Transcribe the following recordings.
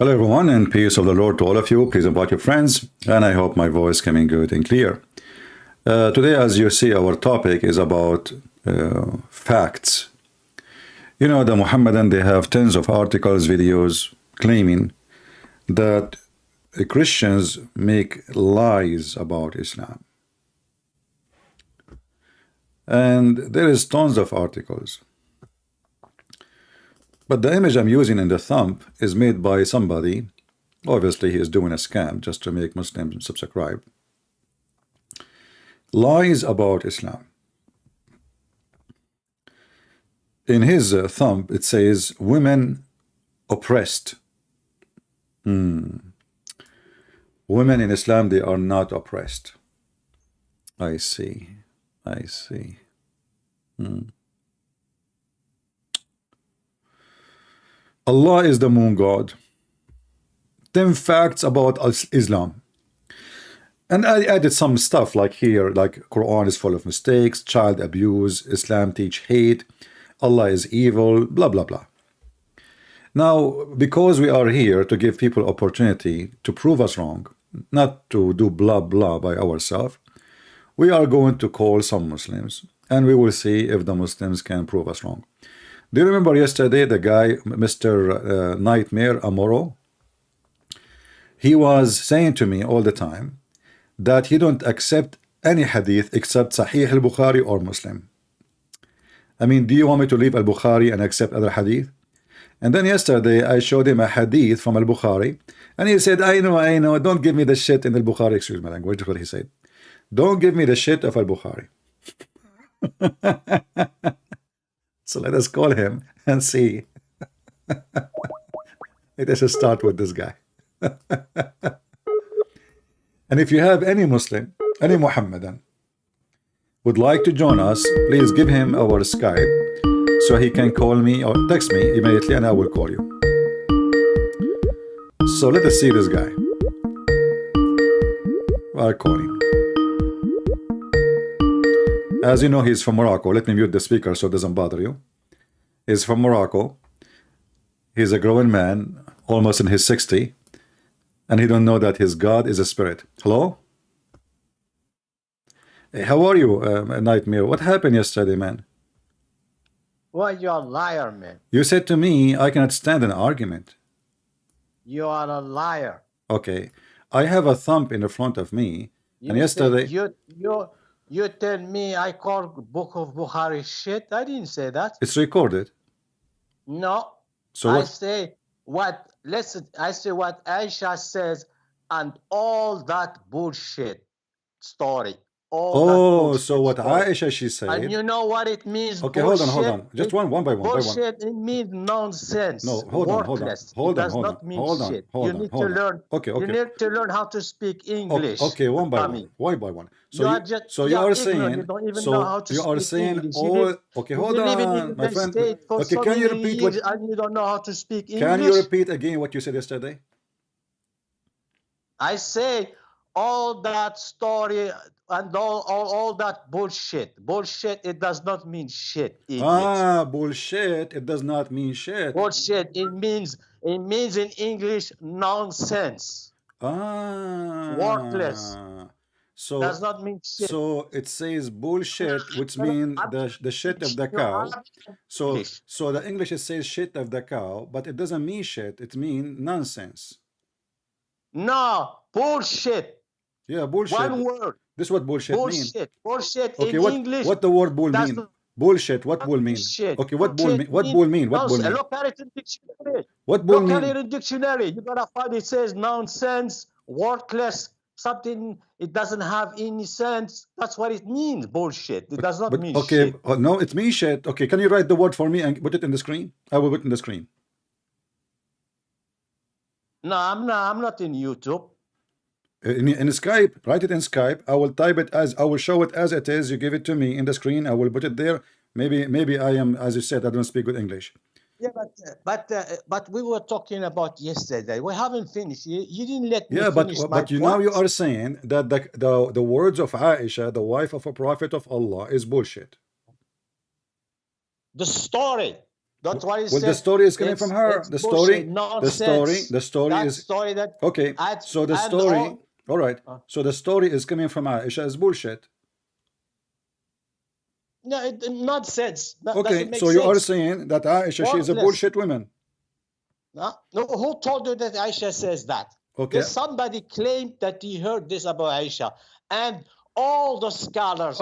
Hello everyone, and peace of the Lord to all of you. Please invite your friends, and I hope my voice coming good and clear. Today, as you see, our topic is about facts. You know, the Mohammedan, they have tons of articles, videos claiming that Christians make lies about Islam. And there is tons of articles. But the image I'm using in the thumb is made by somebody. Obviously, he is doing a scam just to make Muslims subscribe. Lies about Islam. In his thumb, it says, women oppressed. Women in Islam, they are not oppressed. I see. I see. Allah is the moon god. 10 facts about Islam. And I added some stuff like here, like Quran is full of mistakes, child abuse, Islam teach hate, Allah is evil, blah, blah, blah. Now, because we are here to give people opportunity to prove us wrong, not to do blah, blah by ourselves, we are going to call some Muslims, and we will see if the Muslims can prove us wrong. Do you remember yesterday the guy, Mr. Nightmare Amoro? He was saying to me all the time that he don't accept any hadith except Sahih al-Bukhari or Muslim. I mean, do you want me to leave al-Bukhari and accept other hadith? And then yesterday I showed him a hadith from al-Bukhari, and he said, I know, don't give me the shit in al-Bukhari. Excuse my language, what he said. Don't give me the shit of al-Bukhari. So let us call him and see. Let us start with this guy. And if you have any Muslim, any Muhammadan, would like to join us, please give him our Skype so he can call me or text me immediately and I will call you. So let us see this guy. I'll call him. As you know, he's from Morocco. Let me mute the speaker so it doesn't bother you. He's from Morocco. He's a grown man, almost in his 60s, and he don't know that his God is a spirit. Hello? Hey, how are you, Nightmare? What happened yesterday, man? Well, you're a liar, man. You said to me, I cannot stand an argument. You are a liar. Okay. I have a thumb in the front of me, and yesterday... You tell me I call Book of Bukhari shit. I didn't say that. It's recorded. No. So I say what Aisha says and all that bullshit story. So what Aisha she said. And you know what it means? Okay, hold on. Just one by one. Bullshit, it means nonsense. No, hold on. It does not mean shit. You need to learn. Okay. You need to learn how to speak English. Okay, one by one. So you are saying. You don't even know how to speak English. Okay, hold on, my friend. Okay, can you repeat what? And you don't know how to speak English. Can you repeat again what you said yesterday? I say all that story and all that bullshit. Bullshit, it does not mean shit. Bullshit, it does not mean shit. Bullshit, it means in English nonsense. Worthless. So does not mean shit. So it says bullshit, which means the shit of the cow. So the English it says shit of the cow, but it doesn't mean shit. It means nonsense. No, bullshit. Yeah, bullshit. One word. This is what bullshit means. Bullshit. Okay, in English. What the word bull mean? Bullshit. What bull mean? Shit. Okay, what bull mean? What bull mean? What bull mean? Look at it in dictionary. What bull mean? Look at it in dictionary. You're gonna find it says nonsense, worthless, something. It doesn't have any sense. That's what it means. Bullshit. It does not mean shit. Okay, no, it means shit. Okay, can you write the word for me and put it in the screen? I will put it in the screen. No, I'm not in YouTube. In Skype, write it in Skype. I will type it as I will show it as it is. You give it to me in the screen. I will put it there. Maybe I am, as you said, I don't speak good English. Yeah, but we were talking about yesterday. We haven't finished. You didn't let me finish. Yeah, but now you are saying that the words of Aisha, the wife of a prophet of Allah, is bullshit. The story. That's what he Well, the said. story is coming from her. It's The bullshit, story nonsense. That is story that okay. So the story, all right. So the story is coming from Aisha is bullshit. No, nonsense. That Okay, doesn't make so you are sense. saying that Aisha, she is a Worthless. bullshit woman. No, who told you that Aisha says that? Okay. There's somebody claimed that he heard this about Aisha, and all the scholars.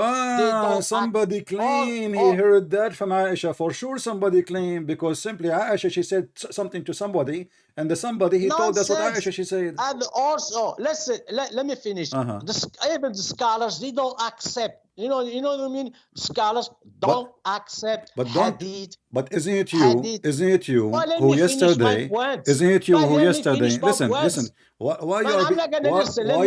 Somebody claimed he heard that from Aisha. For sure, somebody claimed, because simply Aisha, she said something to somebody, and the somebody he told us what Aisha she said. And also, listen, let me finish. Even the scholars, they don't accept. You know what I mean? Scholars don't accept hadith. But isn't it you? Isn't it you who yesterday? Isn't it you who yesterday? Listen. Why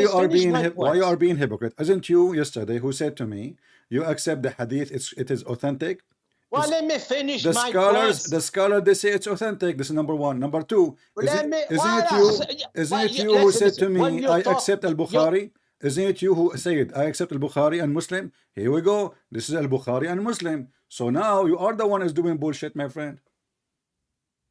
you are being hypocrite? Isn't you yesterday who said to me, you accept the hadith? It is authentic. Well, let me finish the my scholars. points. The scholar, they say it's authentic. This is number one. Number two, isn't it you who said to me, I accept al-Bukhari? Isn't it you who said, I accept al-Bukhari and Muslim? Here we go. This is al-Bukhari and Muslim. So now you are the one who's doing bullshit, my friend.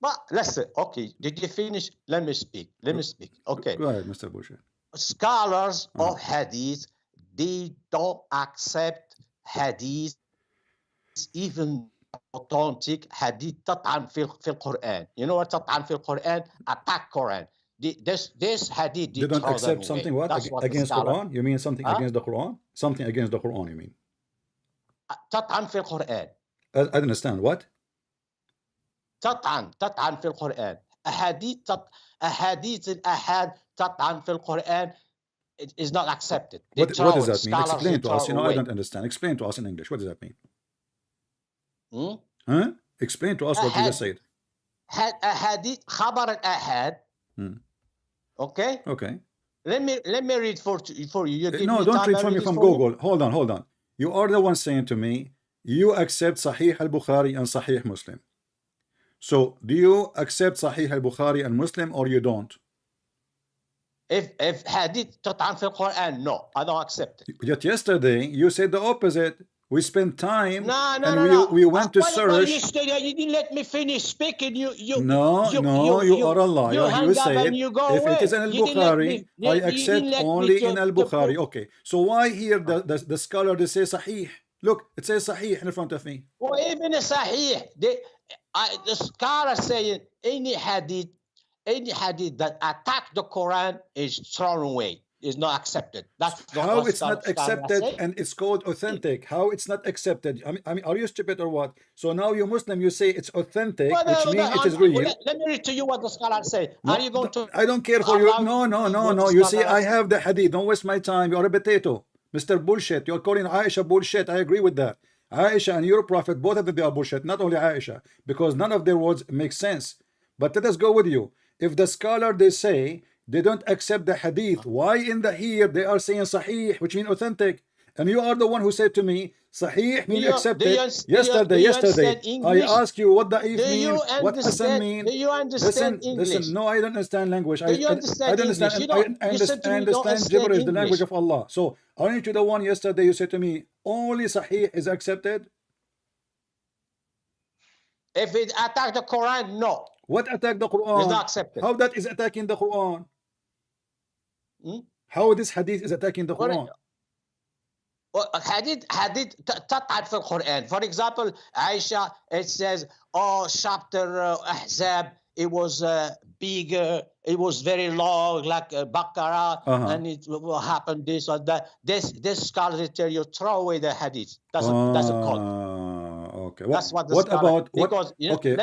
But listen, okay, did you finish? Let me speak. Okay. Go ahead, Mr. Bullshit. Scholars of hadith, they don't accept hadith, even authentic hadith, تطعن في القرآن. You know what تطعن في القرآن? Attack Quran. This hadith, they don't accept something what against Quran? You mean something against the Quran? Something against the Quran, you mean? تطعن في القرآن. I don't understand what? تطعن في القرآن. أحاديث الأحاد تطعن في القرآن is not accepted. What does that mean? Explain to us. You know, I don't understand. Explain to us in English. What does that mean? Explain to us what you just said. أحاديث خبر الأحاد. Okay. Let me read for you. No, don't read for me from Google. Hold on. You are the one saying to me, you accept Sahih al-Bukhari and Sahih Muslim. So do you accept Sahih al-Bukhari and Muslim, or you don't? If hadith تطعن في القرآن, no, I don't accept it. Yet yesterday you said the opposite. We spent time we went to search. You didn't let me finish speaking. You are a liar. You said if it is in al-Bukhari, I accept only in al-Bukhari. Okay, so why here the scholar, they say Sahih? Look, it says Sahih in front of me. Well, even a Sahih, the scholar saying any hadith that attack the Quran is thrown away. Is not accepted. That's how it's not accepted, and it's called authentic. How it's not accepted? I mean, are you stupid or what? So now you Muslim, you say it's authentic, which means it is real. Let me read to you what the scholar said. Are you going to? I don't care for you. No. You see, I have the hadith. Don't waste my time. You're a potato, Mr. Bullshit. You're calling Aisha bullshit. I agree with that. Aisha and your prophet, both of them, they are bullshit. Not only Aisha, because none of their words make sense. But let us go with you. If the scholar, they say they don't accept the hadith, why in the here they are saying Sahih, which means authentic? And you are the one who said to me, Sahih means accepted. Yesterday, I asked you what Da'if means, what Hasan means. Do you understand English? Listen, no, I don't understand language. Do you understand English? I understand gibberish, the language of Allah. So, aren't you the one yesterday you said to me, only Sahih is accepted? If it attacked the Quran, no. What attacked the Quran? It's not accepted. How that is attacking the Quran? How this hadith is attacking the Quran? Hadith تطعن في القرآن. For example, Aisha, it says, chapter Ahzab, it was bigger, it was very long, like Baqarah, and it will happen this or that. This scholars tell you, throw away the hadith. Doesn't count. Okay. That's what the what scholar, about what? Because, okay,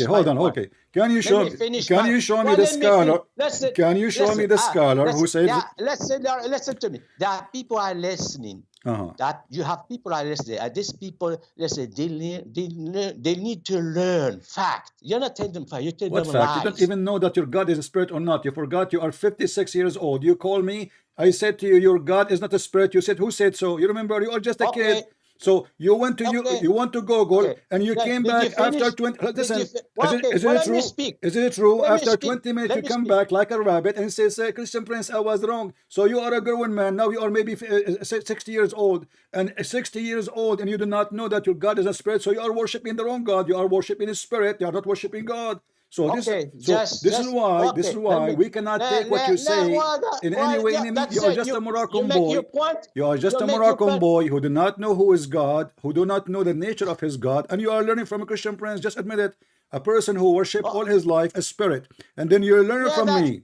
hold on. Okay, can you show me the scholar? Can you show me the scholar who says? Listen to me. There are people are listening. That you have people are listening. And these people, listen, they need to learn fact. You're not telling them fact. You tell them fact? lies. You don't even know that your God is a spirit or not. You forgot. You are 56 years old. You call me. I said to you, your God is not a spirit. You said, who said so? You remember? You are just a kid. So you went to Okay. you went to Google Okay. and you came Did you back after finish? 20. Did you Listen, okay. is Well, it let me true? speak. Is it true? Let me After speak. 20 minutes, Let you me come speak. back like a rabbit and say, Christian Prince, I was wrong. So you are a grown man. Now you are maybe 60 years old. And 60 years old, and you do not know that your God is a spirit. So you are worshiping the wrong God. You are worshiping His spirit. You are not worshiping God. So this Okay. this is why Okay. Let me. we cannot take what you say in any way. Yeah, You that's are it. just a You Moroccan make your boy. point. You are just You a make your Moroccan point. boy who do not know who is God, who do not know the nature of his God, and you are learning from a Christian Prince. Just admit it. A person who worship all his life a spirit, and then you're learning Yeah, from that's me.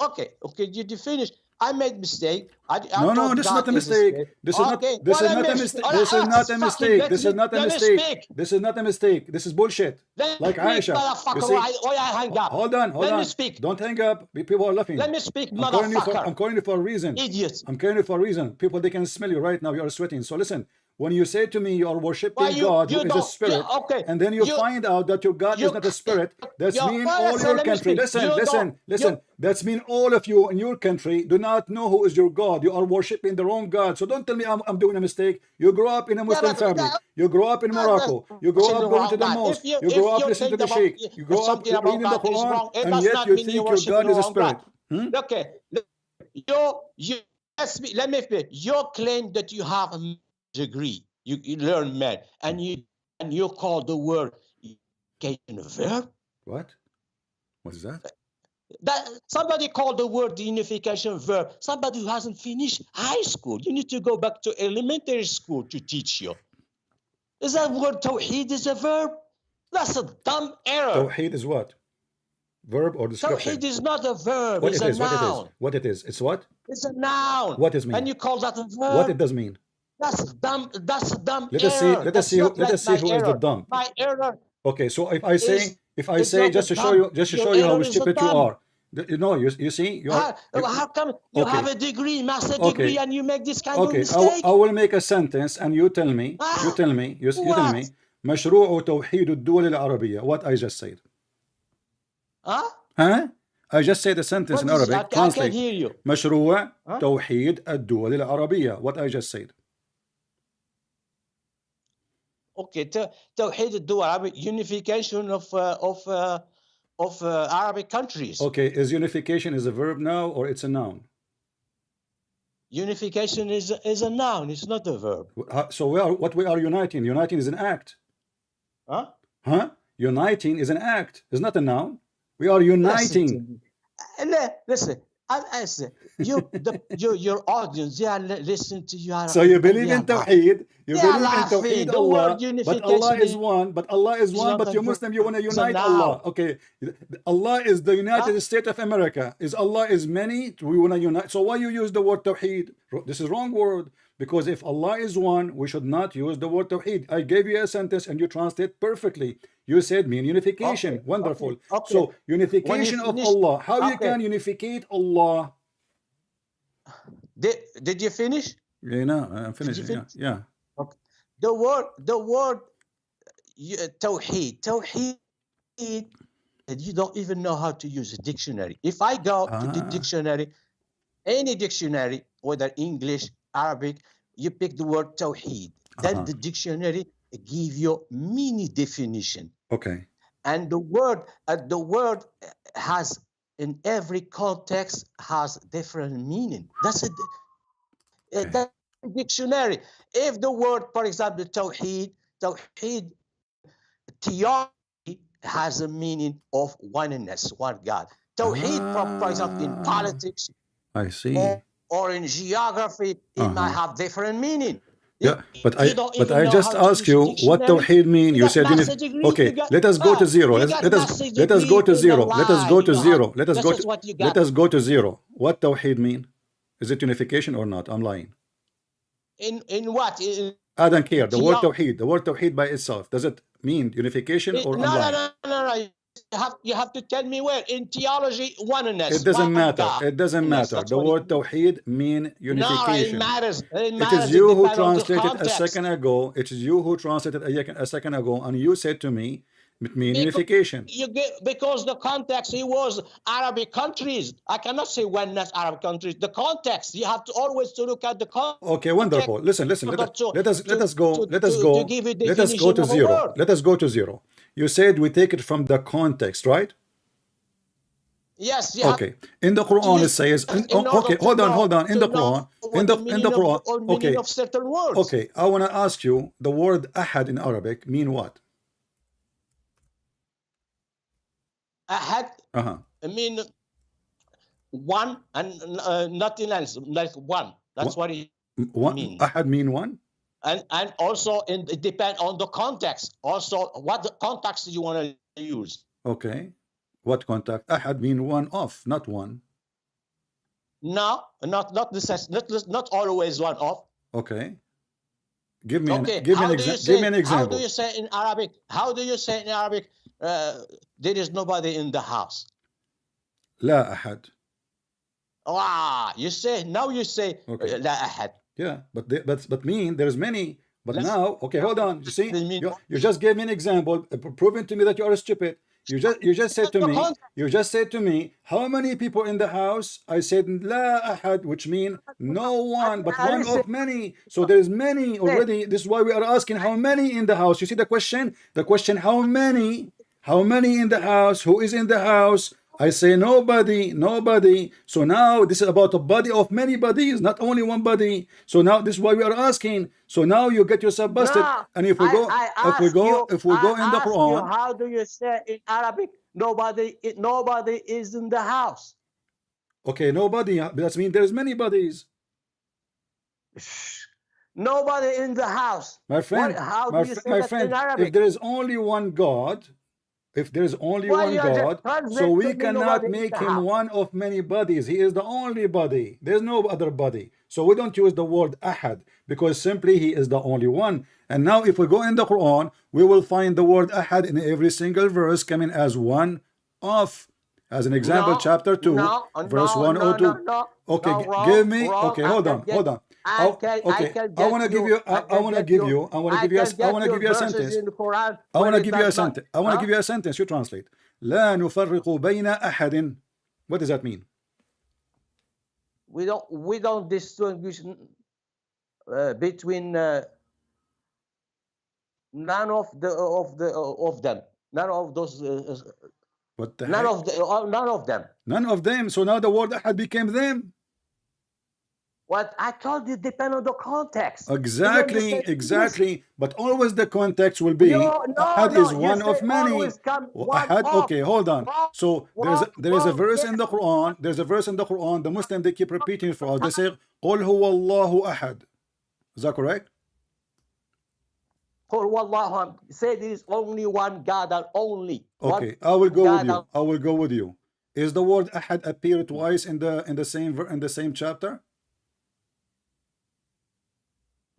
okay. Okay. Did you finish? I made mistake. I No, thought this is not God a is a mistake. spirit. This is not. Okay. This Well, is let not a me. mistake. This is not a Fucking mistake. This is not a let me mistake. speak. This is not a mistake. This is bullshit. Let Like me speak, Aisha. You motherfucker. see? Or I hang up. Hold on, hold Let me on. speak. Don't hang up. People are laughing. Let me speak, I'm calling you for. motherfucker. I'm calling you for a reason. Idiots. I'm calling you for a reason. People, they can smell you right now. You are sweating. So listen. When you say to me you are Why worshiping God, who you is a don't? spirit, Okay. and then you find out that your God is You not a spirit, that's mean well, all your let me country. speak. Listen, You don't. listen. That's mean all of you in your country do not know who is your God. You are worshiping the wrong God. So don't tell me I'm doing a mistake. You grow up in a Muslim family. You grow up in Morocco. You grow up going to the mosque. You grow If up you listening to think the about sheikh. You grow up something about reading the God is Quran, wrong, it and does yet not you mean you think your worship the God is a wrong God. spirit. Okay. You let me speak. You claim that you have a degree. You learn math, and you call the word unification a verb. What? What is that? That somebody called the word the unification verb. Somebody who hasn't finished high school. You need to go back to elementary school to teach you. Is that word tawheed is a verb? That's a dumb error. Tawheed is what? Verb or description? Tawheed is not a verb. What It's it a is? What it is? noun. What it is? It's what? It's a noun. What does mean? And you call that a verb? What it does mean? That's dumb. That's a dumb Let us see. error. Let us That's see. not Let like us see my who is the error. dumb. My error Okay. So if I is say not a just to show you, dumb. Your how error is a stupid you dumb. are. You know, you see, you are. How come you have Okay. a degree, master Okay. degree, and you make this kind of Okay. mistake? I will make a sentence, and you tell me. You tell me. You tell What? me. مشروع توحيد الدول العربية. What I just said. Huh? Huh? I just said a sentence What in is it? Arabic. I can't Translate. hear you. مشروع Huh? توحيد الدول العربية. What I just said. Okay, توحيد الدول العربية, unification of Arabic countries. Okay, is unification is a verb now or it's a noun? Unification is a noun. It's not a verb. So we are uniting. Uniting is an act. Huh? Huh? Uniting is an act. It's not a noun. We are uniting. Listen. I say your audience, they are listening to you. So you believe in Tawheed. You believe in Tawheed The Allah. word unification But Allah is one. But Allah is one. But you Muslim, you want to unite Allah. Okay. Allah is the United States of America. Allah is many. We want to unite. So why you use the word Tawheed? This is wrong word. Because if Allah is one, we should not use the word Tawheed. I gave you a sentence and you translate perfectly. You said mean unification. Okay, Wonderful. okay. So unification of Allah. How you can unificate Allah? Did you finish? Yeah, no, I'm finishing. Yeah. Okay. The word Tawheed, you don't even know how to use a dictionary. If I go to the dictionary, any dictionary, whether English, Arabic, you pick the word Tawheed, then the dictionary give you many definition. Okay. And the word has, in every context, has different meaning. That's it. That's a dictionary. If the word, for example, Tawheed, theology has a meaning of oneness, one God. Tawheed, for example, in politics, I see. Or in geography, it might have different meaning. Yeah, but I just asked you what Tawheed mean. You said okay. Let us go to zero. Let us go to zero. Let us go to zero. Let us go to zero. What Tawheed mean? Is it unification or not? I'm lying. In what? I don't care. The word Tawheed by itself, does it mean unification or I'm lying? No. You have to tell me where. In theology, oneness. It doesn't matter. It doesn't matter. The word Tawheed mean unification. No, it matters. It is you who translated a second ago. It is you who translated a second ago, and you said to me It means unification. You get, because the context, it was Arabic countries. I cannot say when that's Arab countries. The context, you have to always to look at the context. Okay, wonderful. Listen. Let us go to give a let us go definition to of a zero. word. Let us go to zero. You said we take it from the context, right? Yes. You have Okay. In the Quran it says. Okay, hold on. In the Quran. Okay. Meaning of certain words. Okay. I want to ask you. The word ahad in Arabic mean what? Ahad. I mean one and nothing else, like one. That's what it means. Ahad mean one. And also it depends on the context. Also, what the context you want to use. Okay. What context? Ahad mean one of, not one. No, not always one of. Okay. Give me an example. How do you say in Arabic? How do you say in Arabic? There is nobody in the house. لا أحد. You say okay. لا أحد. Yeah, but mean there's many. But now, okay, hold on. You see, you just gave me an example, proving to me that you are stupid. You just said to me, how many people in the house? I said لا أحد, which mean no one, but one of many. So there's many already. This is why we are asking how many in the house. You see the question? The question, how many? How many in the house? Who is in the house? I say nobody. So now this is about a body of many bodies, not only one body. So now this is why we are asking. So now you get yourself busted. No, and if we go in the Quran, how do you say in Arabic? Nobody is in the house. Okay, nobody. That means there's many bodies. Nobody in the house. My friend, if there is only one God. If there is only one God, so we cannot make him one of many bodies. He is the only body. There's no other body. So we don't use the word ahad because simply he is the only one. And now if we go in the Quran, we will find the word ahad in every single verse coming as one of. As an example, chapter 2, verse 102. Okay, give me. Okay, hold on. I want to give you a sentence. I want to give you a sentence. You translate. لا نفرق بين أحد. What does that mean? We don't distinguish between none of them. None of those. What the none heck? None of them. So now the word ahad became them. What I told you depend on the context. Exactly. But always the context will be ahad is one of many. Ahad. Okay, hold on. So there is a verse in the Quran. There's a verse in the Quran. The Muslims, they keep repeating it for us. They say, "Qul huwa Allahu ahad." Is that correct? Say there is only one God and only. Okay, I will go with you. Is the word ahad appear twice in the same chapter?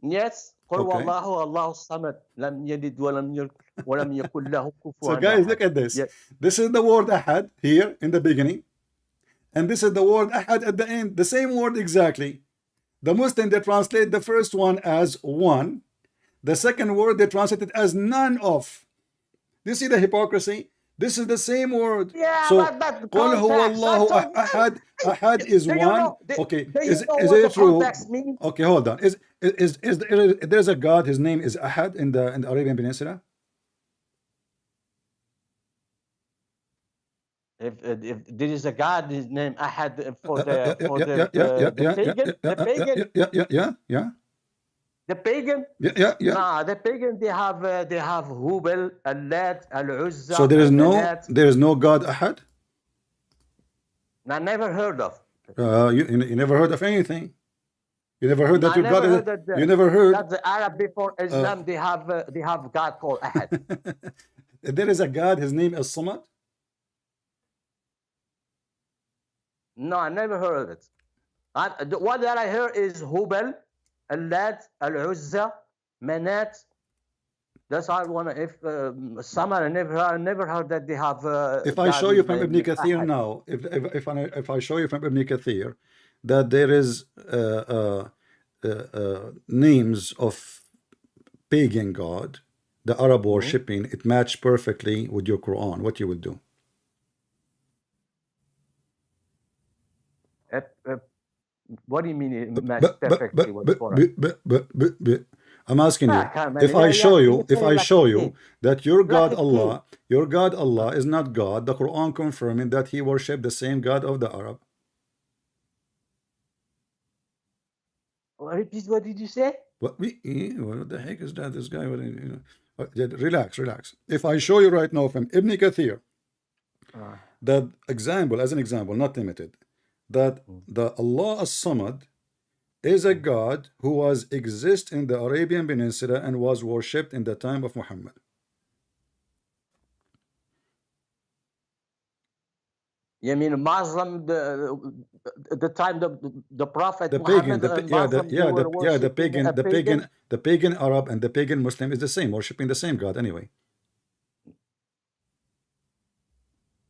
Yes. Okay. So guys, look at this. Yes. This is the word ahad here in the beginning, and this is the word ahad at the end. The same word exactly. The Muslim, they translate the first one as one. The second word they translate it as none of. Do you see the hypocrisy? This is the same word. Yeah, so but قُلْ هُوَ اللَّهُ أَحَدٌ. Ahad is one. Okay, is it true? Okay, hold on. Is there's a God? His name is Ahad in the Arabian Peninsula. If there is a God, his name Ahad for the pagan. The pagan? Yeah. Nah, the pagan, they have Hubal, ALLthat, Al-Uzza. So there is no God Ahad? I never heard of. You never heard of anything. You never heard that your God is. You never heard that the Arab before Islam they have God called Ahad. There is a God. His name is Samad. No, I never heard of it. The one that I heard is Hubal, ALLthat, Al-Uzza, Manat. That's all I want to. If Samad, I never heard that they have. If I show you from Ibn Kathir now, if I show you from Ibn Kathir that there is names of pagan God, the Arab worshipping, it matched perfectly with your Quran, what you will do? What do you mean it matched perfectly with Quran? I'm asking you, if I show you that your God Allah is not God, the Quran confirming that he worshipped the same God of the Arab. Repeat, what did you say? What the heck is that? This guy, relax. If I show you right now from Ibn Kathir, that example, as an example, not limited, that the Allah as-Samad is a God who was exist in the Arabian Peninsula and was worshipped in the time of Muhammad. You mean Muslim, the time the Prophet The Muhammad pagan, the pagan Arab and the pagan Muslim is the same, worshipping the same God anyway.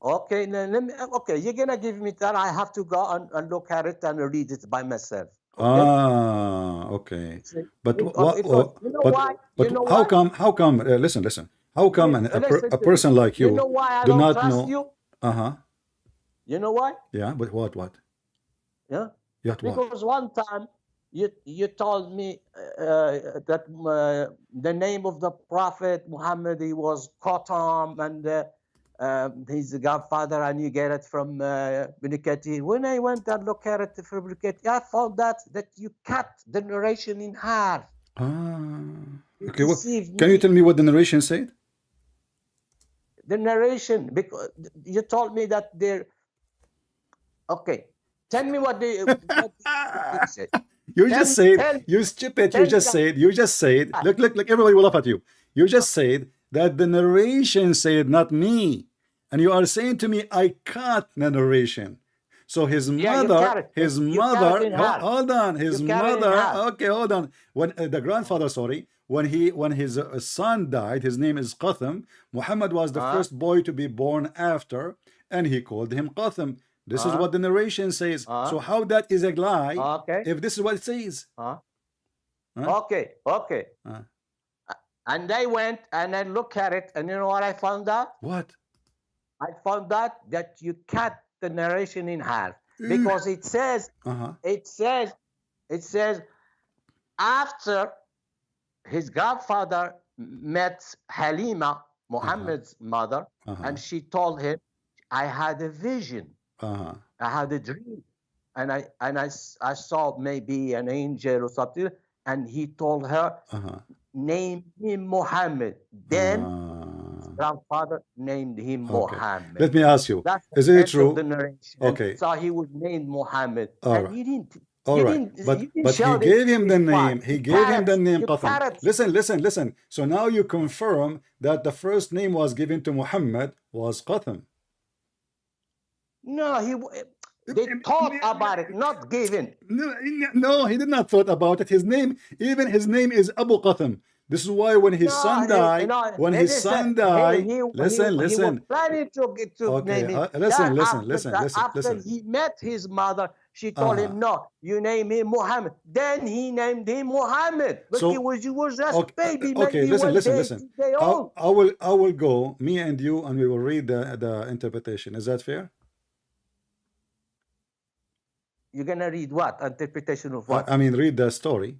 Okay, okay, you're gonna give me that. I have to go and look at it and read it by myself. Okay? Okay. How come? Listen. How come a person like you do not know? You? You know why? Yeah, but what? Yeah. Because one time you told me that the name of the Prophet Muhammad, he was Qatam, and he's the godfather, and you get it from Ibn. When I went and looked at it from Ibn, I found that you cut the narration in half. Okay. Can you tell me what the narration said? The narration, because you told me that there. Okay, tell me what they said. You just said, you stupid, you just said, look, everybody will laugh at you. You just said that the narration said, not me. And you are saying to me, I cut the narration. So his mother, hold on, okay, hold on. When the grandfather, when his son died, his name is Qatham. Muhammad was the first boy to be born after, and he called him Qatham. This is what the narration says. So how that is a lie if this is what it says? Okay. And I went and I looked at it, and you know what I found out? What? I found out that you cut the narration in half, because it says after his godfather met Halima, Muhammad's mother, and she told him, I had a vision. I had a dream, and I saw maybe an angel or something, and he told her, name him Muhammad. Then grandfather named him Muhammad. Let me ask you, is it true? Okay. So he was named Muhammad. And he didn't. But he gave him the name. He gave him the name Qatham. Listen. So now you confirm that the first name was given to Muhammad was Qatham. No, they thought about it, not given. No, he did not thought about it. His name is Abu Qatham. This is why when his son died, listen. He was planning to name him. Listen. After he met his mother, she told him, no, you name him Muhammad. Then he named him Muhammad. But he was just baby. Okay, listen. I will go, me and you, and we will read the interpretation. Is that fair? You're gonna read what? Interpretation of what? I mean, read the story.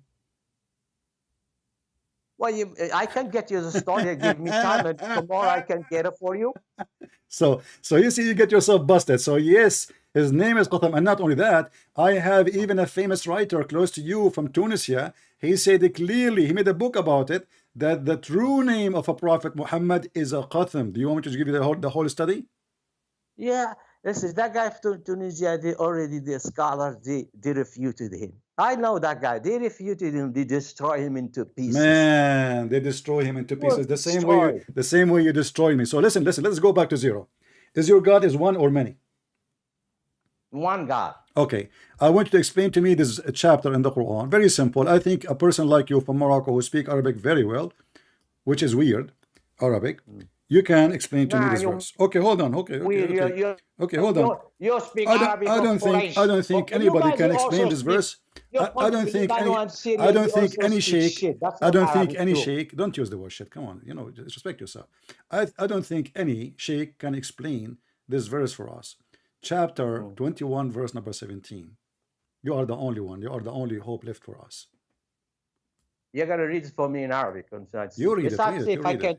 Well, I can get you the story. Give me time, and tomorrow I can get it for you. So you see, you get yourself busted. So yes, his name is Qatham, and not only that, I have even a famous writer close to you from Tunisia. He said it clearly. He made a book about it, that the true name of a prophet Muhammad is a Qatham. Do you want me to give you the whole study? Yeah. Listen, that guy from Tunisia, the scholars, they refuted him. I know that guy. They refuted him. They destroy him into pieces. Man, they destroy him into pieces. The same way you destroy me. So listen. Let's go back to zero. Is your God is one or many? One God. Okay. I want you to explain to me this chapter in the Quran. Very simple. I think a person like you from Morocco who speak Arabic very well, which is weird, Arabic, You can explain to me Nah, this verse. Okay, hold on. Okay, hold on. You speak Arabic I of don't think Okay, you anybody guys, can you explain also this speak. verse. Your I don't country, think Lebanon any and Syria, you also speak sheikh. shit. That's I not don't think Arabic any too. sheikh. Don't use the word shit. Come on, just respect yourself. I don't think any sheikh can explain this verse for us. Chapter 21, verse number 17. You are the only one. You are the only hope left for us. You're gonna read it for me in Arabic. You read it. If I can,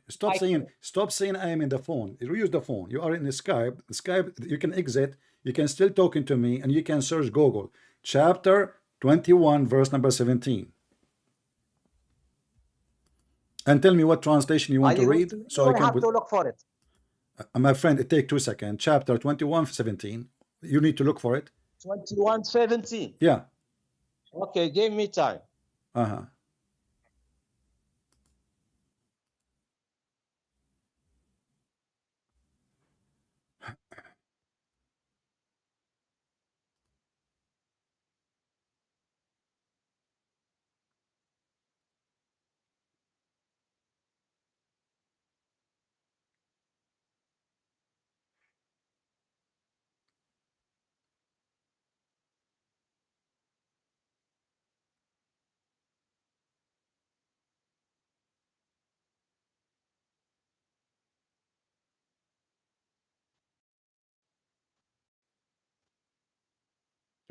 Stop saying I am in the phone. You use the phone. You are in the Skype. Skype. You can exit. You can still talking to me, and you can search Google. Chapter 21, verse number 17. And tell me what translation you want to read, so I can have to look for it. My friend, it take 2 seconds. Chapter 21, 17. You need to look for it. 21:17. Yeah. Okay, give me time.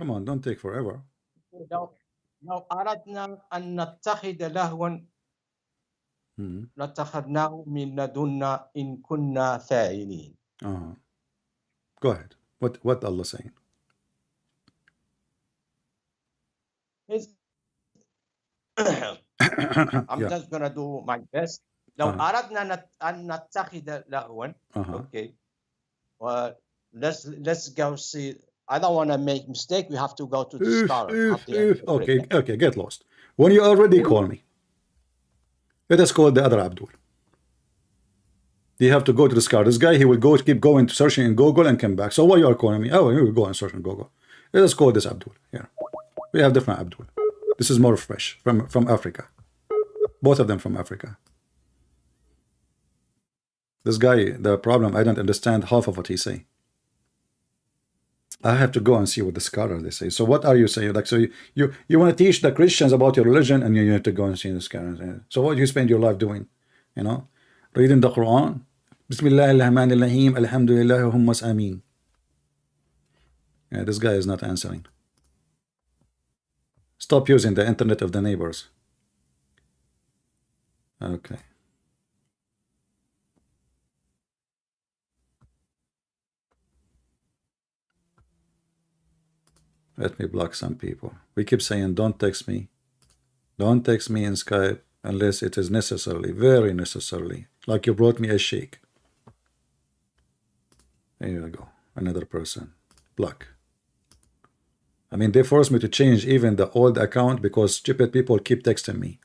Come on, don't take forever. لو أردنا أن نتخذ لهوا لاتخذناه من لدنا إن كنا فاعلين. Go ahead. What Allah saying? I'm just gonna do my best. لو أردنا أن نتخذ لهوا. Okay. Well, let's go see. I don't want to make mistake. We have to go to the scholar. Okay, get lost. When you are ready, call me. Let us call the other Abdul. You have to go to the scholar. This guy, he will keep going to searching in Google and come back. So why you are calling me? Oh, you will go and search in Google. Let us call this Abdul here. We have different Abdul. This is more fresh from Africa. Both of them from Africa. This guy, the problem, I don't understand half of what he say. I have to go and see what the scholar they say. So what are you saying? Like, so you want to teach the Christians about your religion, and you have to go and see the scholar. So what do you spend your life doing? You know, reading the Quran. Bismillahirrahmanirrahim. Alhamdulillah. Hummas ameen. Yeah, this guy is not answering. Stop using the internet of the neighbors. Okay. Let me block some people. We keep saying, don't text me. Don't text me in Skype unless it is necessarily, very necessarily. Like you brought me a sheikh. There you go. Another person. Block. I mean, they forced me to change even the old account because stupid people keep texting me.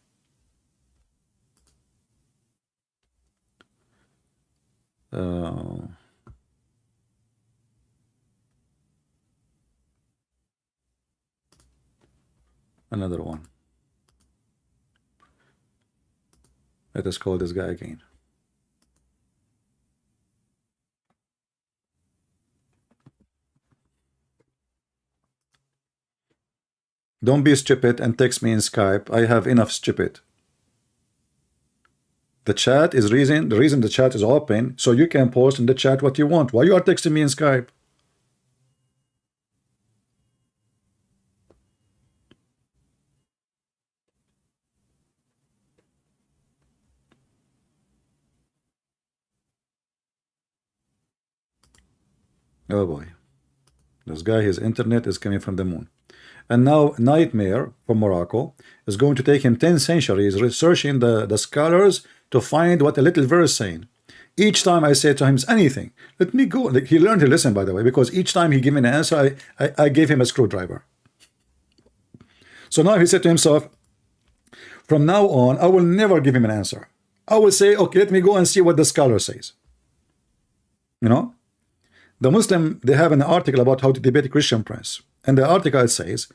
Another one. Let us call this guy again. Don't be stupid and text me in Skype. I have enough stupid. The chat is the reason the chat is open, so you can post in the chat what you want. Why you are texting me in Skype? Oh boy. This guy, his internet is coming from the moon. And now Nightmare from Morocco is going to take him 10 centuries researching the scholars to find what a little verse saying. Each time I say to him anything, let me go. Like, he learned to listen, by the way, because each time he gave me an answer, I gave him a screwdriver. So now he said to himself, from now on, I will never give him an answer. I will say, okay, let me go and see what the scholar says. You know? The Muslim, they have an article about how to debate a Christian prince. And the article says,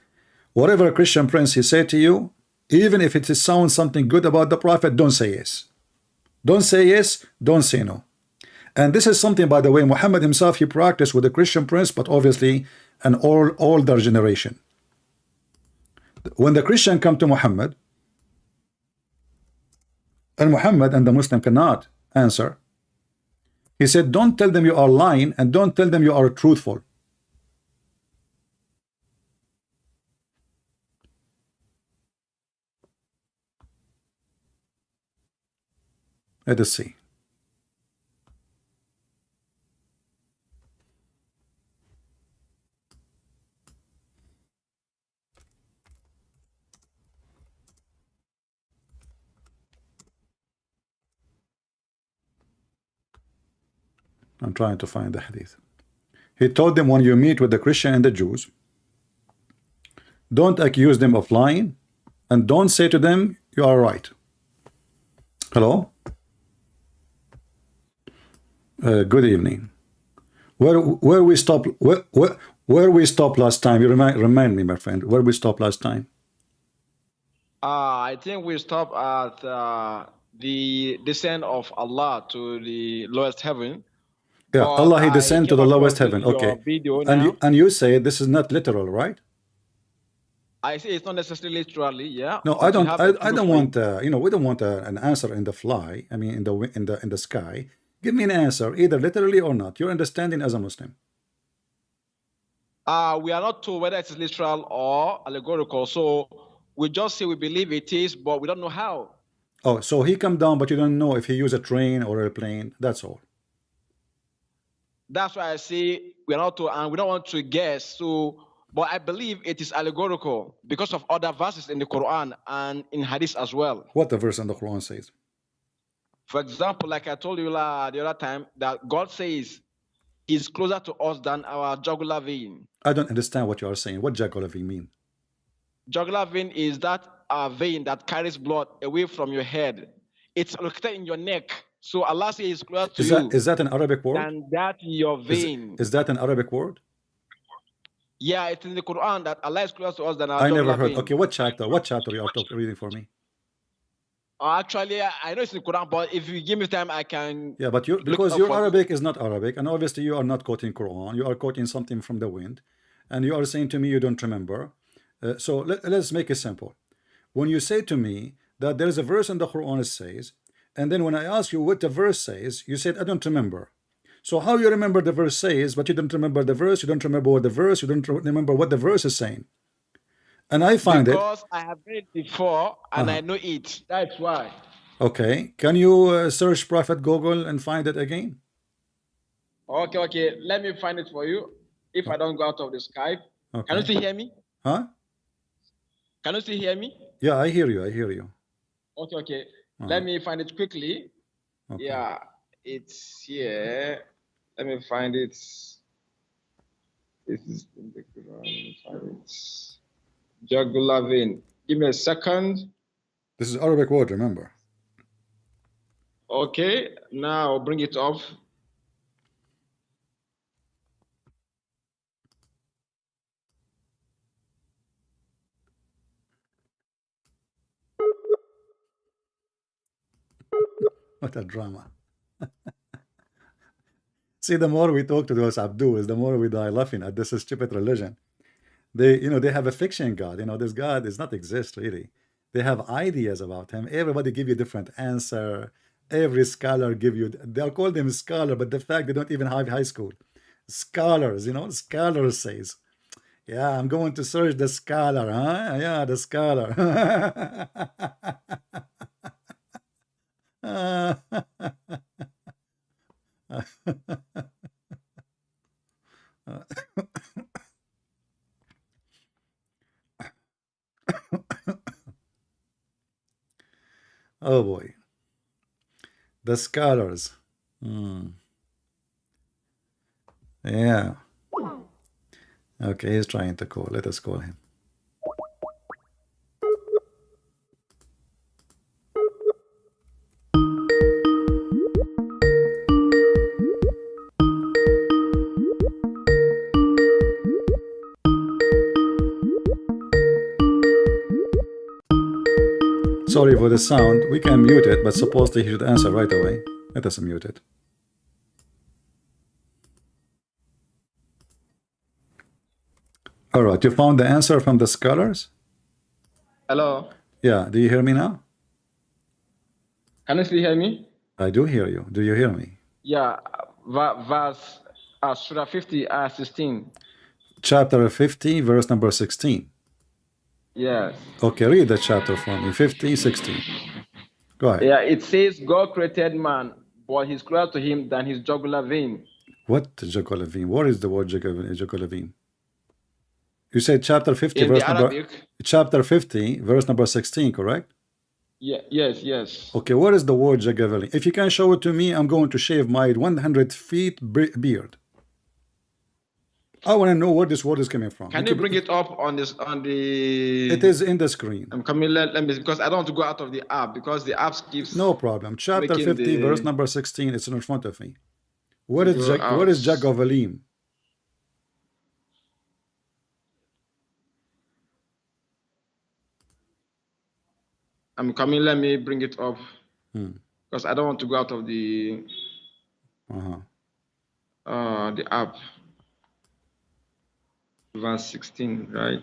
whatever a Christian prince he said to you, even if it sounds something good about the prophet, don't say yes. Don't say yes, don't say no. And this is something, by the way, Muhammad himself, he practiced with the Christian prince, but obviously an older generation. When the Christian come to Muhammad, and Muhammad and the Muslim cannot answer, he said, don't tell them you are lying, and don't tell them you are truthful. Let us see. I'm trying to find the hadith. He told them, when you meet with the Christian and the Jews, don't accuse them of lying, and don't say to them you are right. Hello? Good evening. Where we stop? Where we stopped last time? You remind me, my friend. Where we stopped last time? I think we stopped at the descent of Allah to the lowest heaven. Yeah, But Allah, He I descend to came the lowest across heaven. your Okay. video And now. you say this is not literal, right? I say it's not necessarily literally, yeah. No, but I you don't. have I the don't proof want. You know, we don't want an answer in the fly. I mean, in the sky. Give me an answer, either literally or not. Your understanding as a Muslim. We are not told whether it is literal or allegorical. So we just say we believe it is, but we don't know how. Oh, so he come down, but you don't know if he used a train or a plane. That's all. That's why I say we are not told, and we don't want to guess. So, but I believe it is allegorical because of other verses in the Quran and in Hadith as well. What the verse in the Quran says? For example, like I told you the other time, that God says He's closer to us than our jugular vein. I don't understand what you are saying. What jugular vein mean? Jugular vein is that vein that carries blood away from your head. It's located in your neck. So Allah says He's closer to you Is that an Arabic word? than that your vein. Is that an Arabic word? Yeah, it's in the Quran that Allah is closer to us than our I jugular never heard. vein. Okay, what chapter? What chapter you are reading for me? Actually, I know it's in the Quran, but if you give me time, I can. Yeah, but because up your for you. Arabic is not Arabic, and obviously you are not quoting Quran. You are quoting something from the wind, and you are saying to me you don't remember. So let's make it simple. When you say to me that there is a verse in the Quran that says, and then when I ask you what the verse says, you said I don't remember. So how you remember the verse says, but you don't remember the verse, you don't remember what the verse, you don't remember what the verse is saying. And I find because I have read it before and Uh-huh. I know it. That's why. Okay, can you search Prophet Google and find it again? Okay. Let me find it for you. If I don't go out of the Skype. Okay. Can you still hear me? Huh? Can you still hear me? Yeah, I hear you. I hear you. Okay. Uh-huh. Let me find it quickly. Okay. Yeah, it's here. Let me find it. This is in the Quran. Let me find it. Jugular vein. Give me a second. This is Arabic word, remember. Okay, now I'll bring it up. What a drama. See, the more we talk to those Abdus, the more we die laughing at this stupid religion. They have a fiction God. This God does not exist, really. They have ideas about him. Everybody give you different answer. Every scholar give you, they'll call them scholar, but the fact they don't even have high school. Scholars, scholars says, yeah, I'm going to search the scholar, huh? Yeah, the scholar. Oh boy. The scholars. Yeah. Okay, he's trying to call. Let us call him. Sorry for the sound. We can mute it, but supposedly he should answer right away. Let us mute it. All right, you found the answer from the scholars? Hello? Yeah, do you hear me now? Can you still hear me? I do hear you. Do you hear me? Yeah, verse Surah 50, 16. Chapter 50, verse number 16. Yes. Okay, read the chapter for me. 50, 16. Go ahead. Yeah, it says God created man, but he's closer to him than his jugular vein. What jugular vein? What is the word jugular vein? You said chapter 50, In verse the number Arabic. chapter 50, verse number 16, correct? Yeah, yes. Okay, what is the word jugular vein? If you can show it to me, I'm going to shave my 100 feet beard. I want to know where this word is coming from. Can you bring it up on this It is in the screen. Coming, let me, because I don't want to go out of the app, because the app keeps No problem. Chapter 50, verse number 16. It's in front of me. What is Jagavalim? I'm coming, let me bring it up. Because I don't want to go out of the app. Verse 16, right?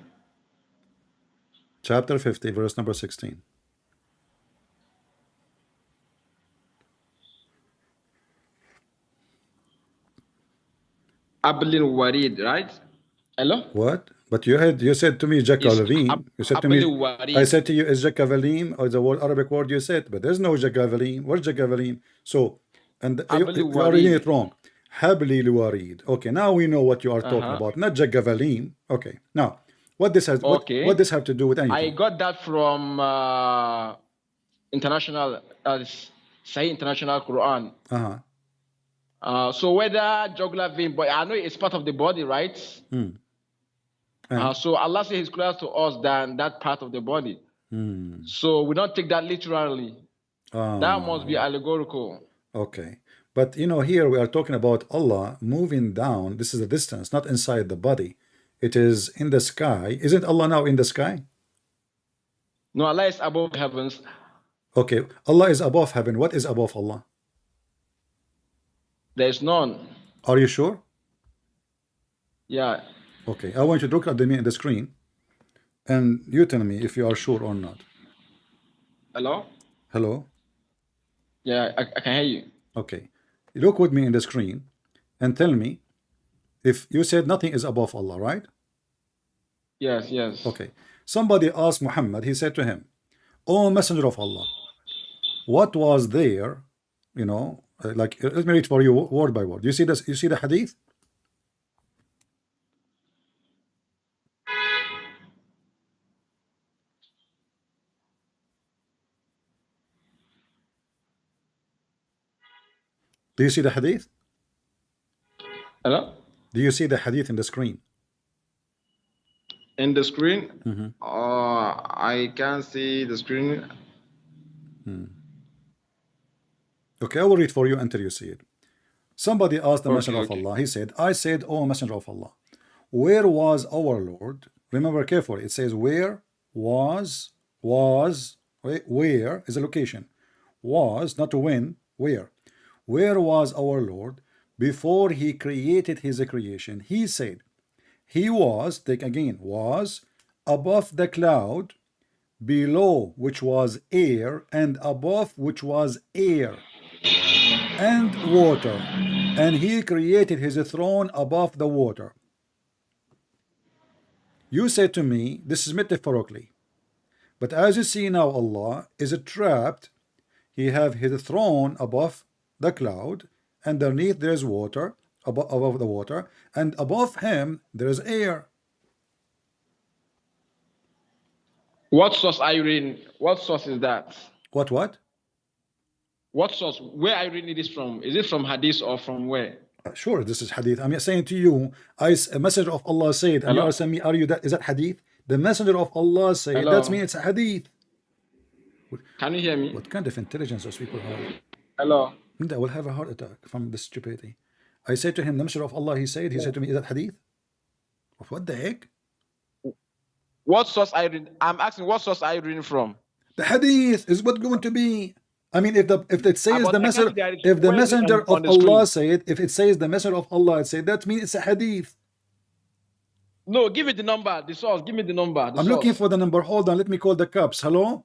Chapter 50, verse number 16. Ablin Warid, right? Hello? What? But you said to me Jagavalim. You said to me, I said to you, is Jagavalim or the word Arabic word you said, but there's no Jagavalim. Where's Jagavalim? So, and you are reading it wrong. Habli Warid. Okay, now we know what you are talking about. Not Jagavalim. Okay, now what this has what this have to do with anything? I got that from international Sahih International Quran. So whether jugular vein, but I know it's part of the body, right? So Allah says He's closer to us than that part of the body. So we don't take that literally. That must be allegorical. Okay. But you know, here we are talking about Allah moving down. This is a distance, not inside the body. It is in the sky. Isn't Allah now in the sky? No, Allah is above heavens. Okay, Allah is above heaven. What is above Allah? There is none. Are you sure? Yeah. Okay, I want you to look at me in the screen and you tell me if you are sure or not. Hello? Hello? Yeah, I can hear you. Okay. Look with me in the screen and tell me if you said nothing is above Allah, right? Yes. Okay. Somebody asked Muhammad, he said to him, "O Messenger of Allah, what was there?" You know, like, let me read for you word by word. You see this? You see the hadith? Do you see the hadith? Hello? Do you see the hadith in the screen? In the screen? I can't see the screen. Okay, I will read for you until you see it. Somebody asked the Messenger of Allah. He said, "I said, O Messenger of Allah, where was our Lord?" Remember carefully. It says, where was, where is a location. Was, not when, where. Where was our Lord before He created His creation? He said, He was, take again, was above the cloud, below which was air, and above which was air and water, and He created His throne above the water. You say to me, this is metaphorically, but as you see now, Allah is trapped. He have His throne above the cloud, underneath there is water, above the water, and above Him there is air. What source are you reading? What source is that? What? What source? Where are you reading this from? Is it from Hadith or from where? Sure, this is Hadith. I'm saying to you, a messenger of Allah said, and you are saying me, is that Hadith? The messenger of Allah said, that means it's a Hadith. Can you hear me? What kind of intelligence those people have? Hello? I will have a heart attack from this stupidity. I said to him, the messenger of Allah, he said to me, is that Hadith? What the heck? What source are you reading? I'm asking, what source are you reading from? The Hadith is what going to be. I mean, if it says the messenger, if the messenger of Allah said, if it says the messenger of Allah said, that means it's a Hadith. No, give me the number, the source. Give me the number. I'm looking for the number. Hold on, let me call the cops. Hello?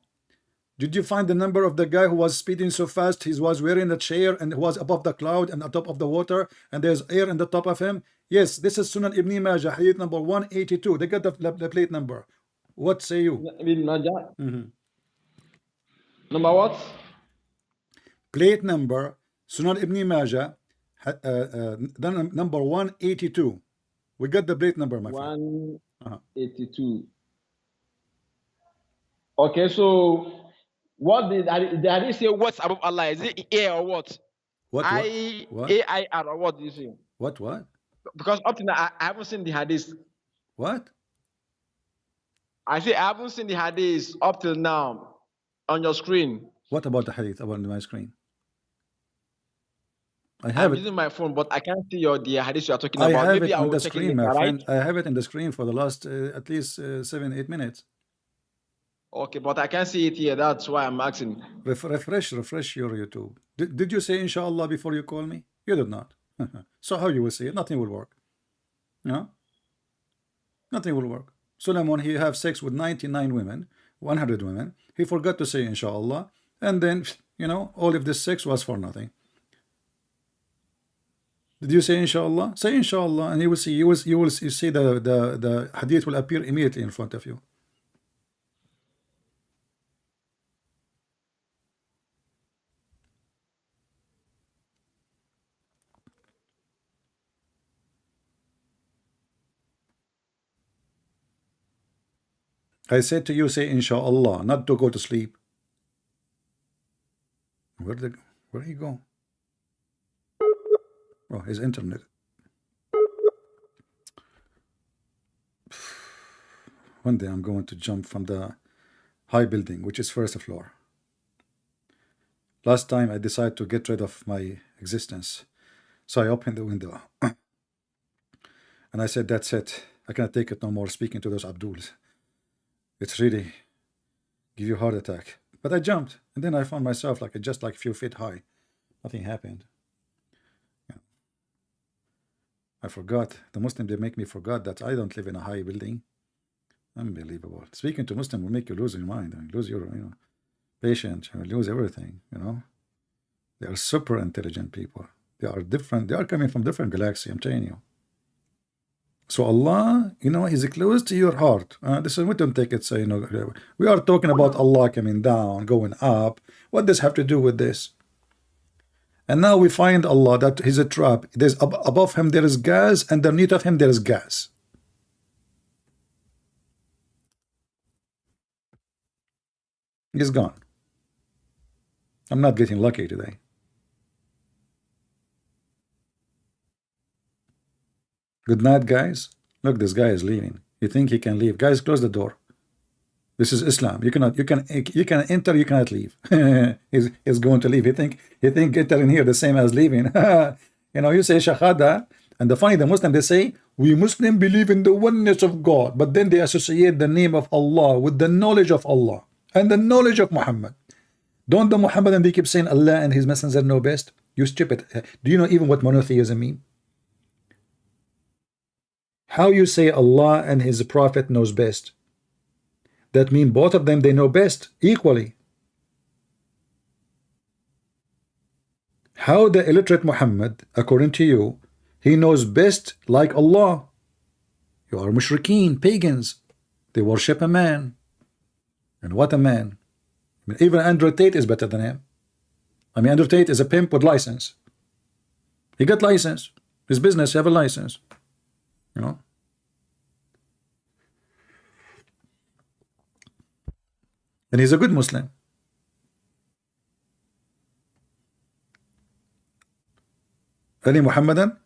Did you find the number of the guy who was speeding so fast? He was wearing a chair and was above the cloud and on top of the water, and there's air in the top of him. Yes, this is Sunan Ibn Majah, hadith number 182. They got the plate number. What say you? Number what? Plate number Sunan Ibn Majah, number 182. We got the plate number, my friend. 182. Okay, so what did I say? What's above Allah? Is it A or what? What? A-I-R or what do you say? What? Because up to now I haven't seen the hadith. What? I say I haven't seen the hadith up till now on your screen. What about the hadith about my screen? I'm using my phone, but I can't see the hadith you are talking about. I have Maybe it on the screen, my friend. Right? I have it in the screen for the last at least 7-8 minutes. Okay, but I can't see it here. That's why I'm asking. Refresh your YouTube. Did you say inshallah before you call me? You did not. So how you will see it? Nothing will work. No? Nothing will work. Solomon, he have sex with 99 women, 100 women. He forgot to say inshallah, and then all of this sex was for nothing. Did you say inshallah? Say inshallah, and you will see. You will see the hadith will appear immediately in front of you. I said to you, say inshallah, not to go to sleep. Where he go? Oh, his internet. One day I'm going to jump from the high building, which is first floor. Last time I decided to get rid of my existence, so I opened the window and I said, that's it. I cannot take it no more speaking to those Abduls. It's really give you a heart attack. But I jumped, and then I found myself just a few feet high. Nothing happened. Yeah. I forgot. The Muslims, they make me forget that I don't live in a high building. Unbelievable. Speaking to Muslim will make you lose your mind. I mean, lose your patience. Lose everything. They are super intelligent people. They are different. They are coming from different galaxy. I'm telling you. So Allah, He's close to your heart. We don't take it. We are talking about Allah coming down, going up. What does have to do with this? And now we find Allah that He's a trap. There's above Him there is gas, and underneath of Him there is gas. He's gone. I'm not getting lucky today. Good night, guys. Look, this guy is leaving. You think he can leave? Guys, close the door. This is Islam. You can enter, you cannot leave. he's going to leave. He think entering here the same as leaving. You say shahada, and the Muslim, they say we Muslim believe in the oneness of God, but then they associate the name of Allah with the knowledge of Allah and the knowledge of Muhammad. Don't the Muhammad and they keep saying Allah and His Messenger know best? You stupid. Do you know even what monotheism means? How you say Allah and His Prophet knows best? That means both of them, they know best equally. How the illiterate Muhammad, according to you, he knows best like Allah? You are mushrikeen, pagans. They worship a man. And what a man. Even Andrew Tate is better than him. Andrew Tate is a pimp with license. He got license. His business have a license. And he's a good Muslim. Any Muhammadan?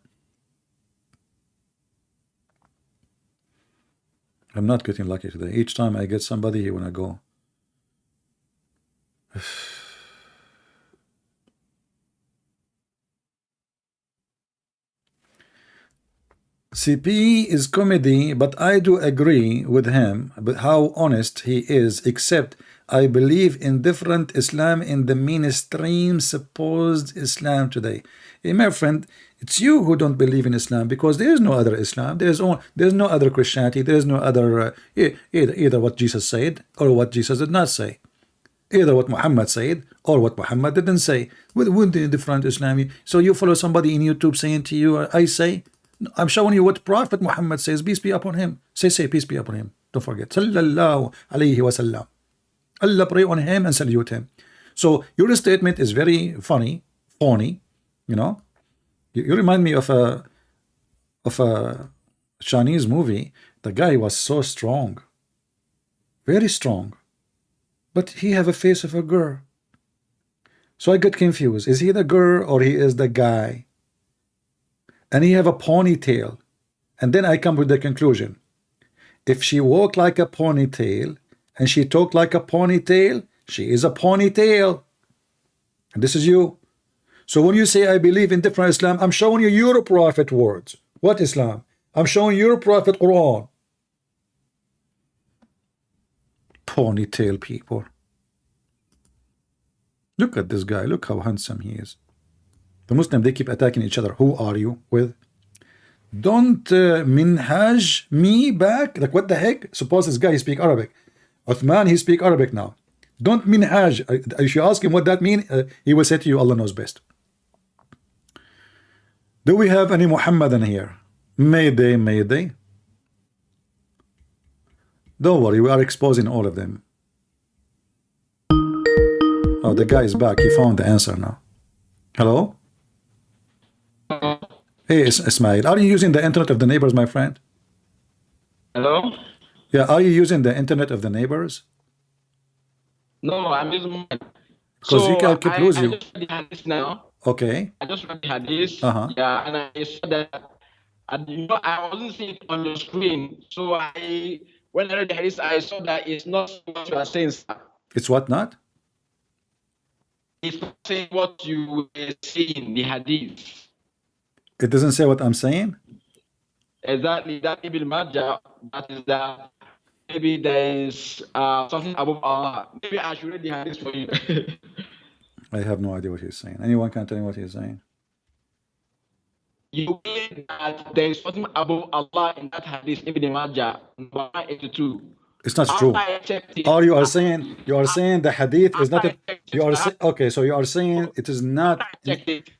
I'm not getting lucky today. Each time I get somebody, he wanna go. CP is comedy, but I do agree with him but how honest he is, except I believe in different Islam in the mainstream supposed Islam today. Hey, my friend, It's you who don't believe in Islam, because there is no other Islam. There's no other Christianity. There is no other either what Jesus said or what Jesus did not say. Either what Muhammad said or what Muhammad didn't say. With the different Islami. So you follow somebody in YouTube saying to you, I say, I'm showing you what Prophet Muhammad says, peace be upon him. Say peace be upon him. Don't forget. Sallallahu alayhi wa sallam. Allah pray on him and salute him. So your statement is very funny, phony, you know. You remind me of a Chinese movie. The guy was so strong, very strong, but he have a face of a girl. So I get confused. Is he the girl or he is the guy? And he have a ponytail. And then I come with the conclusion. If she walk like a ponytail and she talk like a ponytail, she is a ponytail. And this is you. So when you say I believe in different Islam, I'm showing you your prophet words. What Islam? I'm showing your prophet Quran. Ponytail people. Look at this guy. Look how handsome he is. The Muslim, they keep attacking each other. Who are you with? Don't minhaj me back. Like what the heck? Suppose this guy, he speak Arabic. Uthman, he speak Arabic now. Don't minhaj. If you ask him what that means, he will say to you, Allah knows best. Do we have any Muhammadan here? Mayday, mayday. Don't worry, we are exposing all of them. Oh, the guy is back. He found the answer now. Hello? Hey, Ismail, are you using the internet of the neighbors, my friend? Hello? Yeah, are you using the internet of the neighbors? No, I'm using mine. Because So you can keep lose I you. just read the hadith now. Okay. I just read the hadith. Uh-huh. Yeah, and I saw that. And I wasn't seeing it on the screen. So when I read the hadith, I saw that it's not what you are saying, sir. It's what not? It's not saying what you were saying, the hadith. It doesn't say what I'm saying? Exactly. That Ibn Majah, that is that maybe there is something above Allah. Maybe I should read the hadith for you. I have no idea what he's saying. Anyone can tell me what he's saying? You believe that there is something above Allah in that hadith, Ibn Majah, number 82. It's not true. Or you are saying the hadith is not okay, so you are saying it is not,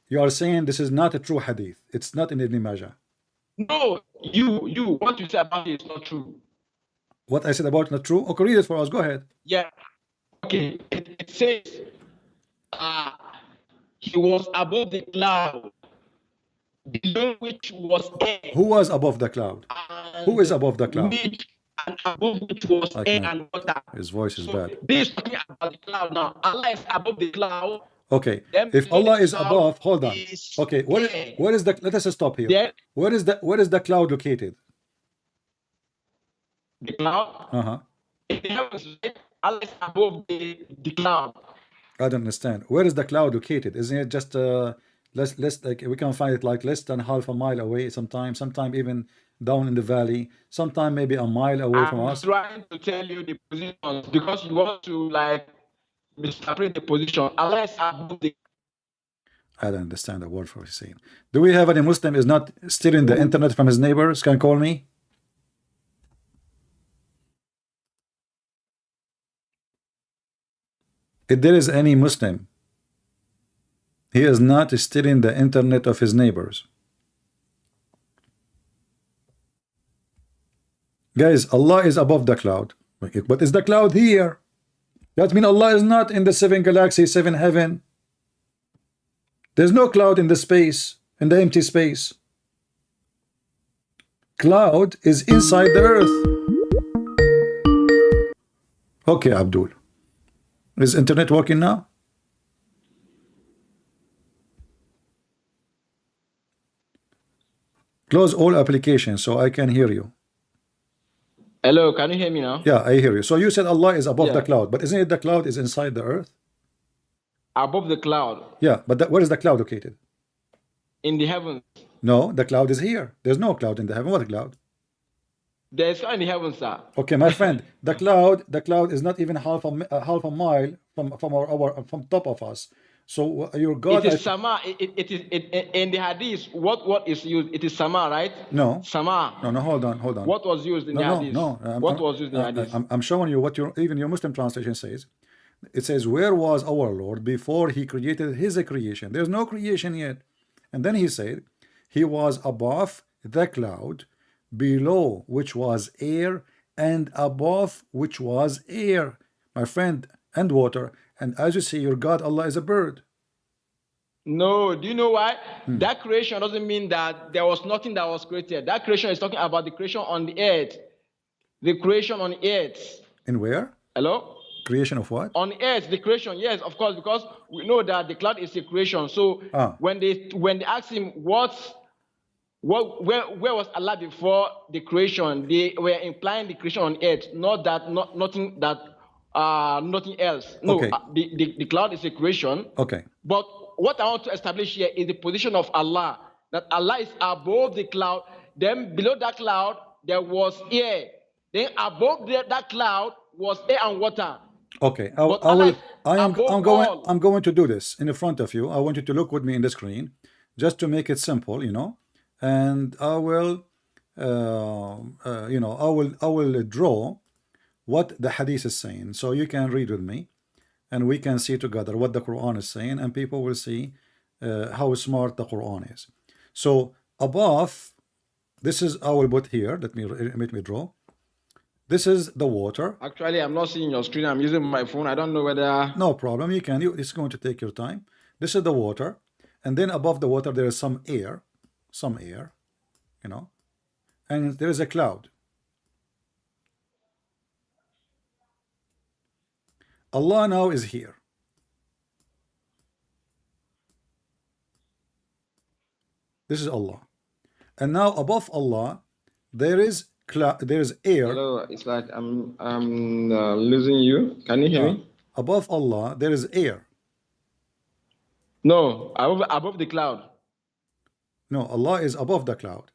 you are saying this is not a true hadith. It's not in Ibn Majah. No, you what you said about it is not true. What I said about it not true? Okay, read it for us. Go ahead. Yeah. Okay. It says he was above the cloud, below which was air. Who was above the cloud? Who is above the cloud? And above which was air and water. His voice is bad. This is talking about the cloud now. Allah is above the cloud. Okay. If Allah is above, hold on. Okay. Where is the? Let us stop here. Yeah. Where is the cloud located? The cloud. Uh-huh. In the heavens, Allah is above the cloud. I don't understand. Where is the cloud located? Isn't it just less like we can find it like less than half a mile away sometime even down in the valley, sometime maybe a mile away from us? I'm trying to tell you the position because you want to like misinterpret the position. Allah is above the. I don't understand the word for what he's saying. Do we have any Muslim is not stealing the internet from his neighbors? Can call me? If there is any Muslim, he is not stealing the internet of his neighbors. Guys, Allah is above the cloud. But is the cloud here? That means Allah is not in the 7 galaxy, 7 heaven. There's no cloud in the space, in the empty space. Cloud is inside the earth. Okay, Abdul. Is internet working now? Close all applications so I can hear you. Hello, can you hear me now? Yeah, I hear you. So you said Allah is above the cloud, but isn't it the cloud is inside the earth? Above the cloud. Yeah, but where is the cloud located? In the heavens. No, the cloud is here. There's no cloud in the heaven. What cloud? There's in the heavens, sir. Okay, my friend, the cloud is not even half a mile from top of us. So your God... It is sama. It is in the hadith. What is used? It is sama, right? No. Sama. No, hold on. What was used in the hadith? What was used in the hadith? I'm showing you what even your Muslim translation says. It says, where was our Lord before he created his creation? There's no creation yet. And then he said, he was above the cloud, below which was air, and above which was air, my friend, and water. And as you see, your God Allah is a bird. No, do you know why? That creation doesn't mean that there was nothing that was created. That creation is talking about the creation on the earth. The creation on the earth. In where? Hello? Creation of what? On earth, the creation, yes, of course, because we know that the cloud is a creation. So when they asked him where was Allah before the creation, they were implying the creation on earth, nothing else. No, okay. The cloud is a creation. Okay. But what I want to establish here is the position of Allah, that Allah is above the cloud. Then below that cloud there was air. Then above that cloud was air and water. Okay, I'm going to do this in front of you. I want you to look with me in the screen, just to make it simple, you know. And I will, I will draw what the hadith is saying, so you can read with me, and we can see together what the Quran is saying, and people will see how smart the Quran is. So above, this is, I will put here. Let me draw. This is the water. Actually, I'm not seeing your screen. I'm using my phone. I don't know whether... No problem. You can. It's going to take your time. This is the water. And then above the water, there is some air, you know. And there is a cloud. Allah now is here. This is Allah. And now above Allah, there is air. Hello, it's like I'm losing you. Can you hear me? Above Allah, there is air. No, above the cloud. No, Allah is above the cloud.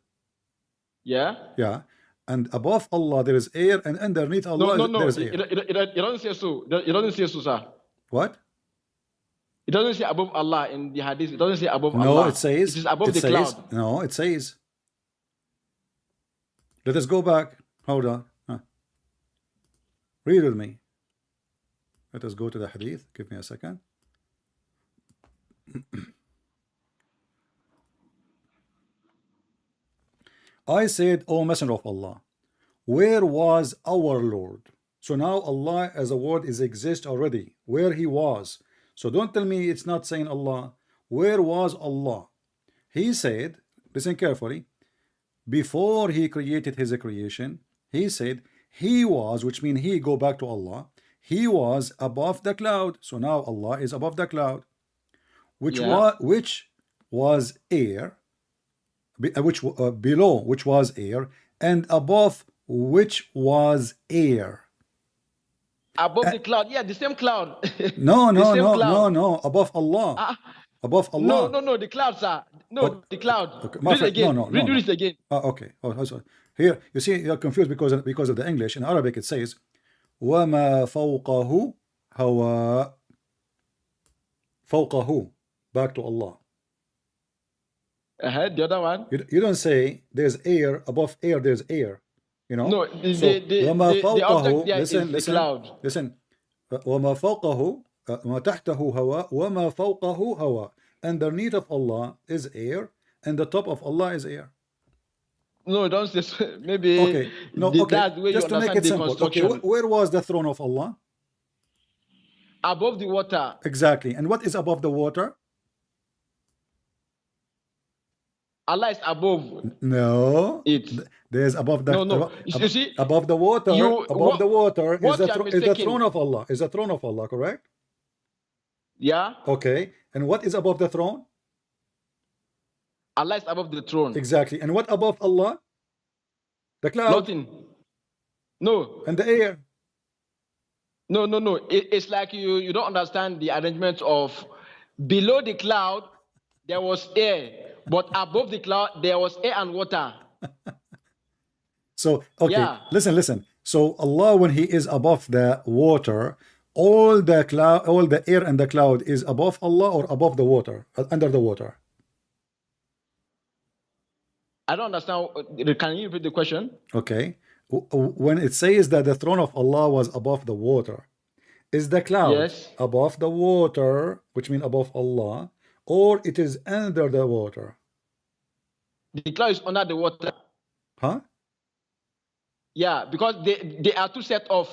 Yeah? Yeah. And above Allah, there is air, and underneath Allah, there is air. It doesn't say so. It doesn't say so, sir. What? It doesn't say above Allah in the hadith. It doesn't say above Allah. No, it says... It is above the cloud. No, it says... Let us go back. Hold on. Read with me. Let us go to the hadith. Give me a second. I said, O Messenger of Allah, where was our Lord? So now Allah as a word exists already. Where he was. So don't tell me it's not saying Allah. Where was Allah? He said, listen carefully, before he created his creation, he said he was, which means he, go back to Allah, he was above the cloud. So now Allah is above the cloud, which was air, below which was air, and above which was air. Above the cloud, yeah, the same cloud. No, above Allah. Above Allah. No, the clouds are. No, the cloud. Okay. Read it again. Read it again. Okay. Sorry. Here, you see, you're confused because of the English. In Arabic, it says, وَمَا فَوْقَهُ هَوَى. فَوْقَهُ. Back to Allah. The other one. You don't say there's air, above air, there's air. You know? No, the object there is the cloud. Listen. وَمَا فَوْقَهُ ما تحته هواء وما فوقه هواء. Underneath of Allah is air, and the top of Allah is air. No, don't say so. Maybe. Okay. No. Okay. Just to make it simple. Okay. Where was the throne of Allah? Above the water. Exactly. And what is above the water? Allah is above. No. There's above the. No. You see, above the water. Above the water is the throne of Allah. Is the throne of Allah, correct? Yeah. Okay. And what is above the throne? Allah is above the throne. Exactly. And what above Allah? The cloud. Nothing. No. And the air. No. It's like you don't understand the arrangement of below the cloud there was air, but above the cloud there was air and water. So okay, yeah. Listen. So Allah, when he is above the water, all the cloud, all the air and the cloud is above Allah or above the water, under the water? I don't understand. Can you repeat the question? Okay. When it says that the throne of Allah was above the water, is the cloud Yes. above the water, which means above Allah, or it is under the water? The cloud is under the water. Huh? Yeah, because they are two sets of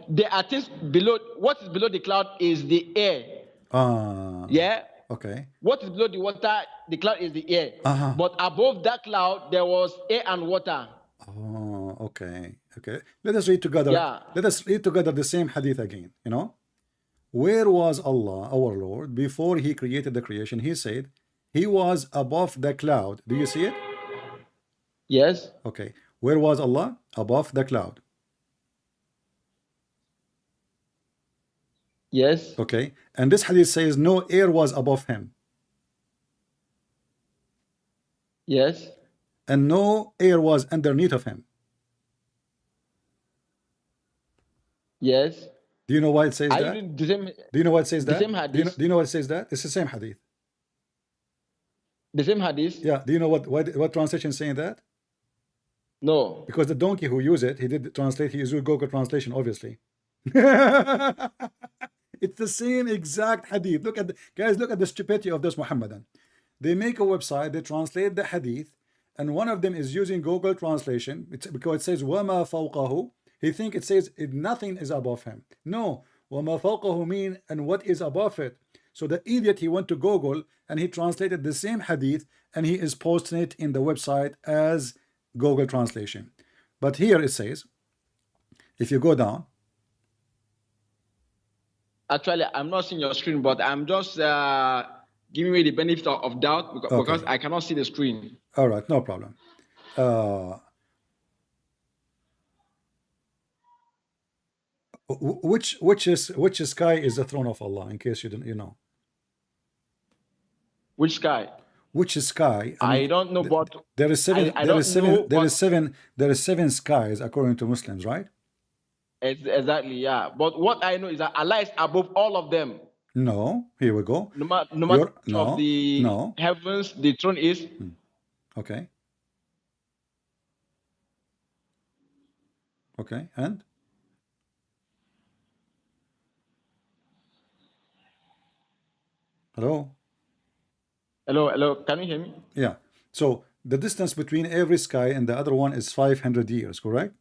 there are things below. What is below the cloud is the air. Yeah. Okay. What is below the water, the cloud is the air. But above that cloud, there was air and water. Oh, okay. Okay. Let us read together. Yeah. Let us read together the same hadith again. You know, where was Allah, our Lord, before He created the creation? He said He was above the cloud. Do you see it? Yes. Okay. Where was Allah? Above the cloud. Yes. Okay. And this hadith says no air was above Him. Yes. And no air was underneath of Him. Yes. Do you know why it says Are that? you doing the same? Do you know why it says the that? same Do you know, hadith? do you know why it says that? It's the same hadith. The same hadith? Yeah. Do you know what translation is saying that? No. Because the donkey who used it, he did translate, he used Google translation, obviously. It's the same exact hadith. Look at guys, look at the stupidity of this Muhammadan. They make a website, they translate the hadith, and one of them is using Google translation. It's because it says wama fawqahu. He think it says nothing is above him. No, wama fawqahu mean and what is above it. So the idiot, he went to Google and he translated the same hadith and he is posting it in the website as Google translation. But here it says, if you go down, Actually, I'm not seeing your screen, but I'm just giving you the benefit of doubt because I cannot see the screen. all right, no problem. Which sky is the throne of Allah? In case you don't, you know. Which sky? Which sky? I don't know, but there is seven. I There don't is seven. know, There but- is seven. There is seven skies according to Muslims, right? Exactly, yeah. But what I know is that Allah is above all of them. No. Here we go. No matter no, of the no. heavens, the throne is. Okay. Okay, and hello. Hello, can you hear me? Yeah. So the distance between every sky and the other one is 500 years, correct?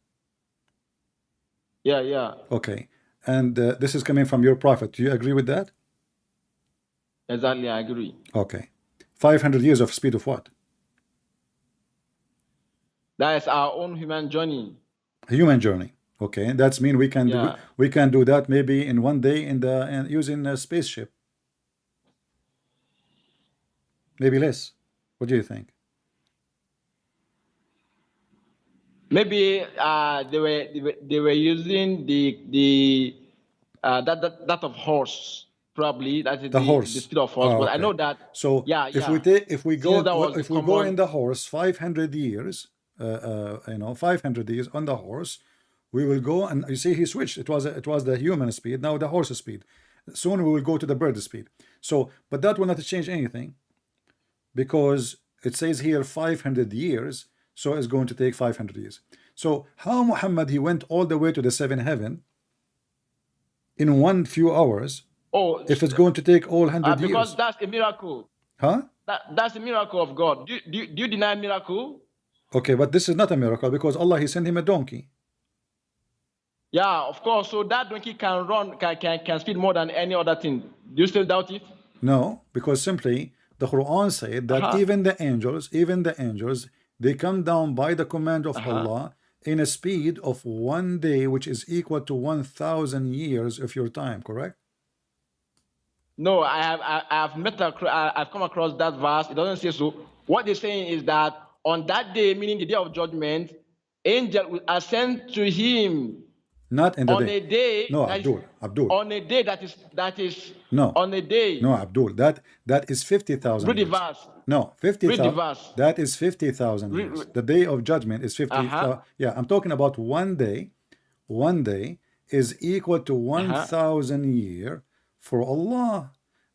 Yeah. Okay. And this is coming from your prophet. Do you agree with that? Exactly, I agree. Okay. 500 years of speed of what? That is our own human journey. Human journey. Okay. That's mean we can Yeah. do that maybe in one day in using a spaceship. Maybe less. What do you think? Maybe they were using the that of horse, probably that is The horse. the speed of horse. Oh, But I okay. know that. So Yeah, if yeah. we go Since that was if the we go common- in the horse 500 years, 500 years on the horse, we will go and you see he switched. It was the human speed, now the horse speed. Soon we will go to the bird speed. So, but that will not change anything because it says here 500 years, so it's going to take 500 years. So how Muhammad he went all the way to the seventh heaven in one few hours? Oh, If it's going to take all 100 because years, that's a miracle. huh? That's a miracle of God. Do you deny miracle? Okay, but this is not a miracle because Allah he sent him a donkey. Yeah, of course. So that donkey can run, can speed more than any other thing. Do you still doubt it? No, because simply the Quran said that even the angels, they come down by the command of Allah in a speed of 1 day, which is equal to 1,000 years of your time, correct? No, I've come across that verse. It doesn't say so. What they're saying is that on that day, meaning the day of judgment, angel will ascend to him Not in the on day. a day. No, that is- Abdul. On a day that is No. on a day. No, Abdul. That is 50,000 Read the years. verse. No, 50,000. Read the verse. That is 50,000 years. The day of judgment is 50,000. Yeah, I'm talking about 1 day. 1 day is equal to 1,000 year for Allah.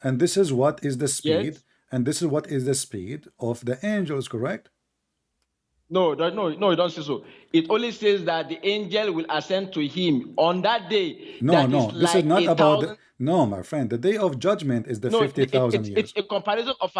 And this is what is the speed, Yes. and this is what is the speed of the angels, correct? No, it don't say so. It only says that the angel will ascend to him on that day. No, That no, is this is like not a about thousand. no, my friend. The day of judgment is the No, 50,000 years. it's a comparison of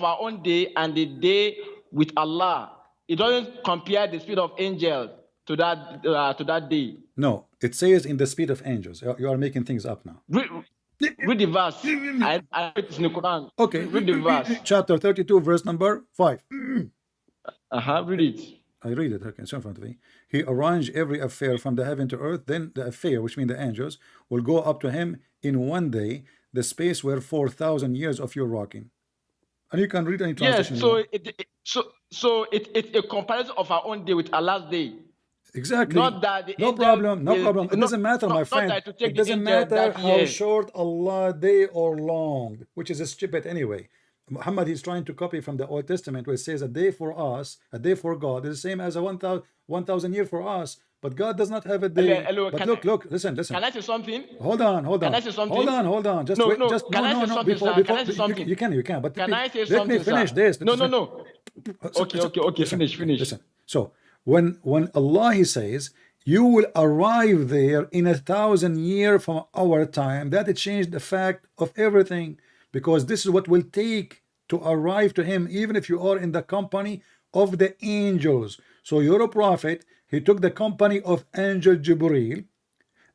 our own day and the day with Allah. It doesn't compare the speed of angels to that day. No, it says in the speed of angels. You are making things up now. Read the verse. I read it in the Quran. Okay, Read the verse. chapter 32, verse number 5. Read it. I read it. Okay, it's in front of me. He arranged every affair from the heaven to earth. Then the affair, which means the angels, will go up to him in one day. The space were 4,000 years of your rocking. And you can read any translation. Yes. So it's a comparison of our own day with Allah's day. Exactly. Not that the no problem. No problem. It doesn't matter, my friend. It doesn't matter how short Allah day or long, which is stupid anyway. Muhammad is trying to copy from the Old Testament where it says a day for us, a day for God is the same as a 1,000 year for us. But God does not have a day. But look, listen. Can I say something? Hold on. Can I say something? Hold on. Just no, wait. no. Just can I say something, before, sir? Can I say something? You can. But can I say let something, me finish sir? this. No. Okay. Listen, Finish. Listen. So when Allah he says you will arrive there in 1,000 years from our time, that it changed the fact of everything, because this is what will take to arrive to him, even if you are in the company of the angels. So you're a prophet. He took the company of angel Jibreel,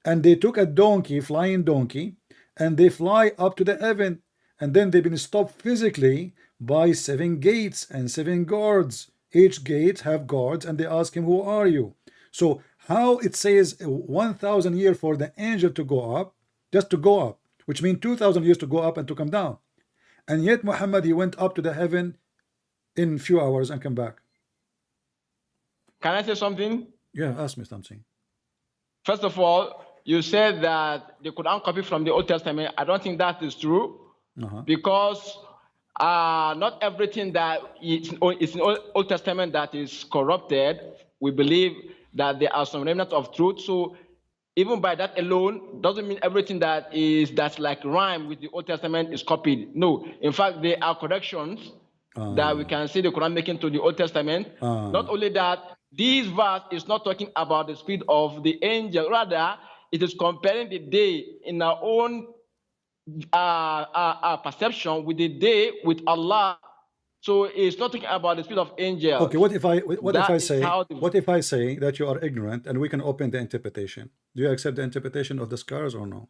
and they took a donkey, flying donkey, and they fly up to the heaven, and then they've been stopped physically by 7 gates and 7 guards. Each gate have guards, and they ask him, who are you? So how it says 1,000 years for the angel to go up, just to go up, which means 2,000 years to go up and to come down. And yet Muhammad, he went up to the heaven in few hours and come back. Can I say something? Yeah, ask me something. First of all, you said that they could uncopy from the Old Testament. I don't think that is true, because not everything that is in Old Testament that is corrupted. We believe that there are some remnants of truth. So even by that alone doesn't mean everything that's like rhyme with the Old Testament is copied. No, in fact, there are corrections that we can see the Quran making to the Old Testament. Not only that, this verse is not talking about the speed of the angel. Rather, it is comparing the day in our own perception with the day with Allah. So it's not talking about the speed of angels. Okay, what if I say that you are ignorant and we can open the interpretation? Do you accept the interpretation of the scholars or no?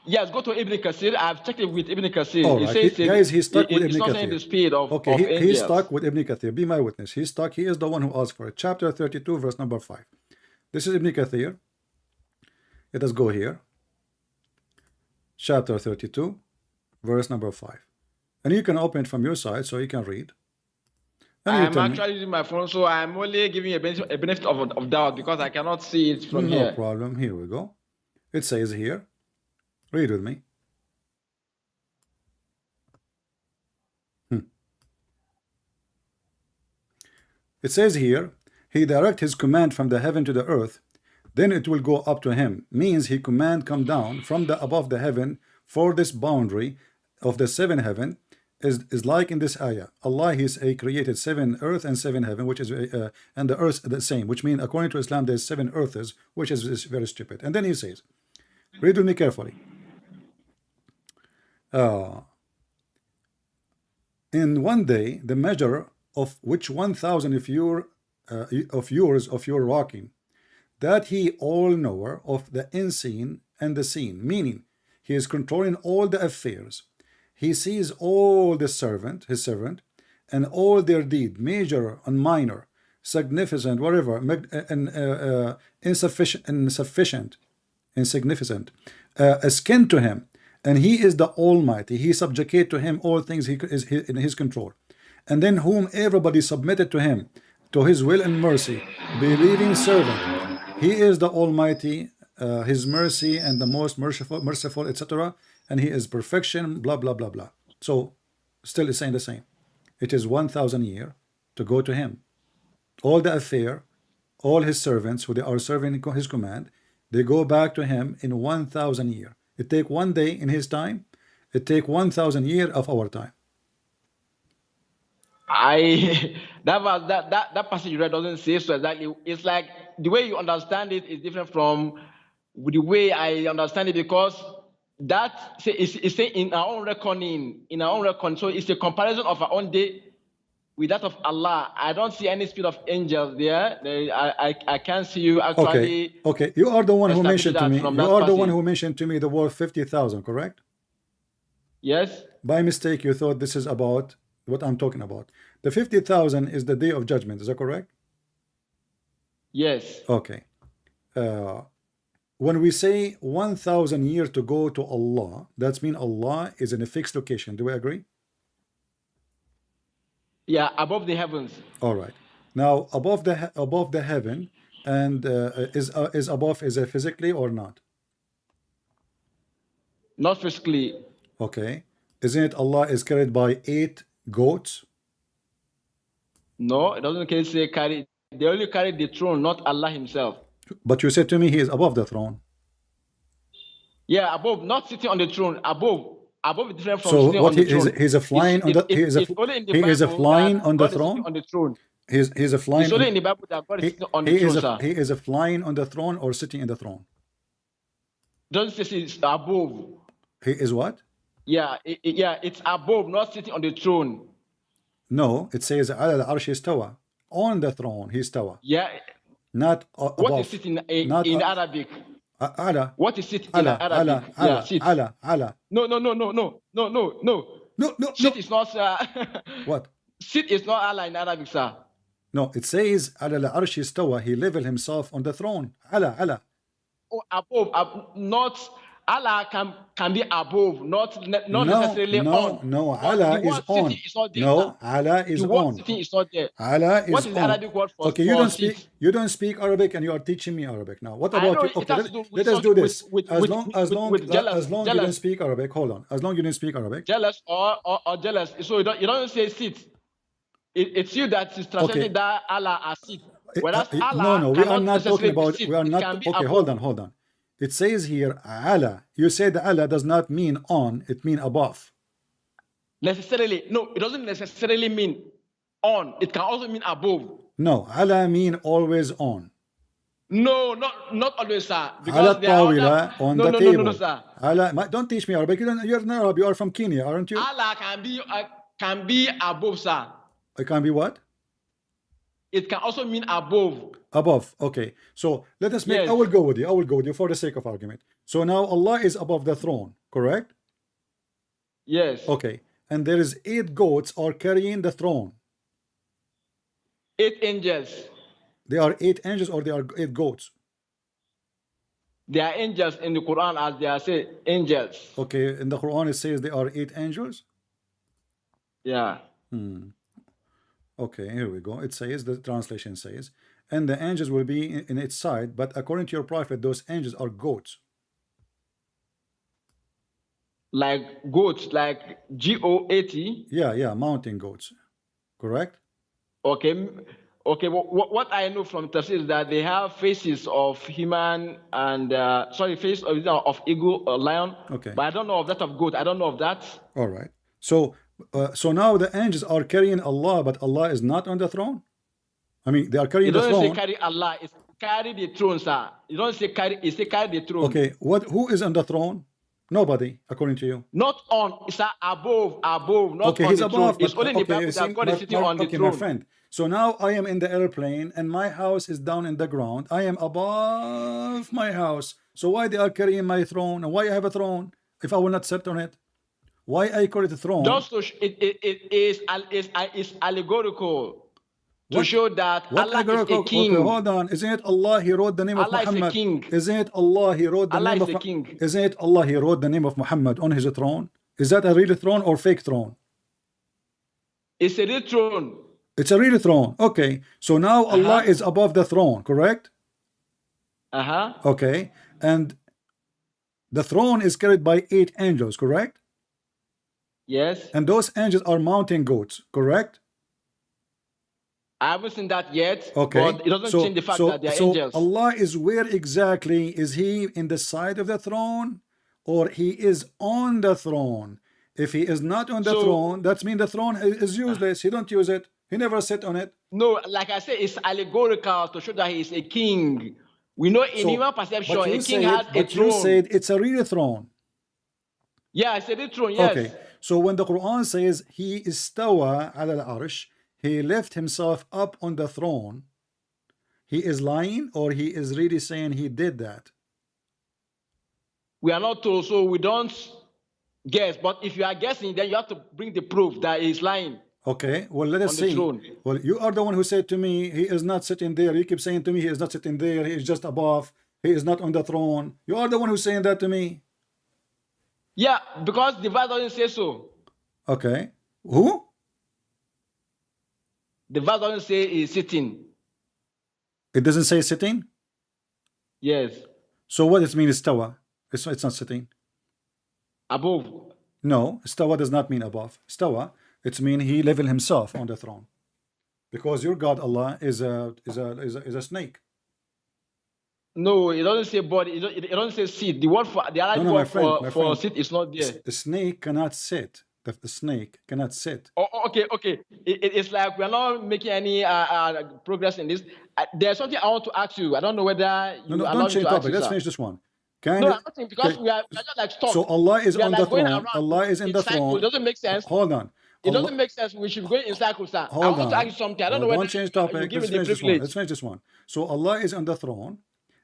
Yes, go to Ibn Kathir. I've checked it with Ibn Kathir. All right. Guys, he's stuck with Ibn It's not saying Kathir. the speed of angels. He's stuck with Ibn Kathir. Be my witness. He's stuck. He is the one who asked for it. Chapter 32, verse number 5. This is Ibn Kathir. Let us go here. Chapter 32, verse number 5. And you can open it from your side so you can read. I'm actually using my phone, so I'm only giving a benefit of doubt because I cannot see it from here. No problem. Here we go. It says here. Read with me. It says here, he direct his command from the heaven to the earth, then it will go up to him. Means he command come down from the above the heaven for this boundary of the 7 heaven is like in this ayah. Allah he created 7 earth and 7 heaven, which is and the earth the same, which means according to Islam there's 7 earths, which is very stupid. And then he says, read with me carefully. In one day the measure of which 1,000 of your rocking, that he all knower of the unseen and the seen, meaning he is controlling all the affairs. He sees all his servant, and all their deed, major and minor, significant, whatever, insufficient, insignificant, akin to him. And he is the Almighty. He subjugate to him all things he is in his control. And then whom everybody submitted to him, to his will and mercy, believing servant. He is the Almighty, his mercy and the most merciful, etc. And he is perfection, blah, blah, blah, blah. So still is saying the same. It is 1,000 years to go to him. All the affair all his servants who they are serving his command, they go back to him in 1,000 years. It take 1 day in his time. It take 1,000 years of our time. That passage you read doesn't say so exactly. It's like the way you understand it is different from the way I understand it, because that is in our own reckoning, So it's a comparison of our own day with that of Allah. I don't see any spirit of angels there. I can't see you actually. Okay. You are the one who establish mentioned to that me. from You that are the one passage. who mentioned to me the word 50,000, correct? Yes. By mistake, you thought this is about what I'm talking about. The 50,000 is the day of judgment. Is that correct? Yes. Okay. When we say 1,000 years to go to Allah, that's mean Allah is in a fixed location. Do we agree? Yeah, above the heavens. All right. Now above the heaven, and is above, is it physically or not? Not physically. Okay. Isn't it Allah is carried by 8 goats? No, it doesn't say carry. They only carry the throne, not Allah himself. But you said to me he is above the throne. Yeah, above, not sitting on the throne. Above is different from So sitting what on the throne. he's a flying on the he is a flying on the throne. He's a flying. It's only in the Bible that God is sitting on the throne, sir. He is a flying on the throne or sitting in the throne. Doesn't say it's above. He is what? Yeah, it's above, not sitting on the throne. No, it says على العرش استوى. On the throne, he استوى. Yeah. Not above. What is it in Arabic? على. What is it in Arabic? على. Sit. على. No. No. Sit is not. What? Sit is not Allah in Arabic, sir. No, it says على العرش استوى. He leveled himself on the throne. على. Oh, above, not Allah can be above, not necessarily on. No, Allah is on. No, Allah is on. Sitting is not there. Allah is what is the on. Arabic word for? Okay, you don't speak Arabic, and you are teaching me Arabic now. What about you? Okay, let us do this. As long you don't speak Arabic, hold on. As long you don't speak Arabic. Jealous or jealous. So you don't say sit. It's you that is translating that Allah as sit. Whereas Allah no, we are not talking about. We are not. Okay, hold on. It says here Allah. You said Allah does not mean on. It means above. Necessarily, no. It doesn't necessarily mean on. It can also mean above. No, Allah mean always on. No, not always, sir. Because tawila on the table. No, sir. Allah, don't teach me Arabic. You're not Arab. You are from Kenya, aren't you? Allah can be above, sir. It can be what? It can also mean above. Above. Okay. So let us make. Yes. I will go with you for the sake of argument. So now Allah is above the throne, correct? Yes. Okay. And there is 8 goats are carrying the throne. 8 angels. They are 8 angels or they are 8 goats? They are angels in the Quran, as they are said, angels. Okay. In the Quran it says they are 8 angels. Yeah. Okay, here we go. It says, the translation says, and the angels will be in its side, but according to your prophet, those angels are goats. Like goats, like G-O-A-T? Yeah, mountain goats. Correct? Okay. What I know from Tafsir is that they have faces of human and, face of eagle or lion. Okay. But I don't know of that of goat. I don't know of that. All right. So now the angels are carrying Allah, but Allah is not on the throne. I mean, they are carrying the throne. It doesn't say carry Allah. It's carry the throne, sir. You don't say carry. It say carry the throne. Okay. Who is on the throne? Nobody, according to you. Not on. It's above. Not okay, on he's the above. Throne. It's only in the Bible that God is sitting on the throne. My friend. So now I am in the airplane, and my house is down in the ground. I am above my house. So why they are carrying my throne? And why I have a throne if I will not sit on it? Why I call it a throne? Just to is allegorical to show that Allah is a king. Okay, hold on. Isn't it Allah? He wrote the name Allah of Muhammad. is a king. Isn't it Allah? He wrote the Allah name is of a king. Isn't it Allah? He wrote the name of Muhammad on his throne. Is that a real throne or fake throne? It's a real throne. It's a real throne. Okay. So now Allah is above the throne, correct? Okay. And the throne is carried by 8 angels, correct? Yes. And those angels are mountain goats, correct? I haven't seen that yet. Okay, But it doesn't change the fact that they are so angels. Allah is where exactly? Is he in the side of the throne, or he is on the throne? If he is not on the throne, that means the throne is useless. He don't use it. He never sit on it. No, like I said, it's allegorical to show that he is a king. We know in human perception, a king has a throne. You said it's a real throne. Yeah, I said the throne, yes. Okay, so when the Quran says he istawa ala al-arsh, he left himself up on the throne, he is lying, or he is really saying he did that? We are not told, so we don't guess. But if you are guessing, then you have to bring the proof that he is lying. Okay, well, let us see. Well, you are the one who said to me, he is not sitting there. You keep saying to me, he is not sitting there. He is just above. He is not on the throne. You are the one who's saying that to me. Yeah, because the verse doesn't say so. Okay. Who? The verse doesn't say he's sitting. It doesn't say sitting? Yes. So what does it mean istawa? It's not sitting. Above. No, istawa does not mean above. Istawa, it means he leveled himself on the throne. Because your God Allah is a snake. No, it doesn't say body. It doesn't say sit. The word for the other word for sit is not there. The snake cannot sit. The snake cannot sit. Oh, okay. It's like we are not making any progress in this. There's something I want to ask you. I don't know whether you don't change topic. Let's finish this one. No, I'm not saying, because we are just like stuck. So Allah is on the throne. Allah is in the throne. It doesn't make sense. Hold on. It doesn't make sense. We should go in circles, sir. I want to ask you something. I don't know whether don't change topic. Let's finish this one. So Allah is on the throne,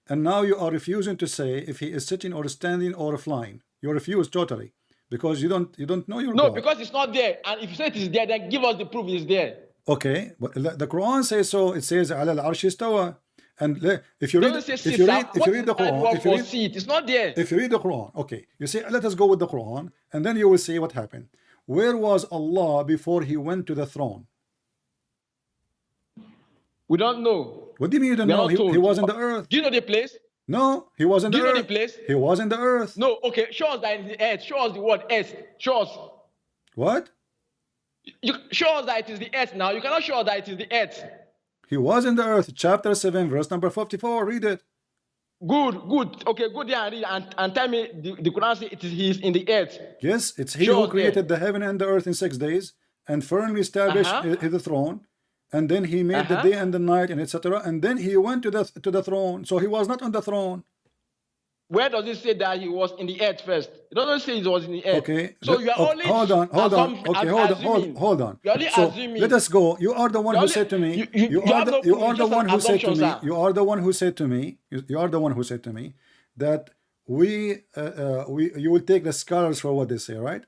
and now you are refusing to say if he is sitting or standing or flying. You refuse totally because you don't know your God. No, because it's not there. And if you say it is there, then give us the proof it's there. Okay, but the Quran says so. It says ala al-arsh istawa. And if you read the Quran, it's not there. If you read the Quran, okay, you say let us go with the Quran, and then you will see what happened. Where was Allah before he went to the throne? We don't know. What do you mean you don't know? He was in the earth. Do you know the place? No, he was in the earth. Do you know the place? He was in the earth. No, okay, show us that in the earth. Show us the word earth. Show us. What? You show us that it is the earth now. You cannot show us that it is the earth. He was in the earth, chapter 7, verse number 54. Read it. Good. Okay, go there and read and tell me the Quran says he is in the earth. Yes, it's he who created the heaven and the earth in 6 days and firmly established the throne. And then he made the day and the night and etc. And then he went to the throne. So he was not on the throne. Where does it say that he was in the earth first? It doesn't say he was in the earth. Okay. So you are only hold on. Okay, hold on. You're only assuming. Let us go. You are the one who said to me. You are the one who said to me. You are the one who said to me. You are the one who said to me that you will take the scholars for what they say, right?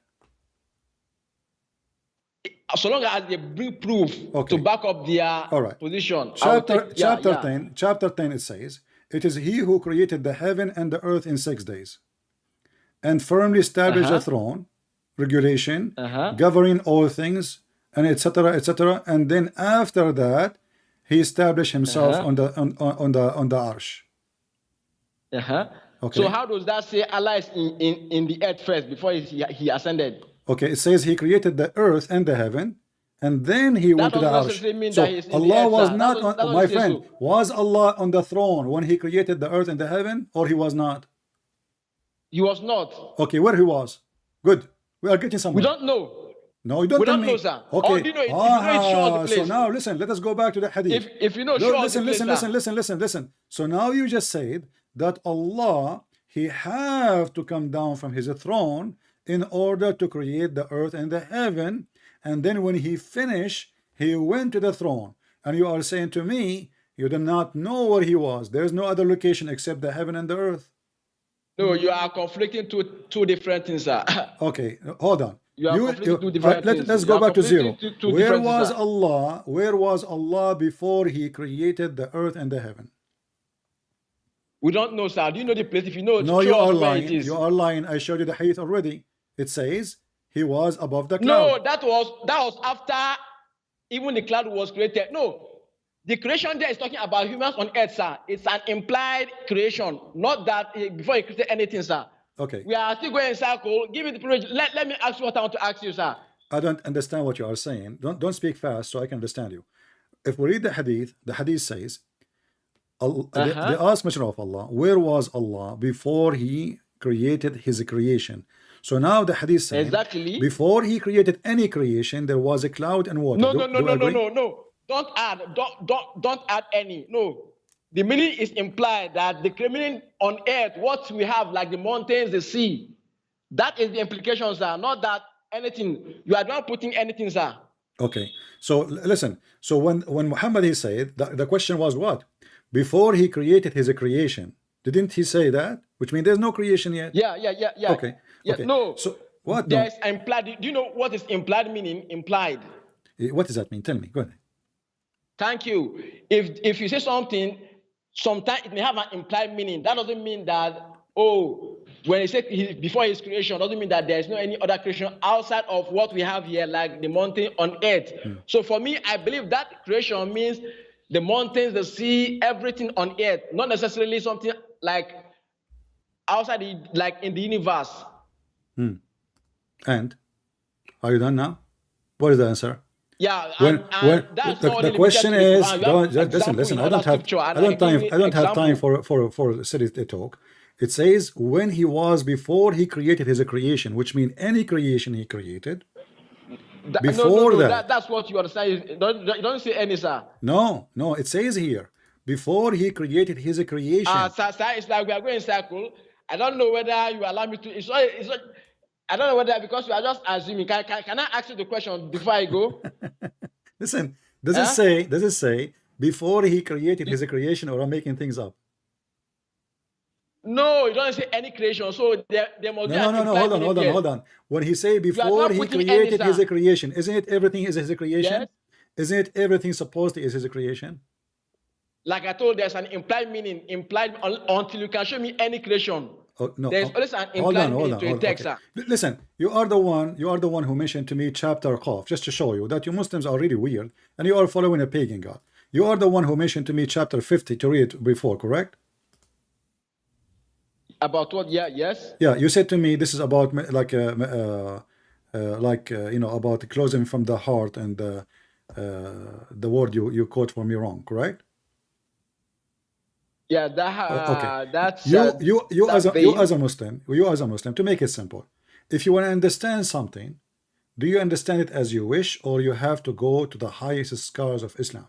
So long as they bring proof to back up their position. Chapter 10 it says, it is he who created the heaven and the earth in 6 days and firmly established the throne, regulation, governing all things, and etc. And then after that, he established himself on the arsh. Okay. So how does that say Allah is in the earth first before he ascended? Okay, it says he created the earth and the heaven, and then he went to the arsh. So Allah was not on, my friend, was Allah on the throne when he created the earth and the heaven, or he was not? He was not. Okay, where he was? Good. We are getting somewhere. We don't know. No, you don't tell me. We don't know, sir. Okay. Or do you know it? If you know it, show us the place. So now listen, let us go back to the hadith. If you know, show us the place. Listen. So now you just said that Allah, he have to come down from his throne in order to create the earth and the heaven, and then when he finished, he went to the throne. And you are saying to me, you do not know where he was. There is no other location except the heaven and the earth. No, you are conflicting two different things, sir. Okay, hold on. You are conflicting two different things. Let's go back to zero. Where was Allah? Where was Allah before he created the earth and the heaven? We don't know, sir. Do you know the place? If you know, no, you are lying. You are lying. I showed you the hadith already. It says he was above the cloud. No, that was after even the cloud was created. No, the creation there is talking about humans on earth, sir. It's an implied creation, not that before he created anything, sir. Okay. We are still going in circle. Give me the privilege. Let me ask you what I want to ask you, sir. I don't understand what you are saying. Don't speak fast so I can understand you. if we read the hadith says, they asked Messenger of Allah, where was Allah before he created his creation? So now the hadith says, Exactly. before he created any creation, there was a cloud and water. No. Don't add any. No. The meaning is implied that the meaning on earth, what we have, like the mountains, the sea, that is the implication, sir. Not that anything. You are not putting anything, sir. Okay. So listen. So when Muhammad he said the question was what? Before he created his creation, didn't he say that? Which means there's no creation yet. Yeah. Okay. Yeah, okay. No. So what? There's implied. Do you know what is implied meaning? Implied. What does that mean? Tell me. Go ahead. Thank you. If you say something, sometimes it may have an implied meaning. That doesn't mean that, when he said before his creation, doesn't mean that there is no any other creation outside of what we have here, like the mountain on earth. So for me, I believe that creation means the mountains, the sea, everything on earth, not necessarily something like outside, like in the universe. And are you done now? What is the answer? Yeah, that's the question is, listen. I don't have time for silly talk. It says when he was before he created his creation, which means any creation he created. That's what you are saying. Don't say any, sir. No, it says here before he created his creation. Sir, it's like we are going in circle. I don't know whether you allow me to. It's not, I don't know whether, because you are just assuming. Can I ask you the question before I go? Listen, does it say before he created his creation, or I'm making things up? No, it doesn't say any creation. So there must be hold on. When he say before he created his creation, isn't it everything is his creation? Yes. Isn't it everything supposed to is his creation? Like I told, there's an implied meaning, until you can show me any creation. Oh, no. There's always an implied meaning to a text. Okay. Listen, you are the one who mentioned to me chapter Qaf, just to show you that you Muslims are really weird and you are following a pagan god. You are the one who mentioned to me chapter 50 to read before, correct? About what? Yeah, yes. Yeah, you said to me this is about about closing from the heart, and the word you quote for me wrong, correct? Yeah, that's you as a Muslim, to make it simple, if you want to understand something, do you understand it as you wish, or you have to go to the highest scholars of Islam?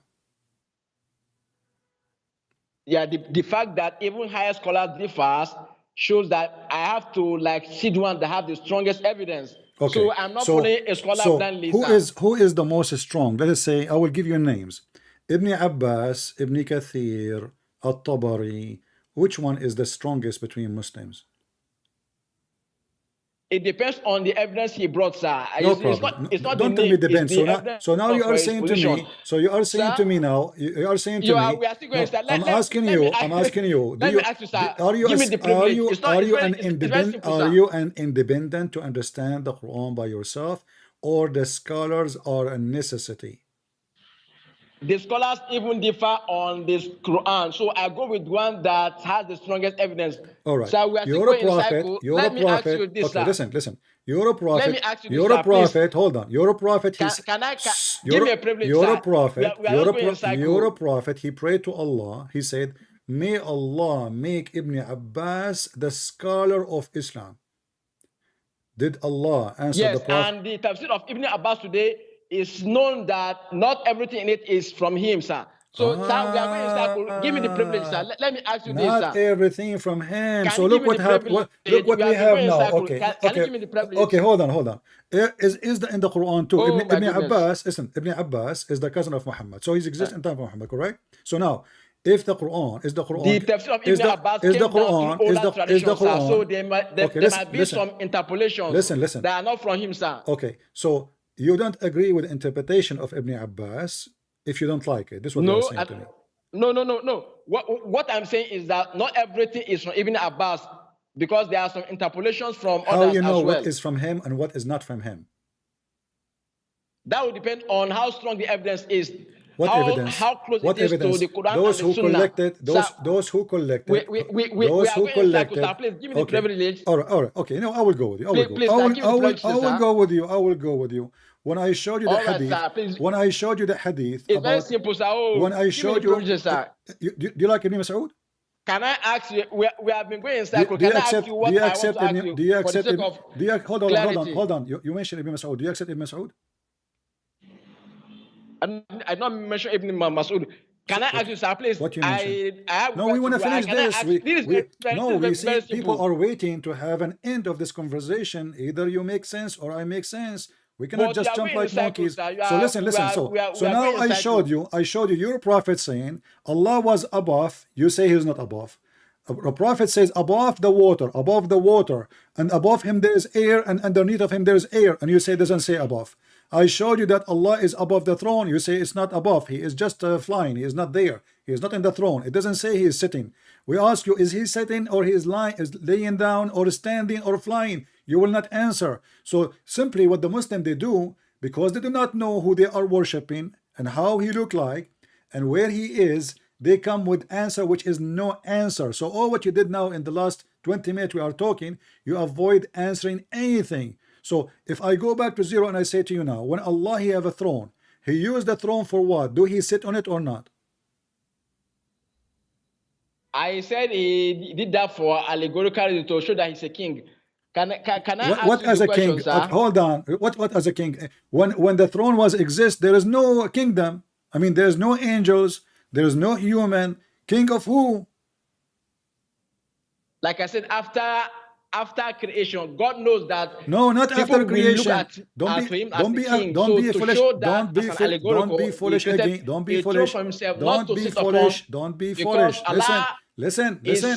Yeah, the fact that even higher scholars differ shows that I have to see the one that have the strongest evidence. Okay. So I'm not following a scholar blindly. Who is the most strong? Let us say, I will give you names: Ibn Abbas, Ibn Kathir, At-Tabari. Which one is the strongest between Muslims? It depends on the evidence he brought, sir. No problem. Don't tell me depends. So now you are saying to me. So you are saying to me now. You are saying to me. We are still going. I'm asking you. Let me ask you, sir. Are you an independent? Independent to understand the Quran by yourself, or the scholars are a necessity? The scholars even differ on this Quran, so I go with one that has the strongest evidence. All right. So we are you're a prophet. You're a prophet. Okay, listen. You're a prophet. Let me ask you you're this, a prophet. Please. Hold on. You're a prophet. Give me a privilege, You're sir. a prophet. You're a prophet. He prayed to Allah. He said, "May Allah make Ibn Abbas the scholar of Islam." Did Allah answer the prophet? Yes, and the tafsir of Ibn Abbas today is known that not everything in it is from him, sir. So, sir, we are going in circle. Give me the privilege, sir. Let me ask you this, sir. Not everything from him. Can so look what happened. Look what we have now. Okay. Can you give me the privilege? Okay, hold on. Is in the Quran too? Oh, Ibn Abbas, listen, Ibn Abbas is the cousin of Muhammad. So he's existing in time of Muhammad, correct? So now, if the Quran is the Quran, the tafsir of Ibn Abbas is the Quran, so there might be some interpolations listen. that are not from him, sir. Okay, so you don't agree with the interpretation of Ibn Abbas if you don't like it. This is what you're saying to me. No. What I'm saying is that not everything is from Ibn Abbas, because there are some interpolations from others as well. How you know what is from him and what is not from him? That will depend on how strong the evidence is. What evidence? How close what it is evidence? to the Quran those and the who collected, Sunnah. those who collected, we are going in circles, sir. Please give me the privilege. All right. Okay. I will go with you. I will go with you. when I showed you the All right, hadith, sir, please. when I showed you the hadith It's very about, simple, sir. Oh, when I give me showed the you, provision, sir. do you like Ibn Mas'ud? Can I ask you? We have been going in circle. Do you Can I accept? ask you what Do you I want accept? to ask Ibn, you do you for the accept? sake Ibn, of do you hold on? clarity? Hold on. You mentioned Ibn Mas'ud. Do you accept Ibn Mas'ud? I don't mention Ibn Mas'ud. Can I ask you, sir, please? What you mentioned? I have No, we want to finish this. We see very people simple. are waiting to have an end of this conversation. Either you make sense or I make sense. We cannot But just you are jump going in like monkeys. circles, sir. So listen. So now going in I showed circles. you your prophet saying Allah was above. You say he's not above. A prophet says above the water, and above him there is air, and underneath of him there is air, and you say it doesn't say above. I showed you that Allah is above the throne. You say it's not above. He is just flying. He is not there. He is not in the throne. It doesn't say he is sitting. We ask you, is he sitting or he is lying, is laying down or standing or flying? You will not answer. So simply what the Muslim they do, because they do not know who they are worshiping and how he look like and where he is, they come with answer which is no answer. So all what you did now in the last 20 minutes we are talking, you avoid answering anything. So if I go back to zero and I say to you now, when Allah he have a throne, he used the throne for what? Do he sit on it or not? I said he did that for allegorically to show that he's a king. Can I ask What you as the a question, king? sir? Hold on. What as a king? When the throne was exist, there is no kingdom. I mean, there is no angels. There is no human. King of who? Like I said, after creation, God knows that. No, not after creation. Don't be foolish again. Don't be foolish. Don't be foolish. Listen. It's only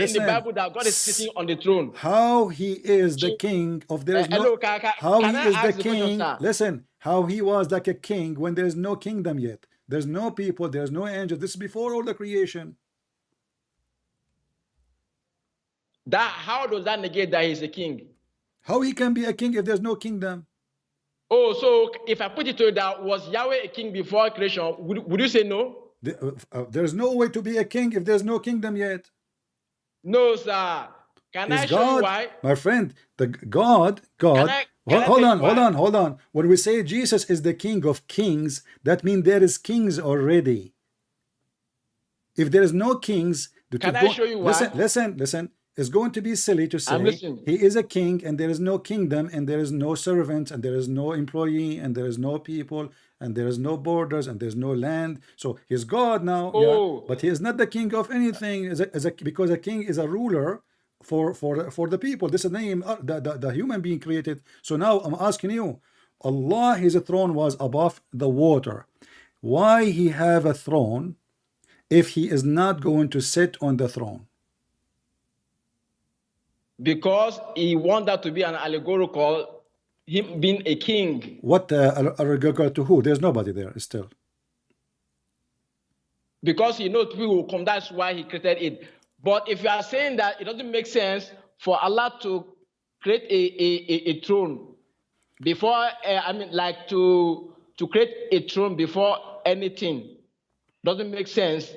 in the Bible that God is sitting on the throne. How he is the king of there is no. How he is the king. Listen, how he was like a king when there is no kingdom yet. There's no people. There's no angels. This is before all the creation. How does that negate that he's a king? How he can be a king if there's no kingdom? Oh, so if I put it to you that was Yahweh a king before creation, would you say no? There's no way to be a king if there's no kingdom yet. No, sir. Can I show you why? My friend, the God. Hold on. When we say Jesus is the King of Kings, that means there is kings already. If there is no kings, can I show you why? Listen. It's going to be silly to say he is a king and there is no kingdom and there is no servants and there is no employee and there is no people and there is no borders and there's no land. So he's God now, but he is not the king of anything because a king is a ruler for the people. This is the name, the human being created. So now I'm asking you, Allah, his throne was above the water. Why he have a throne if he is not going to sit on the throne? Because he wanted that to be an allegorical, him being a king. What allegorical to who? There's nobody there still. Because he knows people will come, that's why he created it. But if you are saying that it doesn't make sense for Allah to create a throne before, to create a throne before anything doesn't make sense,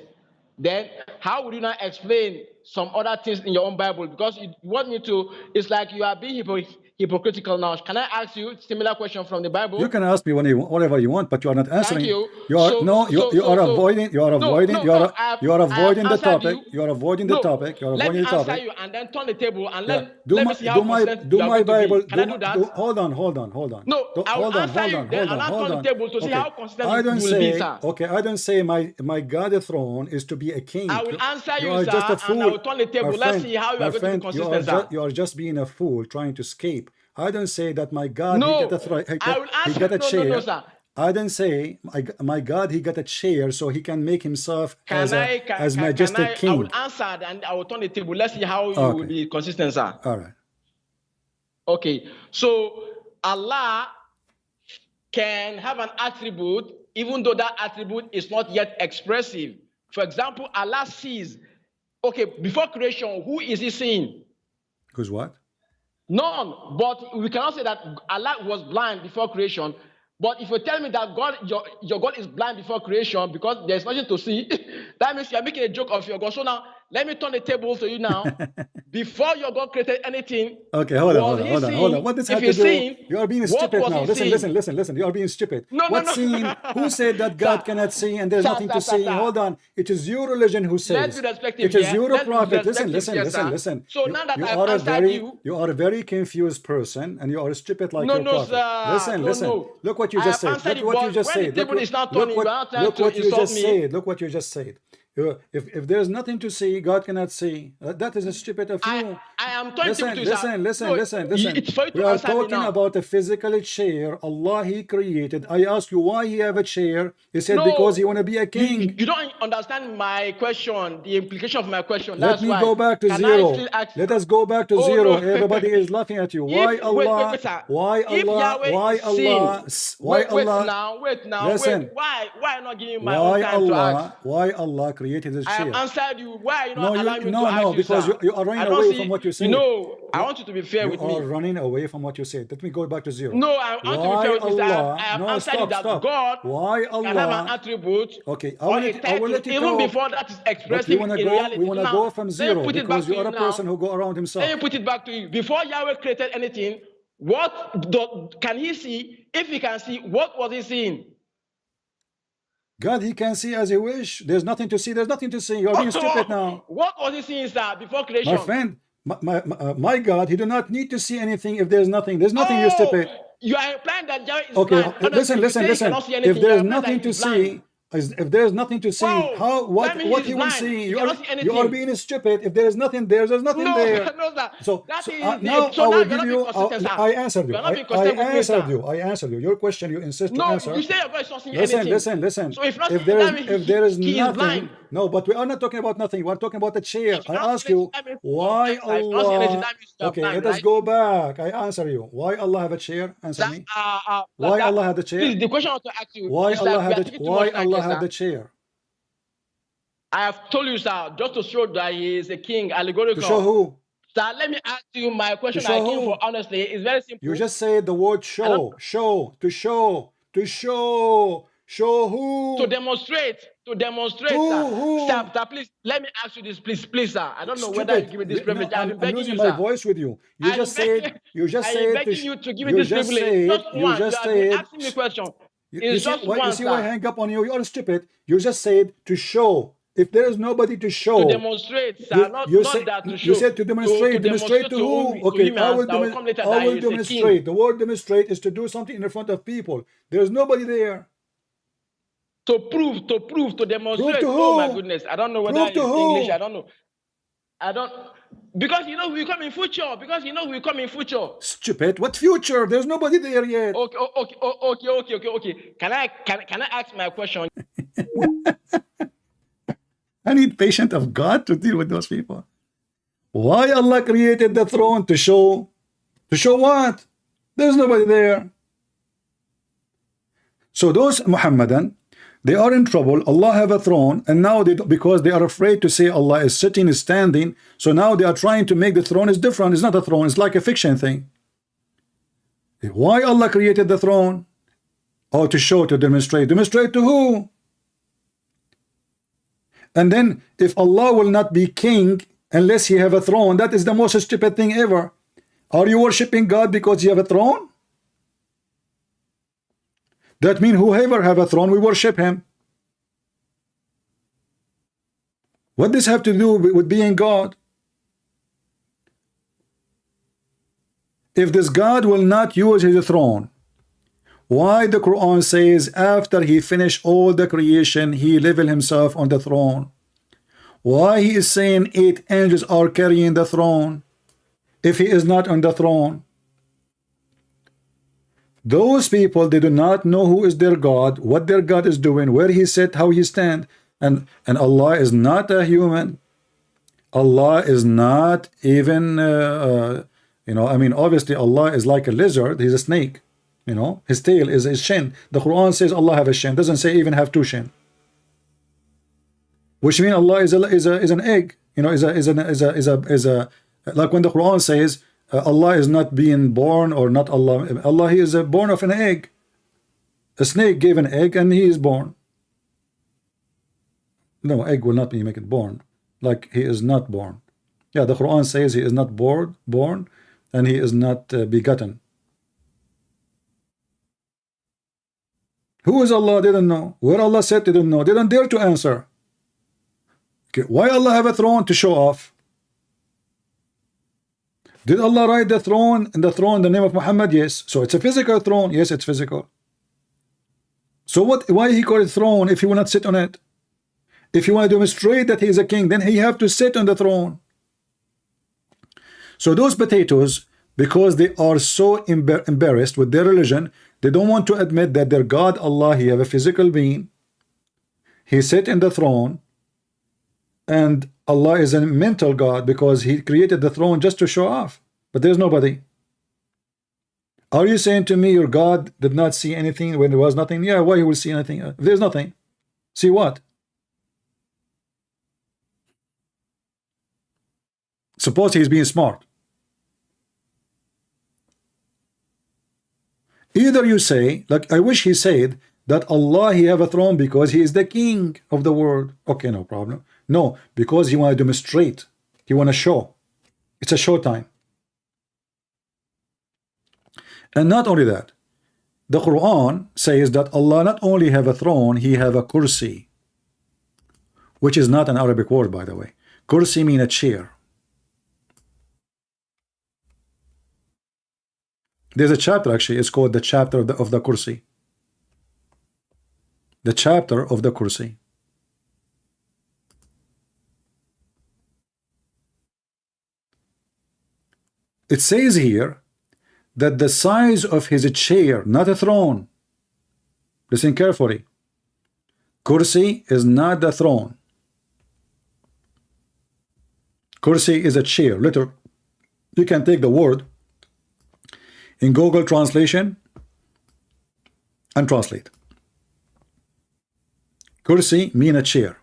then how would you not explain some other things in your own Bible? Because you want me to, it's like you are being hypocritical now. Can I ask you a similar question from the Bible? You can ask me whatever you want, but you are not answering. Thank you. You are avoiding the topic. You are avoiding the topic. Let me answer you and then turn the table and let me see how do my Bible. Can I do that? Hold on. No, I will answer you. Then I'll turn the table to see how consistent you will be, sir. Okay, I don't say my God throne is to be a king. I will answer you, are sir, just a fool. and I will turn the table. Let's see how you are going to be consistent, sir. You are just being a fool trying to escape. I don't say that my God no, he got a chair. No, sir. I don't say my God he got a chair so he can make himself as majestic king. I will answer and I will turn the table. Let's see how you will be consistent, sir. All right. Okay. So Allah can have an attribute even though that attribute is not yet expressive. For example, Allah sees. Okay, before creation, who is he seeing? Who's what? None. But we cannot say that Allah was blind before creation. But if you tell me that God, your God is blind before creation because there's nothing to see, that means you are making a joke of your God. So now, let me turn the table to you now. Before your God created anything, Okay, hold on. What does have to do? You are being stupid now. Listen. You are being stupid. What scene? Who said that God cannot see and there's nothing to see? Hold on. It is your religion who says. It is your prophet. Listen. So now that I've answered you, you are a very confused person and you are stupid like your prophet. Listen. Look what you just said. Look what you just said. Look what you just said. If there's nothing to see, God cannot see. That is a stupid of you. I am talking to listen. It's for you to We are answer me talking now. about a physical chair Allah He created. I asked you why He have a chair. He said because He want to be a king. You don't understand my question, the implication of my question. Let me go back to zero. Let us go back to zero. No. Everybody is laughing at you. Why Allah? Wait now. Listen. Why not giving me my own time to ask? Why Allah created this I chair? have answered you. Why are you not allowing me to ask No, because you, you are running away from what you said. No, I want you to be fair with me. You are running away from what you said. Let me go back to zero. No, I want to be fair with you. I have answered you that God Why Allah? can have an attribute. Okay, I or will a title, let you even go. before that is But expressing in reality. we want to go from zero put it because back to you are a now. person who go around himself. Let me put it back to you. Before Yahweh created anything, can he see? If he can see, what was he seeing? God, He can see as He wish. There's nothing to see. There's nothing to see. You're being stupid now. What was he seeing, sir, before creation? My friend, my God, He do not need to see anything if there's nothing. There's nothing, you stupid. You are implying that Yahweh is Okay, blind. listen. If there's nothing to see, if there's nothing to see, what He will see? You are being stupid. If there is nothing there, there's nothing there. No, sir. So now I will give you. I answered you. I answered you. Your question, you insist to answer. No, you say your God is not seeing anything. Listen. So if there is he is nothing, blind. no, but we are not talking about nothing. We're talking about the chair. I ask you why Allah. Okay, let us go back. I answer you. Why Allah have a chair? Answer me. Why Allah had the chair? Please, the question I want to ask you. Why Allah had the chair? I have told you, sir, just to show that He is a king, allegorical. To show who? Sir, let me ask you my question. I came for honestly. It's very simple. You just said the word show. To show who? To demonstrate. Who? Sir, please, let me ask you this, please, sir. I don't know whether you give me this privilege. No, I'm begging losing you, my sir. voice with you. You just said. I'm begging you to give me this privilege. You just said. Asking me a question. You see why I hang up on you? You are stupid. You just said to show. If there is nobody to show, to demonstrate, sir, not that to show. You said to demonstrate. Demonstrate to who? Okay, I will demonstrate. The word demonstrate is to do something in front of people. There is nobody there. To prove, to demonstrate. Prove to oh who? my goodness, I don't know whether it's English. I don't know. Because we come in future. Stupid. What future? There's nobody there yet. Okay. Can I ask my question? I need patience of God to deal with those people. Why Allah created the throne? To show what? There's nobody there. So those Muhammadan, they are in trouble. Allah have a throne, and now because they are afraid to say Allah is sitting, is standing, so now they are trying to make the throne is different. It's not a throne. It's like a fiction thing. Why Allah created the throne? Oh, to show, to demonstrate. Demonstrate to who? And then if Allah will not be king unless He have a throne, that is the most stupid thing ever. Are you worshiping God because He have a throne? That means whoever have a throne, we worship Him. What does have to do with being God? If this God will not use His throne, why the Quran says after He finished all the creation, He level Himself on the throne? Why He is saying 8 angels are carrying the throne if He is not on the throne? Those people, they do not know who is their God, what their God is doing, where He sit, how He stand. And Allah is not a human. Allah is not even, obviously Allah is like a lizard. He's a snake. His tail is his shin. The Quran says Allah have a shin. Doesn't say even have 2 shin. Which means Allah is an egg. Is a like when the Quran says Allah is not being born or not Allah. Allah, He is born of an egg. A snake gave an egg and he is born. No, egg will not be make it born. like he is not born. Yeah, the Quran says he is not born, and he is not begotten. Who is Allah? Didn't know. Where Allah said didn't know. Didn't dare to answer. Okay, why Allah have a throne? To show off. Did Allah write the throne in the name of Muhammad? Yes. So it's a physical throne. Yes, it's physical. So what? Why he called it throne if he will not sit on it? If you want to demonstrate that he is a king, then he have to sit on the throne. So those potatoes, because they are so embarrassed with their religion, they don't want to admit that their God Allah, he have a physical being, he sit in the throne, and Allah is a mental God because he created the throne just to show off, but there's nobody. Are you saying to me your God did not see anything when there was nothing? Yeah, why he will see anything if there's nothing? See what? Suppose he's being smart. Either you say, like I wish he said, that Allah he have a throne because he is the king of the world. Okay, no problem. No, because he want to demonstrate. He want to show. It's a show time. And not only that, the Quran says that Allah not only have a throne, he have a kursi, which is not an Arabic word, by the way. Kursi mean a chair. There's a chapter actually, it's called the chapter of the kursi. The chapter of the kursi. It says here that the size of his chair, not a throne. Listen carefully. Kursi is not the throne. Kursi is a chair. Literally, you can take the word in Google translation and translate. Kursi mean a chair.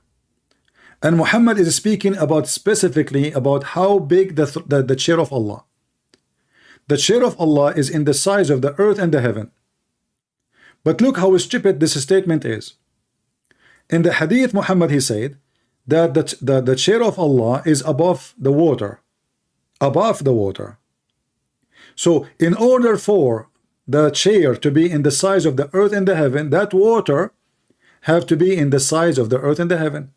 And Muhammad is speaking about specifically about how big the chair of Allah. The chair of Allah is in the size of the earth and the heaven. But look how stupid this statement is. In the hadith, Muhammad he said that the chair of Allah is above the water. Above the water. So in order for the chair to be in the size of the earth and the heaven, that water have to be in the size of the earth and the heaven.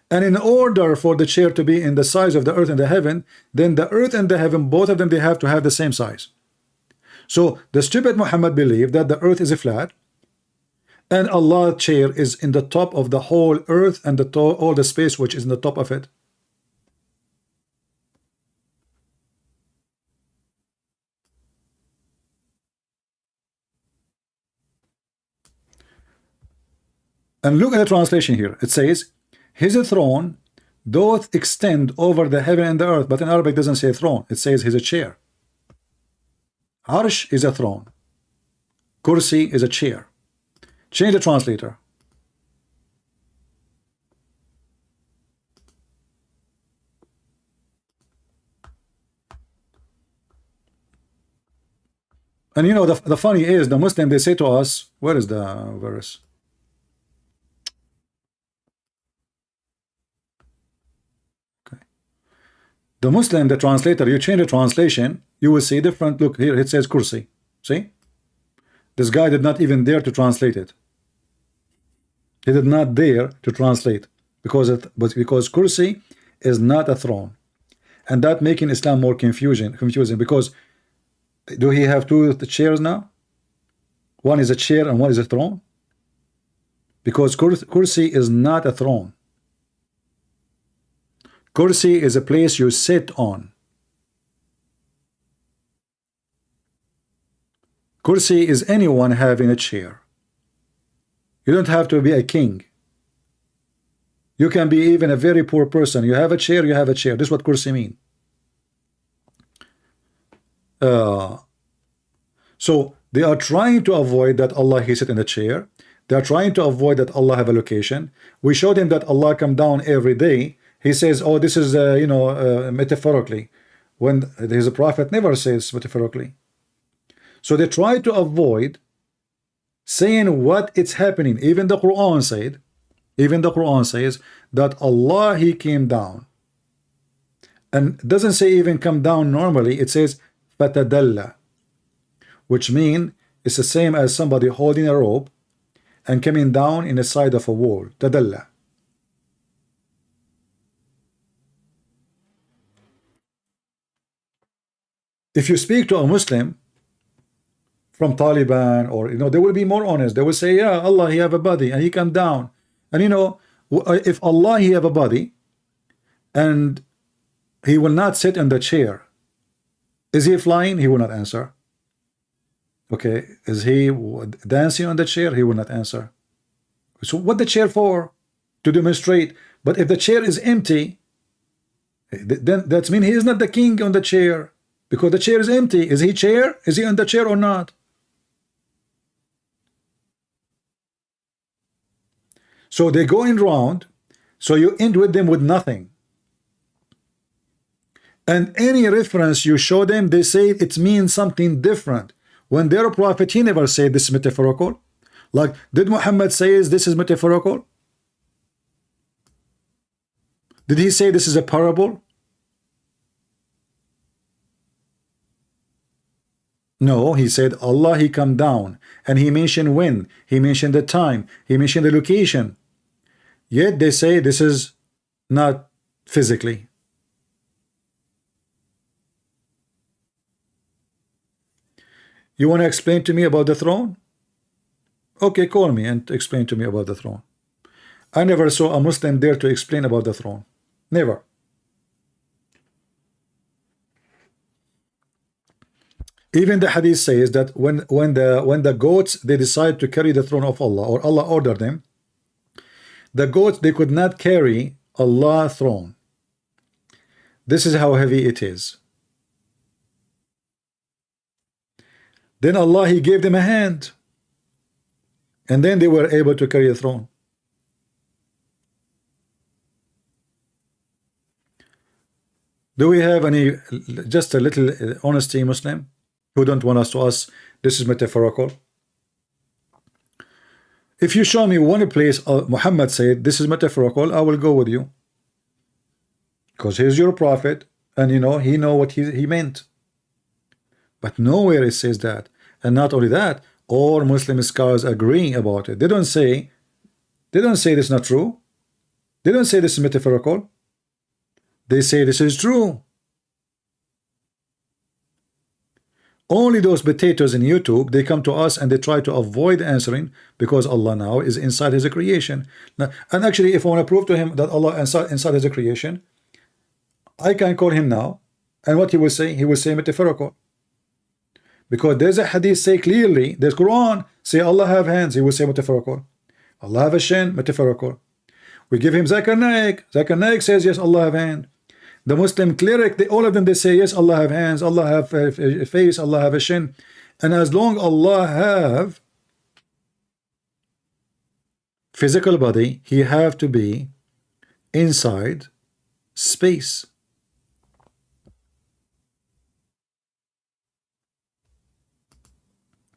And in order for the chair to be in the size of the earth and the heaven, then the earth and the heaven, both of them, they have to have the same size. So the stupid Muhammad believed that the earth is flat, and Allah's chair is in the top of the whole earth and all the space which is in the top of it. And look at the translation here. It says, his throne doth extend over the heaven and the earth. But in Arabic it doesn't say throne. It says his chair. Arsh is a throne. Kursi is a chair. Change the translator. And you know, the funny is, the Muslim, they say to us, where is the verse? The Muslim, the translator, you change the translation, you will see different. Look here, it says kursi. See? This guy did not even dare to translate it. He did not dare to translate because kursi is not a throne. And that making Islam more confusing because do he have two chairs now? One is a chair and one is a throne? Because kursi is not a throne. Kursi is a place you sit on. Kursi is anyone having a chair. You don't have to be a king. You can be even a very poor person. You have a chair, you have a chair. This is what kursi mean. So they are trying to avoid that Allah he sit in the chair. They are trying to avoid that Allah have a location. We showed him that Allah come down every day. He says, oh, this is, metaphorically. When his prophet never says metaphorically. So they try to avoid saying what it's happening. Even the Quran said Even the Quran says that Allah, He came down. And it doesn't say even come down normally. It says fatadalla, which means it's the same as somebody holding a rope and coming down in the side of a wall. Tadalla. If you speak to a Muslim from Taliban, or they will be more honest. They will say, yeah, Allah, He have a body and He come down. And if Allah, He have a body and He will not sit in the chair, is He flying? He will not answer. Okay, is He dancing on the chair? He will not answer. So what the chair for? To demonstrate. But if the chair is empty, then that means He is not the king on the chair, because the chair is empty. Is He chair? Is He on the chair or not? So they go in round, so you end with them with nothing. And any reference you show them, they say it means something different. When their prophet, he never said this is metaphorical. Like, did Muhammad say this is metaphorical? Did he say this is a parable? No, he said Allah, He come down. And He mentioned when. He mentioned the time. He mentioned the location. Yet they say this is not physically. You want to explain to me about the throne? Okay, call me and explain to me about the throne. I never saw a Muslim dare to explain about the throne. Never. Even the hadith says that when the goats, they decide to carry the throne of Allah, or Allah ordered them, the goats, they could not carry Allah's throne. This is how heavy it is. Then Allah, He gave them a hand, and then they were able to carry the throne. Do we have any, just a little honesty, Muslim, who don't want us to ask this is metaphorical? If you show me one place Muhammad said this is metaphorical, I will go with you, because he's your prophet, and he know what he meant. But nowhere it says that. And not only that, all Muslim scholars agree about it. They don't say this is not true. They don't say this is metaphorical. They say this is true. Only those potatoes in YouTube, they come to us and they try to avoid answering, because Allah now is inside His creation. Now, and actually, if I want to prove to him that Allah inside His creation, I can call him now, and what he will say? He will say metaphorical. Because there's a hadith say clearly, there's Quran say Allah have hands, he will say metaphorical. Allah have a shin, metaphorical. We give him Zakir Naik. Zakir Naik says yes, Allah have hand. The Muslim cleric, all of them, they say yes, Allah have hands, Allah have a face, Allah have a shin. And as long Allah have physical body, He have to be inside space.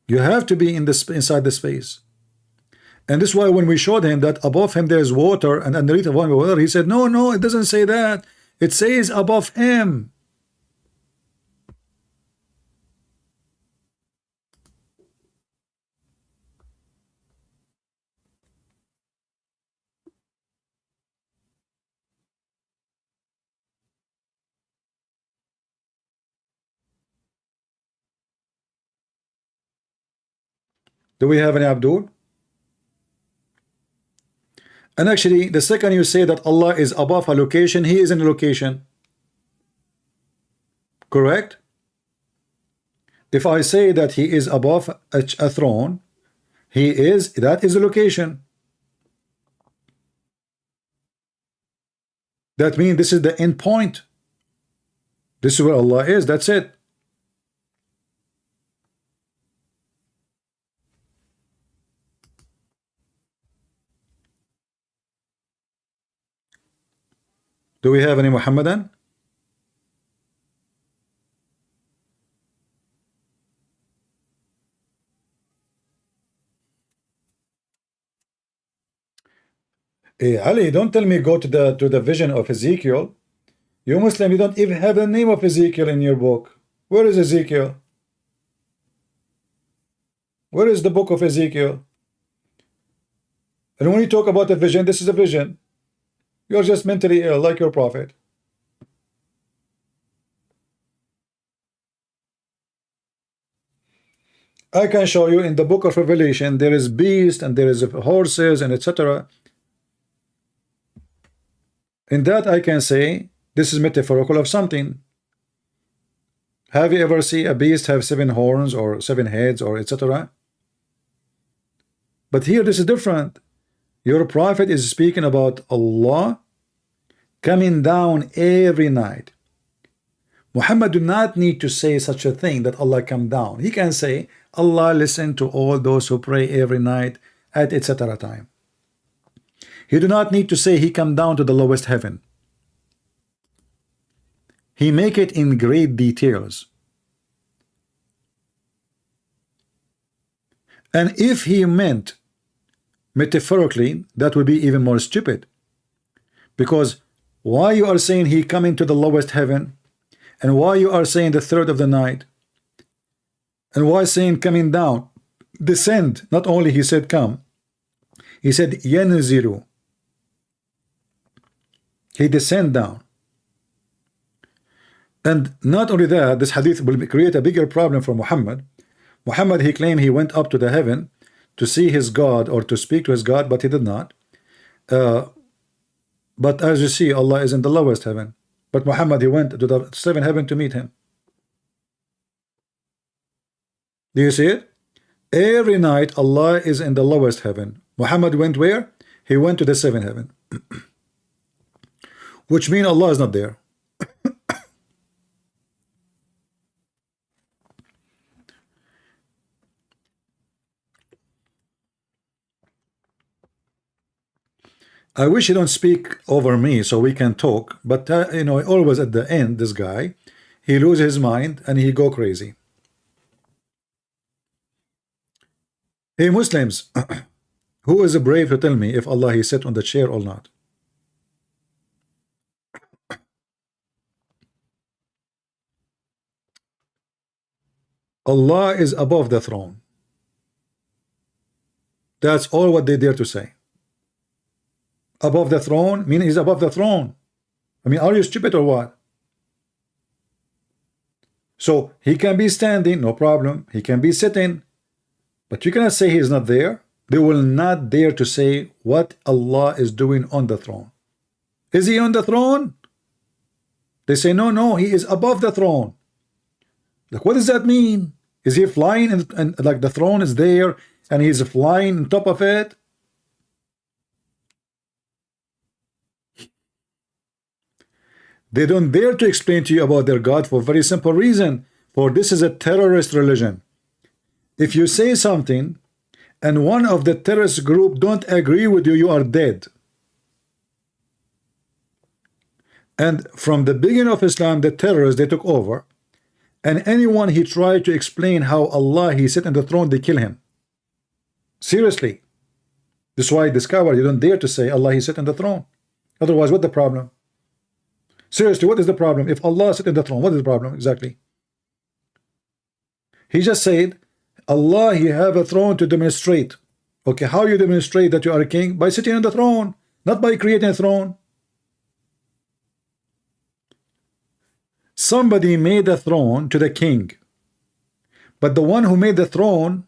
You have to be inside the space. And this is why when we showed him that above him there is water and underneath of one water, he said, no, it doesn't say that. It says above him. Do we have any Abdul? And actually, the second you say that Allah is above a location, He is in a location. Correct? If I say that He is above a throne, that is a location. That means this is the end point. This is where Allah is, that's it. Do we have any Muhammadan? Hey, Ali, don't tell me go to the vision of Ezekiel. You Muslim, you don't even have the name of Ezekiel in your book. Where is Ezekiel? Where is the book of Ezekiel? And when you talk about a vision, this is a vision. You're just mentally ill, like your prophet. I can show you in the book of Revelation, there is beast and there is horses and etc. In that I can say, this is metaphorical of something. Have you ever seen a beast have 7 horns or 7 heads or etc.? But here this is different. Your prophet is speaking about Allah coming down every night. Muhammad do not need to say such a thing that Allah come down. He can say, Allah listen to all those who pray every night at etc. time. He do not need to say he come down to the lowest heaven. He make it in great details. And if he meant metaphorically, that would be even more stupid. Because why you are saying he coming to the lowest heaven, and why you are saying the third of the night, and why saying coming down, descend? Not only he said come, he said yanzilu. He descend down. And not only that, this hadith will create a bigger problem for Muhammad. Muhammad, he claimed he went up to the heaven to see his God or to speak to his God, but he did not. But as you see, Allah is in the lowest heaven. But Muhammad, he went to the 7th heaven to meet him. Do you see it? Every night Allah is in the lowest heaven. Muhammad went where? He went to the 7th heaven. Which means Allah is not there. I wish you don't speak over me so we can talk, but you know, always at the end, this guy, he lose his mind and he go crazy. Hey Muslims, who is brave to tell me if Allah he sit on the chair or not? Allah is above the throne. That's all what they dare to say. Above the throne, meaning he's above the throne. I mean, are you stupid or what? So he can be standing, no problem. He can be sitting, but you cannot say he is not there. They will not dare to say what Allah is doing on the throne. Is he on the throne? They say no, no, he is above the throne. Like, what does that mean? Is he flying and like the throne is there and he's flying on top of it? They don't dare to explain to you about their God for a very simple reason. For this is a terrorist religion. If you say something and one of the terrorist group don't agree with you, you are dead. And from the beginning of Islam, the terrorists, they took over. And anyone he tried to explain how Allah he sit on the throne, they kill him. Seriously. This is why this coward, you don't dare to say Allah he sit on the throne. Otherwise, what's the problem? Seriously, what is the problem? If Allah sit on the throne, what is the problem exactly? He just said, Allah he have a throne to demonstrate. Okay, how you demonstrate that you are a king? By sitting on the throne, not by creating a throne. Somebody made a throne to the king, but the one who made the throne,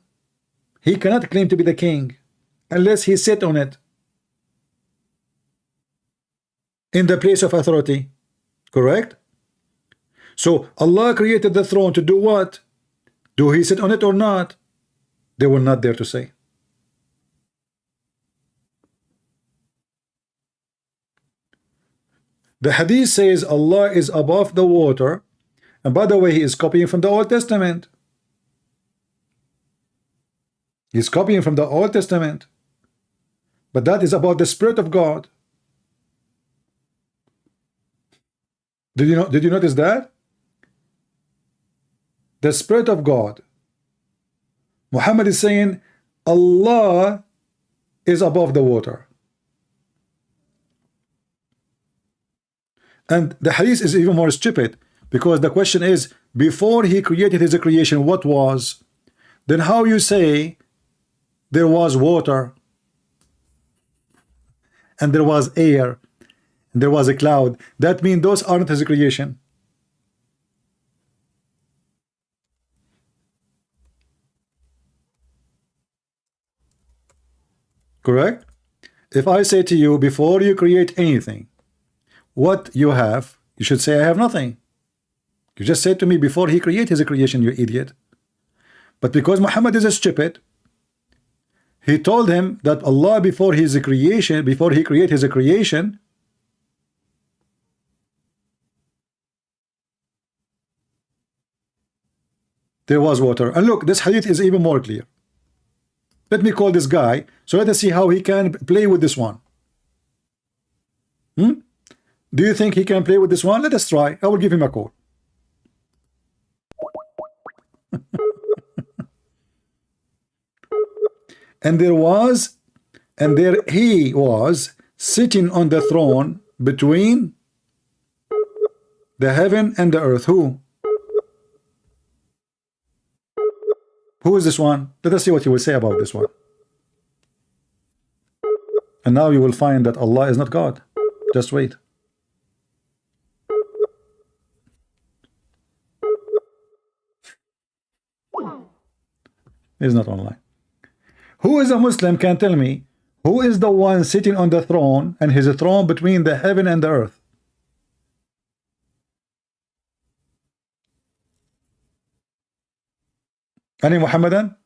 he cannot claim to be the king unless he sit on it in the place of authority. Correct? So Allah created the throne to do what? Do he sit on it or not? They were not there to say. The hadith says Allah is above the water, and by the way, he is copying from the Old Testament. He's copying from the Old Testament, but that is about the Spirit of God. Did you notice that? The Spirit of God. Muhammad is saying Allah is above the water. And the hadith is even more stupid, because the question is, before he created his creation, what was? Then how you say there was water, and there was air, and there was a cloud? That means those aren't his creation. Correct? If I say to you, before you create anything, what you have, you should say, I have nothing. You just said to me, before he created his creation, you idiot. But because Muhammad is a stupid, he told him that Allah, before his creation, before he created his creation, there was water. And look, this hadith is even more clear. Let me call this guy, so let us see how he can play with this one. Do you think he can play with this one? Let us try. I will give him a call. And there he was sitting on the throne between the heaven and the earth. Who? Who is this one? Let us see what he will say about this one. And now you will find that Allah is not God. Just wait. He's not online. Who is a Muslim can tell me who is the one sitting on the throne, and his throne between the heaven and the earth? Any Muhammadan?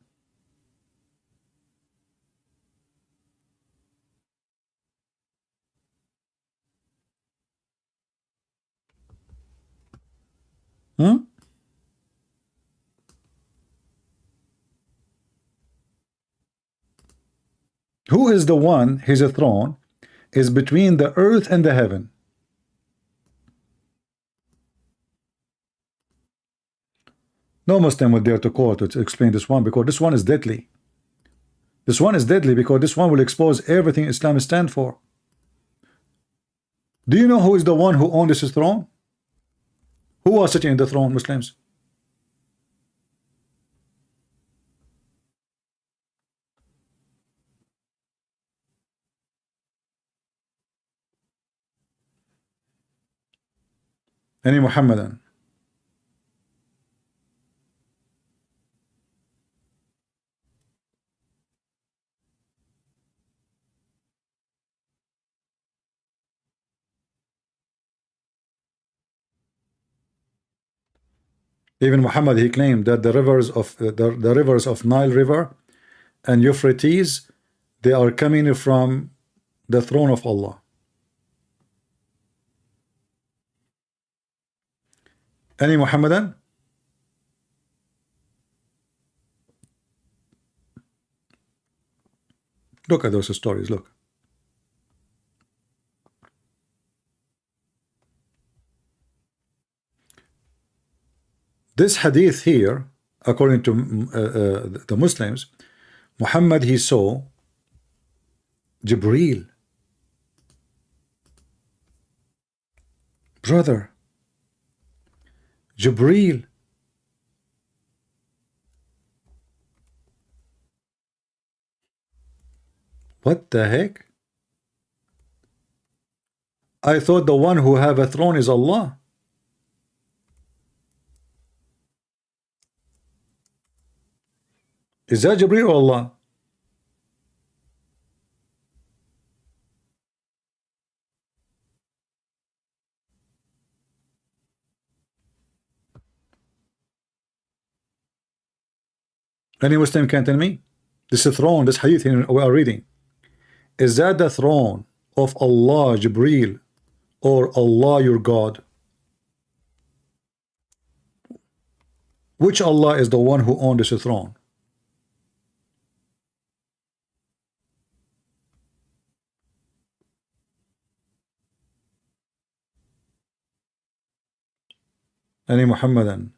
Who is the one, his throne is between the earth and the heaven? No Muslim would dare to call to explain this one, because this one is deadly. This one is deadly because this one will expose everything Islam stands for. Do you know who is the one who owned this throne? Who was sitting in the throne, Muslims? Any Muhammadan? Even Muhammad, he claimed that the rivers of the rivers of Nile River and Euphrates, they are coming from the throne of Allah. Any Muhammadan? Look at those stories, look. This hadith here, according to the Muslims, Muhammad, he saw Jibreel. Brother, Jibreel. What the heck? I thought the one who have a throne is Allah. Is that Jibreel or Allah? Any Muslim can tell me? This is throne, this hadith we are reading. Is that the throne of Allah, Jibreel, or Allah your God? Which Allah is the one who owns this throne? Any Muhammadan?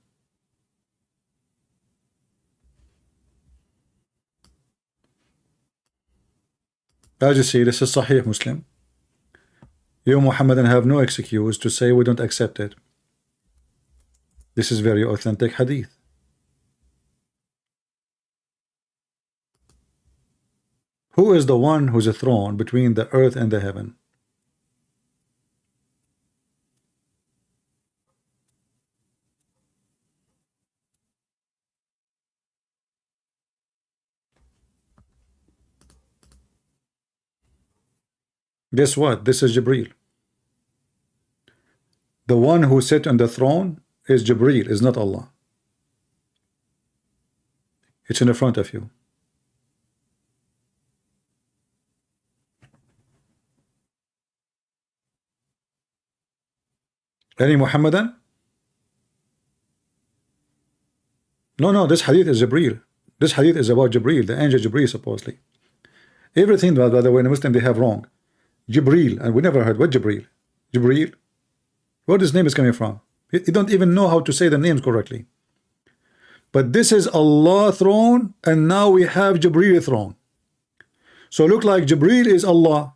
As you see, this is Sahih Muslim. You Muhammadan have no excuse to say we don't accept it. This is very authentic hadith. Who is the one who's a throne between the earth and the heaven? Guess what? This is Jibreel. The one who sits on the throne is Jibreel, is not Allah. It's in the front of you. Any Muhammadan? No, this hadith is Jibreel. This hadith is about Jibreel, the angel Jibreel, supposedly. Everything, by the way, in Muslim they have wrong. Jibreel, and we never heard what Jibreel. Jibreel? Where this name is coming from? You don't even know how to say the names correctly. But this is Allah throne, and now we have Jibreel throne. So look like Jibreel is Allah.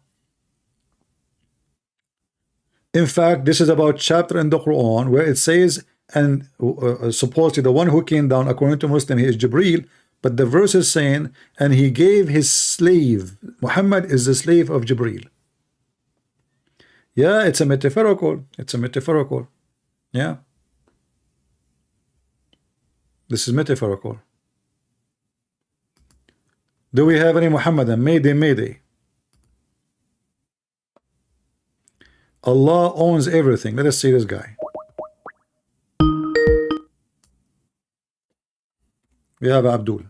In fact, this is about chapter in the Quran where it says, and supposedly the one who came down, according to Muslim, he is Jibreel, but the verse is saying, and he gave his slave. Muhammad is the slave of Jibreel. Yeah, it's a metaphorical. It's a metaphorical. Yeah. This is metaphorical. Do we have any Muhammadan? Mayday, mayday. Allah owns everything. Let us see this guy. We have Abdul.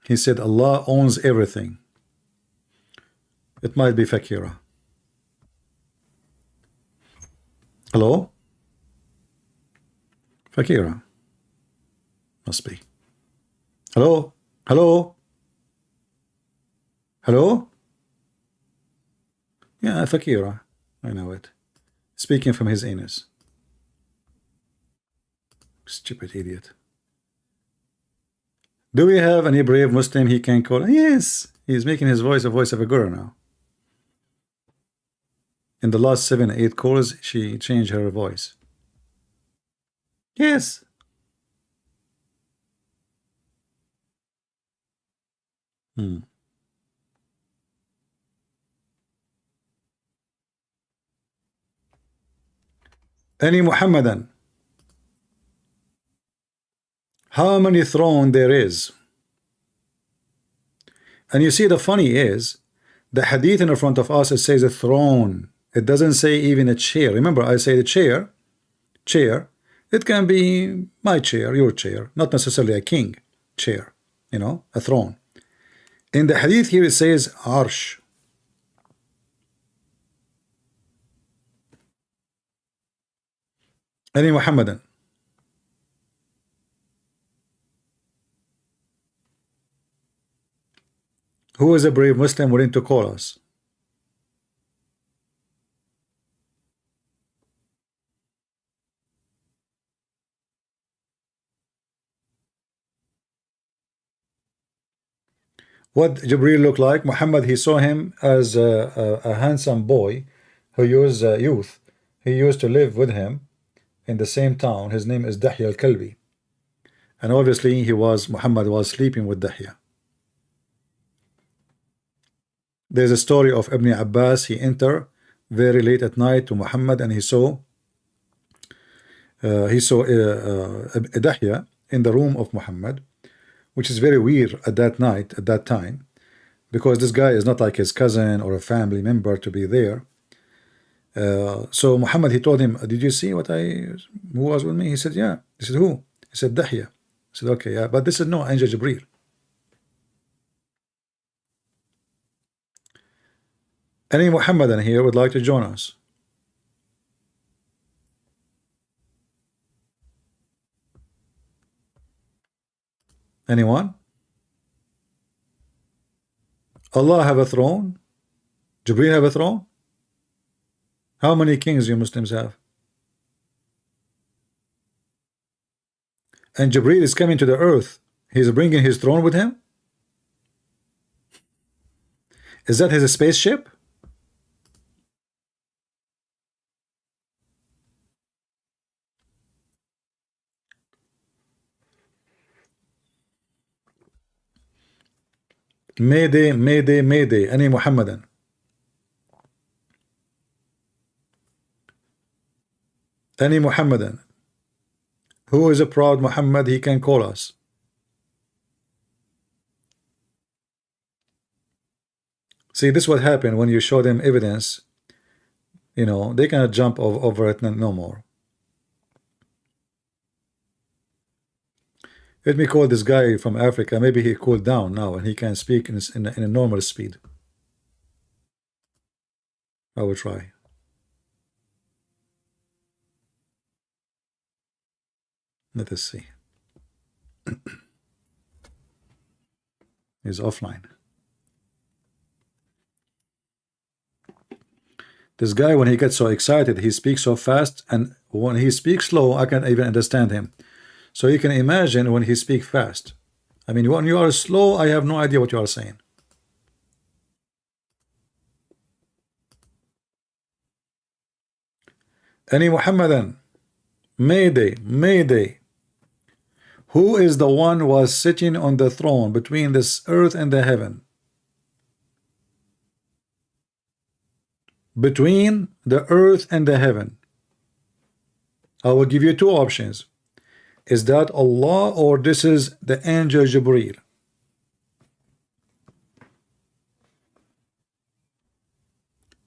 He said Allah owns everything. It might be Fakira. Hello? Fakira. Must be. Hello? Hello? Hello? Yeah, Fakira. I know it. Speaking from his anus. Stupid idiot. Do we have any brave Muslim he can call? Yes. He's making his voice a voice of a girl now. In the last 7 or 8 calls, she changed her voice. Yes. Any Muhammadan? How many thrones there is? And you see, the funny is, the hadith in front of us, it says a throne. It doesn't say even a chair. Remember, I say the chair. It can be my chair, your chair, not necessarily a king chair, a throne. In the hadith here it says arsh. Any Muhammadan? Who is a brave Muslim willing to call us? What Jibreel looked like? Muhammad, he saw him as a handsome boy who used youth. He used to live with him in the same town. His name is Dahya al-Kalbi. And obviously Muhammad was sleeping with Dahya. There's a story of Ibn Abbas. He entered very late at night to Muhammad, and he saw Dahya in the room of Muhammad, which is very weird at that time, because this guy is not like his cousin or a family member to be there. So Muhammad, he told him, did you see who was with me? He said, yeah. He said, who? He said, Dahya. He said, okay, yeah, but this is no angel Jibreel. Any Muhammadan here would like to join us? Anyone? Allah have a throne? Jibreel have a throne? How many kings you Muslims have? And Jibreel is coming to the earth. He's bringing his throne with him? Is that his spaceship? Mayday, Mayday, Mayday. Any Muhammadan. Any Muhammadan who is a proud Muhammad, he can call us. See, this is what happened when you show them evidence. You know, they cannot jump over it no more. Let me call this guy from Africa. Maybe he cooled down now and he can speak in a normal speed. I will try. Let us see. He's offline. This guy, when he gets so excited, he speaks so fast, and when he speaks slow, I can't even understand him. So you can imagine when he speaks fast. I mean, when you are slow, I have no idea what you are saying. Any Muhammadan, Mayday, Mayday. Who is the one who was sitting on the throne between this earth and the heaven? Between the earth and the heaven. I will give you two options. Is that Allah or this is the angel Jibreel?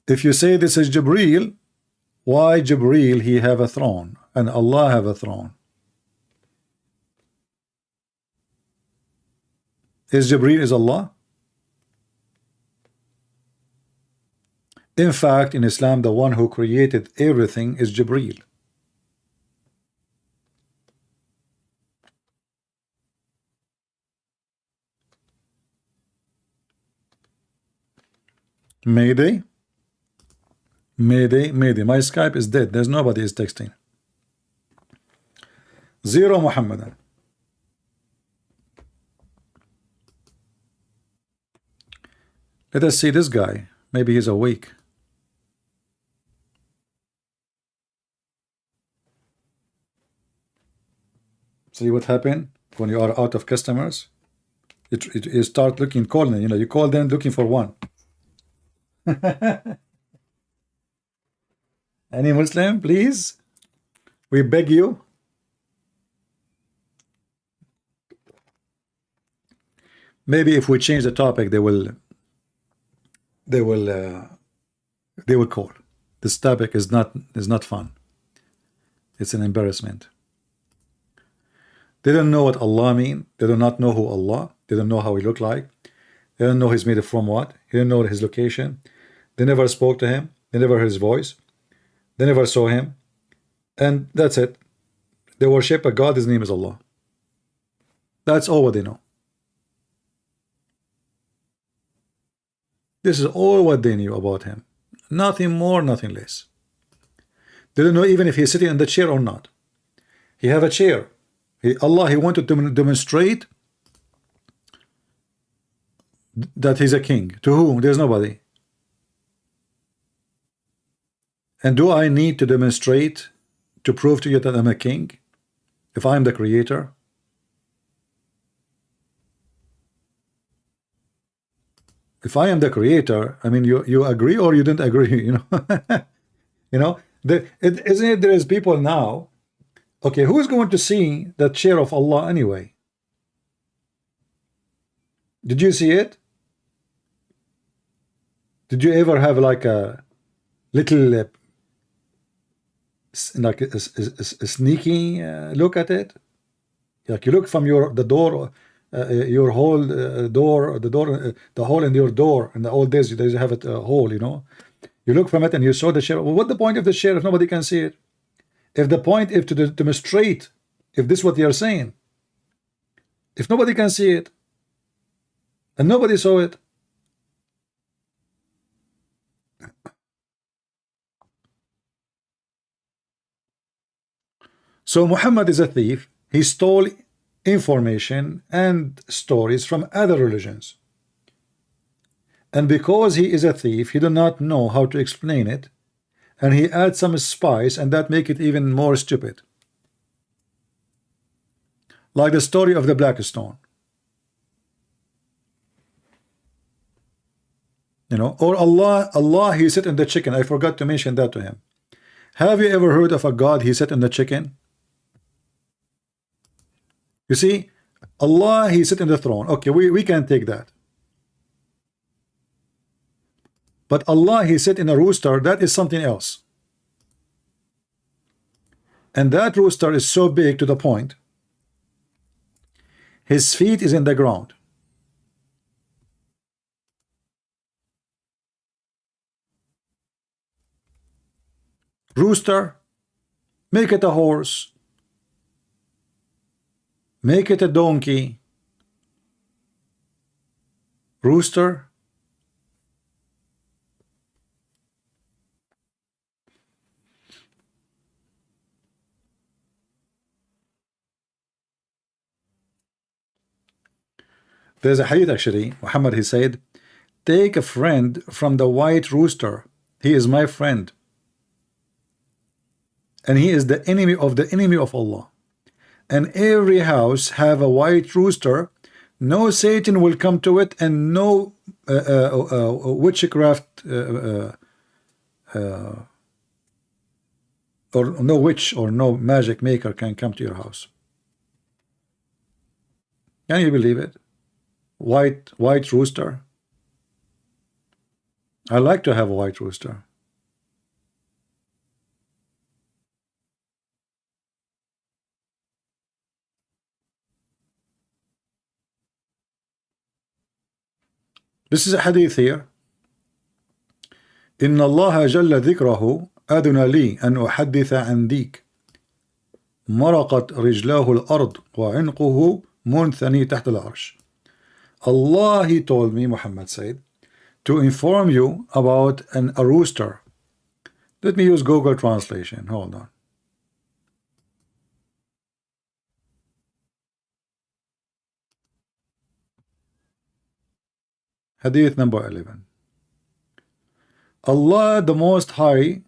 If you say this is Jibreel, why Jibreel he have a throne and Allah have a throne? Is Jibreel is Allah? In fact, in Islam, the one who created everything is Jibreel. Mayday, Mayday, Mayday. My Skype is dead. There's nobody is texting. Zero Muhammadan. Let us see this guy. Maybe he's awake. See what happened when you are out of customers? You start looking, calling. You know, you call them looking for one. Any Muslim, please? We beg you. Maybe if we change the topic, they will call. This topic is not fun. It's an embarrassment. They don't know what Allah mean. They do not know who Allah. They don't know how he look like. They don't know he's made from what. They don't know his location. They never spoke to him. They never heard his voice. They never saw him. And that's it. They worship a God. His name is Allah. That's all what they know. This is all what they knew about him. Nothing more, nothing less. They don't know even if he's sitting in the chair or not. He have a chair. Allah, he wanted to demonstrate that he's a king. To whom? There's nobody. And do I need to demonstrate to prove to you that I'm a king? If I'm the creator? If I am the creator, I mean, you agree or you didn't agree, you know? You know, isn't it there is people now, okay, who is going to see the chair of Allah anyway? Did you see it? Did you ever have like a little like a sneaky look at it? Like you look from the door, your whole the hole in your door. In the old days, they have it a hole, you know. You look from it and you saw the chair. Well, what's the point of the chair if nobody can see it? If the point is to demonstrate, if this is what they are saying, if nobody can see it, and nobody saw it, so Muhammad is a thief. He stole information and stories from other religions. And because he is a thief, he do not know how to explain it, and he adds some spice, and that make it even more stupid. Like the story of the black stone. You know, or Allah, he sit in the chicken. I forgot to mention that to him. Have you ever heard of a God he sit in the chicken? You see, Allah, he sit in the throne. Okay, we can take that. But Allah, he sit in a rooster. That is something else. And that rooster is so big to the point his feet is in the ground. Rooster, make it a horse, make it a donkey. Rooster. There's a hadith actually. Muhammad, he said, take a friend from the white rooster. He is my friend. And he is the enemy of Allah. And every house have a white rooster. No Satan will come to it, and no witchcraft or no witch or no magic maker can come to your house. Can you believe it? White rooster. I like to have a white rooster. This is a hadith here. إن الله جل ذكره أذن لي أن أحدث عن ديك مرقت رجلاه الأرض وعنقه منثني تحت العرش. Allah, he told me, Muhammad said, to inform you about a rooster. Let me use Google translation. Hold on. Hadith number 11. Allah the Most High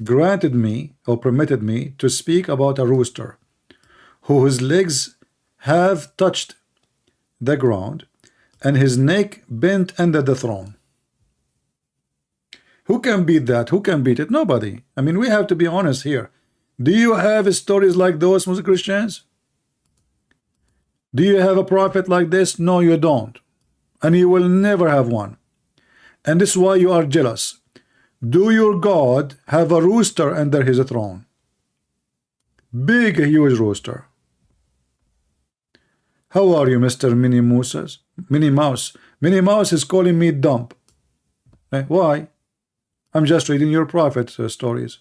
granted me or permitted me to speak about a rooster whose legs have touched the ground and his neck bent under the throne. Who can beat that? Who can beat it? Nobody. I mean, we have to be honest here. Do you have stories like those, Muslim Christians? Do you have a prophet like this? No, you don't. And you will never have one. And this is why you are jealous. Do your God have a rooster under his throne? Big, huge rooster. How are you, Mr. Minnie Mouse? Minnie Mouse. Minnie Mouse is calling me dumb. Why? I'm just reading your prophet stories.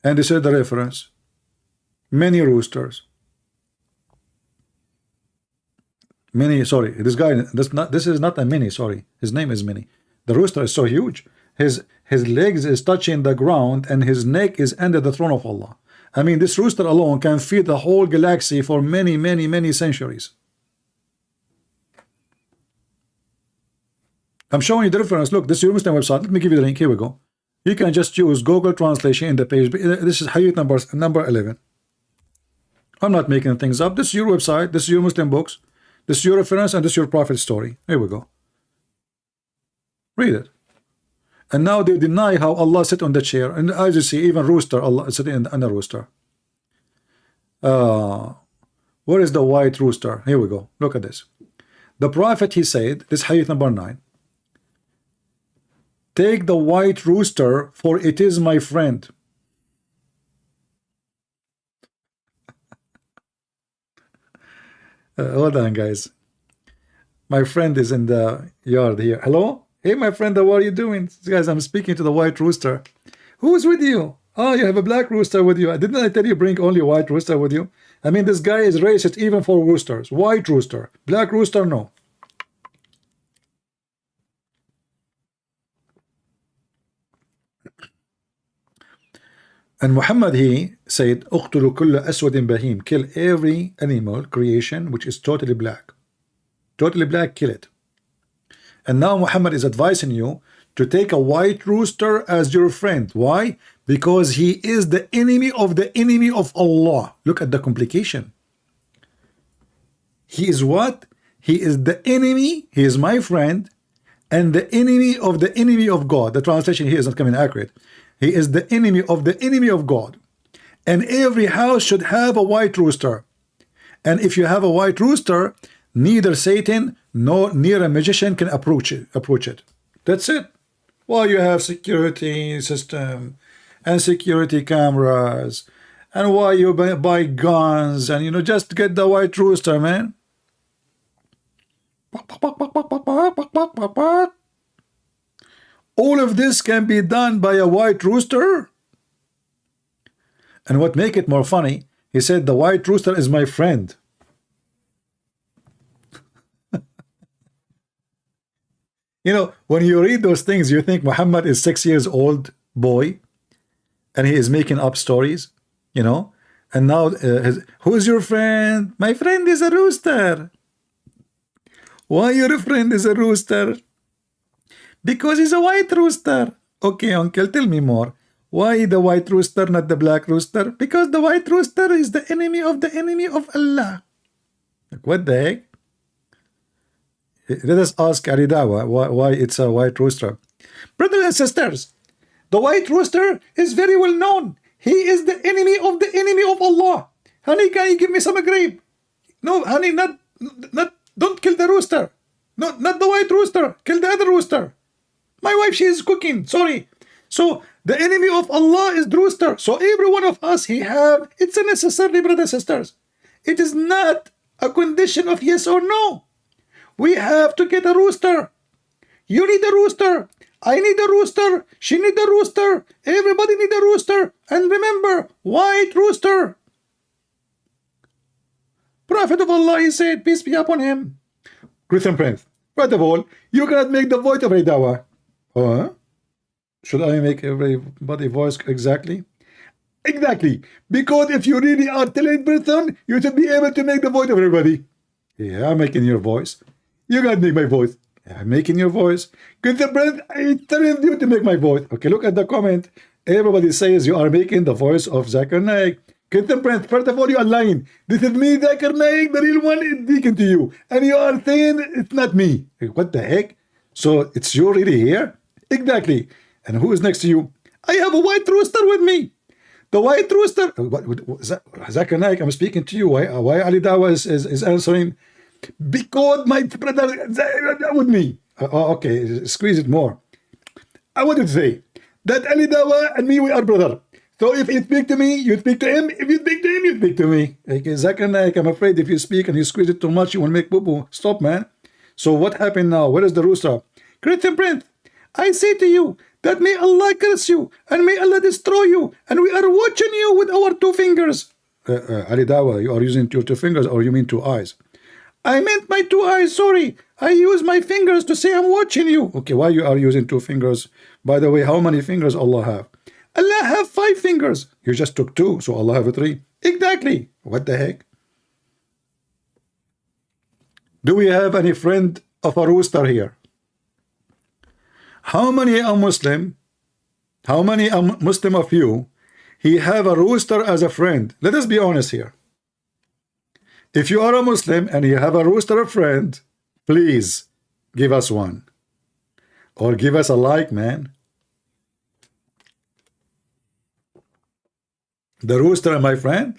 And this is the reference. Many roosters. Mini, sorry, this guy, this is not a mini, sorry. His name is Mini. The rooster is so huge. His legs is touching the ground and his neck is under the throne of Allah. I mean, this rooster alone can feed the whole galaxy for many, many, many centuries. I'm showing you the reference. Look, this is your Muslim website. Let me give you the link. Here we go. You can just use Google translation in the page. This is hadith number 11. I'm not making things up. This is your website. This is your Muslim books. This is your reference, and this is your prophet story. Here we go. Read it. And now they deny how Allah sit on the chair. And as you see, even rooster, Allah is sitting on a rooster. Where is the white rooster? Here we go. Look at this. The prophet, he said, this hadith number 9. Take the white rooster, for it is my friend. Hold on, guys. My friend is in the yard here. Hello? Hey, my friend, how are you doing? Guys, I'm speaking to the white rooster. Who's with you? Oh, you have a black rooster with you. Didn't I tell you bring only white rooster with you? I mean, this guy is racist even for roosters. White rooster. Black rooster, no. And Muhammad, he said, اقتلوا كل أسود بهيم. Kill every animal creation which is totally black. Totally black, kill it. And now Muhammad is advising you to take a white rooster as your friend. Why? Because he is the enemy of Allah. Look at the complication. He is what? He is the enemy. He is my friend and the enemy of God. The translation here is not coming accurate. He is the enemy of God. And every house should have a white rooster. And if you have a white rooster, neither Satan nor near a magician can approach it. That's it. Well, you have security system and security cameras, and why you buy guns, and just get the white rooster, man. All of this can be done by a white rooster. And what make it more funny, he said the white rooster is my friend. When you read those things, you think Muhammad is 6 years old boy, and he is making up stories, and now who's your friend? My friend is a rooster. Why your friend is a rooster? Because he's a white rooster. Okay, uncle, tell me more. Why the white rooster, not the black rooster? Because the white rooster is the enemy of Allah. Like, what the heck? Let us ask Aridawa why it's a white rooster. Brothers and sisters, the white rooster is very well known. He is the enemy of Allah. Honey, can you give me some grape? No, honey, not. Don't kill the rooster. No, not the white rooster. Kill the other rooster. My wife, she is cooking. Sorry. So the enemy of Allah is the rooster. So every one of us, it's a necessary, brothers and sisters. It is not a condition of yes or no. We have to get a rooster. You need a rooster. I need a rooster. She need a rooster. Everybody need a rooster. And remember, white rooster. Prophet of Allah, he said, peace be upon him. Christian Prince, first of all, you cannot make the voice of a dawah. Should I make everybody voice exactly? Exactly. Because if you really are talented person, you should be able to make the voice of everybody. Yeah, I'm making your voice. You can't make my voice. I'm making your voice. Christian Prince, I telling you to make my voice. Okay, look at the comment. Everybody says you are making the voice of Zakir Naik. Christian Prince, first of all, you are lying. This is me, Zakir Naik, the real one is speaking to you. And you are saying it's not me. What the heck? So it's you really here? Exactly. And who is next to you? I have a white rooster with me. The white rooster. Zakir Naik, I'm speaking to you. Why Ali Dawa is answering? Because my brother with me. Okay, squeeze it more. I wanted to say that Ali Dawa and me, we are brother. So if you speak to me, you speak to him. If you speak to him, you speak to me. Okay, Zakir Naik, I'm afraid if you speak and you squeeze it too much, you will make boo-boo. Stop, man. So what happened now? Where is the rooster? Christian Prince, I say to you that may Allah curse you and may Allah destroy you. And we are watching you with our 2 fingers. Ali Dawa, you are using your 2 fingers or you mean 2 eyes? I meant my 2 eyes, sorry. I use my fingers to say I'm watching you. Okay, why you are using 2 fingers? By the way, how many fingers Allah have? Allah have 5 fingers. You just took 2, so Allah have 3. Exactly. What the heck? Do we have any friend of a rooster here? How many are Muslim? How many are Muslim of you? He have a rooster as a friend. Let us be honest here. If you are a Muslim and you have a rooster friend, please give us one. Or give us a like, man. The rooster, my friend.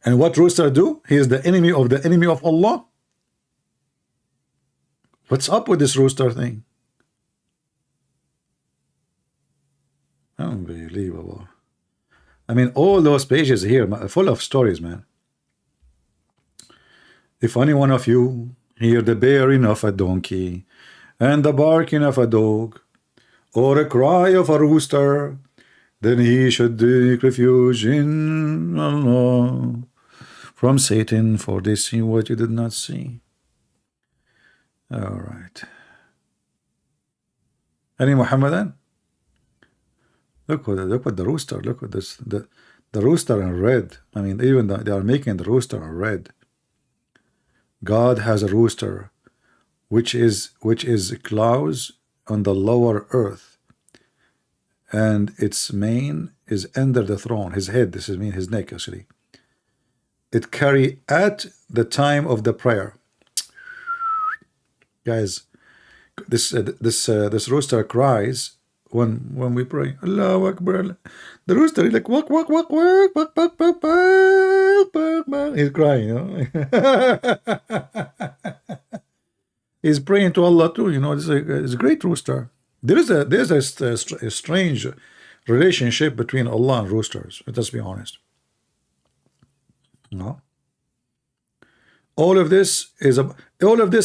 And what rooster do? He is the enemy of Allah. What's up with this rooster thing? Unbelievable. I mean, all those pages here full of stories, man. If any one of you hear the baying of a donkey and the barking of a dog or a cry of a rooster, then he should take refuge in Allah from Satan, for they see what you did not see. All right. Any Muhammadan? Look what the rooster. Look at this. The rooster in red. I mean, they are making the rooster in red. God has a rooster which is clouds on the lower earth, and its mane is under the throne. His head, this is mean his neck actually. It carry at the time of the prayer. Guys, this rooster cries when we pray. Allahu Akbar. The rooster is like walk, walk, walk, walk, walk, walk, walk, walk, walk, walk. He's crying, you know. He's praying to Allah too, you know. It's a great rooster. There's a strange relationship between Allah and roosters. Let's be honest. No. All of this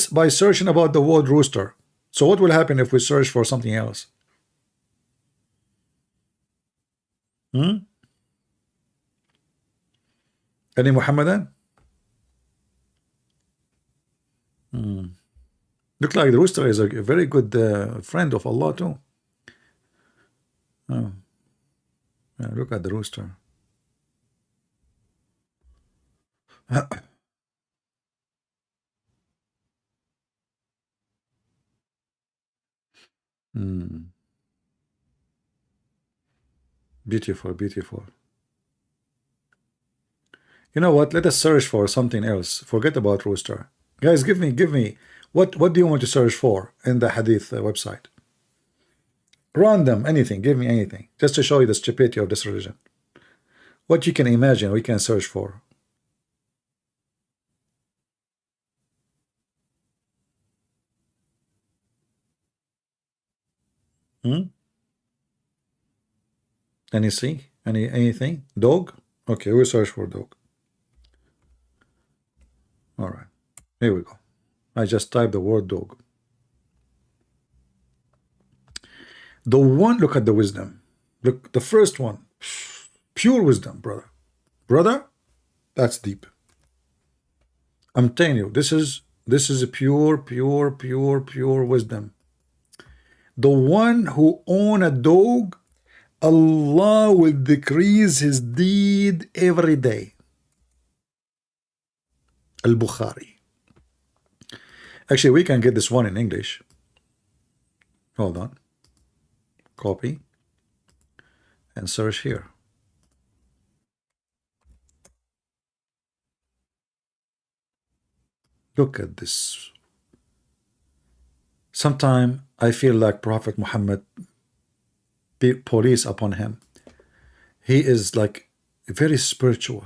by searching about the word rooster. So what will happen if we search for something else? Any Muhammadan? Look like the rooster is a very good friend of Allah too. Oh. Yeah, look at the rooster. Beautiful, beautiful. You know what? Let us search for something else. Forget about rooster. Guys, give me what do you want to search for in the Hadith website? Random, anything. Give me anything, just to show you the stupidity of this religion. What you can imagine, we can search for. Anything? Dog? Okay, we'll search for dog. All right, here we go. I just typed the word dog. The one, look at the wisdom. Look, the first one, pure wisdom, brother. That's deep. I'm telling you, this is a pure wisdom. The one who own a dog, Allah will decrease his deed every day. Al-Bukhari. Actually, we can get this one in English. Hold on. Copy and search here. Look at this. Sometimes I feel like Prophet Muhammad police upon him. He is like very spiritual.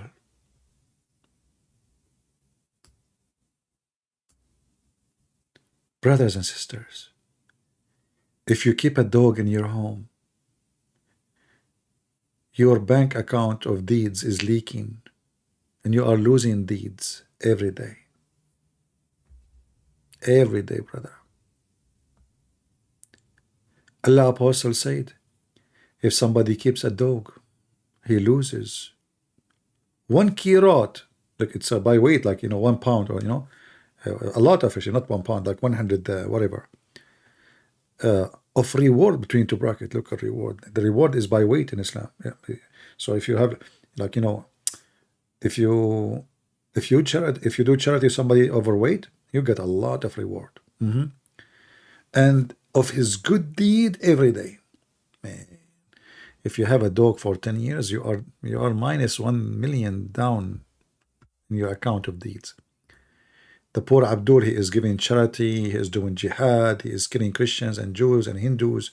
Brothers and sisters, if you keep a dog in your home, your bank account of deeds is leaking and you are losing deeds every day. Every day, brother. Allah Apostle said, if somebody keeps a dog, he loses 1 kirat. Like it's by weight, like, you know, 1 pound, or, you know, a lot of fish, not 1 pound, like 100 whatever of reward between two brackets. Look at reward. The reward is by weight in Islam. Yeah. So if you have, like, you know, if you do charity somebody overweight, you get a lot of reward. And of his good deed every day. Man, if you have a dog for 10 years, you are minus 1 million down in your account of deeds. The poor Abdul, he is giving charity, he is doing jihad, he is killing Christians and Jews and Hindus.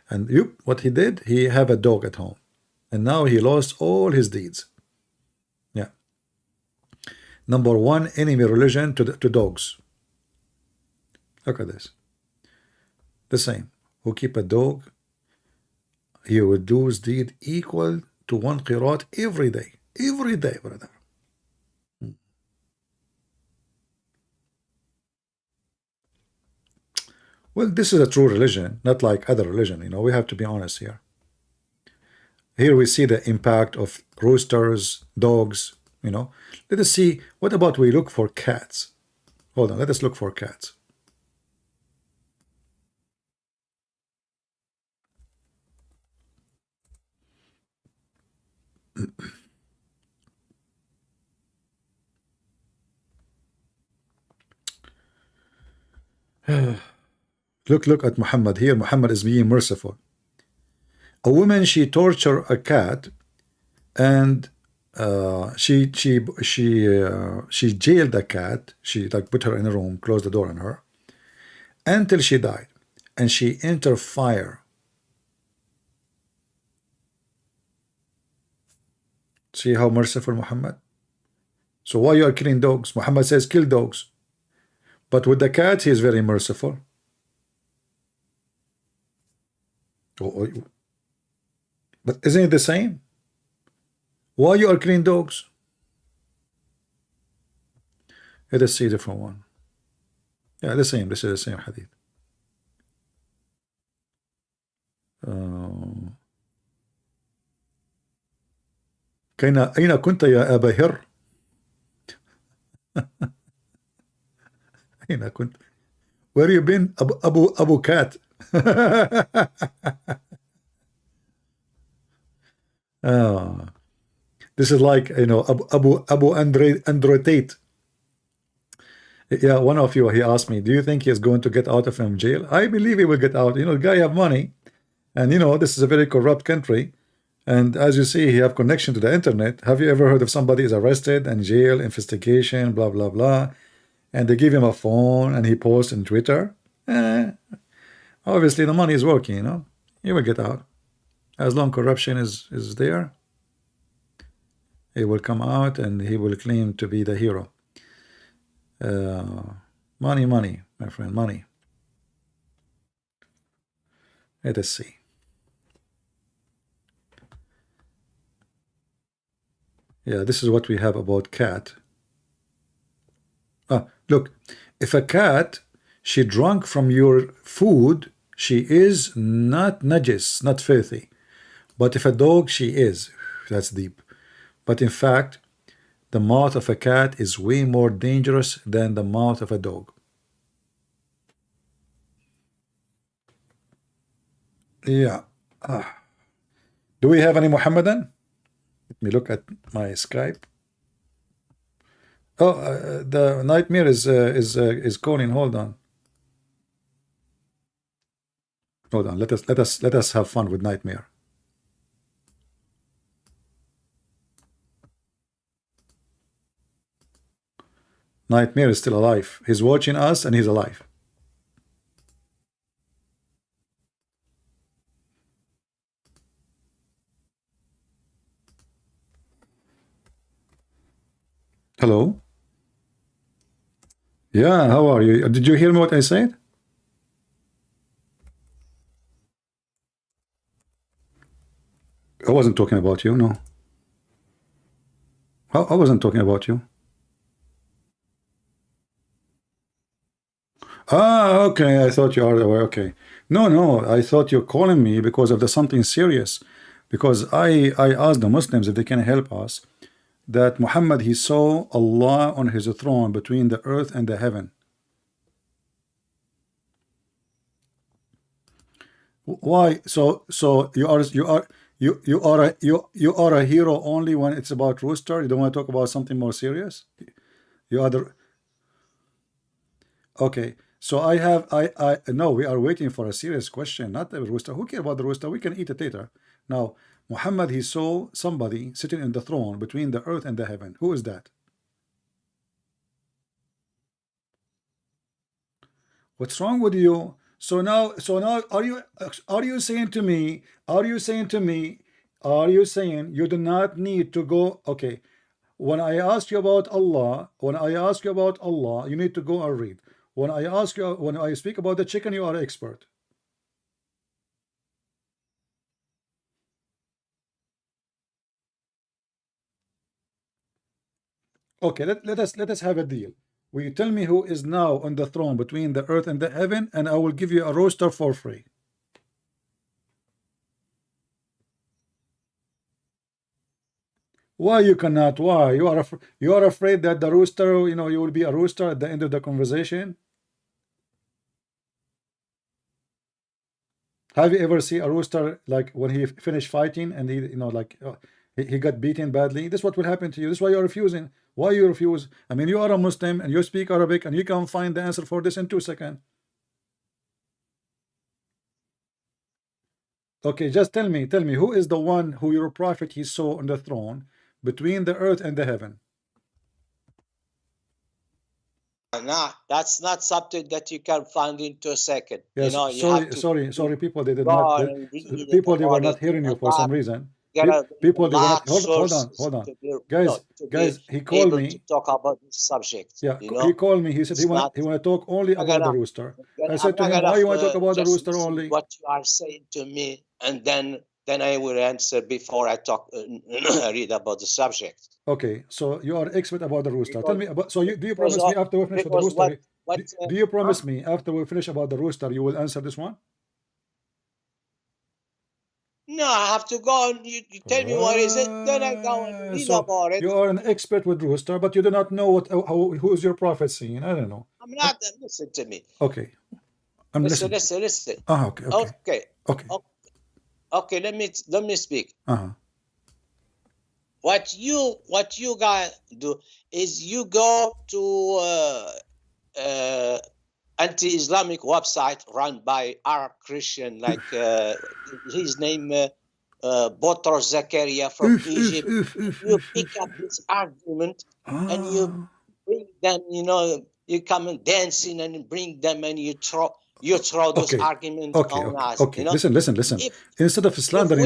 And what he did, he have a dog at home. And now he lost all his deeds. Yeah. Number one enemy religion to dogs. Look at this. The same. Who keep a dog, he will do his deed equal to 1 qirat every day. Every day, brother. Well, this is a true religion, not like other religion. You know, we have to be honest here. Here we see the impact of roosters, dogs, you know. Let us see, what about we look for cats? Hold on, let us look for cats. Look at Muhammad here. Muhammad is being merciful. A woman, she tortured a cat, and she jailed the cat. She like put her in a room, closed the door on her until she died, and she entered fire. See how merciful Muhammad. So why you are killing dogs? Muhammad says kill dogs, but with the cat he is very merciful. But isn't it the same? Why you are killing dogs? Let us see a different one. Yeah, the same. This is the same hadith. أين كنت يا أبا هر؟ أين كنت? Where you been, Abu Cat? This is like, you know, Abu Andre Tate. Yeah, one of you, he asked me, do you think he is going to get out of jail? I believe he will get out. You know, the guy have money, and you know, this is a very corrupt country, and as you see, he have connection to the internet. Have you ever heard of somebody is arrested and jail, investigation, blah blah blah, and they give him a phone and he posts on Twitter? Obviously the money is working, you know. He will get out. As long corruption is there, he will come out and he will claim to be the hero. Money, my friend, money. Let us see. Yeah, this is what we have about cat. Look, if a cat, she drank from your food, she is not najis, not filthy. But if a dog, she is. That's deep. But in fact, the mouth of a cat is way more dangerous than the mouth of a dog. Yeah. Do we have any Muhammadan? Let me look at my Skype. Oh, the nightmare is calling. Hold on. Hold on. Let us have fun with nightmare. Nightmare is still alive. He's watching us and he's alive. Hello? Yeah, how are you? Did you hear me what I said? I wasn't talking about you, no. I wasn't talking about you. Okay, I thought you are aware. Okay. No, I thought you're calling me because of something serious. Because I asked the Muslims if they can help us, that Muhammad, he saw Allah on his throne between the earth and the heaven. Why? So you are a hero only when it's about rooster? You don't want to talk about something more serious? You are the... Okay. So no, we are waiting for a serious question, not the rooster. Who cares about the rooster? We can eat it later. Now, Muhammad, he saw somebody sitting in the throne between the earth and the heaven. Who is that? What's wrong with you? So now are you saying to me you do not need to go? Okay, when I ask you about Allah, you need to go and read. When I speak about the chicken, you are an expert. Okay, let us have a deal. Will you tell me who is now on the throne between the earth and the heaven, and I will give you a roaster for free. Why you cannot? Why you are afraid that the rooster, you know, you will be a rooster at the end of the conversation? Have you ever seen a rooster like when he finished fighting and he, you know, like he got beaten badly? This is what will happen to you. This is why you're refusing. Why you refuse? I mean, you are a Muslim and you speak Arabic and you can find the answer for this in 2 seconds. Okay, just tell me, who is the one who your prophet he saw on the throne between the earth and the heaven? Nah, that's not something that you can find into a second. Yes, You know, you have sorry, people, they did go not, and read people, they were about not it hearing you a for some lot. reason. There are People, they were not, hold sources on. to be, Guys, he called able me. to talk about this subject. Yeah, You know, he called me. He said it's not. he want to talk only I'm about the gonna, rooster. I I'm said to not him, gonna why you want to talk about the just rooster listen only? what you are saying to me, and then I will answer before I talk read about the subject. Okay, so you are expert about the rooster. Tell Because, me about. So do you because promise me after we finish with the because rooster? what Do you promise huh? me after we finish about the rooster, you will answer this one? No, I have to go and you tell me what is it, then I go and read So about it. you are an expert with rooster, but you do not know what who is your prophet saying. I don't know. I'm not. Listen to me. Okay, I'm Listen. listening. Okay. Let me speak. What you guys do is you go to anti-Islamic website run by Arab Christian, like his name Botro Zakaria from Egypt. You pick up this argument and you bring them. You know, you come and dancing and bring them and you throw those arguments on us. Okay. You know? Listen. Instead of slandering,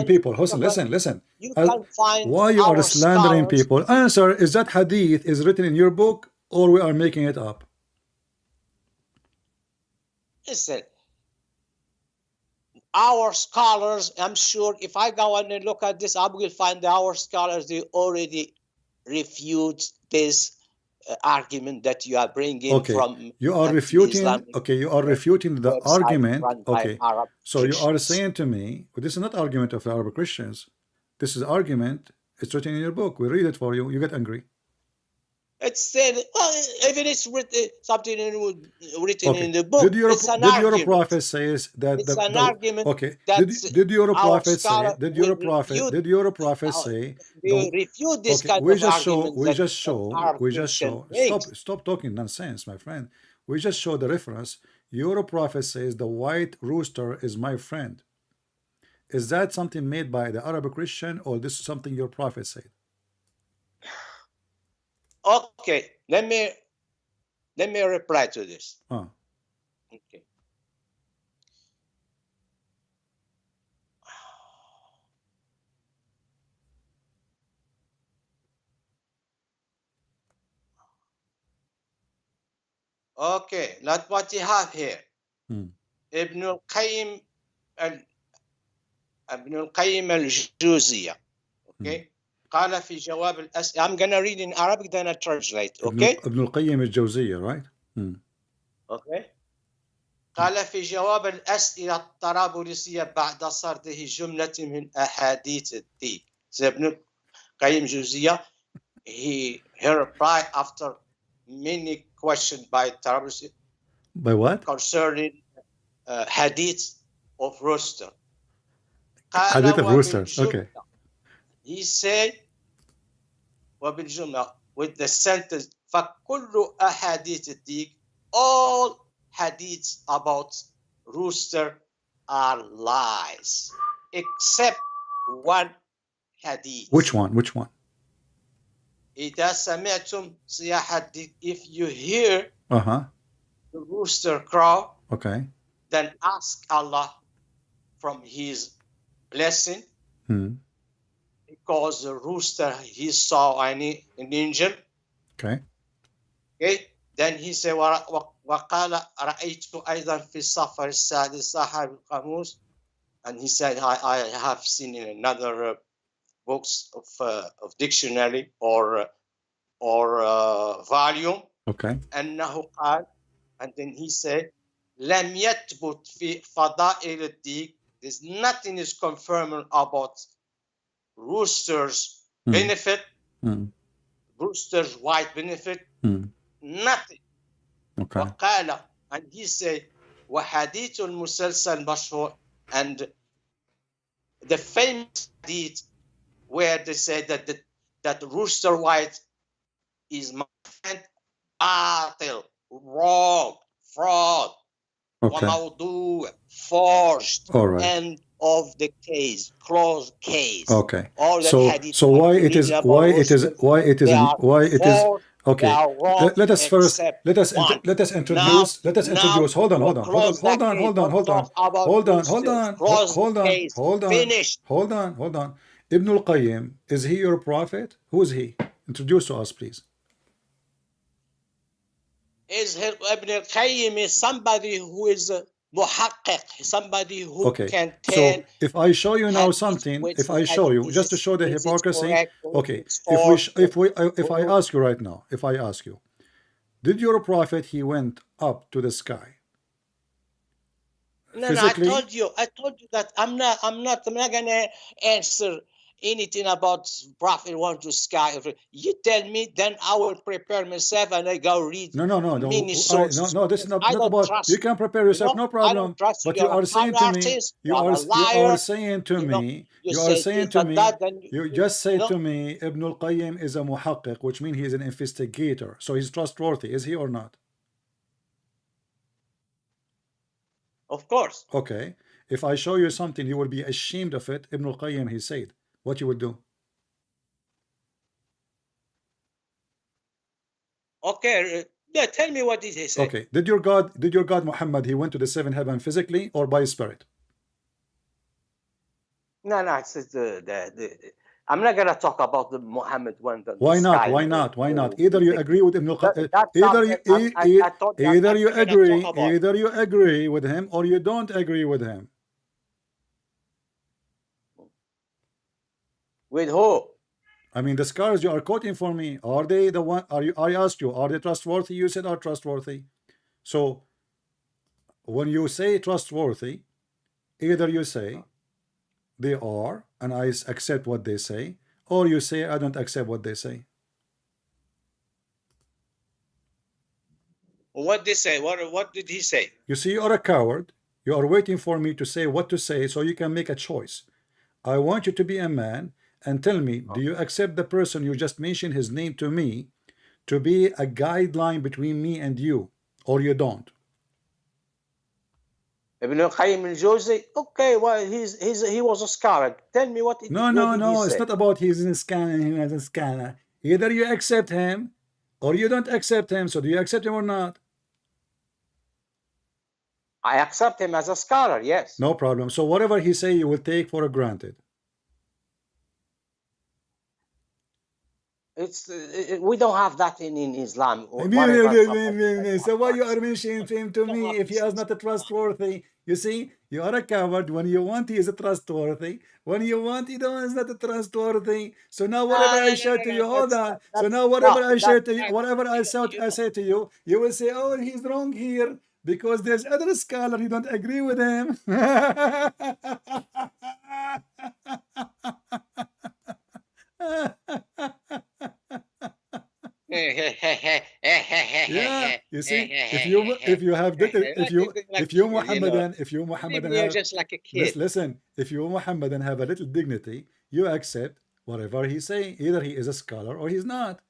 people, listen. You can find Why you are our slandering scholars. people? Answer: is that hadith is written in your book, or we are making it up? Listen, our scholars, I'm sure if I go and look at this, I will find our scholars, they already refute this argument that you are bringing from. You are refuting. Islamic You are refuting the argument. Arab so Christians. You are saying to me, this is not argument of the Arab Christians. This is argument. It's written in your book. We read it for you. You get angry. It's said, well, even it's written something written in the book. Did your prophet says that it's an argument? Okay. Did your prophet say? Did your prophet say? They refute this kind of argument. We just show. Stop talking nonsense, my friend. We just show the reference. Your prophet says the white rooster is my friend. Is that something made by the Arab Christian, or this is something your prophet said? Okay, let me reply to this. Okay. Okay, that's what you have here. Ibn al-Qayyim al-Juziyya. Okay. قال في جواب الأسئلة. I'm gonna read in Arabic, then I translate. Okay. Ibn al-Qayyim al-Jawziyya, right? Okay. قال في جواب الأسئلة الطرابلسية بعد سرده جملة من أحاديث الدين. So Ibn al-Qayyim al-Juziyya, he replied after many questions by Tarablusi. By what? Concerning hadith of rooster. Hadith of roosters. Okay. He said, وبالجملة, with the sentence, فكل أحاديث الدين, all hadiths about rooster are lies, except one hadith. Which one? إذا سمعتم صياح الديك, if you hear the rooster crow, okay, then ask Allah from His blessing, because the rooster, he saw an angel. Okay. Then he said, وقال رأيت أيضا في السفر السادس صاحب القاموس, and he said, I have seen in another books of dictionary or volume. Okay. أنه قال, and then he said, لم يثبت في فضائل الديك, there's nothing is confirmed about roosters benefit, roosters white benefit, nothing. Okay. وقال, and he said, وحديث المسلسل مشهور, and the famous hadith where they said that rooster white is my friend, batil, wrong, fraud. Okay. وموضوع forced. All right. End of the case. Closed case. Okay. All that So hadith why you're it is reading about Muslims, they are false, they okay. are wrong, Let us first except let us one. introduce hold on, We'll hold on, hold on, close that hold on, case. hold on, Don't hold on, talk about hold on, hold Muslims. on, Close hold the on, case. hold on, Finished. hold on, hold on. Ibn al-Qayyim, is he your prophet? Who is he? Introduce to us, please. Ibn al-Qayyim is somebody who is muhaqqiq, somebody who Okay, can so tell if I show you now hadith, something, which if this I show you, hadith just to show the is it hypocrisy, correct, or okay, it's false, if I ask you right now, if I ask you, did your prophet, he went up to the sky No, physically? I told you that I'm not gonna answer anything about prophet want to sky. You tell me, then I will prepare myself and I go read many sources. This is not I don't about, trust you can prepare yourself, no I problem. don't trust you. But You're you a are saying con to me, artist, you you're are a liar. saying to me, You you are say saying this to and me, that, then you just say to me, Ibn al-Qayyim is a muhaqqiq, which means he is an investigator. So he's trustworthy. Is he or not? Of course. Okay. If I show you something, you will be ashamed of it. Ibn al-Qayyim, he said, what you would do? Okay. Yeah, tell me what did he say. Okay. Did your God Muhammad, he went to the seventh heaven physically or by spirit? No, it's I'm not gonna talk about the Muhammad went on the Why not? sky. Why not? Why not? Either you agree with Ibn al-Qayyim, either you agree with him or you don't agree with him. With who? I mean, the scholars you are quoting for me, are they the one? I asked you, are they trustworthy? You said are trustworthy. So when you say trustworthy, either you say they are and I accept what they say, or you say I don't accept what they say. What they say? What did he say? You see, you are a coward. You are waiting for me to say what to say so you can make a choice. I want you to be a man and tell me, do you accept the person you just mentioned his name to me to be a guideline between me and you, or you don't? Ibn al-Qayyim al-Jawzi. Okay, well, he was a scholar. Tell me what. No. It's not about he's in a scanner. He has a scanner. Either you accept him, or you don't accept him. So do you accept him or not? I accept him as a scholar. Yes. No problem. So whatever he say, you will take for granted. We don't have that in Islam. So why you are mentioning him to me if he is not trustworthy? You see, you are a coward. When you want, he is trustworthy. When you want, he is not trustworthy. So now whatever I share to you, hold on. So now whatever I share to you, whatever I say to you, you will say, oh, he's wrong here because there's other scholar, you don't agree with him. Yeah, you see, if you Muhammadan have, just like a kid. listen, if you Muhammadan have a little dignity, you accept whatever he say. Either he is a scholar or he's not.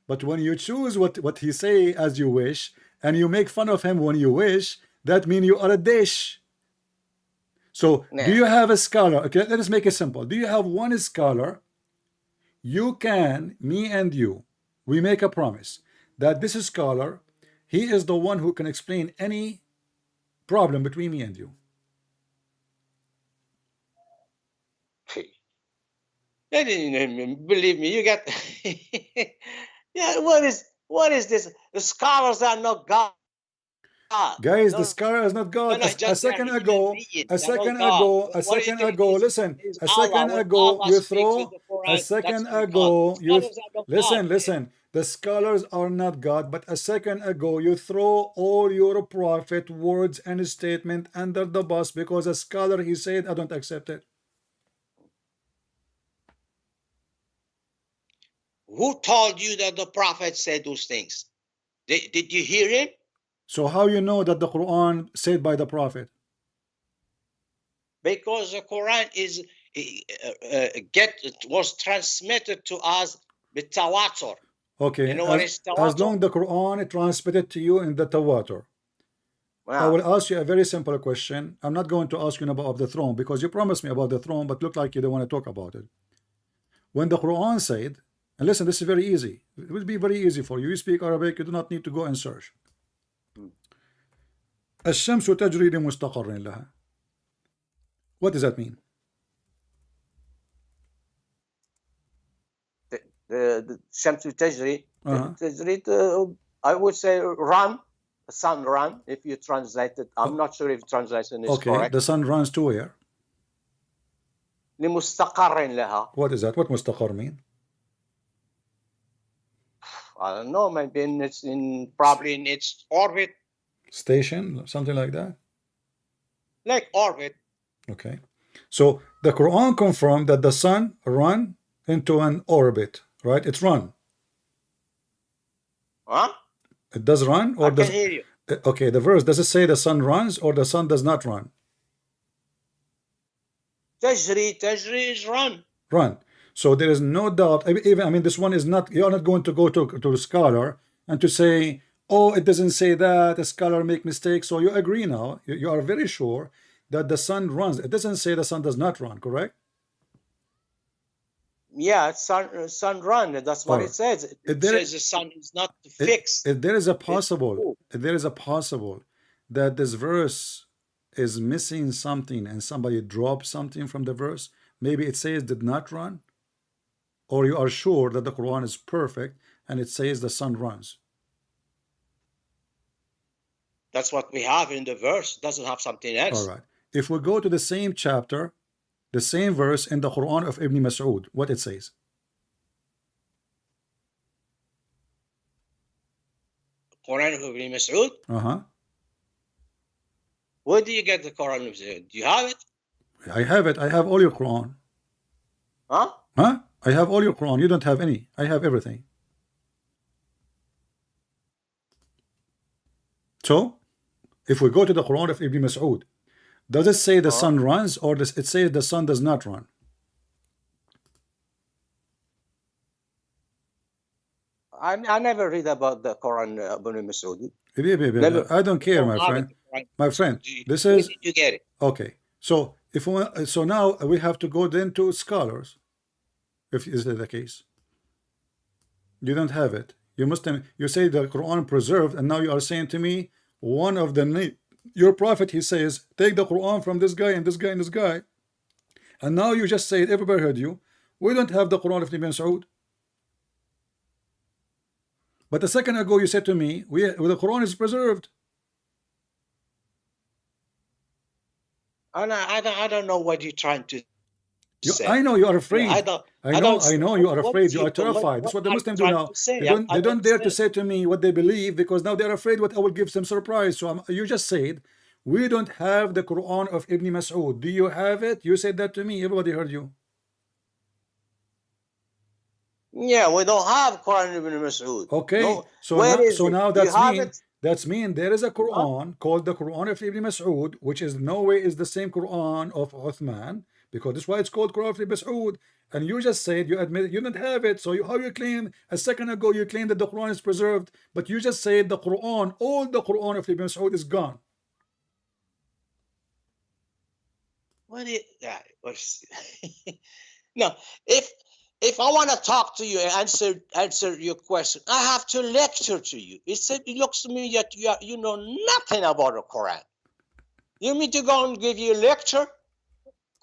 But when you choose what he say as you wish, and you make fun of him when you wish, that means you are a dish. So do you have a scholar? Okay, let us make it simple. Do you have one scholar? You can, me and you, we make a promise that this scholar, he is the one who can explain any problem between me and you. Believe me, you got. Yeah, what is this? The scholars are not God. Guys, the scholar is not God. A second ago, listen, a second ago, you listen, the scholars are not God, but a second ago you throw all your prophet words and statement under the bus because a scholar, he said, I don't accept it. Who told you that the prophet said those things? Did you hear him? So how you know that the Quran said by the prophet? Because the Quran was transmitted to us with tawatur. Okay, you know what is tawatur? As long the Quran transmitted to you in the tawatur. I will ask you a very simple question. I'm not going to ask you about the throne because you promised me about the throne, but look like you don't want to talk about it. When the Quran said, and listen, this is very easy. It will be very easy for you. You speak Arabic, you do not need to go and search. الشمس تجري لمستقر لها. What does that mean? The Shamsu Tajri, I would say run, the sun run, if you translate it. I'm not sure if translation is correct. The sun runs to where? لمستقر لها. What is that? What mustaqar mean? I don't know, maybe probably in its orbit. Station, something like that? Like orbit. Okay. So the Quran confirmed that the sun run into an orbit, right? It's run. Huh? It does run, or I can hear you. Okay, the verse, does it say the sun runs or the sun does not run? Tajri is run. Run. So there is no doubt. Even, I mean, this one is not, you're not going to go to a scholar and to say, oh, it doesn't say that, a scholar make mistakes. So you agree now, you are very sure that the sun runs. It doesn't say the sun does not run, correct? Yeah, sun run. That's what it says. It says the sun is not fixed. If there is a possible that this verse is missing something and somebody dropped something from the verse, maybe it says did not run, or you are sure that the Quran is perfect and it says the sun runs. That's what we have in the verse. It doesn't have something else. All right. If we go to the same chapter, the same verse in the Quran of Ibn Mas'ud, what it says? Quran of Ibn Mas'ud? Where do you get the Quran of Ibn Mas'ud? Do you have it? I have it. I have all your Quran. Huh? I have all your Quran. You don't have any. I have everything. So, if we go to the Quran of Ibn Mas'ud, does it say the sun runs, or does it say the sun does not run? I never read about the Quran Ibn Mas'ud. I don't care, my friend. My friend, this is you get it. Okay. So so now we have to go then to scholars. If is that the case? You don't have it. You say the Quran preserved, and now you are saying to me one of your prophet, he says, take the Quran from this guy and this guy and this guy. And now you just say it, everybody heard you. We don't have the Quran of Ibn Mas'ud. But a second ago you said to me, the Quran is preserved. I don't know what you're trying to say. I know you are afraid. I know you are afraid. You are terrified. That's what the Muslims do now. They don't dare to say to me what they believe because now they're afraid what I will give them surprise. So you just said, we don't have the Quran of Ibn Mas'ud. Do you have it? You said that to me. Everybody heard you. Yeah, we don't have Quran Ibn Mas'ud. Okay. No. So now that's mean there is a Quran called the Quran of Ibn Mas'ud, which is no way is the same Quran of Uthman, because that's why it's called Quran of Ibn Mas'ud. And you just said, you admit you don't have it. So how you claim a second ago you claimed that the Quran is preserved, but you just said the Quran, all the Quran of Ibn Mas'ud is gone. No, if I want to talk to you and answer your question, I have to lecture to you. It looks to me that you know nothing about the Quran. You want me to go and give you a lecture?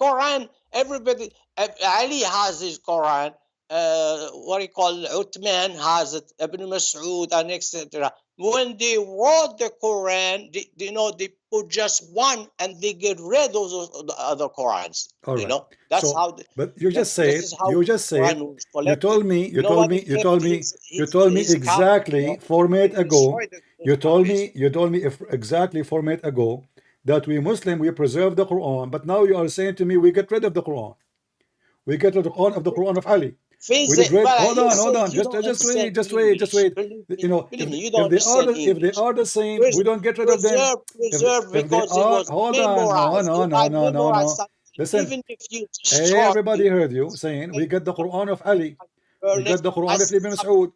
Quran, everybody, Ali has his Quran. What do you call it? Uthman has it. Ibn Mas'ud and etc. When they wrote the Quran, they put just one and they get rid of those the other Qurans. All right. That's how. But you just said. You told me exactly 4 minutes ago. You told me exactly 4 minutes ago that we Muslim we preserve the Quran, but now you are saying to me we get rid of the Quran. We get rid of the Quran of Ali. Hold on. Just wait. If they are the same, we don't get rid of them. No. Listen, everybody heard you saying we get the Quran of Ali. We get the Quran of Ibn Mas'ud.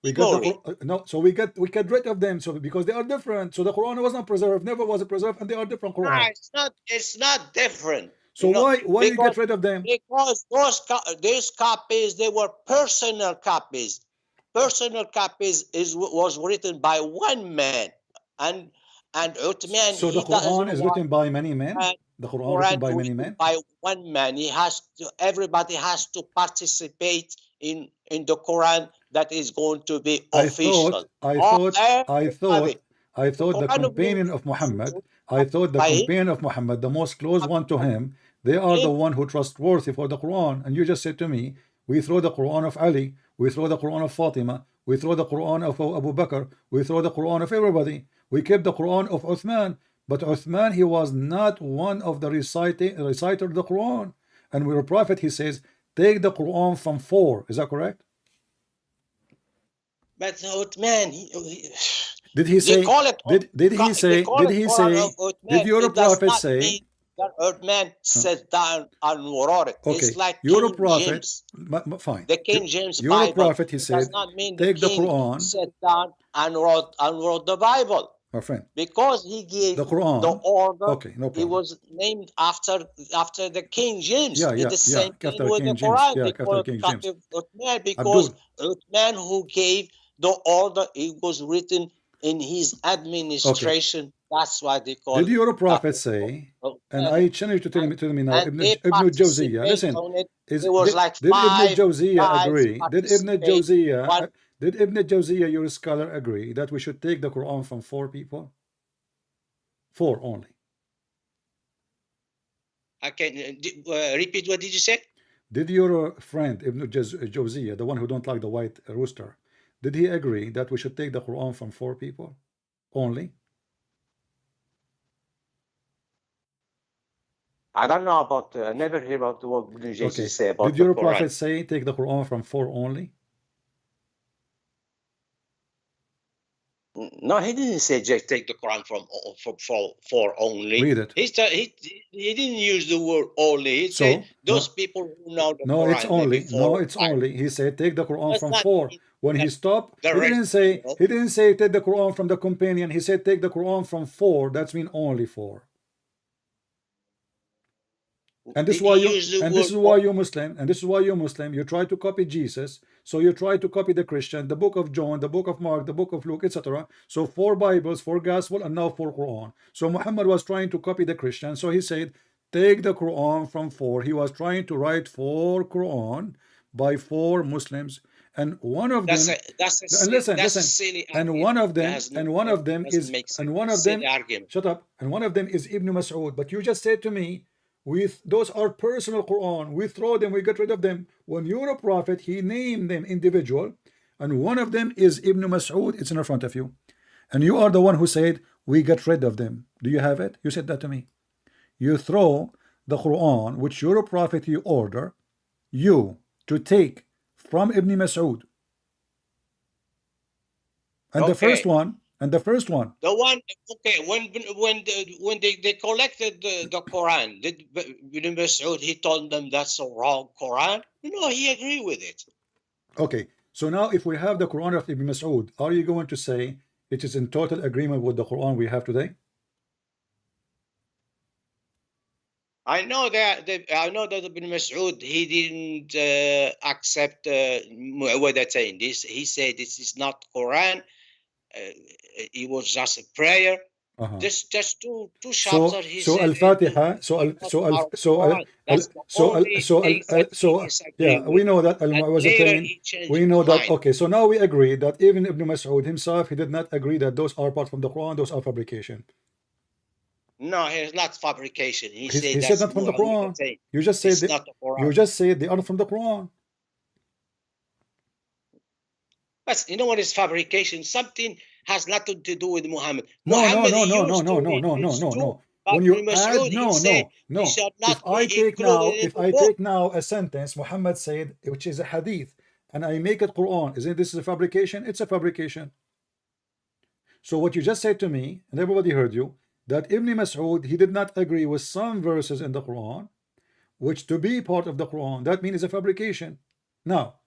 We got memory. no, so we get rid of them. So because they are different. So the Quran was not preserved, never was preserved, and they are different No, Quran. it's not different. So You know, why you get because rid of them? those copies, they were personal copies. Personal copies was written by one man, and Uthman, So the he doesn't Quran is want written by many men. The Quran written by many men. by one man. Everybody has to participate in the Quran that is going to be official. I thought the companion of Muhammad, the most close one to him, they are the one who trustworthy for the Quran. And you just said to me, we throw the Quran of Ali, we throw the Quran of Fatima, we throw the Quran of Abu Bakr, we throw the Quran of everybody. We kept the Quran of Uthman, but Uthman, he was not one of the reciter of the Quran. And with the Prophet, he says, take the Quran from 4. Is that correct? But Uthman, did he say? Did he say? Did your Prophet say? That Uthman sat down and wrote it. Okay, it's like your King Prophet, James. fine. The King James your Bible. Prophet, he said, does not mean take the Quran. Sat down and wrote the Bible. My friend, because he gave the Quran, the order. Okay, no problem. It was named after the King James. The same thing after with King the James. Quran. After King James. Uthman, because Uthman who gave the order, it was written in his administration. Okay. That's why they call it. Did your Prophet say? And I challenge you to tell me now. Ibn Jawziyah, listen. Did Ibn Jawziyah agree? Did Ibn Jawziyah, your scholar, agree that we should take the Quran from 4 people? 4 only. I can repeat. What did you say? Did your friend Ibn Jawziyah, the one who don't like the white rooster, did he agree that we should take the Quran from 4 people only? I don't know about. I never hear about what Ibn Jawziyah say about. Did your Prophet say take the Quran from 4 only? No, he didn't say just take the Quran from 4 only. Read it. He didn't use the word only. He said those people who know the Quran. It's only. No, it's only. He said take the Quran from 4. When he stopped, he didn't say take the Quran from the companion. He said take the Quran from 4. That's mean only 4. And this is why you Muslim, you try to copy Jesus. So you try to copy the Christian, the book of John, the book of Mark, the book of Luke, etc. So 4 Bibles, 4 Gospel, and now 4 Quran. So Muhammad was trying to copy the Christian. So he said, take the Quran from 4. He was trying to write 4 Quran by 4 Muslims. And one of them, and one of them is Ibn Mas'ud. But you just said to me, those are personal Quran. We throw them, we get rid of them. When you're a prophet, he named them individual, and one of them is Ibn Mas'ud. It's in front of you, and you are the one who said we get rid of them. Do you have it? You said that to me. You throw the Quran, which you're a prophet, you order you to take from Ibn Mas'ud, and the first one. The one, okay, when they collected the Quran, did Ibn Mas'ud, he told them that's a wrong Quran? No, he agreed with it. Okay, so now if we have the Quran of Ibn Mas'ud, are you going to say it is in total agreement with the Quran we have today? I know that Ibn Mas'ud, he didn't accept what they're saying. He said this is not Quran. It was just a prayer. Just two chapters. So Al-Fatiha. We know that we know that. Okay, so now we agree that even Ibn Mas'ud himself, he did not agree that those are part from the Quran. Those are fabrication. No, it's not fabrication. He said not from the Quran. You just said they are from the Quran. But you know what is fabrication? Something has nothing to do with Muhammad. No. When you add no. If I take now a sentence Muhammad said, which is a hadith, and I make it Quran, isn't this a fabrication? It's a fabrication. So what you just said to me, and everybody heard you, that Ibn Mas'ud, he did not agree with some verses in the Quran, which to be part of the Quran, that means it's a fabrication. Now,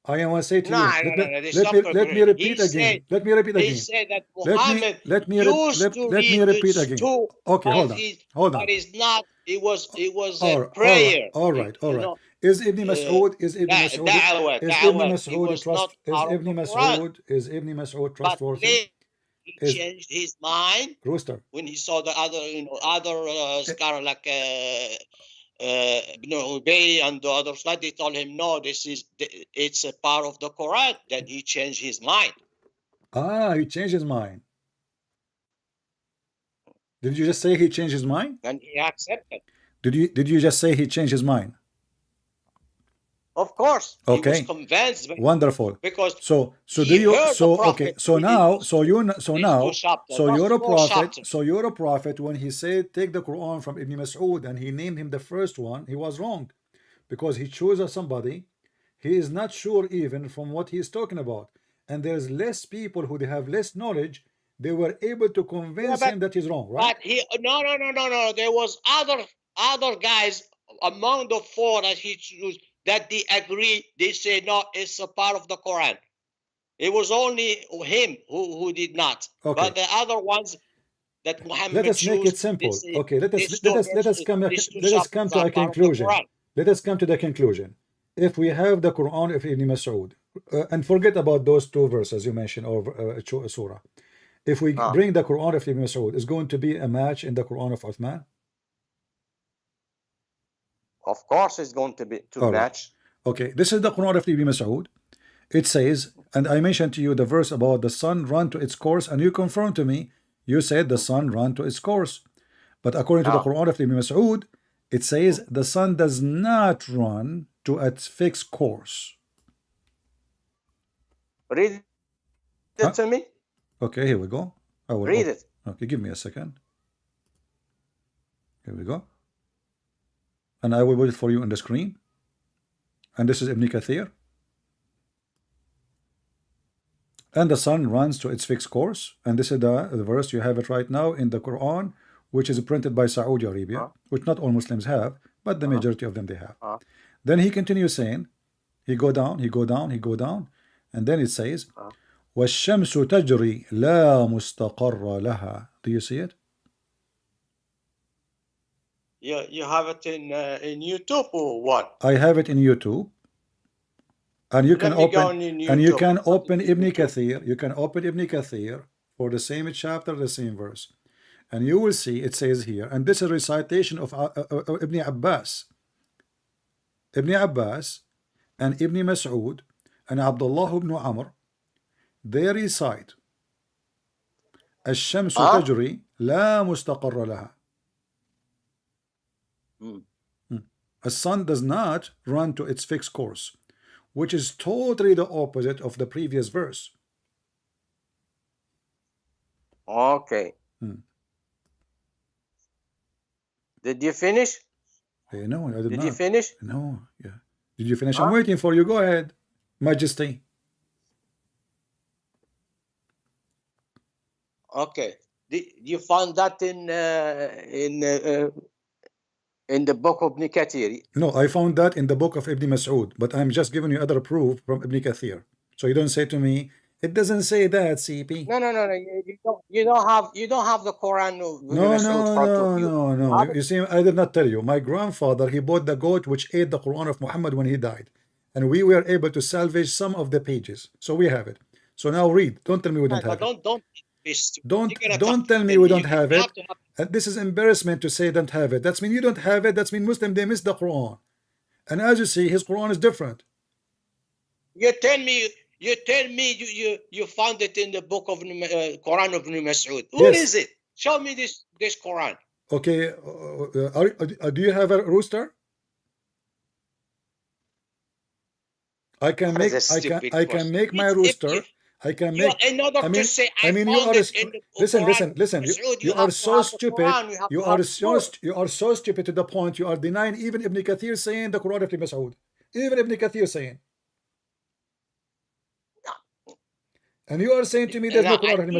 I want to say to No, you. this is not Let me correct. repeat again. Let me repeat He again. said that Let Muhammad me used to let me read repeat this again. too, Okay, hold on. Hold on. but it's not. It was a All prayer. right. You know, Is Ibn Mas'ud It was not part of the Quran. is Ibn Mas'ud But trustworthy? later he Is changed his mind Rooster? when he saw the other, scholar like Ibn Ubay and the other side. They told him, no, it's a part of the Quran. Then he changed his mind. He changed his mind. Did you just say he changed his mind? And he accepted. Did you just say he changed his mind? Of course, he was Okay. convinced. Wonderful. Because So do he you heard the prophet you're a prophet when he said take the Quran from Ibn Mas'ud and he named him the first one, he was wrong, because he chose somebody he is not sure even from what he is talking about, and there's less people who they have less knowledge, they were able to convince him that he's wrong, right? But no. There was other guys among the four that he chose that they agree. They say no, it's a part of the Quran. It was only him who did not. Okay. But the other ones that Muhammad Let us make it simple. Okay, let us come to a conclusion. Let us come to the conclusion. If we have the Quran of Ibn Mas'ud, and forget about those two verses you mentioned over surah. If we bring the Quran of Ibn Mas'ud, is going to be a match in the Quran of Uthman? Of course, it's going to be match. Okay, this is the Quran of Ibn Mas'ud. It says, and I mentioned to you the verse about the sun run to its course, and you confirmed to me, you said the sun ran to its course. But according to the Quran of Ibn Mas'ud, it says the sun does not run to its fixed course. Read it to me. Okay, here we go. I will read it. Okay, give me a second. Here we go. And I will put it for you on the screen. And this is Ibn Kathir. And the sun runs to its fixed course. And this is the verse, you have it right now in the Quran, which is printed by Saudi Arabia, which not all Muslims have, but the majority of them they have. Then he continues saying, he go down, and then it says, وَالشَّمْسُ تَجْرِي لَا مُسْتَقَرَّ لَهَا. Do you see it? You have it in YouTube or what? I have it in YouTube. And you can open Ibn Kathir. You can open Ibn Kathir for the same chapter, the same verse. And you will see it says here, and this is a recitation of Ibn Abbas. Ibn Abbas and Ibn Mas'ud and Abdullah ibn Amr, they recite الشمس تجري لا مستقر لها. A sun does not run to its fixed course, which is totally the opposite of the previous verse. Okay. Did you finish? No, I did not. Did you finish? No. Yeah. Did you finish? I'm waiting for you. Go ahead, Majesty. Okay. Did you find that in the book of Ibn Kathir? No, I found that in the book of Ibn Mas'ud, but I'm just giving you other proof from Ibn Kathir. So you don't say to me, it doesn't say that, CP. No. You don't have the Quran of Ibn Mas'ud in front of you. No. You see, I did not tell you. My grandfather, he bought the goat which ate the Quran of Muhammad when he died. And we were able to salvage some of the pages. So we have it. So now read. Don't tell me we don't have it. Don't tell me we don't have it. And this is embarrassment to say don't have it. That's mean you don't have it. That's mean Muslim, they miss the Quran. And as you see, his Quran is different. You tell me you found it in the book of Quran of Ibn Mas'ud. What is it? Show me this Quran. Okay. Do you have a rooster? I can make my rooster. I can make. Listen. You are so stupid. You are so stupid to the point you are denying even Ibn Kathir saying the Quran of Ibn Mas'ud. Even Ibn Kathir saying. And you are saying to me there's no Quran of Ibn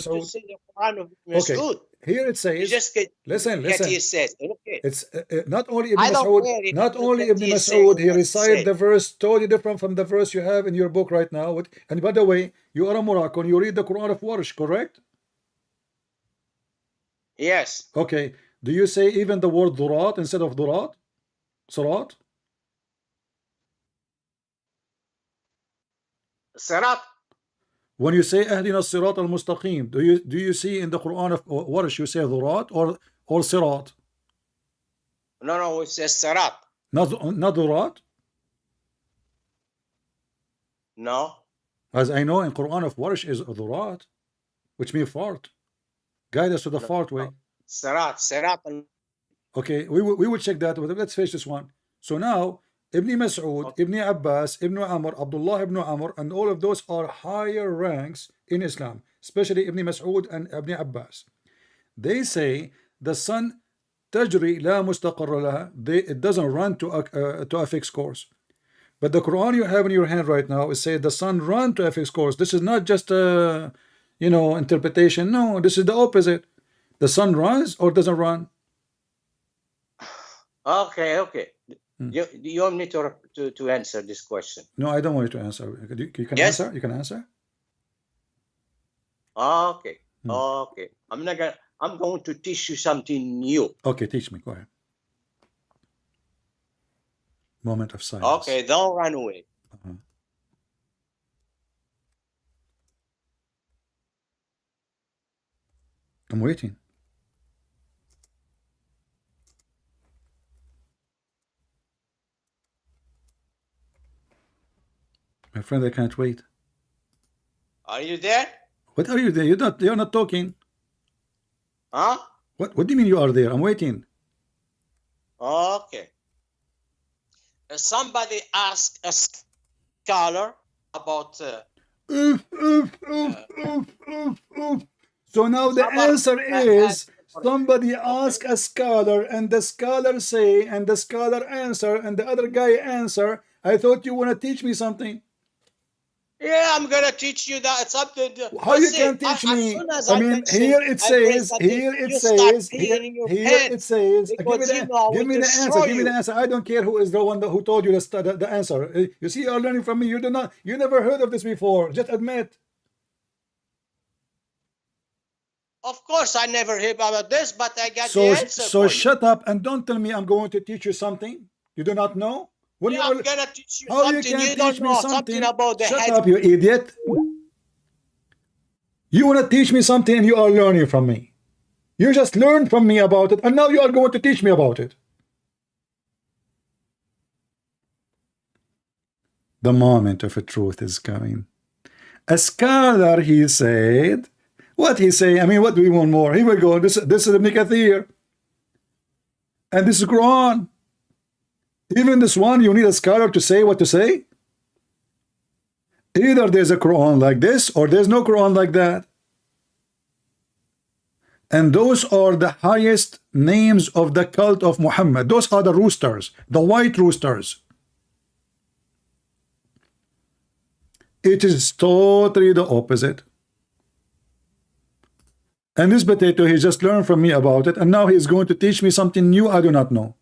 Mas'ud. Okay. here it You says, just get listen, what he listen. says. Okay. It's not only Ibn I don't Mas'ud, care if not only Ibn Kathir is saying Mas'ud, he what he recited said. the verse totally different from the verse you have in your book right now. And by the way, you are a Moroccan, you read the Quran of Warsh, correct? Yes. Okay. Do you say even the word durat instead of durat? Surat? Sarat. When you say Ahdina Sirat al-Mustaqim, do you see in the Quran of Warsh you say durat or Sirat? No, it says Sarat. Not durat? No. As I know in Quran of Warsh is durat, which means fart. Guide us to the fart way. Sarat. Okay, we will check that. But let's finish this one. So now, Ibn Mas'ud, Okay. Ibn Abbas, Ibn Amr, Abdullah ibn Amr, and all of those are higher ranks in Islam, especially Ibn Mas'ud and Ibn Abbas. They say the sun tajri la mustaqarra laha. It doesn't run to a fixed course. But the Quran you have in your hand right now is say the sun run to a fixed course. This is not just a interpretation. No, this is the opposite. The sun runs or doesn't run. Okay. You want me to answer this question? No, I don't want you to answer. You can Yes. answer. You can answer. Okay. Okay. I'm going to teach you something new. Okay, teach me. Go ahead. Moment of silence. Okay, don't run away. I'm waiting. My friend, I can't wait. Are you there? What are you there? You're not talking. Huh? What do you mean you are there? I'm waiting. Okay. Somebody asked a scholar about So now the answer is somebody ask a scholar and the scholar say and the scholar answer and the other guy answer. I thought you want to teach me something. yeah, I'm gonna teach you that something. How you can teach me? I mean, here it says, give me the answer. Give me the answer. I don't care who is the one who told you the answer. You see, you're learning from me. You never heard of this before. Just admit. Of course, I never heard about this, but I got the answer. So shut up and don't tell me I'm going to teach you something you do not know. I'm gonna teach you how something you don't know something about the Shut head. up, you idiot. You want to teach me something and you are learning from me. You just learned from me about it and now you are going to teach me about it. The moment of a truth is coming. A scholar, he said. What he say? I mean, what do we want more? Here we go. This is Ibn Kathir. And this is Quran. Even this one, you need a scholar to say what to say. Either there's a Quran like this or there's no Quran like that. And those are the highest names of the cult of Muhammad. Those are the roosters, the white roosters. It is totally the opposite. And this potato, he just learned from me about it, and now he's going to teach me something new I do not know.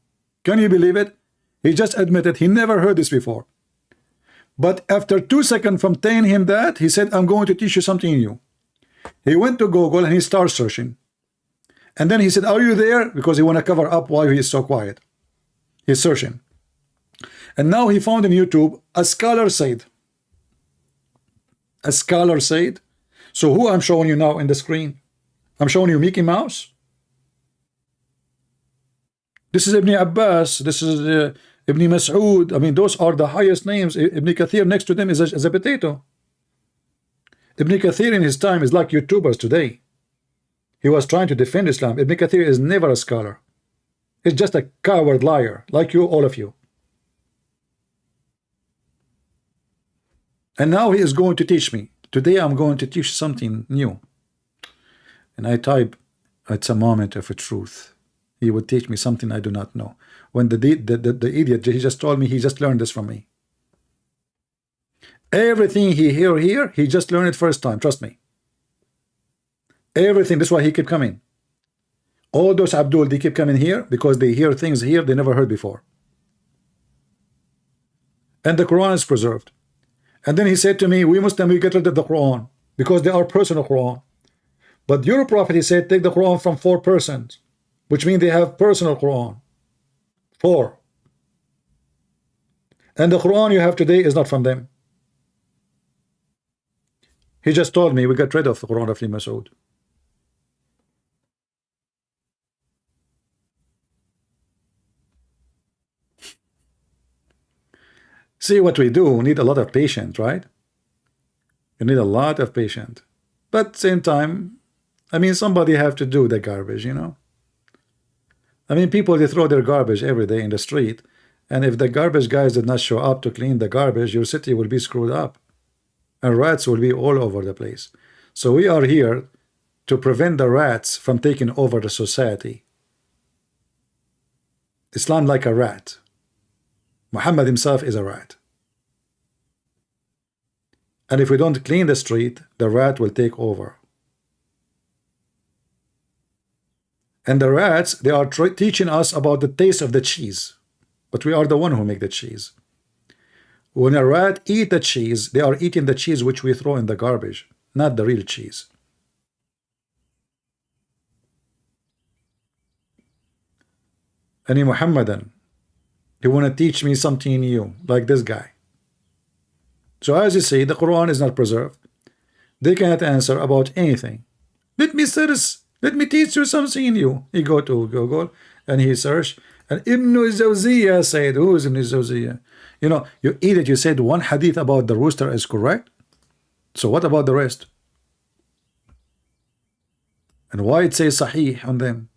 Can you believe it? He just admitted he never heard this before. But after 2 seconds from telling him that, he said, I'm going to teach you something new. He went to Google and he started searching. And then he said, are you there? Because he want to cover up why he is so quiet. He's searching. And now he found on YouTube, a scholar said. A scholar said. So who I'm showing you now in the screen? I'm showing you Mickey Mouse. This is Ibn Abbas. This is Ibn Mas'ud. I mean, those are the highest names. Ibn Kathir next to them is a potato. Ibn Kathir in his time is like YouTubers today. He was trying to defend Islam. Ibn Kathir is never a scholar. He's just a coward liar, like you, all of you. And now he is going to teach me. Today I'm going to teach something new. And I type, it's a moment of a truth. He would teach me something I do not know. When the idiot, he just told me he just learned this from me. Everything he hear here, he just learned it first time. Trust me. Everything. That's why he kept coming. All those Abdul, they keep coming here because they hear things here they never heard before. And the Quran is preserved. And then he said to me, we Muslim, we get rid of the Quran because they are personal Quran. But your prophet, he said, take the Quran from 4 persons, which means they have personal Quran. 4. And the Quran you have today is not from them. He just told me we got rid of the Quran of Ibn Mas'ud. See what we do, we need a lot of patience, right? You need a lot of patience. But at the same time, I mean, somebody have to do the garbage, you know? I mean, people, they throw their garbage every day in the street, and if the garbage guys did not show up to clean the garbage, your city will be screwed up. And rats will be all over the place. So we are here to prevent the rats from taking over the society. Islam like a rat. Muhammad himself is a rat. And if we don't clean the street, the rat will take over. And the rats, they are teaching us about the taste of the cheese. But we are the one who make the cheese. When a rat eat the cheese, they are eating the cheese which we throw in the garbage, not the real cheese. Any Muhammadan, they want to teach me something new, like this guy. So as you see, the Quran is not preserved. They cannot answer about anything. Let me teach you something new. He go to Google and he search, and Ibn Zawziyah said, who is Ibn Zawziyah? You know, you idiot, you said one hadith about the rooster is correct. So what about the rest? And why it says Sahih on them?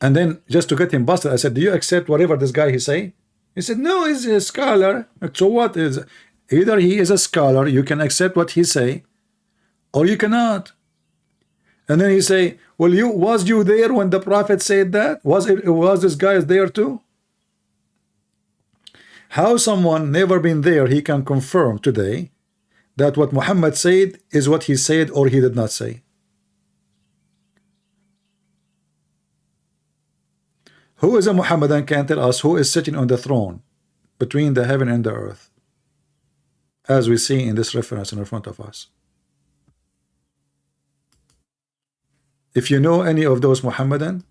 And then just to get him busted, I said, do you accept whatever this guy he say? He said, no, he's a scholar. So what is, either he is a scholar, you can accept what he say, or you cannot. And then he say, well, was you there when the prophet said that? Was this guy there too? How someone never been there, he can confirm today that what Muhammad said is what he said or he did not say? Who is a Muhammadan can tell us who is sitting on the throne between the heaven and the earth, as we see in this reference in front of us? If you know any of those Muhammadan,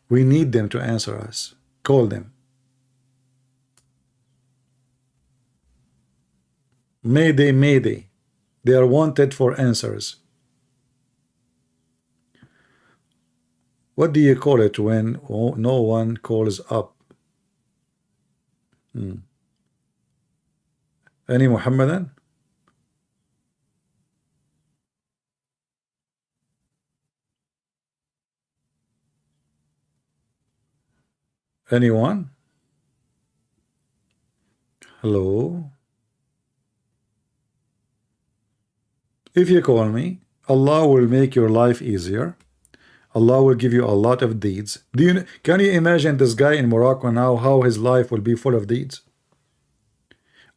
we need them to answer us. Call them. Mayday, mayday. They are wanted for answers. What do you call it when no one calls up? Any Muhammadan? Anyone? Hello? If you call me, Allah will make your life easier. Allah will give you a lot of deeds. Can you imagine this guy in Morocco now, how his life will be full of deeds?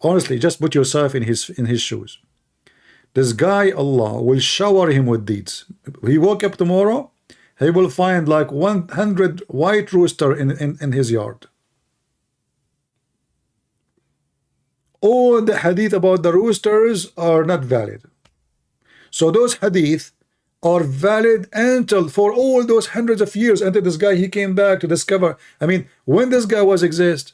Honestly, just put yourself in his shoes. This guy, Allah will shower him with deeds. He woke up tomorrow, he will find like 100 white rooster in his yard. All the hadith about the roosters are not valid. So those hadith are valid until for all those hundreds of years until this guy he came back to discover. I mean, when this guy was exist,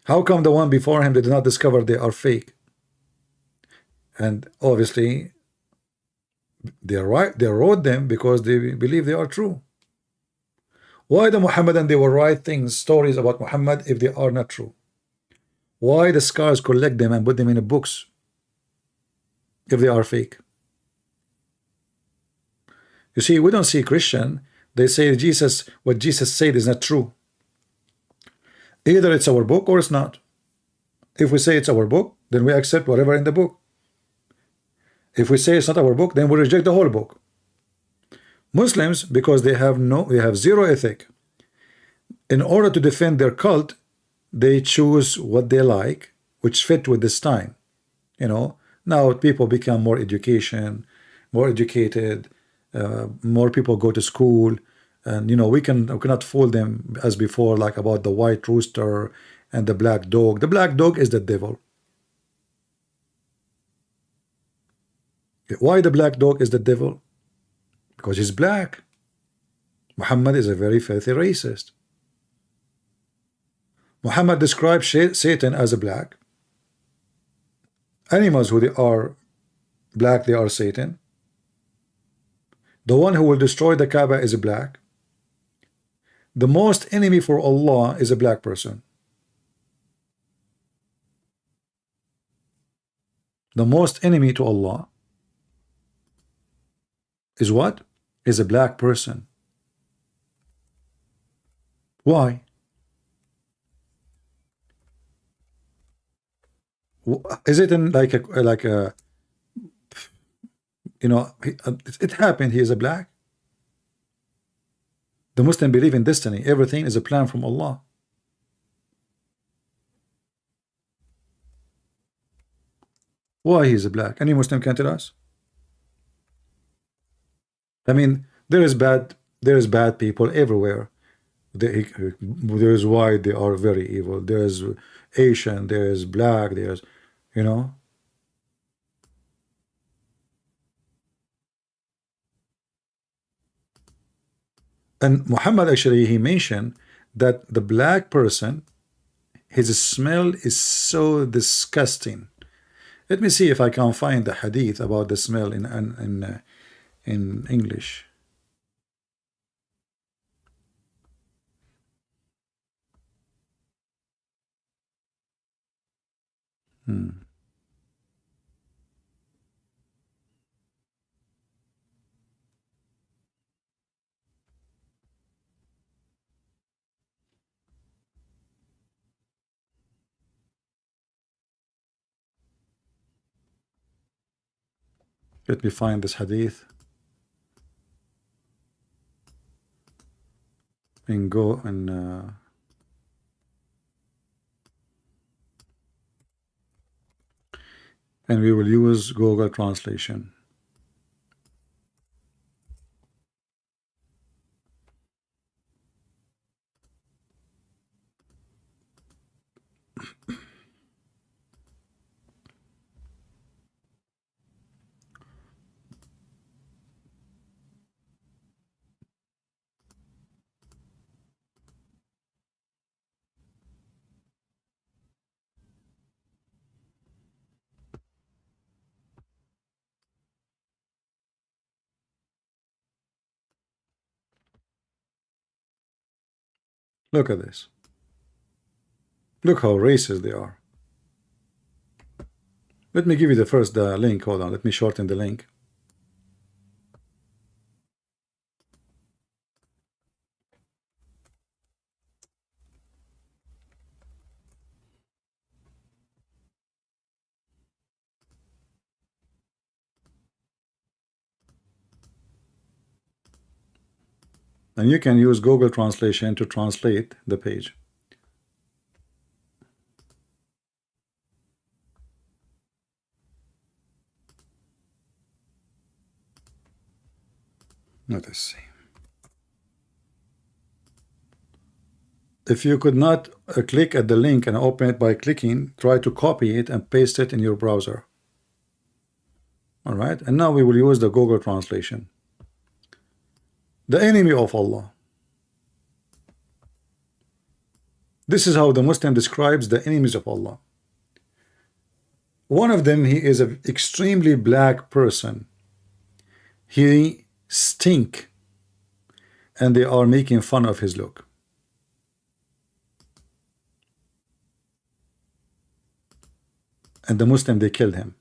how come the one before him did not discover they are fake? And obviously they wrote them because they believe they are true. Why the Muhammadan they will write stories about Muhammad if they are not true? Why the scholars collect them and put them in the books if they are fake? You see, we don't see Christian. They say what Jesus said is not true. Either it's our book or it's not. If we say it's our book, then we accept whatever in the book. If we say it's not our book, then we reject the whole book. Muslims, because they have zero ethic, in order to defend their cult, they choose what they like, which fit with this time. You know, now people become more educated, more people go to school, and you know, we cannot fool them as before, like about the white rooster and the black dog. The black dog is the devil. Why the black dog is the devil? Because he's black. Muhammad is a very filthy racist. Muhammad describes Satan as a black. Animals who they are black, they are Satan. The one who will destroy the Kaaba is a black. The most enemy for Allah is a black person. The most enemy to Allah is what? Is a black person. Why? Is it in like a you know, it happened, he is a black? The Muslim believe in destiny. Everything is a plan from Allah. Why he is a black? Any Muslim can tell us? I mean, there is bad people everywhere. There is white, they are very evil. There is Asian, there is black, there's, you know. And Muhammad actually, he mentioned that the black person, his smell is so disgusting. Let me see if I can find the hadith about the smell in English. Let me find this hadith and go and we will use Google translation. Look at this. Look how racist they are. Let me give you the link. Hold on. Let me shorten the link. And you can use Google translation to translate the page. Let us see. If you could not click at the link and open it by clicking, try to copy it and paste it in your browser. All right, and now we will use the Google translation. The enemy of Allah. This is how the Muslim describes the enemies of Allah. One of them, he is an extremely black person. He stink, and they are making fun of his look. And the Muslim, they killed him.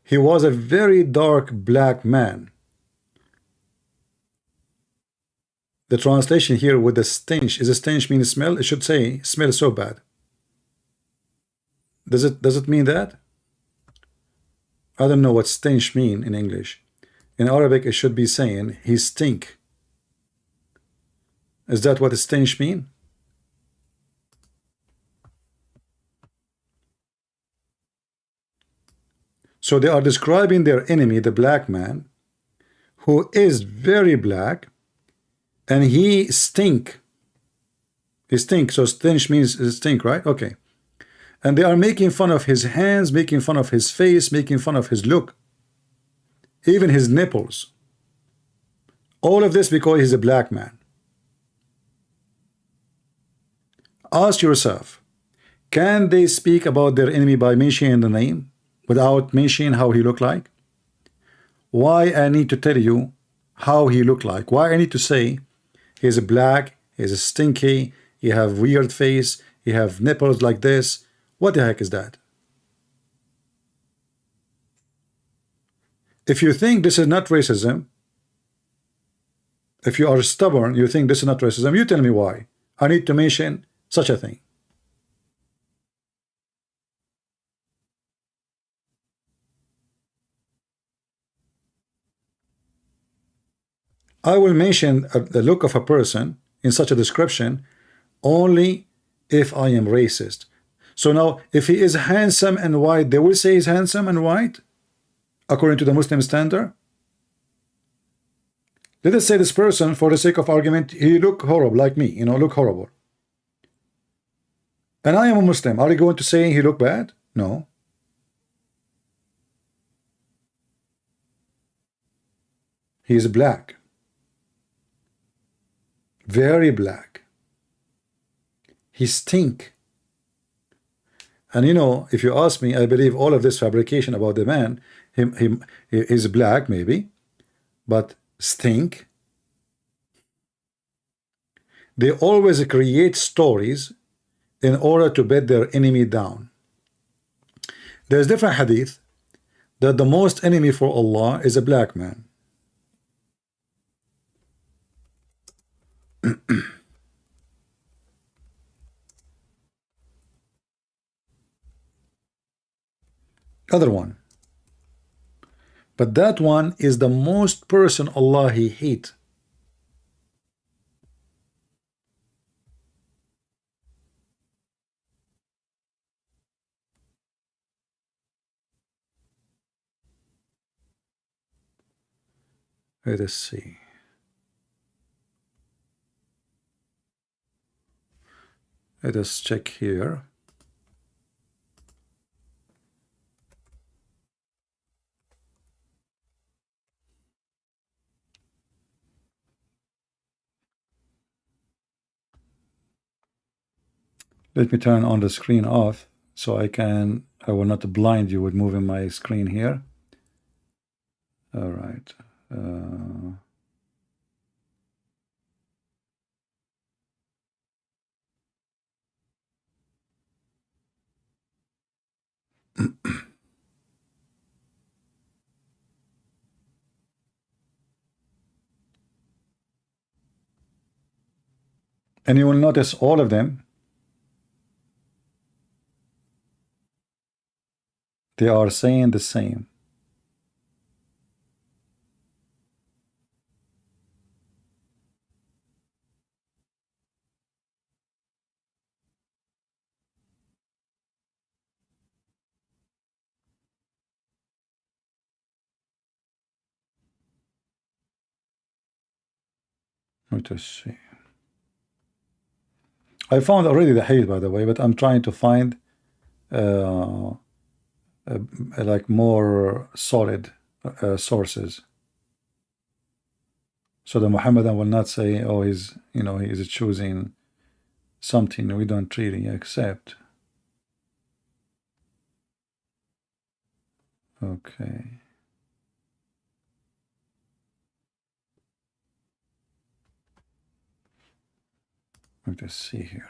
He was a very dark black man. The translation here with the stench, is a stench mean smell? It should say smell so bad. Does it mean that? I don't know what stench mean in English. In Arabic, it should be saying he stink. Is that what stench mean? So they are describing their enemy, the black man, who is very black, and he stink. He stink. So stench means stink, right? Okay. And they are making fun of his hands, making fun of his face, making fun of his look, even his nipples. All of this because he's a black man. Ask yourself, can they speak about their enemy by mentioning the name without mentioning how he looked like? Why I need to tell you how he looked like? Why I need to say he's black, he's stinky, he have weird face, he have nipples like this? What the heck is that? If you think this is not racism, if you are stubborn, you think this is not racism, you tell me why. I need to mention such a thing. I will mention the look of a person in such a description only if I am racist. So now, if he is handsome and white, they will say he's handsome and white, according to the Muslim standard. Let us say this person, for the sake of argument, he look horrible, like me, you know, look horrible. And I am a Muslim. Are you going to say he look bad? No. He is black. Very black. He stink. And you know, if you ask me, I believe all of this fabrication about the man, he is black maybe, but stink. They always create stories in order to bet their enemy down. There's different hadith that the most enemy for Allah is a black man. Other one. But that one is the most person Allah he hate. Let us see. Let us check here. Let me turn on the screen off so I will not blind you with moving my screen here. All right. And you will notice all of them, they are saying the same. Let us see. I found already the hadith, by the way, but I'm trying to find like more solid sources, so the Muhammadan will not say, oh, he's, you know, he is choosing something we don't really accept. Okay. Let us see here.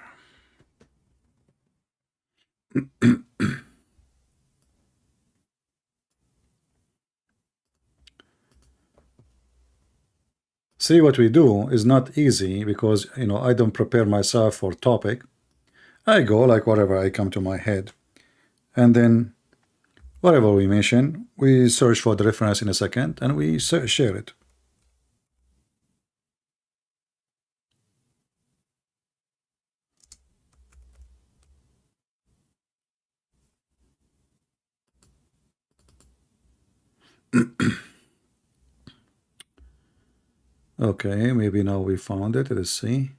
See, what we do is not easy because, you know, I don't prepare myself for topic. I go like whatever I come to my head, and then Whatever we mention, we search for the reference in a second and we share it. Okay, maybe now we found it. Let's see.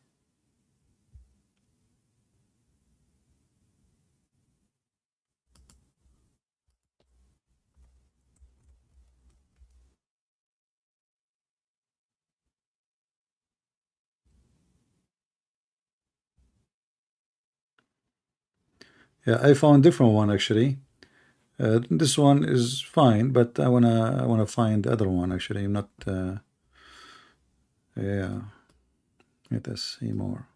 Yeah, I found different one actually. This one is fine, but I wanna find the other one actually. Not yeah. Let us see more.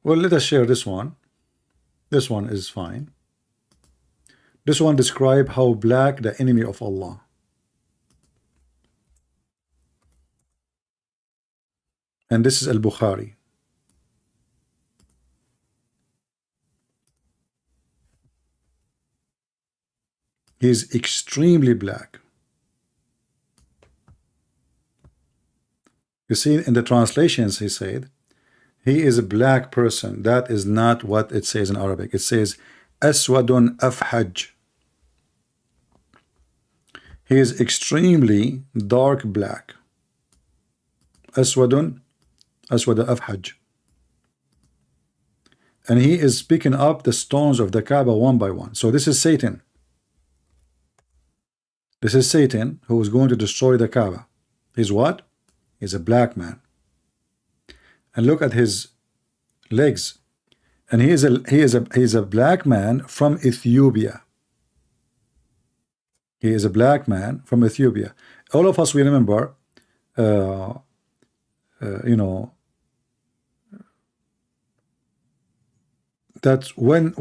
Well, let us share this one. This one is fine. This one describe how black the enemy of Allah. And this is Al-Bukhari. He is extremely black. You see, in the translations, he said, he is a black person. That is not what it says in Arabic. It says, Aswadun afhaj. He is extremely dark black. Aswad afhaj. And he is picking up the stones of the Kaaba one by one. So this is Satan. This is Satan who is going to destroy the Kaaba. He's what? He's a black man. And look at his legs. And he is a black man from Ethiopia. He is a black man from Ethiopia. All of us, we remember, you know, that when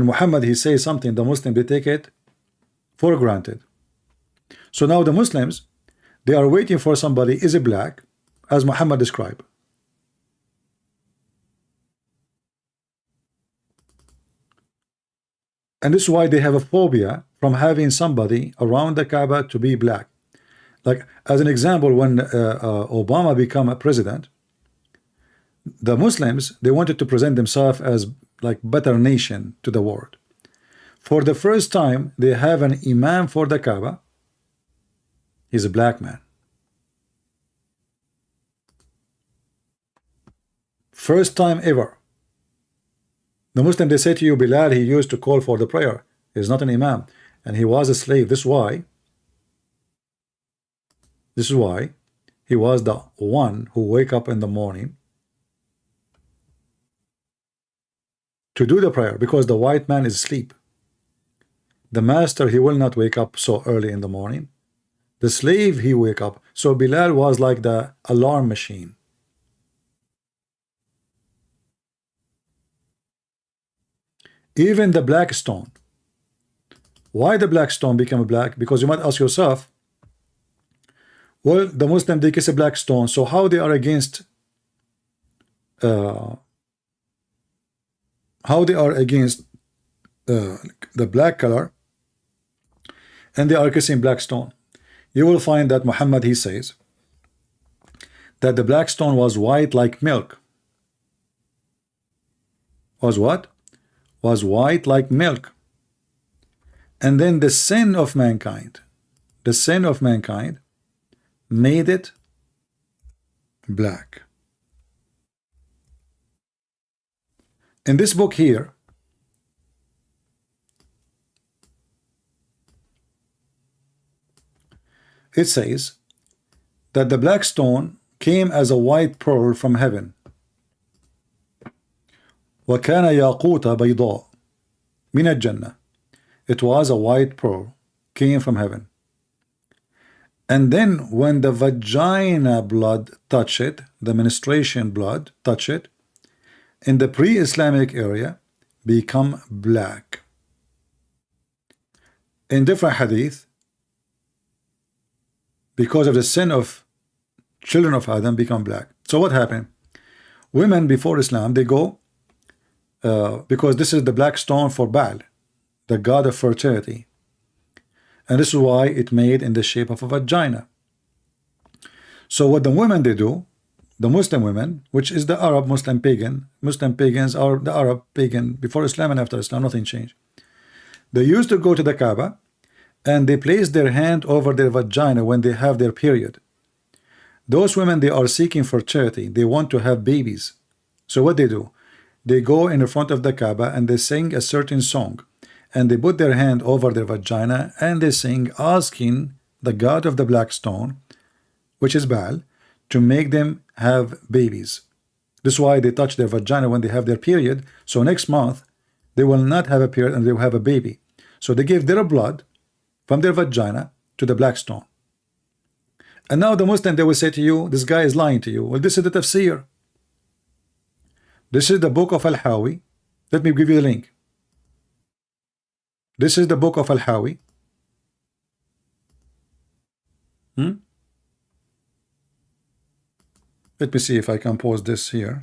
Muhammad he says something, the Muslims they take it for granted. So now the Muslims, they are waiting for somebody is a black, as Muhammad described. And this is why they have a phobia from having somebody around the Kaaba to be black. Like as an example, when Obama became a president, the Muslims, they wanted to present themselves as like better nation to the world. For the first time, they have an imam for the Kaaba. He's a black man. First time ever. The Muslim, they say to you, Bilal, he used to call for the prayer. He's not an imam. And he was a slave. This is why he was the one who wake up in the morning to do the prayer, because the white man is asleep. The master, he will not wake up so early in the morning. The slave, he wake up. So Bilal was like the alarm machine. Even the black stone. Why the black stone became black? Because you might ask yourself, well, the Muslim, they kiss a black stone, so how they are against the black color, and they are kissing black stone? You will find that Muhammad, he says that the black stone was white like milk. Was what? Was white like milk. And then the sin of mankind made it black. In this book here, it says that the black stone came as a white pearl from heaven. وَكَانَ يَاقُوتَ بَيْضَاء مِنَ الْجَنَّةِ. It was a white pearl, came from heaven. And then when the vagina blood touched it, the menstruation blood touched it, in the pre-Islamic area, become black. in different hadith, because of the sin of children of Adam, become black. So what happened? Women before Islam, they go, because this is the black stone for Baal, the god of fertility, and this is why it made in the shape of a vagina. So what the women they do, the Muslim women, which is the Arab Muslim pagan, Muslim pagans are the Arab pagan before Islam and after Islam, nothing changed. They used to go to the Kaaba and they place their hand over their vagina when they have their period. Those women, they are seeking fertility, they want to have babies. So what they do, they go in the front of the Kaaba and they sing a certain song, and they put their hand over their vagina and they sing, asking the god of the black stone, which is Baal, to make them have babies. This is why they touch their vagina when they have their period, so next month they will not have a period and they will have a baby. So they give their blood from their vagina to the black stone. And now the Muslim, they will say to you, this guy is lying to you. Well, this is the tafsir. This is the book of Al-Hawi. Let me give you the link. This is the book of Al-Hawi. Let me see if I can pause this here.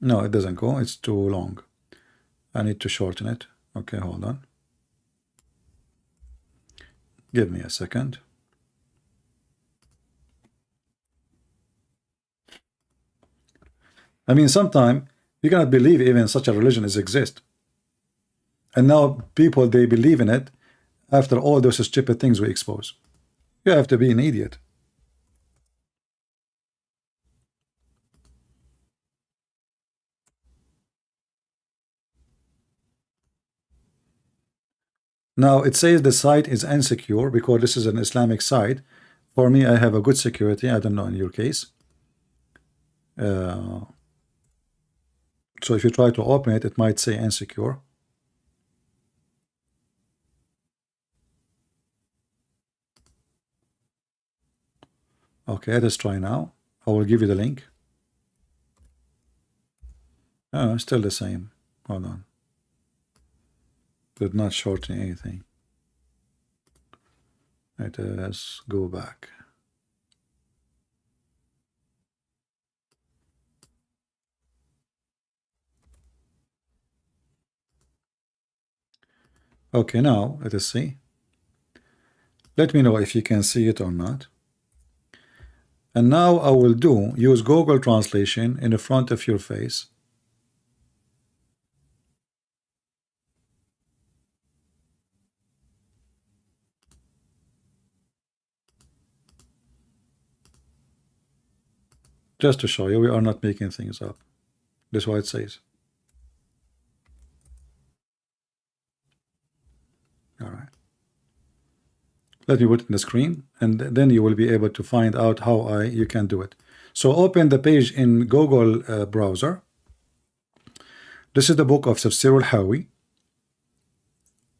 No, it doesn't go. It's too long. I need to shorten it. Okay, hold on. Give me a second. I mean, sometimes you cannot believe even such a religion exists. And now people, they believe in it after all those stupid things we expose. You have to be an idiot. Now it says the site is insecure because this is an Islamic site. For me, I have a good security. I don't know in your case. So if you try to open it, it might say insecure. Okay, let us try now. I will give you the link. Oh, still the same. Hold on. Did not shorten anything. Let us go back. Okay, now let us see. Let me know if you can see it or not. And now I will use Google translation in the front of your face. Just to show you, we are not making things up. This is what it says. All right. Let me put it in the screen, and then you will be able to find out how you can do it. So open the page in Google browser. This is the book of Tafsir al-Hawi,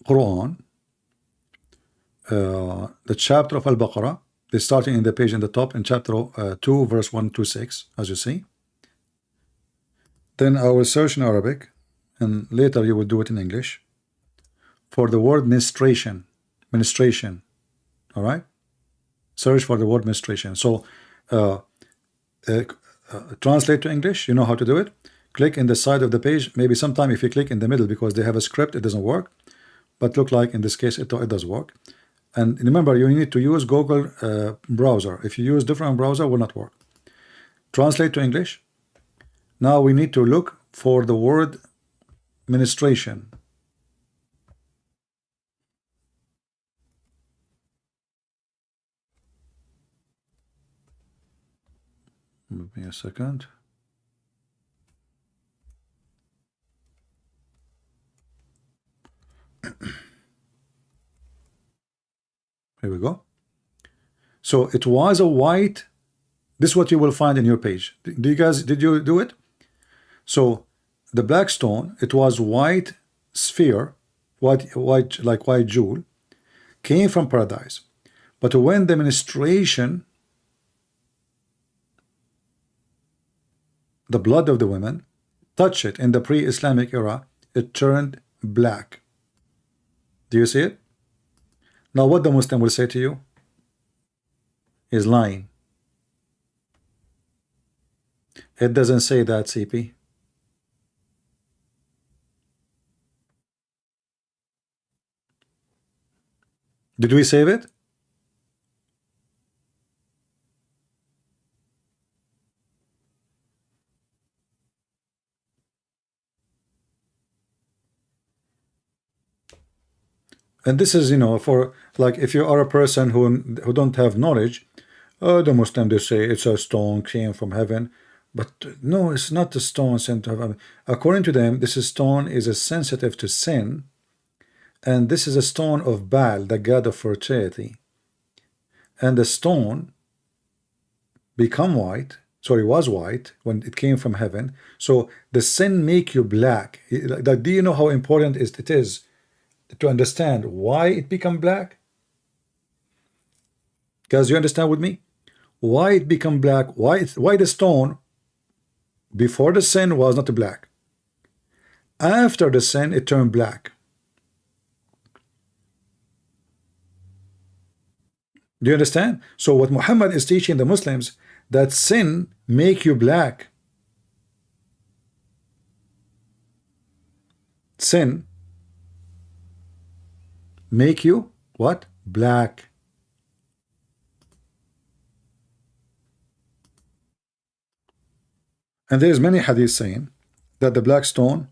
Quran, the chapter of Al-Baqarah. They're starting in the page in the top in chapter 2, verse 1 to 6, as you see. Then I will search in Arabic, and later you will do it in English, for the word ministration. All right, search for the word ministration. So translate to English. You know how to do it. Click in the side of the page. Maybe sometime if you click in the middle because they have a script, it doesn't work. But look like in this case it does work. And remember, you need to use Google browser. If you use different browser, it will not work. Translate to English. Now we need to look for the word ministration. Give me a second. Here we go. So it was a white. This is what you will find in your page. Did you do it? So the black stone, it was white sphere, white like white jewel, came from paradise. But when the ministration, the blood of the women, touched it in the pre-Islamic era, it turned black. Do you see it? Now what the Muslim will say to you is lying. It doesn't say that, CP. Did we save it? And this is, you know, for like if you are a person who don't have knowledge, the Muslim, they say it's a stone came from heaven, but no, it's not the stone sent to heaven. According to them, this stone is a sensitive to sin, and this is a stone of Baal, the god of fertility, and the stone was white when it came from heaven. So the sin make you black. Like, do you know how important it is to understand why it become black? Guys, you understand with me? Why it become black? Why the stone before the sin was not black? After the sin, it turned black. Do you understand? So what Muhammad is teaching the Muslims, that sin make you black. Sin make you what? Black. And there's many hadiths saying that the black stone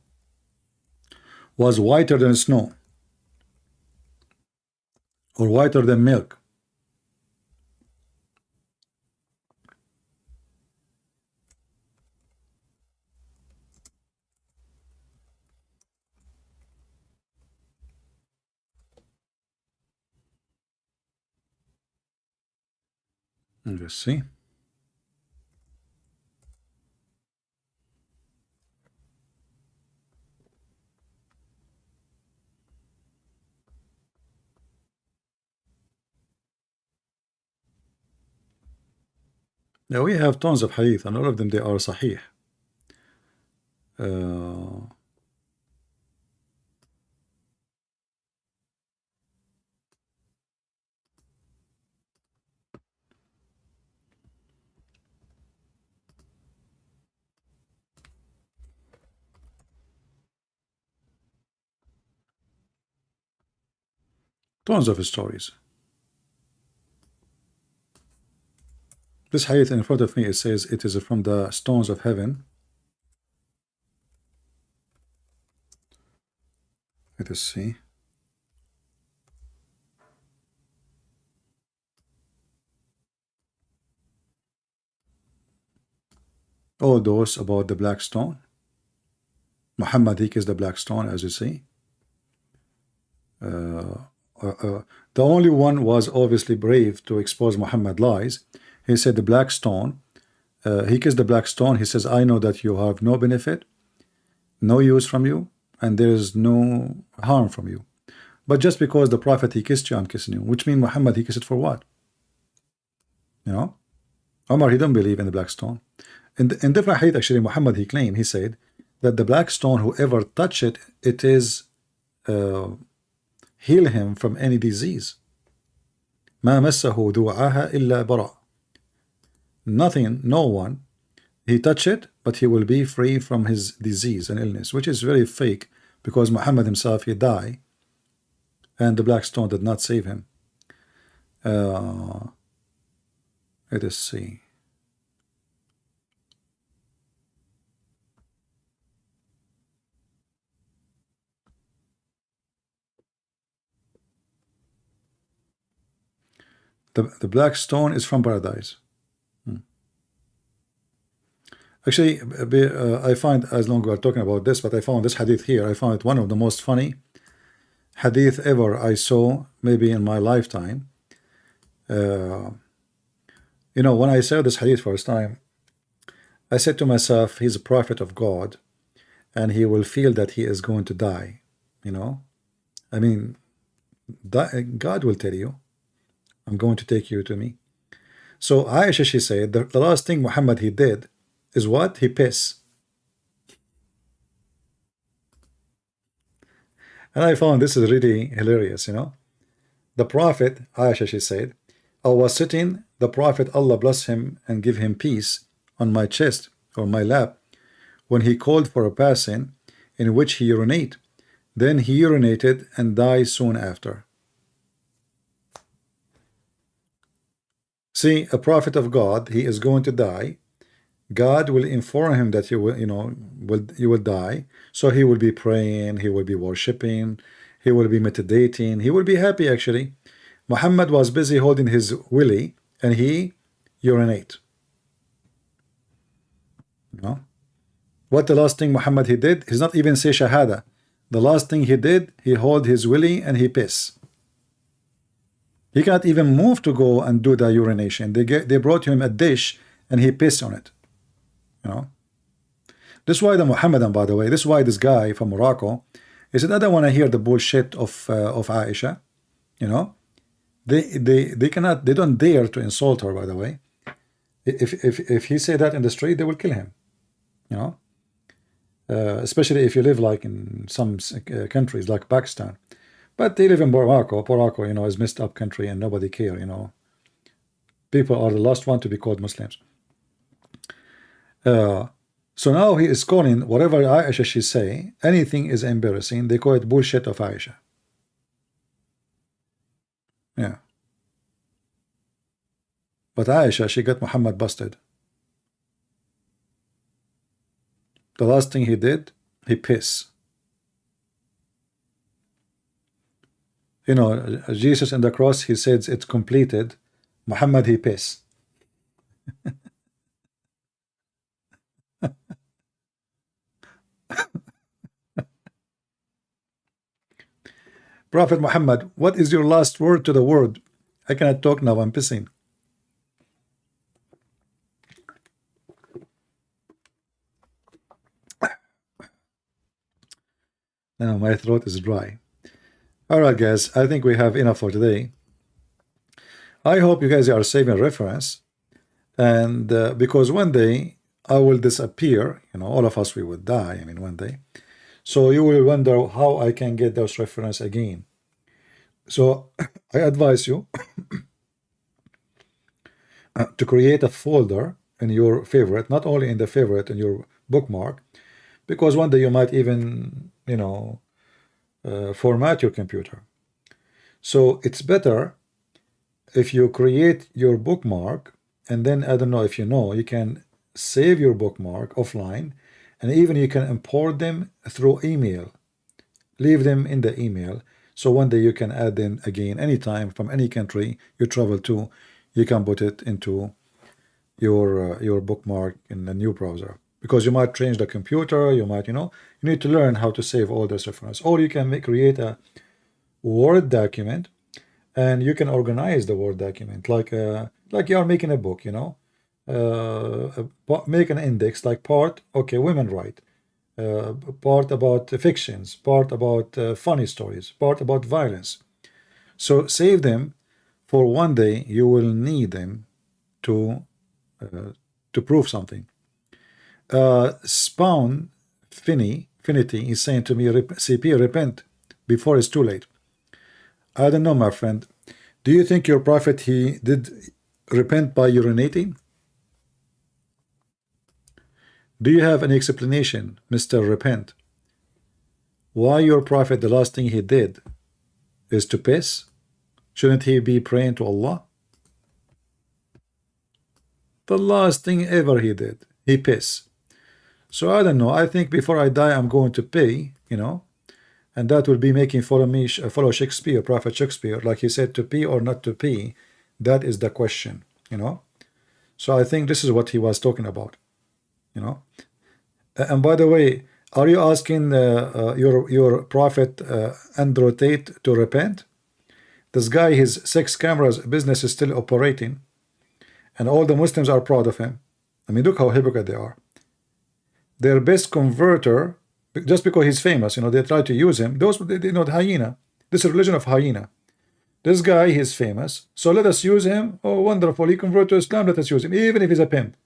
was whiter than snow or whiter than milk. Let's see. Now we have tons of hadith, and all of them they are sahih. Tons of stories. This hadith in front of me, it says it is from the stones of heaven. Let us see. All those about the black stone. Muhammad, he kissed the black stone, as you see. The only one was obviously brave to expose Muhammad lies. He said the black stone, he kissed the black stone. He says, I know that you have no benefit, no use from you, and there is no harm from you. But just because the Prophet, he kissed you, I'm kissing you. Which means Muhammad, he kissed it for what? You know? Omar, he don't believe in the black stone. In different hadith, actually, Muhammad, he claimed, he said that the black stone, whoever touch it, it is heal him from any disease. ما مسه ذوعها إلا برأ. Nothing, no one, he touch it, but he will be free from his disease and illness, which is very fake, because Muhammad himself, he died, and the black stone did not save him. Let us see. The black stone is from paradise. Actually, I find, as long as we're talking about this, but I found this hadith here. I found it one of the most funny hadith ever I saw, maybe in my lifetime. You know, when I saw this hadith first time, I said to myself, he's a prophet of God, and he will feel that he is going to die. You know, I mean, God will tell you, I'm going to take you to me. So Aisha, she said, the last thing Muhammad he did is what? He piss. And I found this is really hilarious, you know. The Prophet, Aisha, she said, I was sitting, the Prophet, Allah bless him and give him peace, on my chest or my lap, when he called for a passing in which he urinated. Then he urinated and died soon after. See, a prophet of God, he is going to die. God will inform him that you will, you will die. So he will be praying, he will be worshiping, he will be meditating, he will be happy actually. Muhammad was busy holding his willy and he urinate. You know? What the last thing Muhammad he did? He's not even say shahada. The last thing he did, he hold his willy and he piss. He can't even move to go and do the urination. They brought him a dish and he pissed on it. You know. This is why the Muhammadan, by the way, this is why this guy from Morocco, he said, I don't want to hear the bullshit of Aisha. You know. They cannot, they don't dare to insult her, by the way. If he say that in the street, they will kill him. You know. Especially if you live like in some countries like Pakistan. But they live in Morocco. Morocco, you know, is messed up country and nobody care, you know. People are the last one to be called Muslims. So now he is calling whatever Aisha she say, anything is embarrassing. They call it bullshit of Aisha. Yeah. But Aisha, she got Muhammad busted. The last thing he did, he pissed. You know, Jesus in the cross, he says it's completed. Muhammad, he piss. Prophet Muhammad, what is your last word to the world? I cannot talk now, I'm pissing. Now my throat is dry. Alright guys, I think we have enough for today. I hope you guys are saving reference, and because one day I will disappear, you know, all of us we would die, I mean one day. So you will wonder how I can get those reference again. So I advise you to create a folder in your favorite, not only in the favorite in your bookmark, because one day you might even, you know, format your computer. So it's better if you create your bookmark, and then I don't know if you know, you can save your bookmark offline, and even you can import them through email. Leave them in the email, so one day you can add them again anytime from any country you travel to. You can put it into your bookmark in a new browser, because you might change the computer, you might, you know, you need to learn how to save all this reference. Or you can create a Word document, and you can organize the Word document like you are making a book, you know. Make an index like part, okay, women right, part about fictions, part about funny stories, part about violence. So save them for one day you will need them to prove something. Spawn Finity is saying to me, CP, repent before it's too late. I don't know, my friend. Do you think your prophet, he did repent by urinating? Do you have an explanation, Mr. Repent, why your prophet, the last thing he did is to piss? Shouldn't he be praying to Allah? The last thing ever he did, he piss. So I don't know. I think before I die, I'm going to pay, you know, and that will be making follow Shakespeare, Prophet Shakespeare, like he said, to pee or not to pee. That is the question, you know. So I think this is what he was talking about, you know. And by the way, are you asking your prophet Andrew Tate to repent? This guy, his 6 cameras business is still operating, and all the Muslims are proud of him. I mean, look how hypocrite they are. Their best converter, just because he's famous, you know, they try to use him. Those, you know, the hyena. This is a religion of hyena. This guy, he's famous, so let us use him. Oh, wonderful, he converted to Islam, let us use him, even if he's a pimp.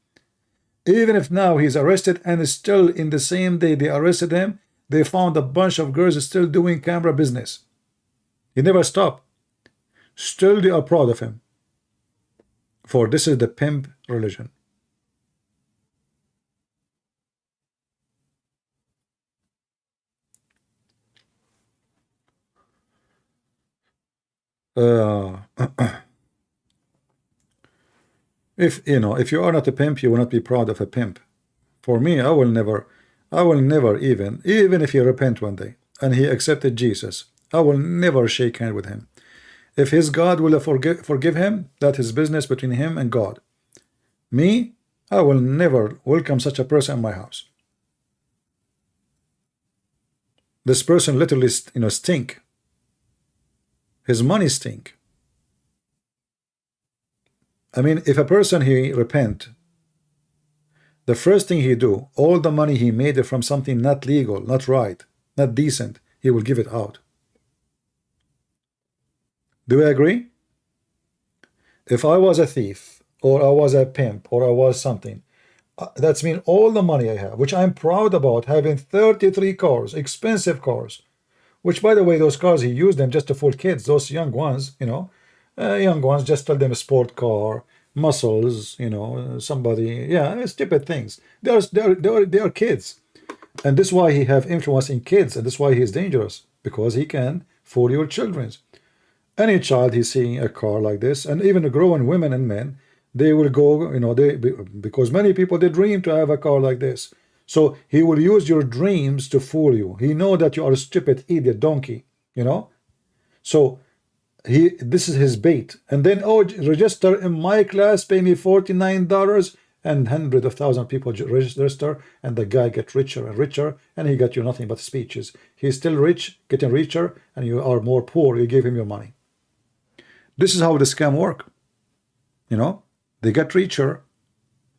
Even if now he's arrested, and still in the same day they arrested him, they found a bunch of girls still doing camera business. He never stopped. Still they are proud of him. For this is the pimp religion. If you are not a pimp, you will not be proud of a pimp. For me, I will never even if he repent one day and he accepted Jesus, I will never shake hand with him. If his God will forgive him, that is business between him and God. Me, I will never welcome such a person in my house. This person literally, stink. His money stink. I mean, if a person he repent, the first thing he do, all the money he made from something not legal, not right, not decent, he will give it out. Do we agree? If I was a thief, or I was a pimp, or I was something, that's mean all the money I have, which I'm proud about, having 33 cars, expensive cars, which, by the way, those cars, he used them just to fool kids, those young ones, young ones, just tell them a sport car, muscles, somebody, yeah, stupid things. They are kids. And this is why he have influence in kids, and this is why he is dangerous, because he can fool your children. Any child he's seeing a car like this, and even the grown women and men, they will go, because many people, they dream to have a car like this. So he will use your dreams to fool you. He know that you are a stupid idiot donkey, So this is his bait. And then, register in my class, pay me $49, and hundreds of thousands of people register, and the guy get richer and richer, and he got you nothing but speeches. He's still rich, getting richer, and you are more poor. You give him your money. This is how the scam work. They get richer,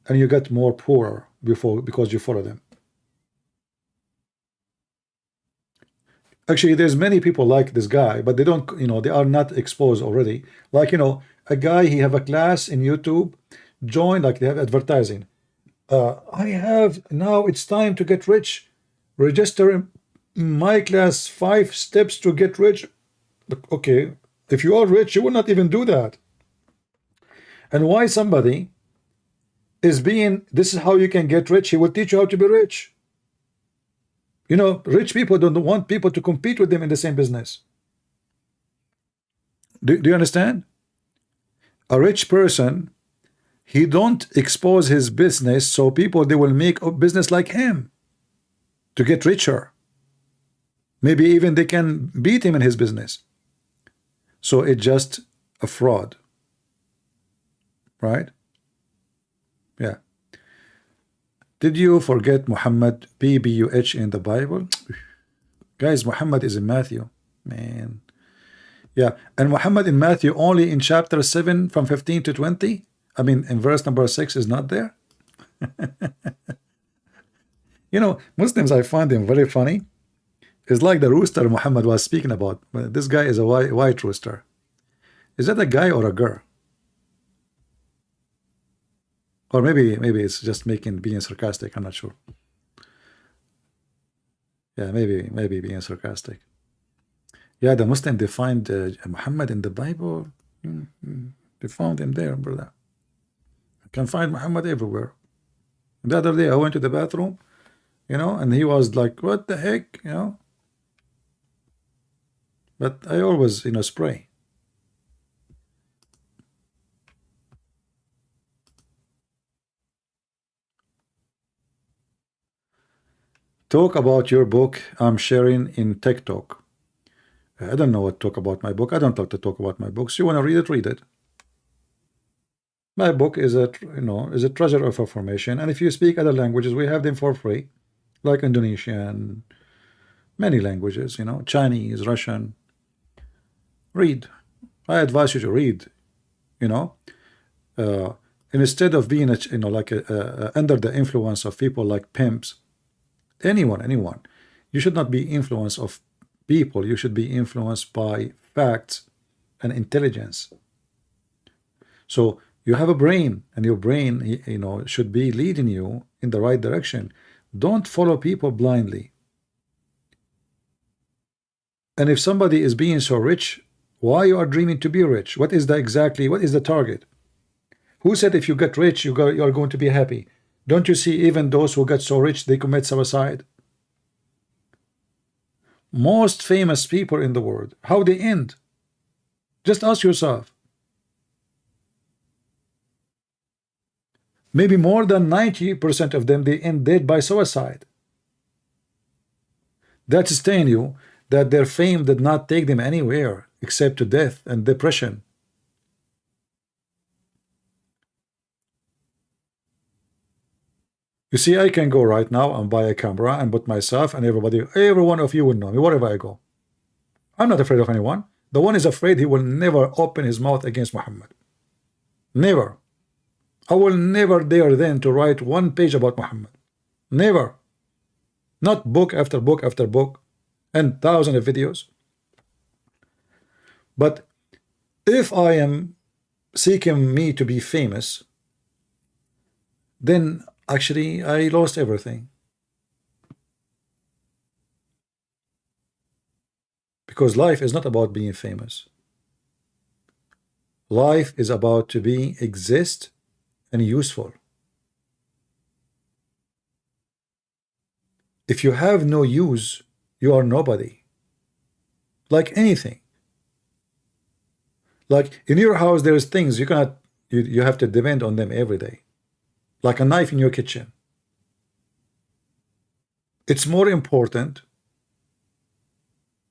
and you get more poorer because you follow them. Actually, there's many people like this guy, but they don't, they are not exposed already. Like, a guy, he have a class in YouTube, join, like they have advertising. I have, now it's time to get rich. Register in my class, 5 steps to get rich. Okay, if you are rich, you will not even do that. And why somebody is this is how you can get rich, he will teach you how to be rich. Rich people don't want people to compete with them in the same business. Do you understand? A rich person, he don't expose his business so people, they will make a business like him to get richer. Maybe even they can beat him in his business. So it's just a fraud. Right? Yeah. Did you forget Muhammad, PBUH, in the Bible? Guys, Muhammad is in Matthew. Man. Yeah. And Muhammad in Matthew only in chapter 7 from 15 to 20. I mean, in verse number 6 is not there. Muslims, I find them very funny. It's like the rooster Muhammad was speaking about. This guy is a white rooster. Is that a guy or a girl? Or maybe it's just being sarcastic. I'm not sure. Yeah, maybe being sarcastic. Yeah, the Muslim, they find Muhammad in the Bible. They found him there, brother. You can find Muhammad everywhere. The other day I went to the bathroom, and he was like, what the heck, But I always, spray. Talk about your book I'm sharing in TikTok. I don't know what to talk about my book. I don't like to talk about my books. You want to read it, read it. My book is a treasure of information, and if you speak other languages, we have them for free, like Indonesian, many languages, Chinese, Russian. Read. I advise you to read. Instead of being under the influence of people like pimps. Anyone, you should not be influenced of people. You should be influenced by facts and intelligence. So you have a brain, and your brain, should be leading you in the right direction. Don't follow people blindly. And if somebody is being so rich, why you are dreaming to be rich? What is the target? Who said if you get rich, you are going to be happy? Don't you see even those who get so rich, they commit suicide? Most famous people in the world, how they end? Just ask yourself. Maybe more than 90% of them, they end dead by suicide. That's telling you that their fame did not take them anywhere except to death and depression. You see, I can go right now and buy a camera and put myself and every one of you will know me wherever I go. I'm not afraid of anyone. The one is afraid he will never open his mouth against Muhammad. Never. I will never dare then to write one page about Muhammad. Never. Not book after book after book and thousands of videos. But if I am seeking me to be famous, then actually I lost everything. Because life is not about being famous. Life is about to be exist and useful. If you have no use, you are nobody. Like anything. Like in your house, there's things you cannot, you have to depend on them every day. Like a knife in your kitchen. It's more important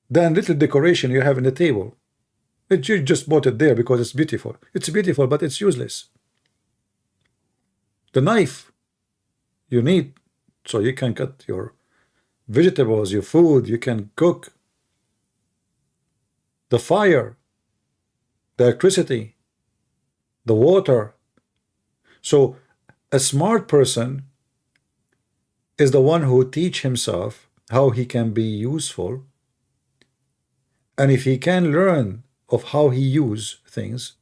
than little decoration you have in the table. You just bought it there because it's beautiful. It's beautiful, but it's useless. The knife you need so you can cut your vegetables, your food, you can cook. The fire, the electricity, the water. So a smart person is the one who teach himself how he can be useful, and if he can learn of how he use things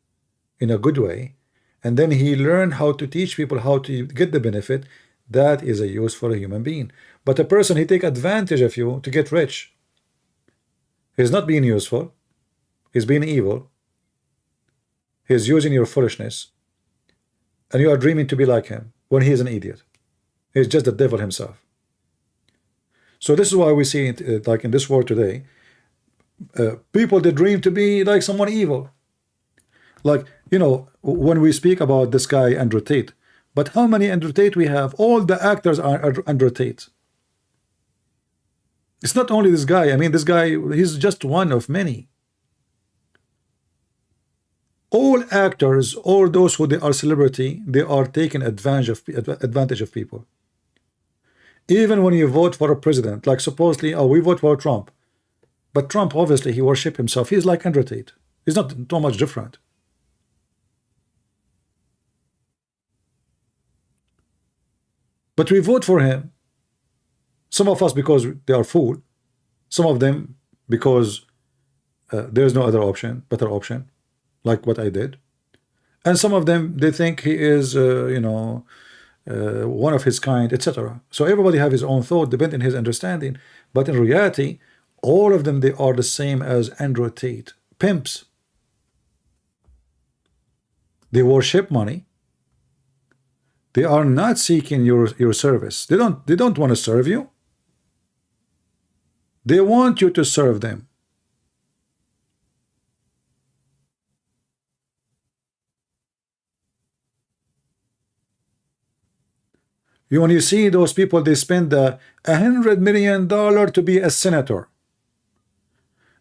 in a good way, and then he learn how to teach people how to get the benefit, that is a useful human being. But a person, he take advantage of you to get rich. He's not being useful. He's being evil. He's using your foolishness. And you are dreaming to be like him when he is an idiot. He's just the devil himself. So this is why we see it like in this world today. People, they dream to be like someone evil. Like, you know, when we speak about this guy Andrew Tate, but how many Andrew Tate we have? All the actors are Andrew Tate. It's not only this guy. I mean, this guy, he's just one of many. All actors, all those who they are celebrity, they are taking advantage of people. Even when you vote for a president, like supposedly, oh, we vote for Trump. But Trump, obviously, he worship himself. He's like Andrew Tate. He's not too much different. But we vote for him. Some of us because they are fool. Some of them because there's no other option, better option, like what I did. And some of them, they think he is, you know, one of his kind, etc. So everybody have his own thought, depending on his understanding. But in reality, all of them, they are the same as Andrew Tate, pimps. They worship money. They are not seeking your service. They don't want to serve you. They want you to serve them. When you see those people, they spend $100 million to be a senator.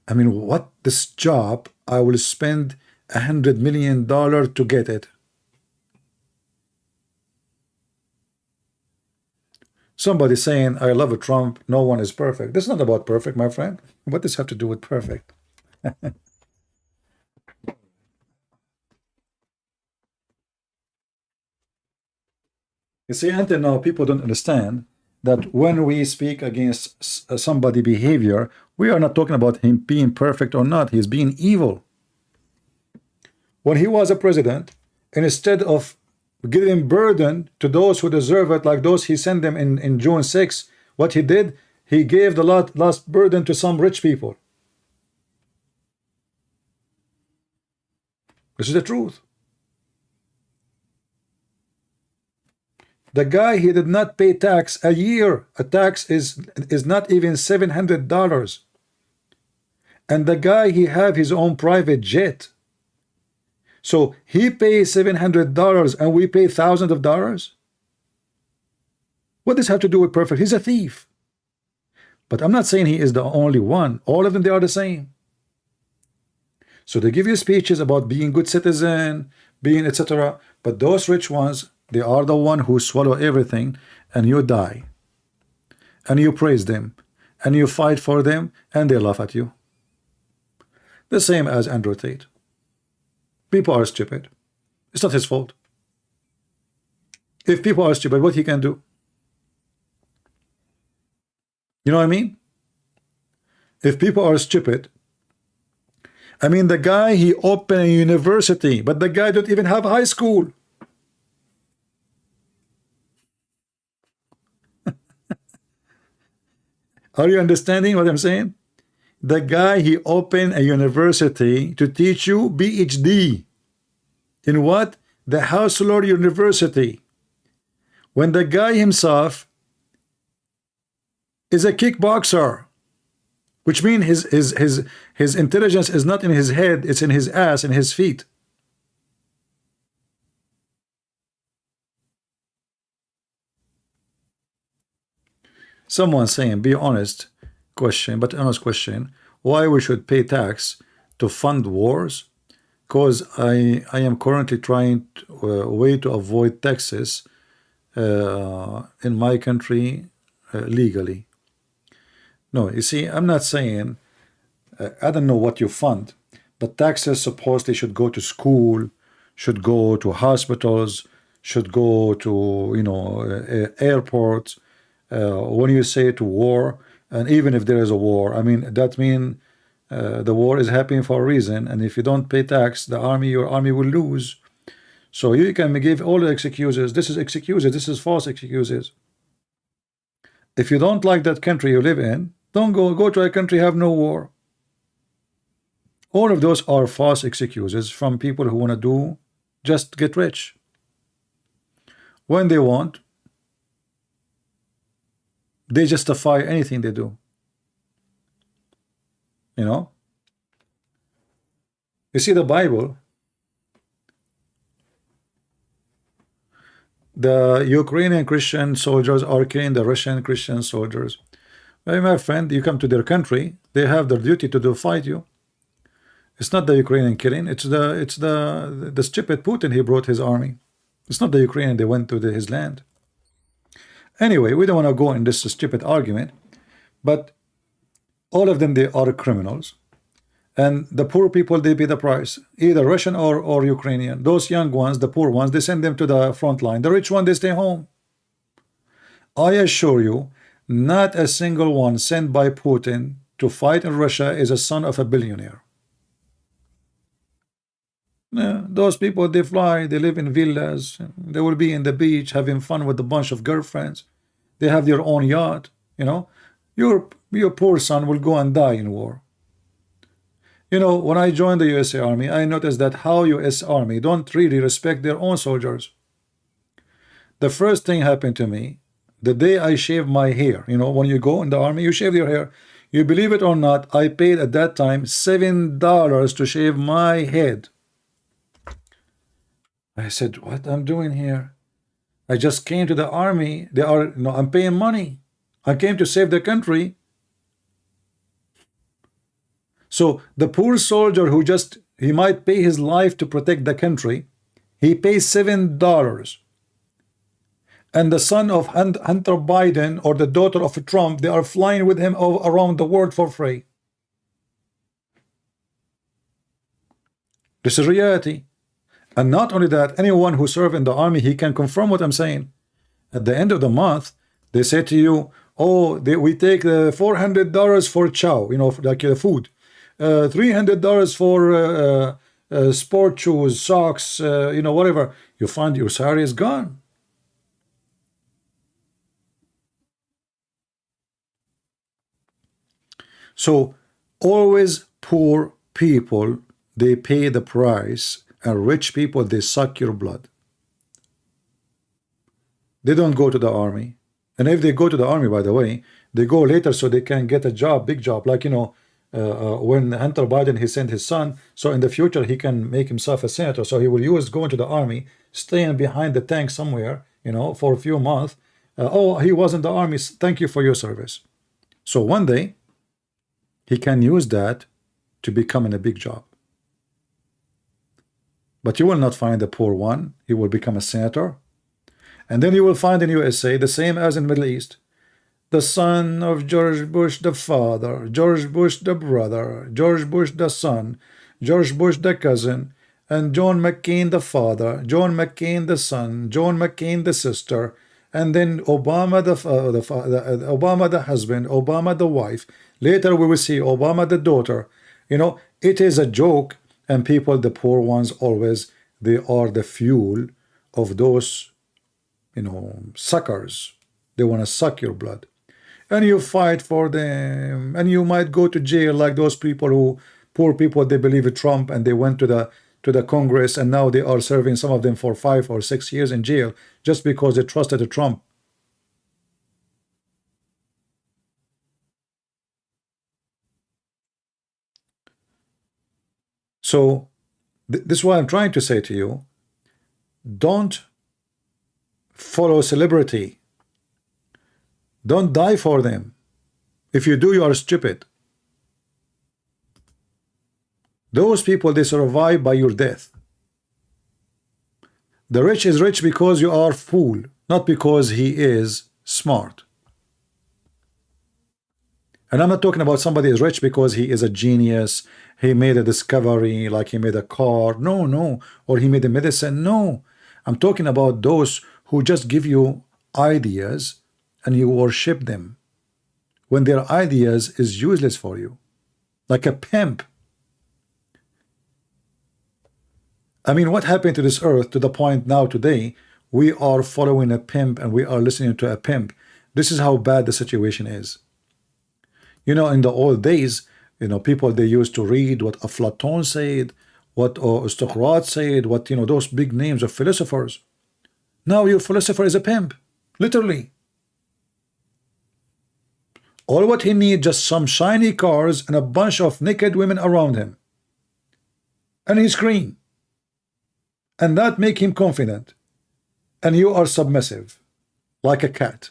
I mean, what this job, I will spend $100 million to get it. Somebody saying, I love Trump, no one is perfect. This is not about perfect, my friend. What does this have to do with perfect? You see, until now, people don't understand that when we speak against somebody's behavior, we are not talking about him being perfect or not. He's being evil. When he was a president, and instead of giving burden to those who deserve it, like those he sent them in June 6, what he did, he gave the last burden to some rich people. This is the truth. The guy, he did not pay tax a year. A tax is not even $700. And the guy, he have his own private jet. So he pays $700 and we pay thousands of dollars. What does this have to do with perfect? He's a thief. But I'm not saying he is the only one. All of them, they are the same. So they give you speeches about being good citizen, being etc. But those rich ones, they are the one who swallow everything, and you die. And you praise them, and you fight for them, and they laugh at you. The same as Andrew Tate. People are stupid. It's not his fault. If people are stupid, what he can do? You know what I mean? If people are stupid, I mean, the guy, he opened a university, but the guy don't even have high school. Are you understanding what I'm saying? The guy, he opened a university to teach you PhD. In what? The Haussler University. When the guy himself is a kickboxer, which means his intelligence is not in his head, it's in his ass, in his feet. Someone saying, be honest question, but honest question, why we should pay tax to fund wars? Because I am currently trying a way to avoid taxes in my country legally. No, you see, I'm not saying, I don't know what you fund, but taxes supposedly should go to school, should go to hospitals, should go to, you know, airports. When you say to war, and even if there is a war, I mean, that means the war is happening for a reason, and if you don't pay tax, the army, your army will lose. So you can give all the excuses. This is excuses. This is false excuses. If you don't like that country you live in, don't go to a country have no war. All of those are false excuses from people who want to do just get rich. When they want, they justify anything they do. You know? You see the Bible, the Ukrainian Christian soldiers are killing the Russian Christian soldiers. Well, my friend, you come to their country, they have their duty to fight you. It's not the Ukrainian killing, it's the stupid Putin. He brought his army. It's not the Ukrainian, they went to his land. Anyway, we don't want to go in this stupid argument, but all of them, they are criminals. And the poor people, they pay the price, either Russian or Ukrainian. Those young ones, the poor ones, they send them to the front line. The rich one, they stay home. I assure you, not a single one sent by Putin to fight in Russia is a son of a billionaire. Those people, they fly, they live in villas, they will be in the beach having fun with a bunch of girlfriends. They have their own yacht. You know, your poor son will go and die in war. You know, when I joined the USA Army, I noticed that how US Army don't really respect their own soldiers. The first thing happened to me the day I shaved my hair. You know, when you go in the army, you shave your hair. You believe it or not, I paid at that time $7 to shave my head. I said, what I'm doing here? I just came to the army. They are, no, I'm paying money. I came to save the country. So the poor soldier who just, he might pay his life to protect the country, he pays $7. And the son of Hunter Biden or the daughter of Trump, they are flying with him around the world for free. This is reality. And not only that, anyone who served in the army, he can confirm what I'm saying. At the end of the month, they say to you, oh, we take $400 for chow, you know, like food. $300 for sport shoes, socks, you know, whatever. You find your salary is gone. So always poor people, they pay the price And rich people, they suck your blood. They don't go to the army. And if they go to the army, by the way, they go later so they can get a job, big job. Like, you know, when Hunter Biden, he sent his son, so in the future he can make himself a senator. So he will use going to the army, staying behind the tank somewhere, you know, for a few months. Oh, he was in the army. Thank you for your service. So one day he can use that to become in a big job. But you will not find the poor one. He will become a senator. And then you will find in USA the same as in Middle East. The son of George Bush the father, George Bush the brother, George Bush the son, George Bush the cousin, and John McCain the father, John McCain the son, John McCain the sister, and then Obama Obama the husband, Obama the wife. Later we will see Obama the daughter. You know, it is a joke, and people, the poor ones, always, they are the fuel of those, you know, suckers. They want to suck your blood. And you fight for them, and you might go to jail like those people who, poor people, they believe in Trump, and they went to the Congress, and now they are serving, some of them, for 5 or 6 years in jail just because they trusted Trump. So this is what I'm trying to say to you. Don't follow celebrity. Don't die for them. If you do, you are stupid. Those people, they survive by your death. The rich is rich because you are fool, not because he is smart. And I'm not talking about somebody is rich because he is a genius, he made a discovery, like he made a car. No, no. Or he made a medicine. No. I'm talking about those who just give you ideas and you worship them when their ideas is useless for you, like a pimp. I mean, what happened to this earth to the point now today we are following a pimp and we are listening to a pimp? This is how bad the situation is. You know, in the old days, you know, people, they used to read what Aflatun said, what Aristocrat said, what, you know, those big names of philosophers. Now your philosopher is a pimp, literally. All what he needs, just some shiny cars and a bunch of naked women around him. And he screams. And that make him confident. And you are submissive, like a cat.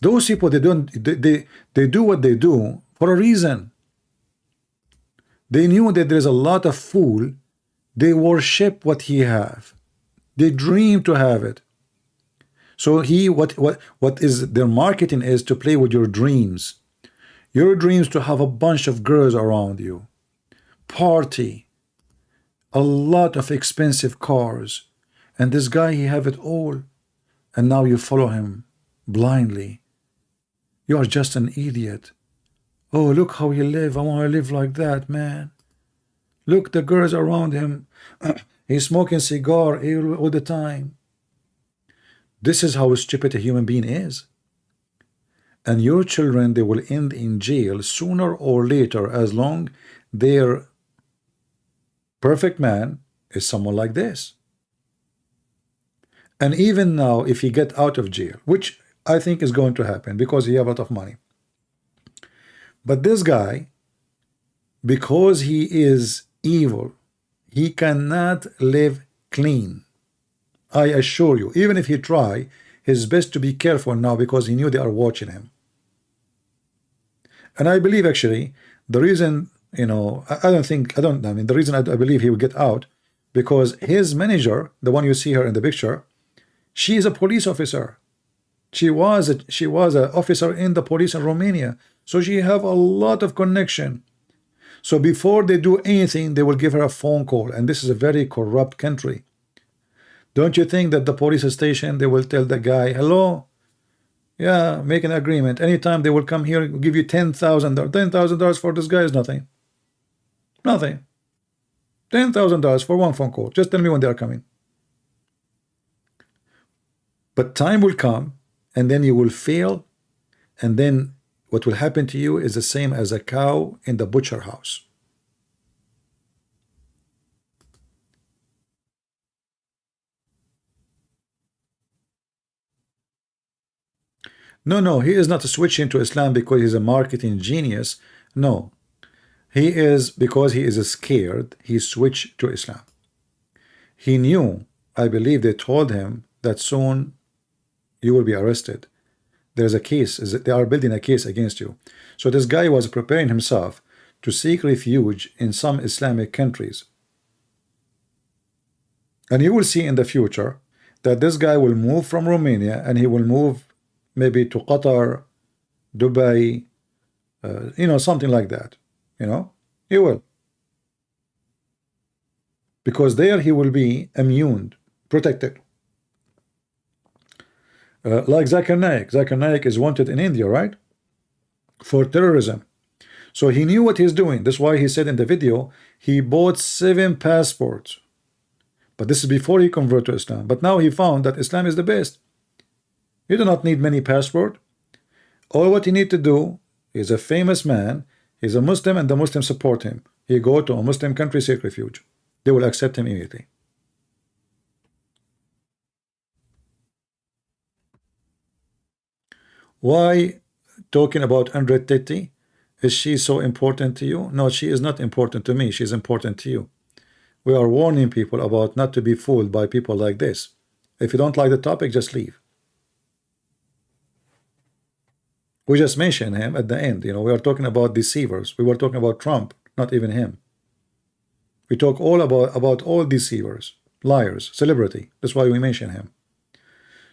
Those people, they do what they do for a reason. They knew that there's a lot of fool. They worship what he have. They dream to have it. So what is their marketing is to play with your dreams. Your dreams to have a bunch of girls around you, party, a lot of expensive cars, and this guy, he have it all, and now you follow him blindly. You are just an idiot. Oh, look how he live. I want to live like that, man. Look, the girls around him. He's smoking cigar all the time. This is how stupid a human being is. And your children, they will end in jail sooner or later, as long their perfect man is someone like this. And even now, if he get out of jail, which I think is going to happen because he have a lot of money. But this guy, because he is evil, he cannot live clean. I assure you, even if he try his best to be careful now, because he knew they are watching him. And I believe, actually, the reason, you know, I mean, the reason I believe he will get out, because his manager, the one you see her in the picture, she is a police officer. She was an officer in the police in Romania. So she have a lot of connection. So before they do anything, they will give her a phone call. And this is a very corrupt country. Don't you think that the police station, they will tell the guy, hello, yeah, make an agreement. Anytime they will come here, give you $10,000. $10,000 for this guy is nothing. Nothing. $10,000 for one phone call. Just tell me when they are coming. But time will come, and then you will fail, and then what will happen to you is the same as a cow in the butcher house. No, he is not switching to Islam because he's a marketing genius. No, he is because he is scared. He switched to Islam. He knew, I believe they told him that soon you will be arrested. There's a case, they are building a case against you. So this guy was preparing himself to seek refuge in some Islamic countries. And you will see in the future that this guy will move from Romania and he will move maybe to Qatar, Dubai, something like that. He will. Because there he will be immune, protected. Like Zakir Naik. Zakir Naik is wanted in India, right? For terrorism. So he knew what he's doing. That's why he said in the video, he bought 7 passports. But this is before he converted to Islam. But now he found that Islam is the best. You do not need many passports. All what you need to do is a famous man, he's a Muslim and the Muslims support him. He go to a Muslim country, seek refuge. They will accept him immediately. Why talking about 130? Is she so important to you? No, she is not important to me. She is important to you. We are warning people about not to be fooled by people like this. If you don't like the topic, just leave. We just mentioned him at the end. We are talking about deceivers. We were talking about Trump, not even him. We talk all about all deceivers, liars, celebrity. That's why we mention him.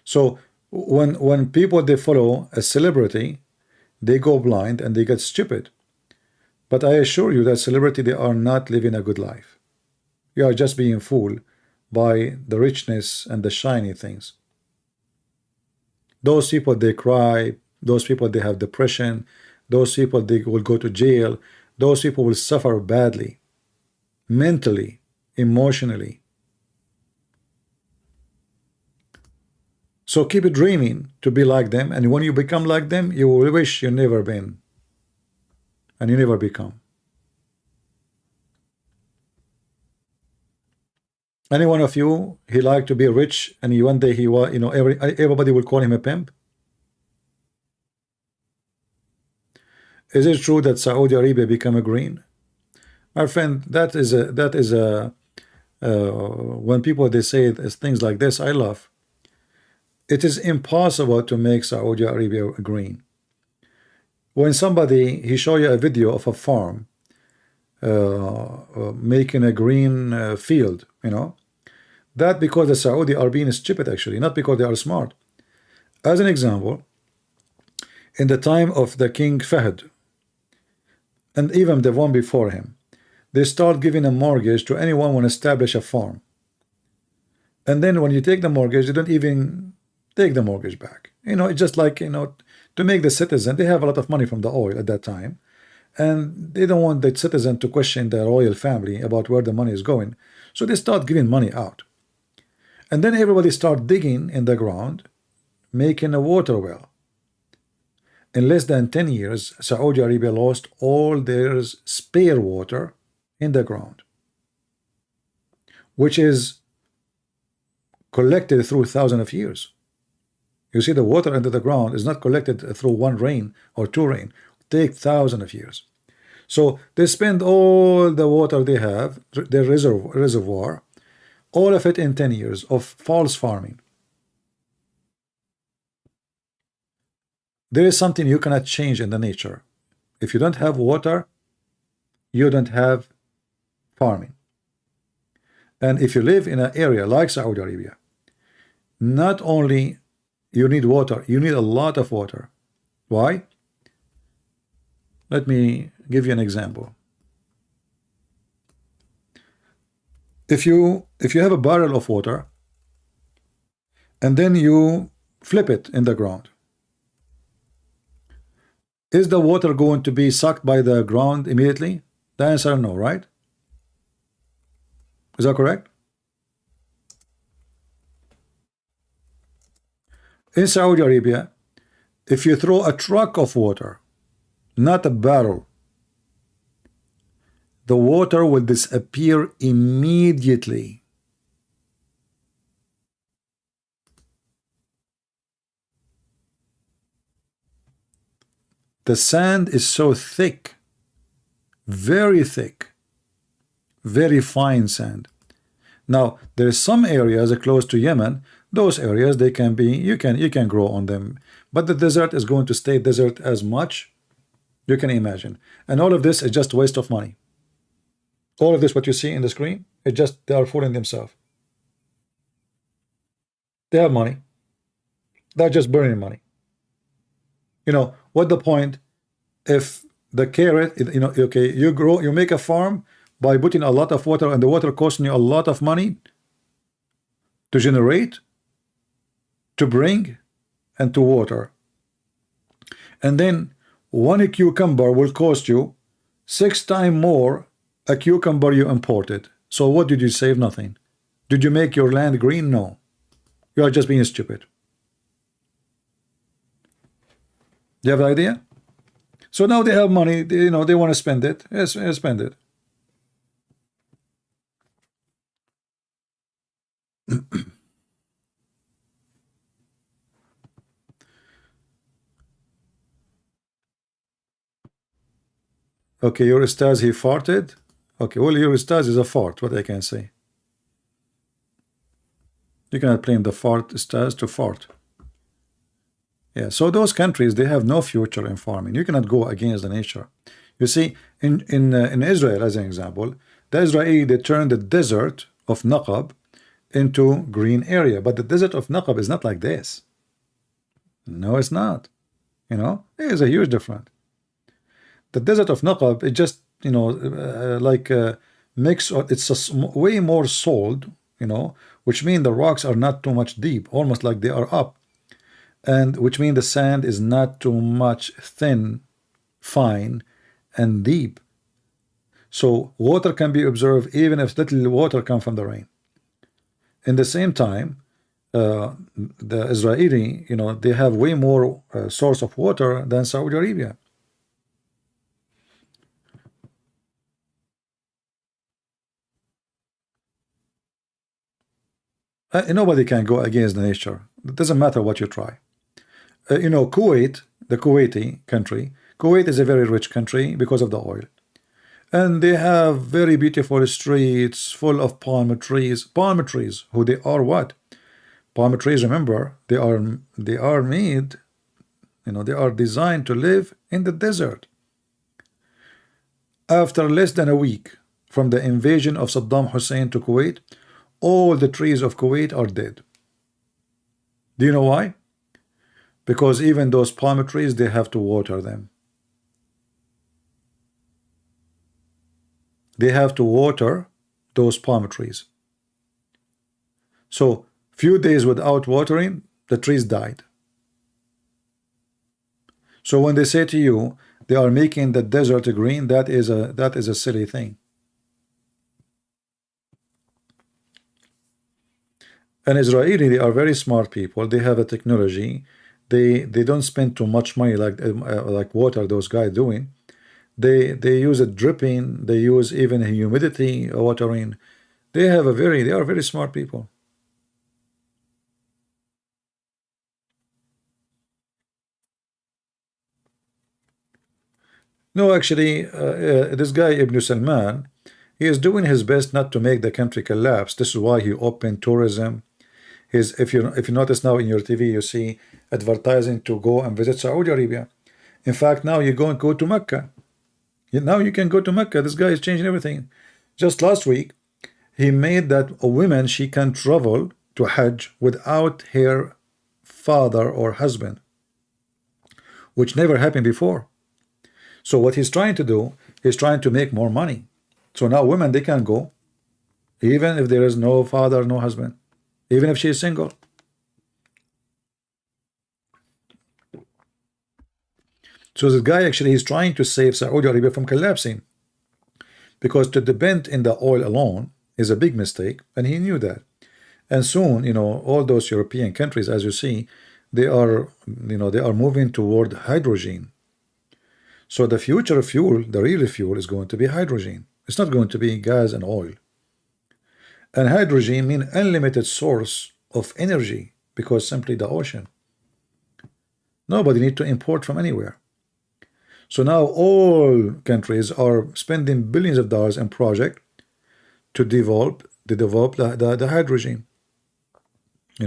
So when people, they follow a celebrity, they go blind and they get stupid. But I assure you that celebrity, they are not living a good life. You are just being fooled by the richness and the shiny things. Those people, they cry. Those people, they have depression. Those people, they will go to jail. Those people will suffer badly, mentally, emotionally. So keep dreaming to be like them, and when you become like them, you will wish you never been, and you never become. Any one of you, he liked to be rich, and one day he was, everybody will call him a pimp. Is it true that Saudi Arabia became a green? My friend, that is a when people, they say things like this, I laugh. It is impossible to make Saudi Arabia green. When somebody, he show you a video of a farm making a green field, that because the Saudi are being stupid, actually, not because they are smart. As an example, in the time of the King Fahd, and even the one before him, they start giving a mortgage to anyone who want to establish a farm. And then when you take the mortgage, you don't even take the mortgage back. It's just like, to make the citizen, they have a lot of money from the oil at that time, and they don't want the citizen to question the royal family about where the money is going. So they start giving money out. And then everybody start digging in the ground, making a water well. In less than 10 years, Saudi Arabia lost all their spare water in the ground, which is collected through thousands of years. You see, the water under the ground is not collected through one rain or two rain. It takes thousands of years. So they spend all the water they have, their reservoir, all of it in 10 years of false farming. There is something you cannot change in the nature. If you don't have water, you don't have farming. And if you live in an area like Saudi Arabia, not only you need water, you need a lot of water. Why? Let me give you an example. If you have a barrel of water and then you flip it in the ground, is the water going to be sucked by the ground immediately? The answer no, right? Is that correct? In Saudi Arabia, If you throw a truck of water, not a barrel, the water will disappear immediately. The sand is so thick, very thick, very fine sand. Now, there's some areas close to Yemen. Those areas, they can be, you can grow on them, but the desert is going to stay desert as much you can imagine. And all of this is just a waste of money. All of this, what you see in the screen, it just, they are fooling themselves. They have money. They're just burning money. You know, what the point if the carrot, you know, okay, you make a farm by putting a lot of water, and the water costing you a lot of money to generate, to bring, and to water. And then one cucumber will cost you 6 times more a cucumber you imported. So what did you save? Nothing. Did you make your land green? No. You are just being stupid. Do you have an idea? So now they have money, you know, they want to spend it. Yes, spend it. Okay, your ustaz, he farted. Okay, well, your ustaz is a fart, what I can say. You cannot blame the fart ustaz to fart. Yeah, so those countries, they have no future in farming. You cannot go against the nature. You see, in Israel, as an example, the Israeli, they turned the desert of Naqab into green area, but the desert of Naqab is not like this. No, it's not. You know, there's a huge difference. The desert of Naqab, it just, you know, like mix, or it's way more salt, you know, which means the rocks are not too much deep, almost like they are up, and which means the sand is not too much thin, fine, and deep. So water can be observed even if little water comes from the rain. In the same time, the Israeli, you know, they have way more source of water than Saudi Arabia. Nobody can go against the nature. It doesn't matter what you try. You know, Kuwait, the Kuwaiti country, Kuwait is a very rich country because of the oil. And they have very beautiful streets full of palm trees. Palm trees, who they are what? Palm trees, remember, they are made, you know, they are designed to live in the desert. After less than a week from the invasion of Saddam Hussein to Kuwait, all the trees of Kuwait are dead. Do you know why? Because even those palm trees, they have to water them. They have to water those palm trees. So few days without watering, the trees died. So when they say to you they are making the desert green, that is a silly thing. And Israeli, they are very smart people. They have a technology. They don't spend too much money like water those guys doing. They use a dripping. They use even humidity watering. They are very smart people. No, actually, this guy Ibn Salman, he is doing his best not to make the country collapse. This is why he opened tourism. If you notice now in your TV, you see advertising to go and visit Saudi Arabia. In fact, now you go and go to Mecca. Now you can go to Mecca. This guy is changing everything. Just last week, he made that a woman, she can travel to Hajj without her father or husband, which never happened before. So what he's trying to do is trying to make more money. So now women, they can go, even if there is no father, no husband, even if she is single. So the guy actually is trying to save Saudi Arabia from collapsing, because to depend in the oil alone is a big mistake, and he knew that. And soon, you know, all those European countries, as you see, they are, they are moving toward hydrogen. So the future fuel, the real fuel, is going to be hydrogen. It's not going to be gas and oil. And hydrogen means unlimited source of energy, because simply the ocean. Nobody need to import from anywhere. So now all countries are spending billions of dollars in project to develop the hydrogen. I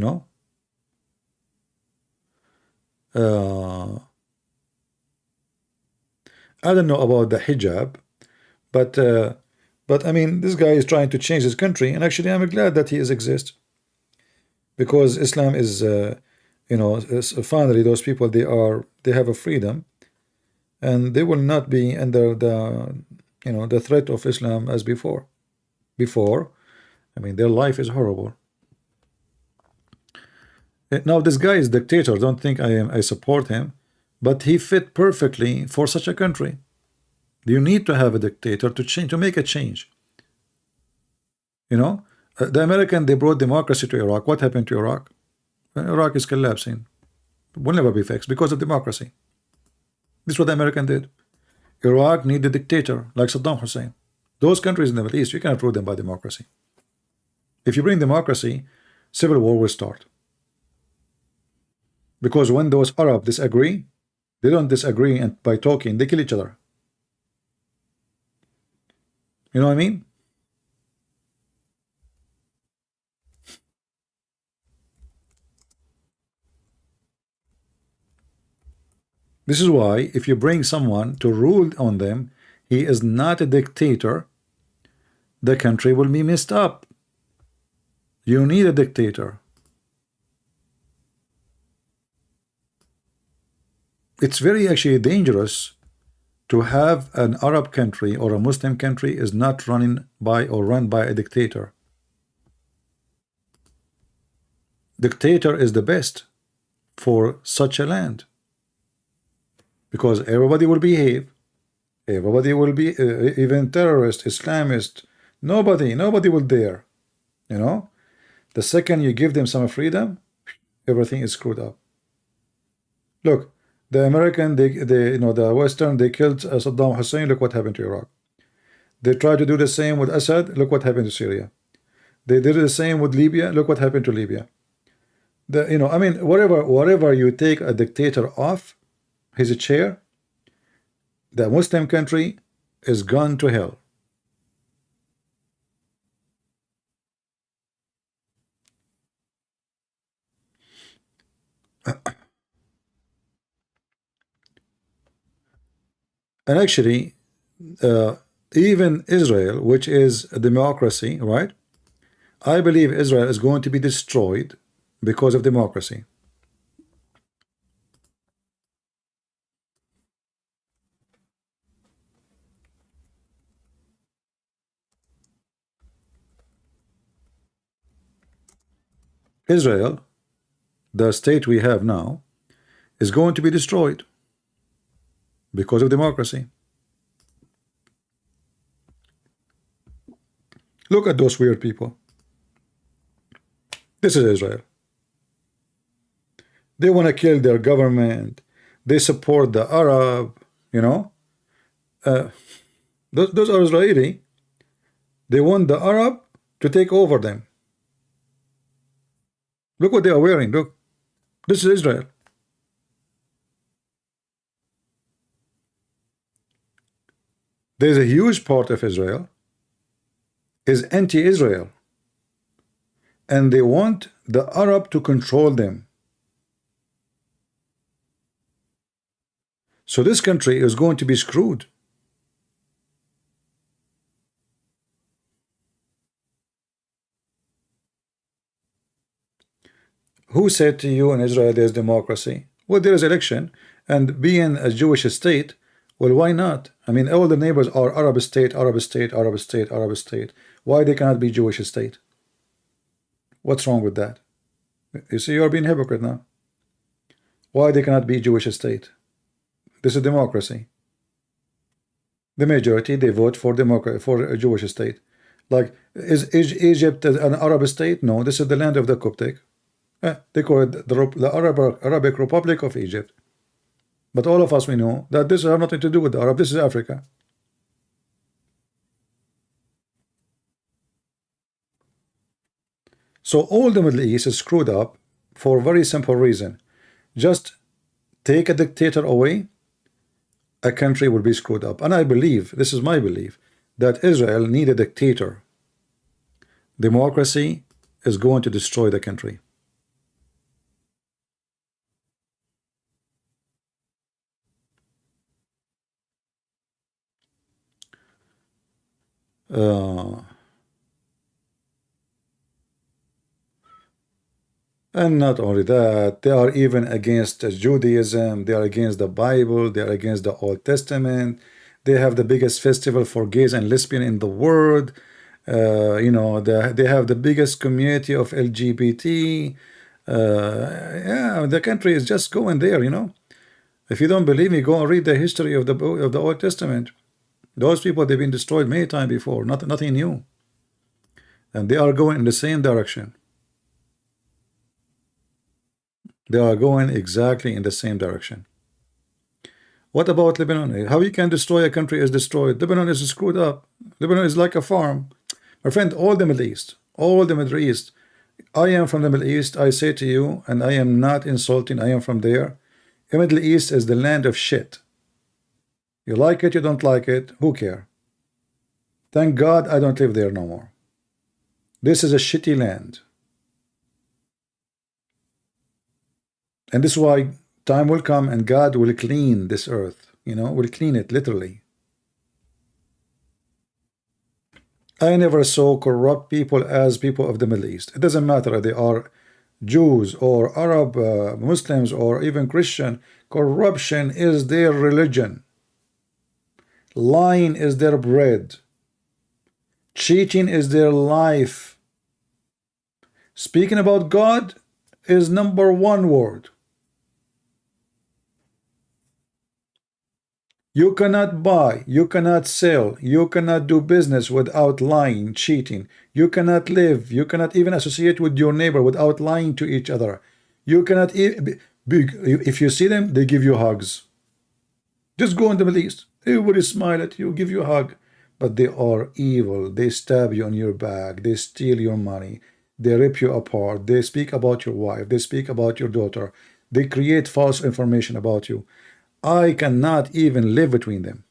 don't know about the hijab, but I mean, this guy is trying to change his country, and actually I'm glad that he exists, because Islam is finally those people, they have a freedom, and they will not be under the threat of Islam as before. I mean, their life is horrible. Now this guy is dictator. Don't think I support him, but he fit perfectly for such a country. You need to have a dictator to make a change. The American, they brought democracy to Iraq. What happened to Iraq? Iraq is collapsing. Will never be fixed because of democracy. This is what the American did. Iraq needed a dictator like Saddam Hussein. Those countries in the Middle East, you cannot rule them by democracy. If you bring democracy, civil war will start. Because when those Arabs disagree, they don't disagree and by talking, they kill each other. You know what I mean? This is why if you bring someone to rule on them, he is not a dictator, the country will be messed up. You need a dictator. It's very actually dangerous to have an Arab country or a Muslim country is not run by a dictator. Dictator is the best for such a land, because everybody will behave, everybody will be even terrorist, Islamist, nobody will dare. The second you give them some freedom, everything is screwed up. Look, the American, the Western, they killed Saddam Hussein. Look what happened to Iraq. They tried to do the same with Assad. Look what happened to Syria. They did the same with Libya. Look what happened to Libya. I mean, whatever you take a dictator off his chair, the Muslim country is gone to hell. And actually, even Israel, which is a democracy, right? I believe Israel is going to be destroyed because of democracy. Israel, the state we have now, is going to be destroyed because of democracy. Look at those weird people. This is Israel. They want to kill their government. They support the Arab, those are Israeli. They want the Arab to take over them. Look what they are wearing. Look, this is Israel. There's a huge part of Israel is anti-Israel, and they want the Arab to control them. So this country is going to be screwed. Who said to you in Israel there's democracy? Well, there is election, and being a Jewish state, well, why not? I mean, all the neighbors are Arab state, Arab state, Arab state, Arab state. Why they cannot be Jewish state? What's wrong with that? You see, you're being hypocrite now. Why they cannot be Jewish state? This is democracy. The majority, they vote for democracy, for a Jewish state. Like, is Egypt an Arab state? No, this is the land of the Coptic. They call it the Arabic Republic of Egypt. But all of us, we know that this has nothing to do with the Arab. This is Africa. So all the Middle East is screwed up for a very simple reason. Just take a dictator away, a country will be screwed up. And I believe, this is my belief, that Israel need a dictator. Democracy is going to destroy the country. And not only that, they are even against Judaism, they are against the Bible, they are against the Old Testament. They have the biggest festival for gays and lesbians in the world. You know, they have the biggest community of LGBT. Yeah, the country is just going there, you know. If you don't believe me, go and read the history of the Old Testament. Those people, they've been destroyed many times before, nothing new. And they are going in the same direction. They are going exactly in the same direction. What about Lebanon? How you can destroy a country is destroyed. Lebanon is screwed up. Lebanon is like a farm. My friend, all the Middle East, all the Middle East. I am from the Middle East. I say to you, and I am not insulting, I am from there. The Middle East is the land of shit. You like it, you don't like it, who care? Thank God I don't live there no more. This is a shitty land. And this is why time will come and God will clean this earth, you know, will clean it literally. I never saw corrupt people as people of the Middle East. It doesn't matter if they are Jews or Arab, Muslims, or even Christian. Corruption is their religion. Lying is their bread. Cheating is their life. Speaking about God is #1 word. You cannot buy, you cannot sell, you cannot do business without lying, cheating. You cannot live, you cannot even associate with your neighbor without lying to each other. You cannot, if you see them, they give you hugs. Just go in the Middle East. Everybody smile at you, give you a hug. But they are evil. They stab you on your back. They steal your money. They rip you apart. They speak about your wife. They speak about your daughter. They create false information about you. I cannot even live between them.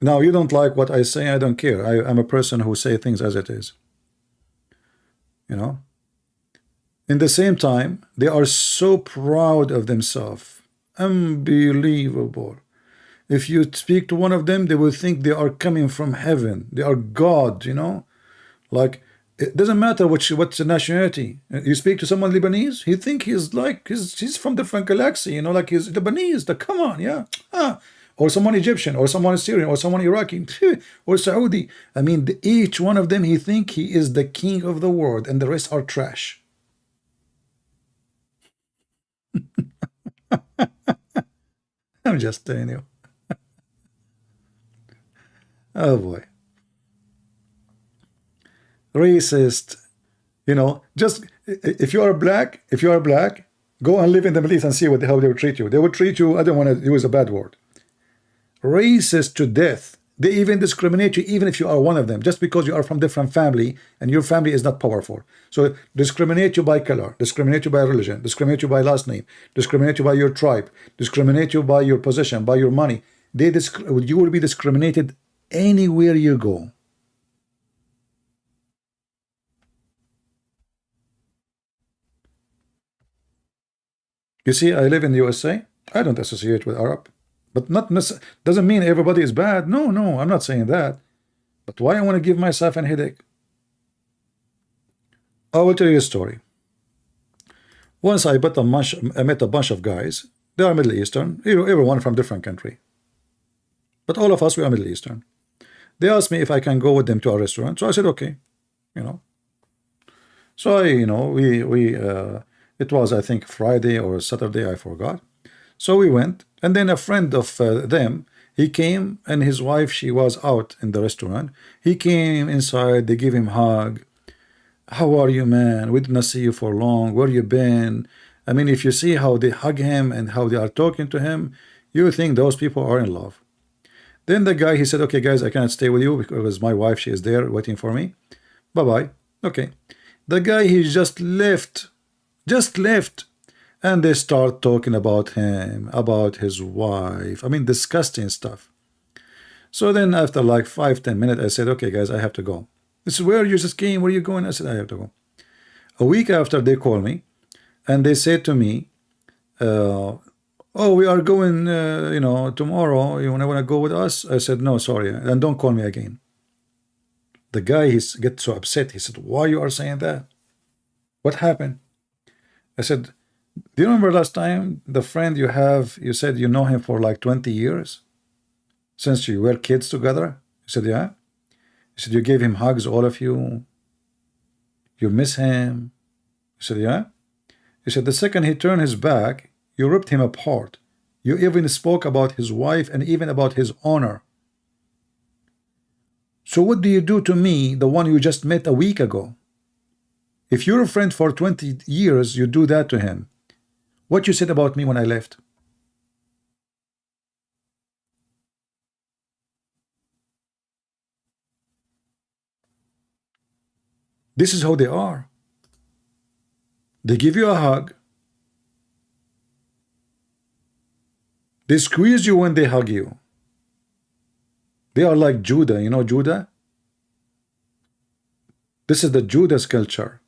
Now, you don't like what I say, I don't care. I'm a person who say things as it is. You know? In the same time, they are so proud of themselves. Unbelievable. If you speak to one of them, they will think they are coming from heaven. They are God, you know? Like, it doesn't matter what's the nationality. You speak to someone Lebanese, he think he's like he's from different galaxy, you know, like he's Lebanese. Come on, yeah, or someone Egyptian, or someone Syrian, or someone Iraqi, or Saudi. I mean, each one of them he think he is the king of the world, and the rest are trash. I'm just telling you. Oh boy. Racist, you know. Just if you are black, go and live in the Middle East and see how they will treat you. They will treat you, I don't want to use a bad word, racist to death. They even discriminate you even if you are one of them, just because you are from different family and your family is not powerful. So discriminate you by color, discriminate you by religion, discriminate you by last name, discriminate you by your tribe, discriminate you by your position, by your money. You will be discriminated anywhere you go. You see, I live in the USA. I don't associate with Arab, but not doesn't mean everybody is bad. No, I'm not saying that. But why I want to give myself a headache? I will tell you a story. Once I met a bunch of guys. They are Middle Eastern, everyone from different country. But all of us, we are Middle Eastern. They asked me if I can go with them to a restaurant. So I said, okay, you know. So it was, I think, Friday or Saturday, I forgot. So we went, and then a friend of them, he came, and his wife, she was out in the restaurant. He came inside, they gave him a hug. How are you, man? We did not see you for long. Where you been? I mean, if you see how they hug him and how they are talking to him, you think those people are in love. Then the guy, he said, okay, guys, I cannot stay with you because my wife, she is there waiting for me. Bye-bye. Okay. The guy, he just left. Just left. And they start talking about him, about his wife. I mean, disgusting stuff. So then after like 5-10 minutes, I said, okay, guys, I have to go. This is where you just came. Where are you going? I said, I have to go. A week after, they call me and they said to me, oh, we are going, tomorrow. You want to go with us? I said, no, sorry. And don't call me again. The guy, he gets so upset. He said, why you are saying that? What happened? I said, do you remember last time the friend you have, you said you know him for like 20 years? Since you were kids together? He said, yeah. He said, you gave him hugs, all of you. You miss him. He said, yeah. He said, the second he turned his back, you ripped him apart. You even spoke about his wife and even about his honor. So what do you do to me, the one you just met a week ago? If you're a friend for 20 years, you do that to him. What you said about me when I left? This is how they are. They give you a hug. They squeeze you when they hug you. They are like Judah. You know Judah? This is the Judas culture.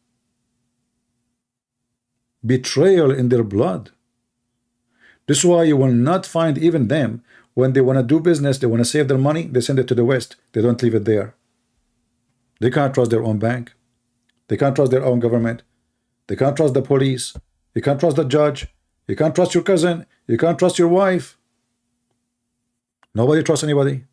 Betrayal in their blood. This is why you will not find even them, when they want to do business, they want to save their money, they send it to the West. They don't leave it there. They can't trust their own bank. They can't trust their own government. They can't trust the police. You can't trust the judge. You can't trust your cousin. You can't trust your wife. Nobody trusts anybody.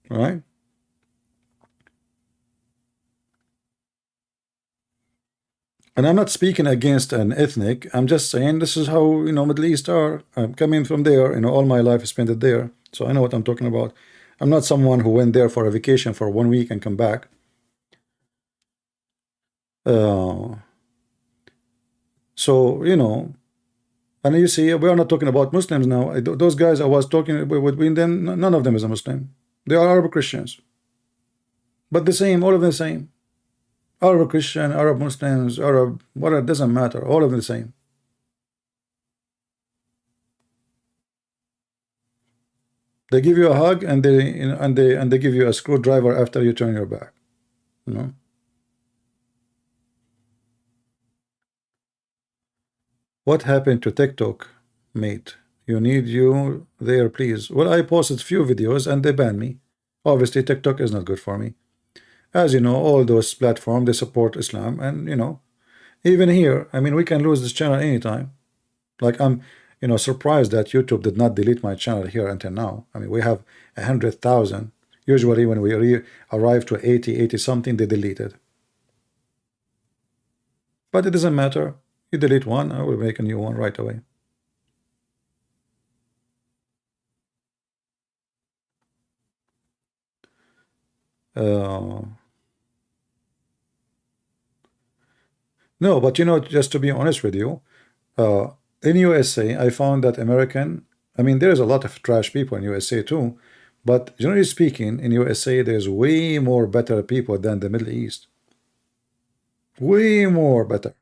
All right? And I'm not speaking against an ethnic. I'm just saying this is how, Middle East are. I'm coming from there. All my life I spent it there. So I know what I'm talking about. I'm not someone who went there for a vacation for 1 week and come back. So, and you see, we are not talking about Muslims now. Those guys I was talking with them, none of them is a Muslim. They are Arab Christians. But the same, all of them the same. Arab Christian, Arab Muslims, Arab, whatever, it doesn't matter. All of them the same. They give you a hug and they give you a screwdriver after you turn your back. What happened to TikTok, mate? You need you there, please. Well, I posted few videos and they banned me. Obviously, TikTok is not good for me. As you know, all those platforms, they support Islam. And, even here, I mean, we can lose this channel anytime. Like, I'm, surprised that YouTube did not delete my channel here until now. I mean, we have 100,000. Usually, when we arrive to 80 something, they delete it. But it doesn't matter. You delete one, I will make a new one right away. No, but just to be honest with you, in USA, I found that I mean, there's a lot of trash people in USA too, but generally speaking, in USA, there's way more better people than the Middle East. Way more better.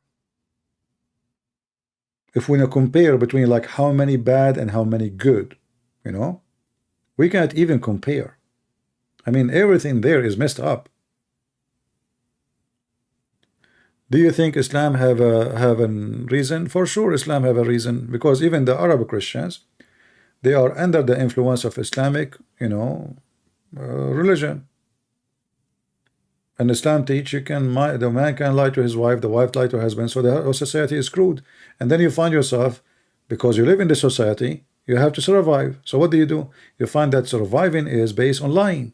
If we compare between like how many bad and how many good, we can't even compare. I mean, everything there is messed up. Do you think Islam have a reason? For sure, Islam have a reason, because even the Arab Christians, they are under the influence of Islamic, religion. And Islam teach the man can lie to his wife, the wife lie to her husband, so the whole society is screwed. And then you find yourself, because you live in the society, you have to survive. So what do? You find that surviving is based on lying.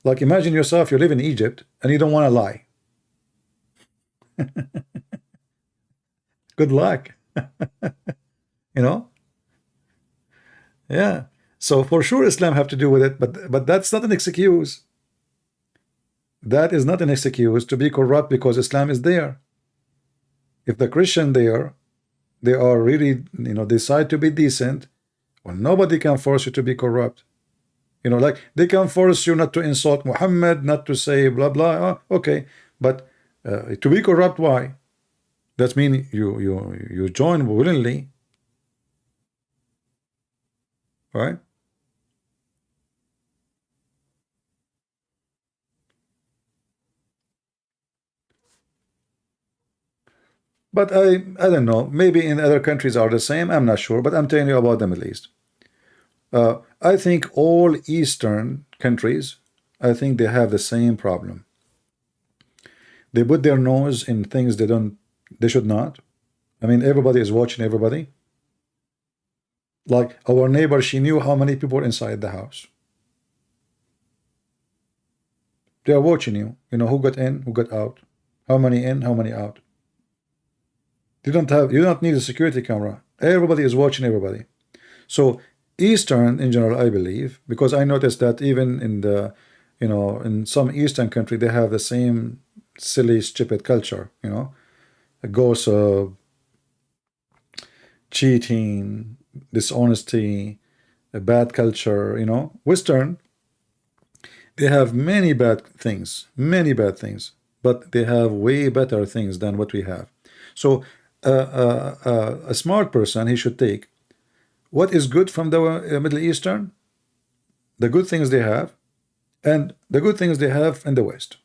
Like, imagine yourself, you live in Egypt and you don't want to lie. Good luck. Yeah. So for sure Islam have to do with it, but that's not an excuse. That is not an excuse to be corrupt because Islam is there. If the Christian there, they are really, decide to be decent, well, nobody can force you to be corrupt. Like they can force you not to insult Muhammad, not to say blah blah. Oh, okay, but to be corrupt, why? That means you join willingly, right? But I don't know. Maybe in other countries are the same. I'm not sure, but I'm telling you about the Middle East. I think all Eastern countries, I think they have the same problem. They put their nose in things they should not. I mean, everybody is watching everybody. Like our neighbor, she knew how many people inside the house. They are watching you. You know who got in, who got out, how many in, how many out. You don't need a security camera. Everybody is watching everybody. So Eastern in general, I believe, because I noticed that even in the, in some Eastern country, they have the same silly, stupid culture, gossip, cheating, dishonesty, a bad culture, Western, they have many bad things, but they have way better things than what we have. So a smart person, he should take what is good from the Middle Eastern, the good things they have, and the good things they have in the West,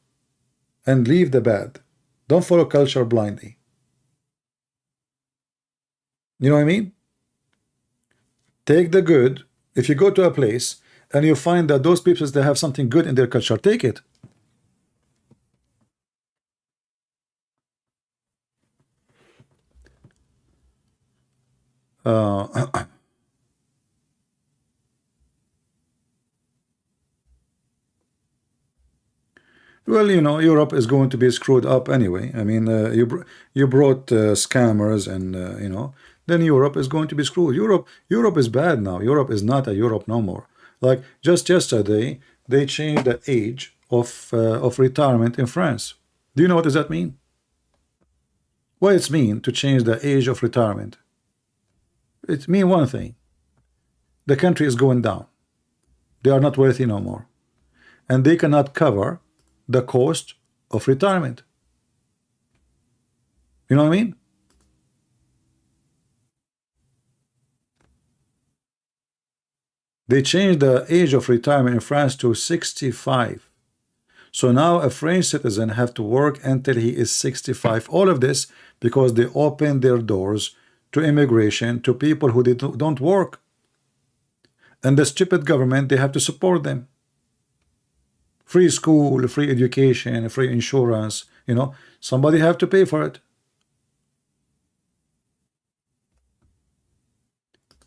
and leave the bad. Don't follow culture blindly. You know what I mean? Take the good. If you go to a place and you find that those people, they have something good in their culture, take it. Well, Europe is going to be screwed up anyway. I mean, you brought scammers, and then Europe is going to be screwed. Europe is bad now. Europe is not a Europe no more. Like just yesterday, they changed the age of retirement in France. Do you know what does that mean? What it mean to change the age of retirement? It mean one thing: the country is going down. They are not wealthy no more, and they cannot cover the cost of retirement. You know what I mean? They changed the age of retirement in France to 65. So now a French citizen have to work until he is 65. All of this because they open their doors to immigration, to people who don't work. And the stupid government, they have to support them. Free school, free education, free insurance, somebody have to pay for it.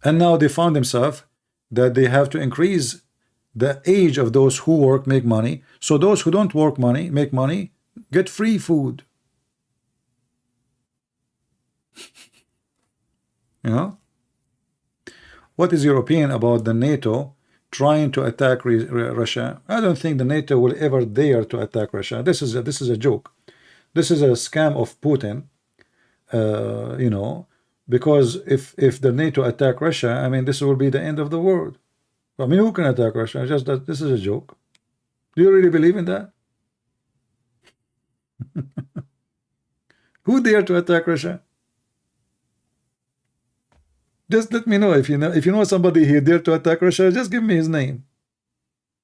And now they found themselves that they have to increase the age of those who work, make money. So those who don't work make money, get free food. What is your opinion about the NATO trying to attack Russia? I don't think the NATO will ever dare to attack Russia. This is a joke. This is a scam of Putin. Because if the NATO attack Russia, I mean, this will be the end of the world. I mean, who can attack Russia? Just that this is a joke. Do you really believe in that? Who dare to attack Russia? Just let me know if you know somebody here dare to attack Russia. Just give me his name.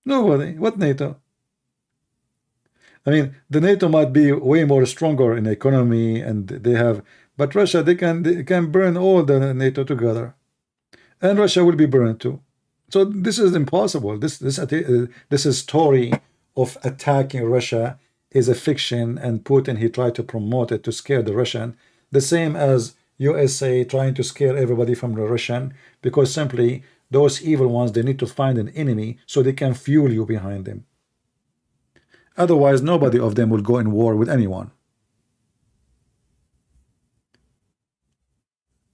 Nobody. What NATO? I mean, the NATO might be way more stronger in economy, and they have, but Russia, they can burn all the NATO together, and Russia will be burned too. So this is impossible. This story of attacking Russia is a fiction, and Putin, he tried to promote it to scare the Russian, the same as USA trying to scare everybody from the Russian, because simply those evil ones, they need to find an enemy so they can fuel you behind them. Otherwise, nobody of them will go in war with anyone.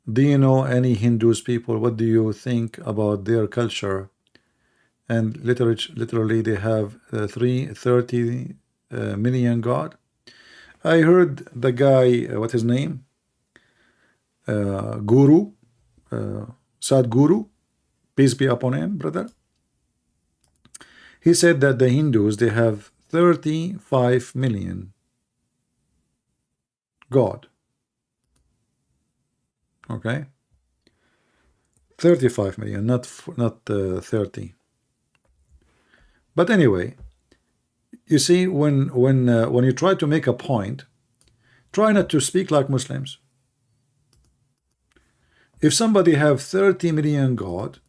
Do you know any Hindus people? What do you think about their culture? And literally they have 30 million God. I heard the guy, what his name? Guru, Sadhguru, peace be upon him, brother. He said that the Hindus, they have 35 million God. Okay, 35 million, not 30. But anyway, you see, when you try to make a point, try not to speak like Muslims. If somebody have 30 million God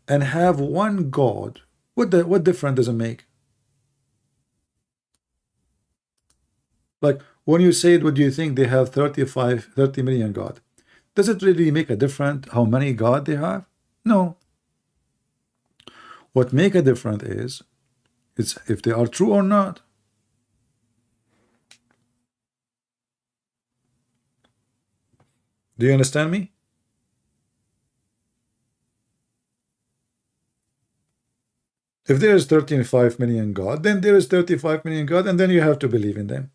and have one God, what difference does it make? Like when you say it, what do you think they have 30 million God? Does it really make a difference how many God they have? No. What make a difference is it's if they are true or not. Do you understand me? If there is 35 million God, then there is 35 million God, and then you have to believe in them.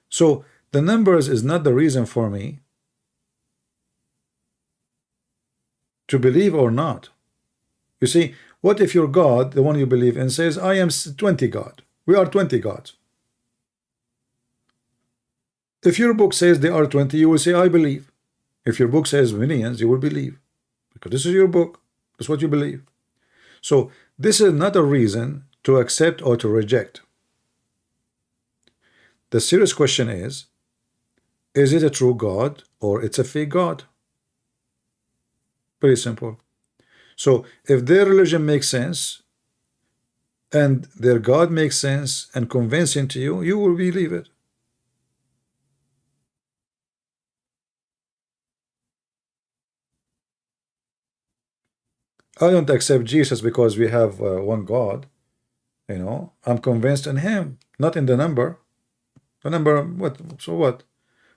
So the numbers is not the reason for me to believe or not. You see, what if your God, the one you believe in, says, I am 20 God. We are 20 gods. If your book says they are 20, you will say, I believe. If your book says millions, you will believe. Because this is your book. That's what you believe. So this is not a reason to accept or to reject. The serious question is it a true God or it's a fake God? Very simple. So if their religion makes sense and their God makes sense and convincing to you, you will believe it. I don't accept Jesus because we have one God. You know, I'm convinced in him, not in the number. The number, what? So what?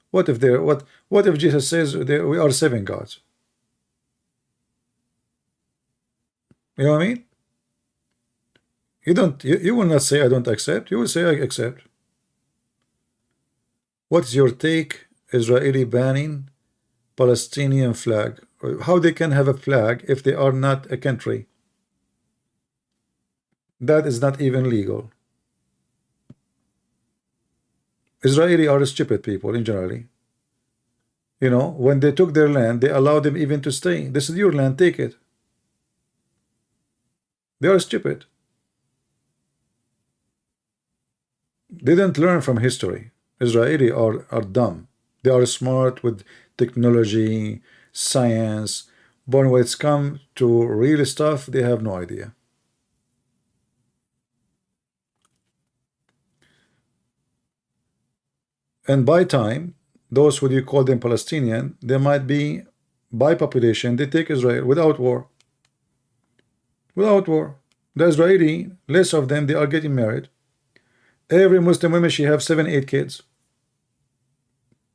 What if there? What if Jesus says we are 7 gods? You know what I mean? You will not say I don't accept. You will say I accept. What's your take? Israeli banning Palestinian flag. How they can have a flag if they are not a country? That is not even legal. Israeli are stupid people in generally. You know, when they took their land, they allowed them even to stay. This is your land, take it. They are stupid. They didn't learn from history. Israeli are dumb. They are smart with technology, science, but when it's come to real stuff, they have no idea. And by time, those who you call them Palestinian, they might be by population, they take Israel without war. Without war. The Israeli, less of them, they are getting married. Every Muslim woman, she have 7, 8 kids.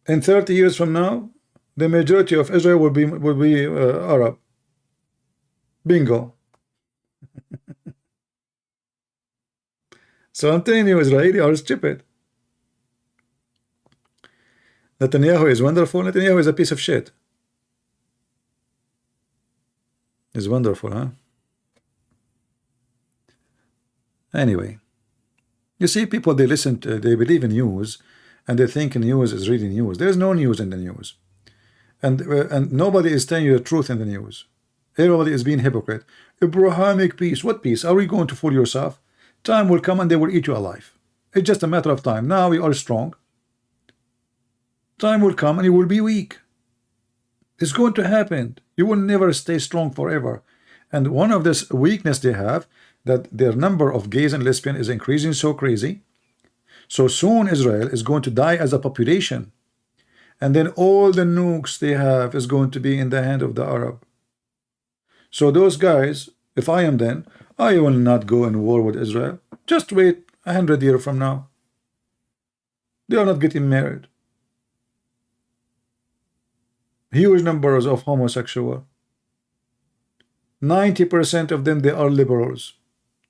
And 30 years from now, the majority of Israel will be Arab. Bingo. So I'm telling you, Israeli are stupid. Netanyahu is wonderful. Netanyahu is a piece of shit. He's wonderful, huh? Anyway, you see, people, they believe in news, and they think news is really news. There's no news in the news, and nobody is telling you the truth in the news. Everybody is being hypocrite. Abrahamic peace. What peace? Are we going to fool yourself? Time will come and they will eat you alive. It's just a matter of time. Now we are strong. Time will come and you will be weak. It's going to happen. You will never stay strong forever. And one of this weakness they have, that their number of gays and lesbians is increasing so crazy. So soon Israel is going to die as a population. And then all the nukes they have is going to be in the hand of the Arab. So those guys, if I am them, I will not go in war with Israel. Just wait 100 years from now. They are not getting married. Huge numbers of homosexual. 90% of them, they are liberals.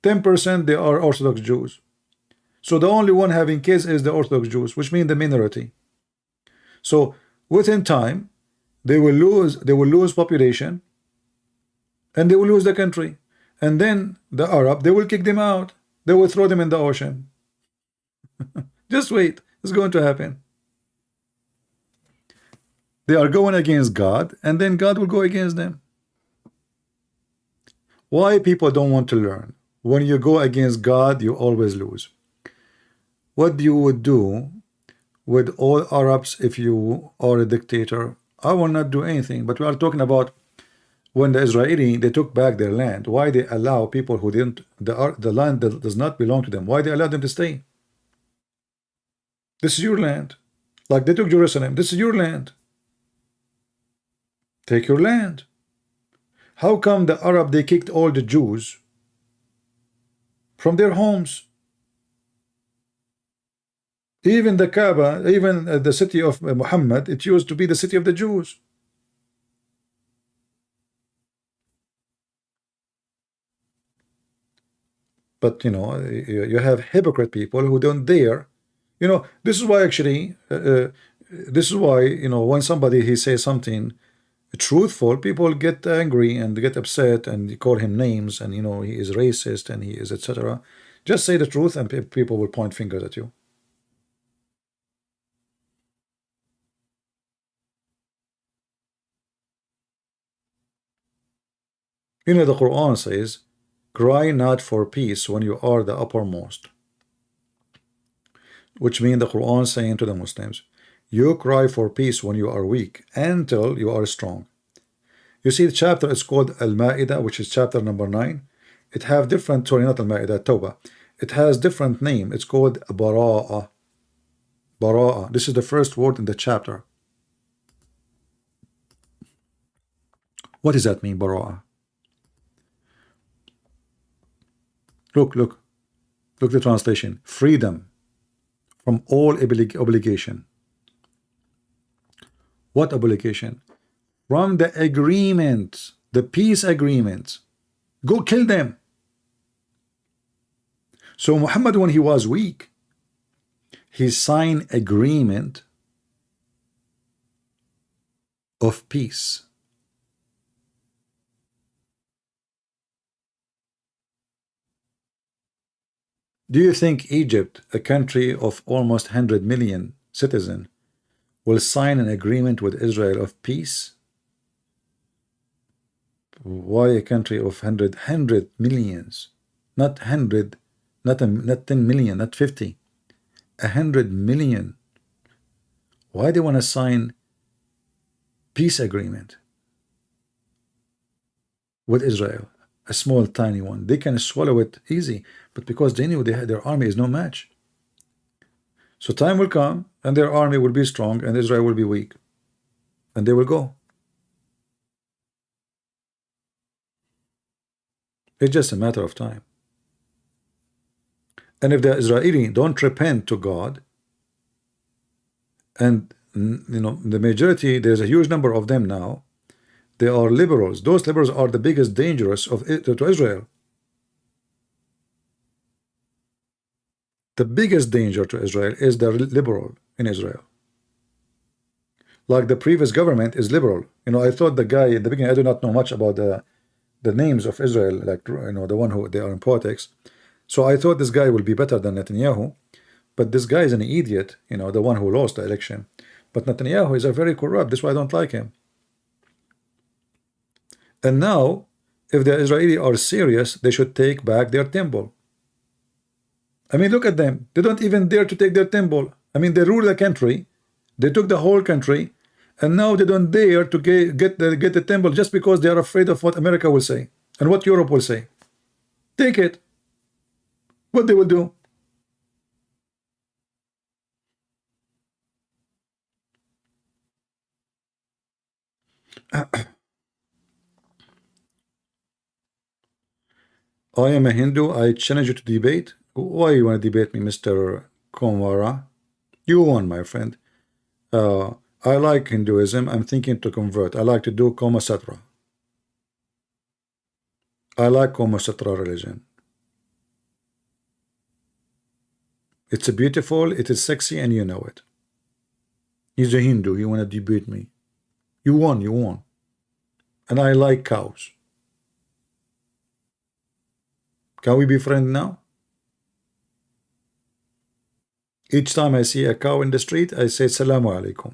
10% they are Orthodox Jews. So the only one having kids is the Orthodox Jews, which means the minority. So within time, they will lose population, and they will lose the country. And then the Arab, they will kick them out. They will throw them in the ocean. Just wait, it's going to happen. They are going against God, and then God will go against them. Why people don't want to learn? When you go against God, you always lose. What you would do with all Arabs if you are a dictator? I will not do anything. But we are talking about when the Israeli, they took back their land. Why they allow people who didn't, the land that does not belong to them, why they allow them to stay? This is your land. Like they took Jerusalem. This is your land. Take your land. How come the Arab, they kicked all the Jews from their homes? Even the Kaaba, even the city of Muhammad, it used to be the city of the Jews. But you know, you have hypocrite people who don't dare. You know, this is why actually, this is why, you know, when somebody he says something truthful, people get angry and get upset and you call him names, and you know he is racist and he is etc. Just say the truth and people will point fingers at you. You know, the Quran says, cry not for peace when you are the uppermost. Which means the Quran saying to the Muslims, you cry for peace when you are weak until you are strong. You see, the chapter is called Al-Ma'idah, which is chapter number 9. It have different, sorry, not Al-Ma'idah, Tawbah. It has different name. It's called Bara'ah. Bara'ah. This is the first word in the chapter. What does that mean, Bara'ah? Look the translation. Freedom from all obligation. What obligation? From the agreement, the peace agreement. Go kill them. So Muhammad, when he was weak, he signed agreement of peace. Do you think Egypt, a country of almost 100 million citizens, will sign an agreement with Israel of peace? Why a country of 100 millions, not 100, not 10 million, not 50, 100 million? Why they want to sign peace agreement with Israel? A small tiny one, they can swallow it easy, but because they knew their army is no match. So time will come and their army will be strong and Israel will be weak, and they will go. It's just a matter of time. And if the Israeli don't repent to God, and you know the majority, there's a huge number of them now, they are liberals. Those liberals are the biggest dangers to Israel. The biggest danger to Israel is the liberal in Israel. Like the previous government is liberal. You know, I thought the guy in the beginning, I do not know much about the names of Israel, like, you know, the one who they are in politics. So I thought this guy will be better than Netanyahu, but this guy is an idiot, you know, the one who lost the election. But Netanyahu is a very corrupt. That's why I don't like him. And now, if the Israeli are serious, they should take back their temple. I mean, look at them. They don't even dare to take their temple. I mean, they rule the country. They took the whole country. And now they don't dare to get the temple just because they are afraid of what America will say and what Europe will say. Take it. What they will do? I am a Hindu. I challenge you to debate. Why you want to debate me, Mr. Komwara? You won, my friend. I like Hinduism. I'm thinking to convert. I like to do Koma Sutra. I like Koma Sutra religion. It's beautiful, it is sexy, and you know it. He's a Hindu. You want to debate me? You won, you won. And I like cows. Can we be friends now? Each time I see a cow in the street, I say Salamu alaikum.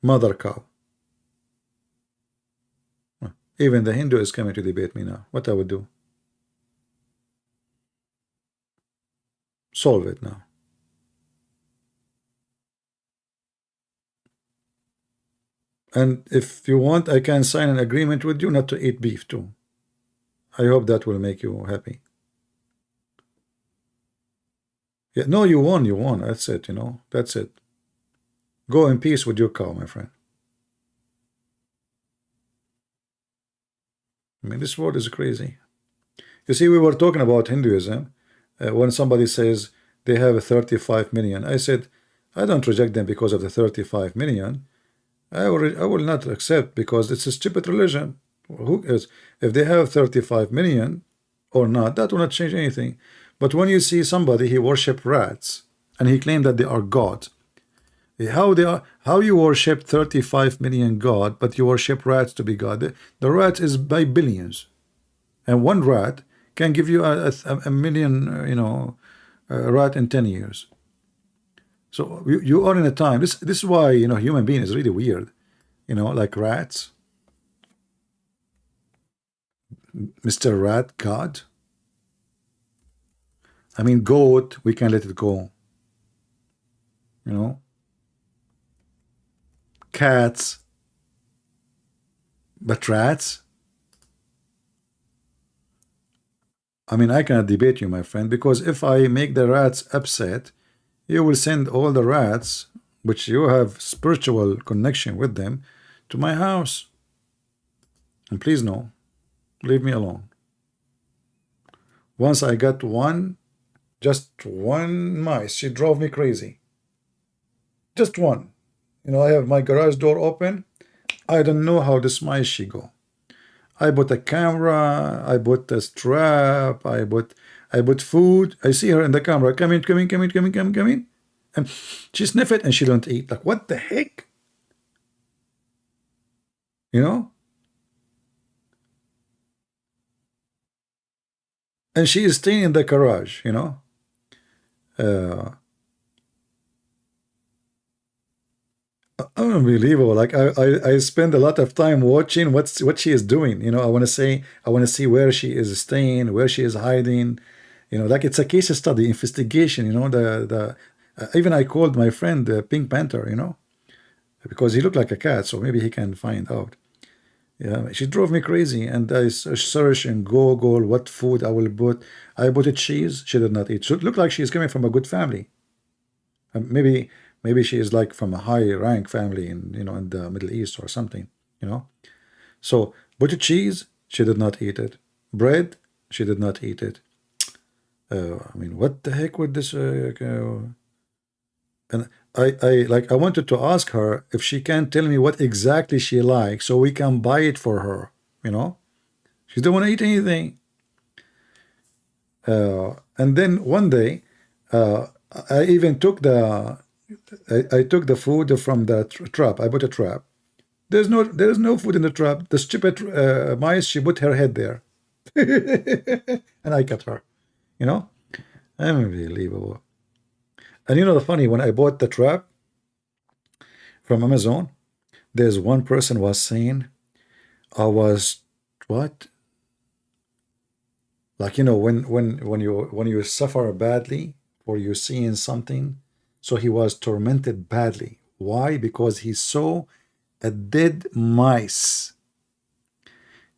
Mother cow. Even the Hindu is coming to debate me now. What I would do? Solve it now. And if you want, I can sign an agreement with you not to eat beef too. I hope that will make you happy. Yeah, no, you won, you won. That's it, you know. That's it. Go in peace with your cow, my friend. I mean, this world is crazy. You see, we were talking about Hinduism. When somebody says they have 35 million, I said, I don't reject them because of the 35 million. I will not accept because it's a stupid religion. Who is, if they have 35 million or not, that will not change anything. But when you see somebody, he worship rats and he claimed that they are God. How you worship 35 million God, but you worship rats to be God? The rat is by billions, and one rat can give you a million, you know, rat in 10 years. So you are in a time. This is why, you know, human being is really weird. You know, like rats. Mr. Rat God. I mean, goat, we can let it go. You know. Cats. But rats? I mean, I cannot debate you, my friend, because if I make the rats upset, you will send all the rats, which you have spiritual connection with them, to my house. And please no, leave me alone. Once I got one, just one mice, she drove me crazy. Just one. You know, I have my garage door open. I don't know how this mice she go. I bought a camera, I bought a strap, I bought food. I see her in the camera. Come in. And she sniff it and she don't eat. Like, what the heck? You know? And she is staying in the garage, you know? Unbelievable. Like I spend a lot of time watching what she is doing. You know, I want to see where she is staying, where she is hiding. You know, like it's a case study, investigation. You know, even I called my friend Pink Panther. You know, because he looked like a cat, so maybe he can find out. Yeah, she drove me crazy, and I search in Google what food I will put. I bought a cheese. She did not eat. So it looked like she is coming from a good family. Maybe she is like from a high rank family in, you know, in the Middle East or something, you know. So butcher cheese, she did not eat it. Bread, she did not eat it. I mean, what the heck with this? And I wanted to ask her if she can tell me what exactly she likes so we can buy it for her, you know. She don't want to eat anything. And then one day, I even took I took the food from the trap. I bought a trap. There is no food in the trap. The stupid mice, she put her head there. And I cut her. You know? Unbelievable. And you know the funny, when I bought the trap from Amazon, there's one person was saying I was what? Like, you know, when you suffer badly or you're seeing something. So he was tormented badly. Why? Because he saw a dead mice.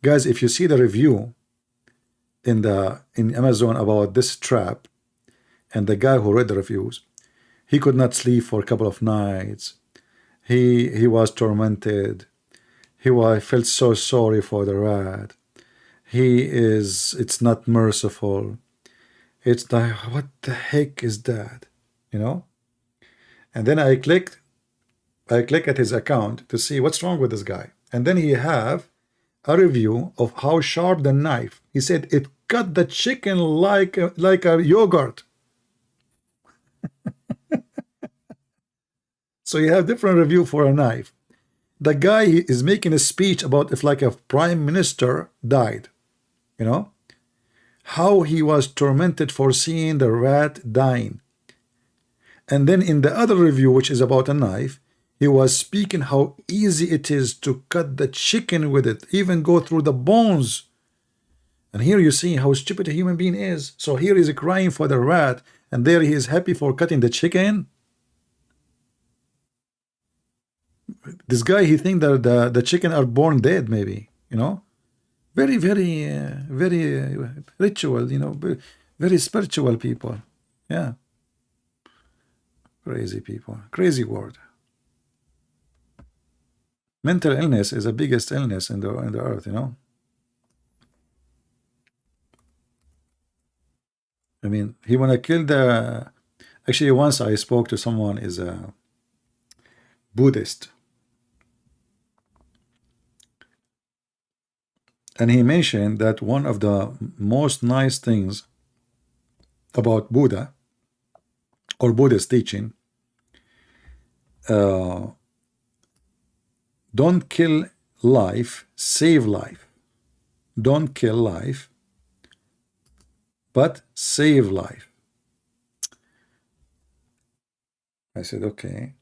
Guys, if you see the review in Amazon about this trap, and the guy who read the reviews, he could not sleep for a couple of nights. He was tormented. Felt so sorry for the rat. It's not merciful. It's like, what the heck is that? You know? And then I clicked I click at his account to see what's wrong with this guy. And then he have a review of how sharp the knife. He said it cut the chicken like a yogurt. So you have different review for a knife. The guy is making a speech about if like a prime minister died, you know, how he was tormented for seeing the rat dying. And then in the other review, which is about a knife, he was speaking how easy it is to cut the chicken with it, even go through the bones. And here you see how stupid a human being is. So here he's crying for the rat, and there he is happy for cutting the chicken. This guy, he think that the chicken are born dead, maybe, you know. Very, very, very ritual, you know, very spiritual people. Yeah. Crazy people. Crazy word. Mental illness is the biggest illness in the earth, you know. I mean, he wanna kill the. Actually, once I spoke to someone is a Buddhist, and he mentioned that one of the most nice things about Buddha or Buddhist teaching, don't kill life, save life. Don't kill life, but save life. I said, okay.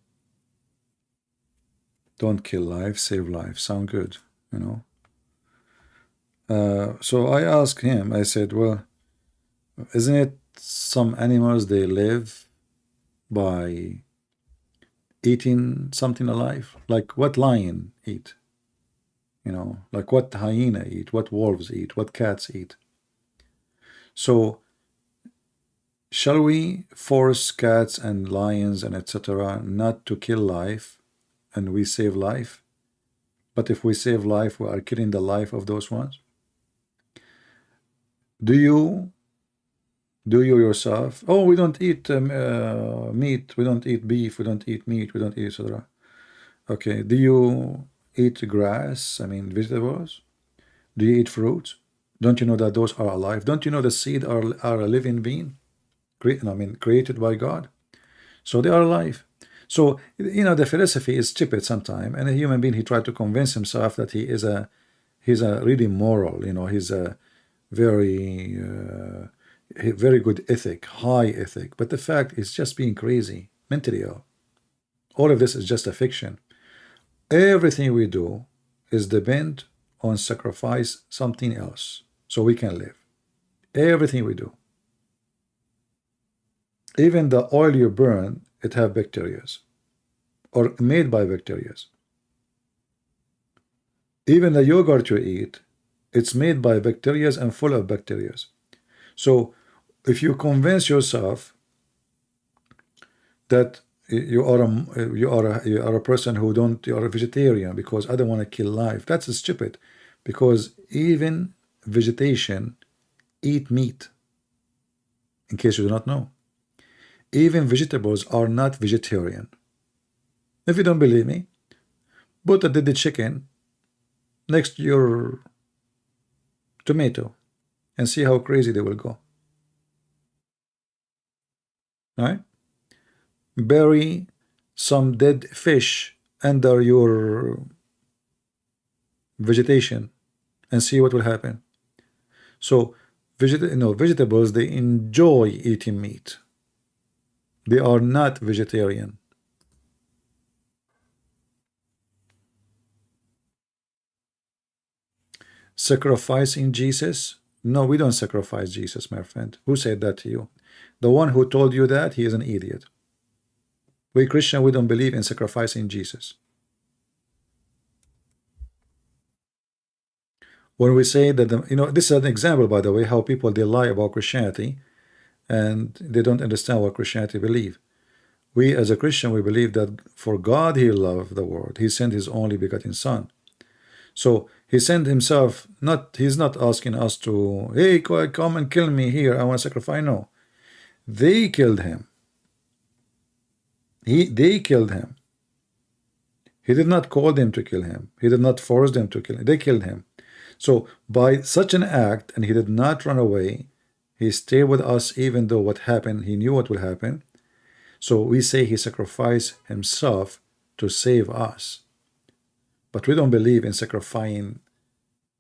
Don't kill life, save life. Sound good, you know. So I asked him, I said, well, isn't it some animals, they live by eating something alive? Like what lion eat? You know, like what hyena eat, what wolves eat, what cats eat. So shall we force cats and lions and etc. not to kill life and we save life? But if we save life, we are killing the life of those ones. Do you yourself, oh, we don't eat meat, we don't eat beef, we don't eat meat, we don't eat etc. Okay, do you eat grass, I mean vegetables? Do you eat fruits? Don't you know that those are alive? Don't you know the seed are a living being? Created by God. So they are alive. So, you know, the philosophy is stupid sometimes, and a human being, he tried to convince himself that he's a really moral, you know, he's a very good ethic, high ethic, but the fact is just being crazy, mentally ill. All of this is just a fiction. Everything we do is depend on sacrifice something else so we can live. Everything we do, even the oil you burn, it have bacteria or made by bacteria. Even the yogurt you eat, it's made by bacteria and full of bacteria. So if you convince yourself that you are a person who you are a vegetarian because I don't want to kill life, that's stupid, because even vegetation eat meat. In case you do not know, even vegetables are not vegetarian. If you don't believe me, put a dead chicken next to your tomato and see how crazy they will go. All right? Bury some dead fish under your vegetation and see what will happen. So vegetables, they enjoy eating meat. They are not vegetarian. Sacrificing Jesus? No, we don't sacrifice Jesus, my friend. Who said that to you? The one who told you that, he is an idiot. We Christian, we don't believe in sacrificing Jesus. When we say that, this is an example, by the way, how people, they lie about Christianity and they don't understand what Christianity believe. We as a Christian, we believe that for God he loved the world. He sent his only begotten son. So he sent himself, he's not asking us to, hey, come and kill me here, I want to sacrifice. No. They killed him. They killed him. He did not call them to kill him. He did not force them to kill him. They killed him. So by such an act, and he did not run away, he stayed with us even though what happened, he knew what would happen. So we say he sacrificed himself to save us. But we don't believe in sacrificing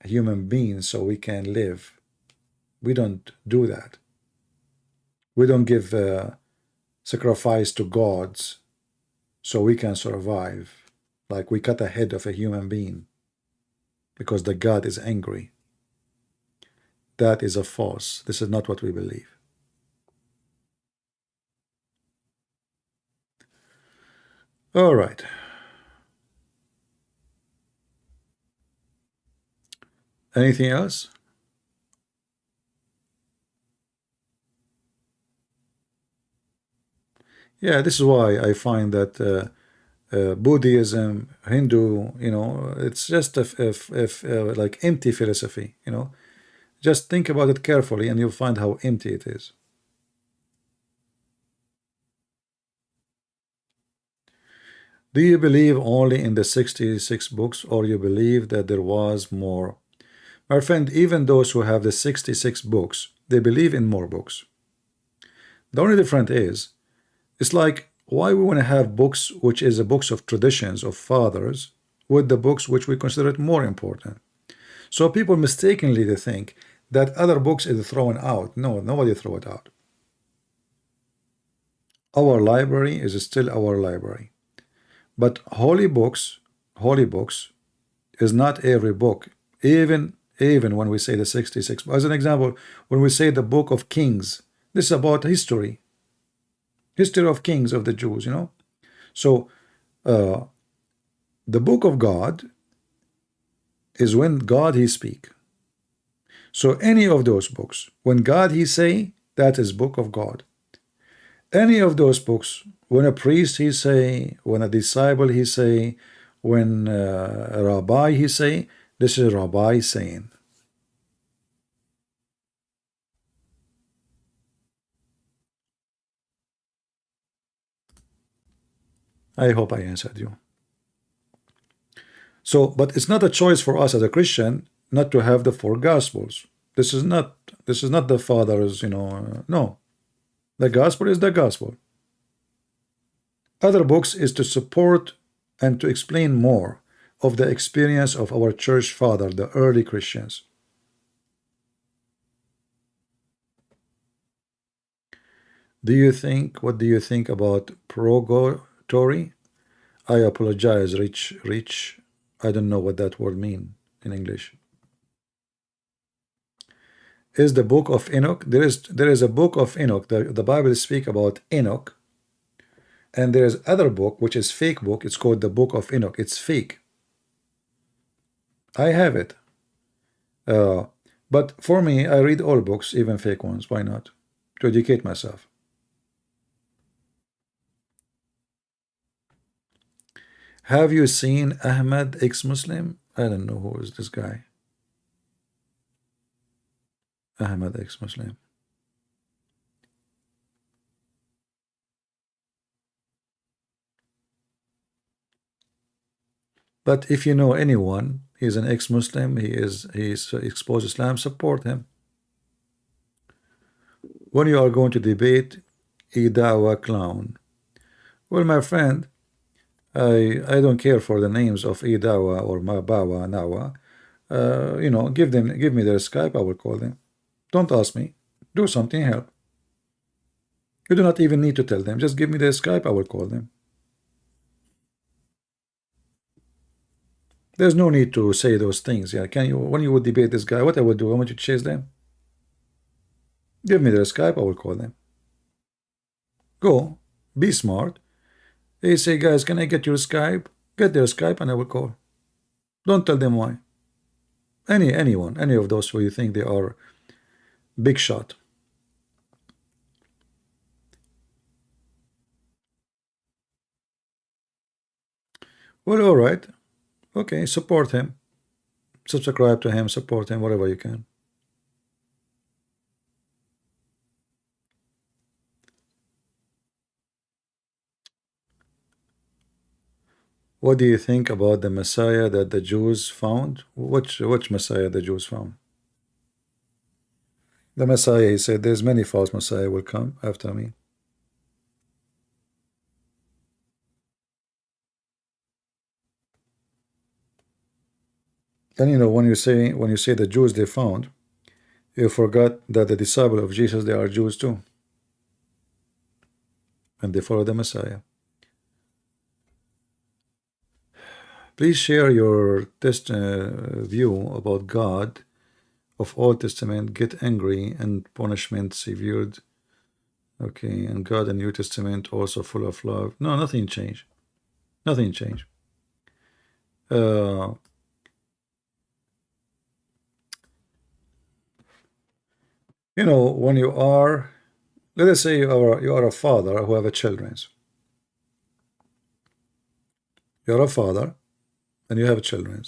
human beings so we can live. We don't do that. We don't give sacrifice to gods so we can survive. Like we cut the head of a human being because the God is angry. That is a false. This is not what we believe. All right. Anything else? Yeah, this is why I find that Buddhism, Hindu, it's just like empty philosophy, Just think about it carefully and you'll find how empty it is. Do you believe only in the 66 books, or you believe that there was more? My friend, even those who have the 66 books, they believe in more books. The only difference is, it's like why we want to have books which is the books of traditions of fathers with the books which we consider it more important. So people mistakenly they think that other books is thrown out. No, nobody throw it out. Our library is still our library. But holy books is not every book. Even when we say the 66, as an example, when we say the book of Kings, this is about history of kings of the Jews, So the book of God is when God he speak. So any of those books, when God he say, that is book of God. Any of those books, when a priest he say, when a disciple he say, when a rabbi he say, this is rabbi saying. I hope I answered you. So, but it's not a choice for us as a Christian not to have the four gospels. This is not the Father's, no. The gospel is the gospel. Other books is to support and to explain more of the experience of our church father, the early Christians. What do you think about purgatory? I apologize, Rich. I don't know what that word means in English. Is the book of Enoch? There is a book of Enoch. The Bible speak about Enoch, and there is other book which is fake book. It's called the book of Enoch. It's fake. I have it. But for me, I read all books, even fake ones. Why not? To educate myself. Have you seen Ahmed, ex-Muslim? I don't know who is this guy. Ahmed, ex-Muslim. But if you know anyone, he's an ex-Muslim, he's exposed Islam, support him. When you are going to debate Idawa clown, well, my friend, I don't care for the names of Idawa or Mabawa, Nawa. Give me their Skype, I will call them. Don't ask me. Do something, help. You do not even need to tell them. Just give me their Skype, I will call them. There's no need to say those things. Yeah, when you would debate this guy, what I would do, I want you to chase them. Give me their Skype, I will call them. Go, be smart. They say, guys, can I get your Skype? Get their Skype and I will call. Don't tell them why. Anyone, any of those who you think they are big shot. Well, all right. Okay, support him. Subscribe to him, support him, whatever you can. What do you think about the Messiah that the Jews found? Which Messiah the Jews found? The Messiah, he said, there's many false Messiah will come after me. And you know, when you say the Jews they found, you forgot that the disciple of Jesus, they are Jews too, and they follow the Messiah. Please share your view about God of Old Testament. Get angry and punishment severed. Okay, and God in New Testament also full of love. No, nothing changed. Nothing changed. You know, when you are, let us say you are a father who have a children. You are a father and you have children.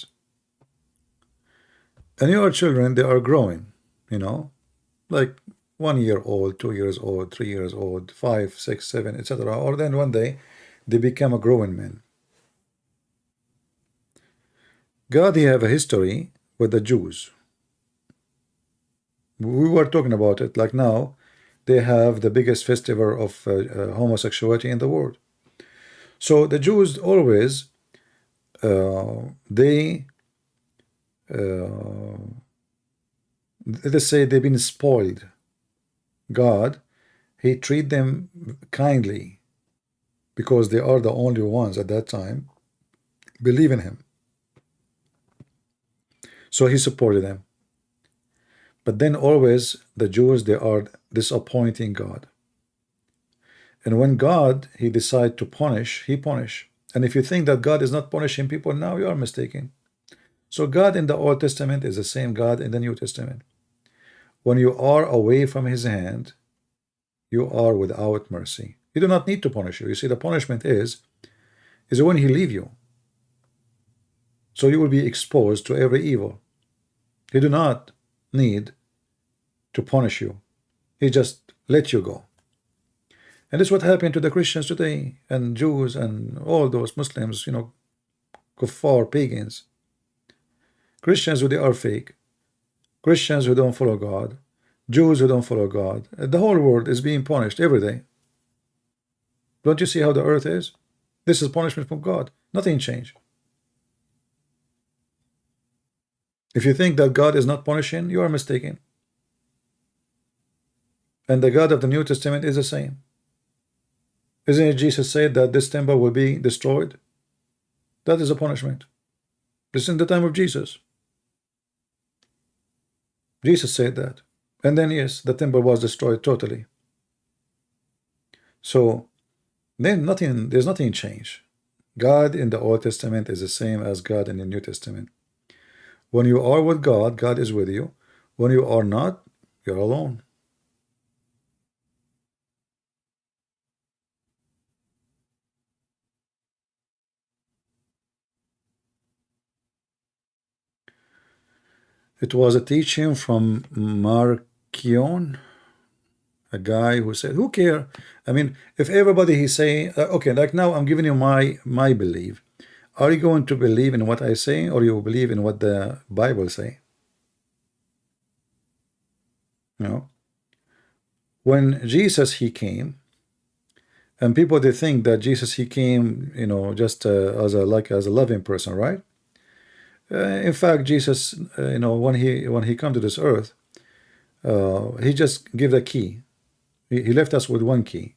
And your children, they are growing, you know, like 1 year old, 2 years old, 3 years old, 5, 6, 7, etc. Or then one day they become a growing man. God, he have a history with the Jews. We were talking about it, like now they have the biggest festival of homosexuality in the world. So the Jews always let's say they've been spoiled. God, he treat them kindly because they are the only ones at that time believe in him. So he supported them. But then always the Jews, they are disappointing God. And when God, he decide to punish, he punish. And if you think that God is not punishing people now, you are mistaken. So God in the Old Testament is the same God in the New Testament. When you are away from his hand, you are without mercy. He do not need to punish you. You see, the punishment is when he leave you. So you will be exposed to every evil. He do not need to punish you. He just let you go. And this is what happened to the Christians today, and Jews, and all those Muslims, you know, kuffar, pagans. Christians who they are fake. Christians who don't follow God. Jews who don't follow God. The whole world is being punished every day. Don't you see how the earth is? This is punishment from God. Nothing changed. If you think that God is not punishing, you are mistaken. And the God of the New Testament is the same. Isn't it Jesus said that this temple will be destroyed? That is a punishment. This is in the time of Jesus. Jesus said that. And then yes, the temple was destroyed totally. So then there's nothing changed. God in the Old Testament is the same as God in the New Testament. When you are with God, God is with you. When you are not, you're alone. It was a teaching from Markion, a guy who said, who care? I mean, if everybody he's saying, okay, like now I'm giving you my belief. Are you going to believe in what I say, or you believe in what the Bible say? You know, when Jesus he came, and people they think that Jesus he came, you know, just as a loving person, right? In fact, Jesus, you know, when he come to this earth, he just gave the key. He left us with one key: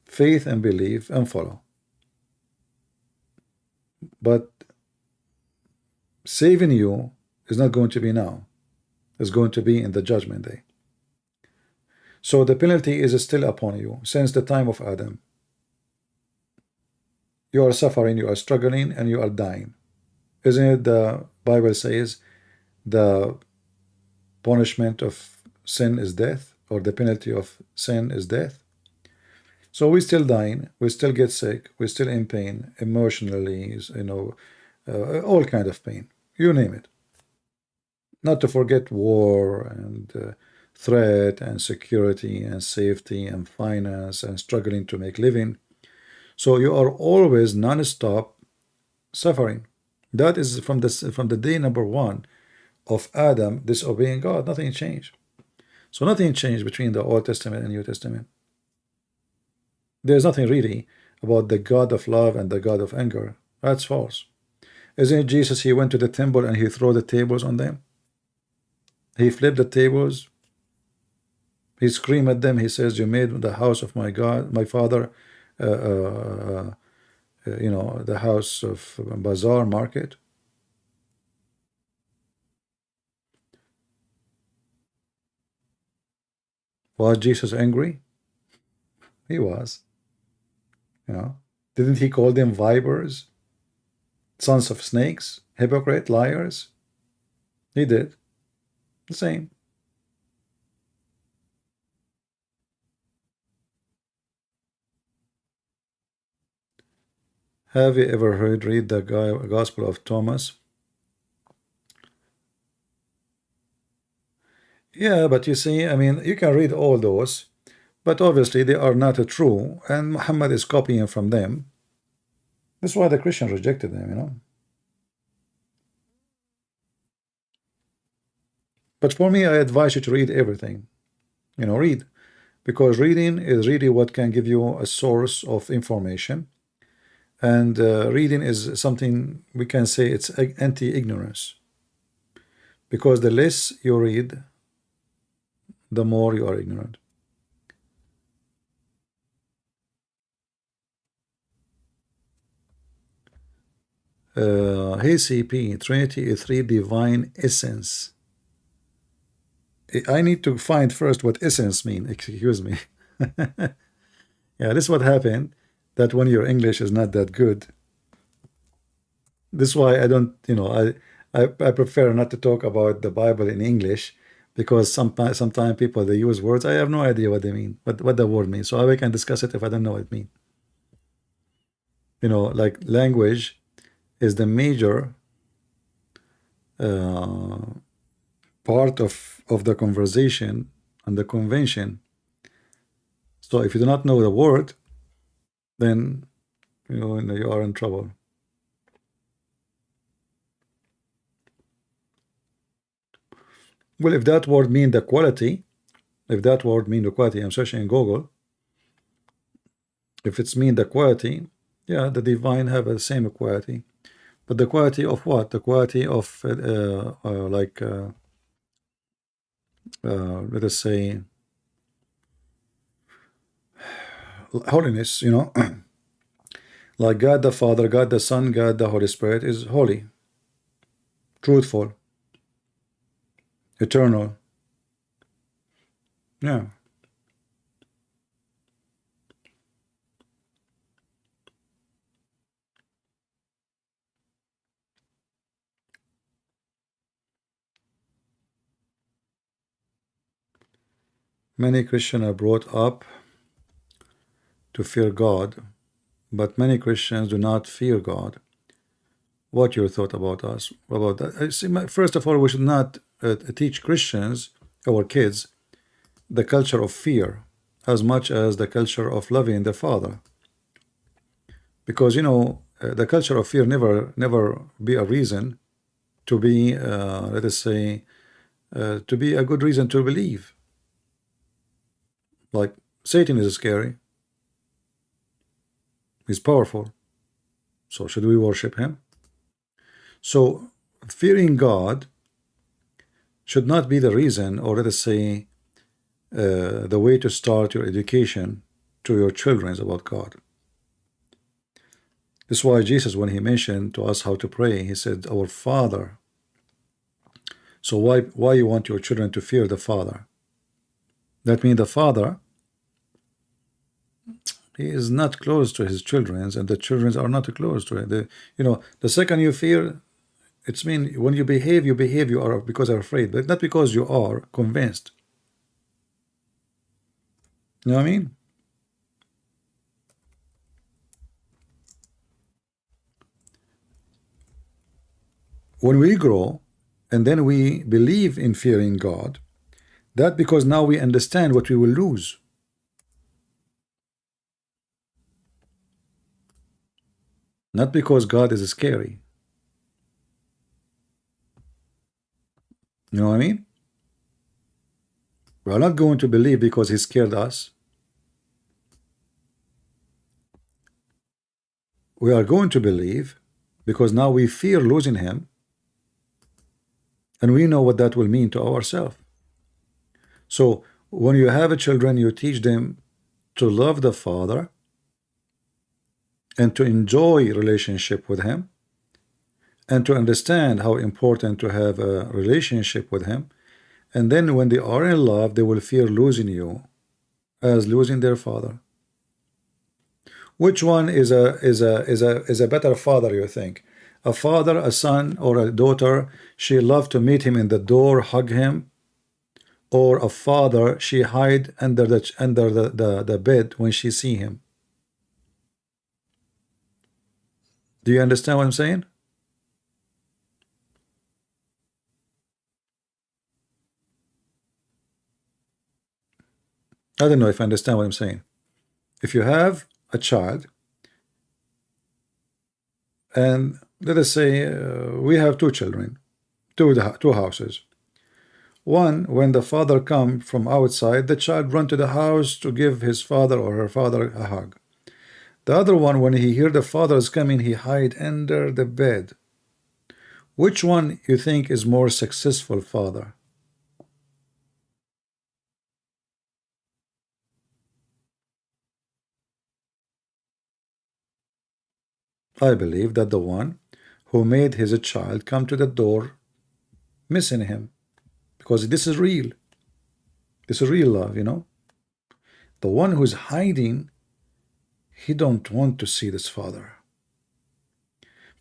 faith and believe and follow. But saving you is not going to be now. It's going to be in the judgment day. So the penalty is still upon you since the time of Adam. You are suffering, you are struggling, and you are dying. Isn't it the Bible says the punishment of sin is death, or the penalty of sin is death? So we're still dying, we still get sick, we're still in pain, emotionally, you know, all kind of pain, you name it. Not to forget war and threat and security and safety and finance and struggling to make living. So you are always non-stop suffering. That is from the day number one of Adam disobeying God. Nothing changed. So nothing changed between the Old Testament and New Testament. There's nothing really about the God of love and the God of anger. That's false. Isn't it Jesus? He went to the temple and he threw the tables on them. He flipped the tables. He screamed at them. He says, "You made the house of my God, my father, you know, the house of bazaar market." Was Jesus angry? He was. You know, didn't he call them vipers, sons of snakes, hypocrite, liars? He did the same. Have you ever read the Gospel of Thomas? Yeah, but you see, I mean, you can read all those, but obviously they are not true, and Muhammad is copying from them. That's why the Christians rejected them, you know. But for me, I advise you to read everything. You know, read, because reading is really what can give you a source of information. And reading is something we can say it's anti-ignorance, because the less you read, the more you are ignorant. Hey CP, Trinity is three divine essence. I need to find first what essence mean. Excuse me. Yeah, this is what happened, that when your English is not that good. This is why I don't, you know, I prefer not to talk about the Bible in English, because sometimes people, they use words I have no idea what they mean, what the word means. So I can discuss it if I don't know what it means. You know, like language is the major part of the conversation and the convention. So if you do not know the word, then you are in trouble. Well, if that word mean the quality, I'm searching in Google. If it's mean the quality, yeah, the divine have the same quality. But the quality of what? The quality of let us say holiness, you know. Like God the Father, God the Son, God the Holy Spirit is holy, truthful, eternal. Yeah. Many Christians are brought up to fear God, but many Christians do not fear God. What your thought about us about that? I see. First of all, we should not teach Christians, our kids, the culture of fear as much as the culture of loving the Father, because you know the culture of fear never be a reason to be let us say to be a good reason to believe. Like Satan is scary, he's powerful, so should we worship him? So fearing God should not be the reason, or let us say the way to start your education to your children about God. This is why Jesus, when he mentioned to us how to pray, he said, "Our Father." So why you want your children to fear the Father? That means the Father, he is not close to his children, and the children are not close to it. You know, the second you fear, it's mean when you behave, you are because you're afraid, but not because you are convinced. You know what I mean? When we grow and then we believe in fearing God, that because now we understand what we will lose. not because God is scary. You know what I mean? We are not going to believe because he scared us. We are going to believe because now we fear losing him, and we know what that will mean to ourselves. So when you have a children, you teach them to love the Father and to enjoy relationship with him, and to understand how important to have a relationship with him. And then when they are in love, they will fear losing you as losing their father. Which one is a better father, you think? A father, a son, or a daughter, she loved to meet him in the door, hug him, or a father, she hide under the bed when she see him? Do you understand what I'm saying? I don't know if I understand what I'm saying. If you have a child, and let us say we have two children, two houses. One, when the father come from outside, the child run to the house to give his father or her father a hug. The other one, when he hear the father is coming, he hide under the bed. Which one you think is more successful father? I believe that the one who made his child come to the door missing him, because this is real. This is real love, you know. The one who's hiding, he don't want to see this father.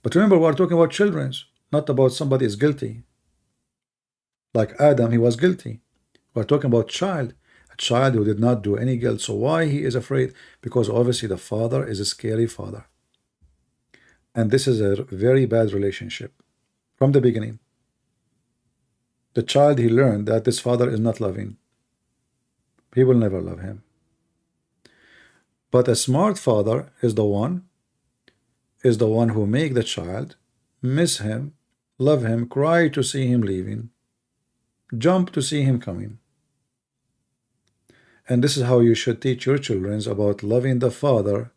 But remember, we're talking about children, not about somebody is guilty. Like Adam, he was guilty. We're talking about a child who did not do any guilt. So why he is afraid? Because obviously the father is a scary father. And this is a very bad relationship from the beginning. The child, he learned that this father is not loving. He will never love him. But a smart father is the one who make the child miss him, love him, cry to see him leaving, jump to see him coming. And this is how you should teach your children about loving the father,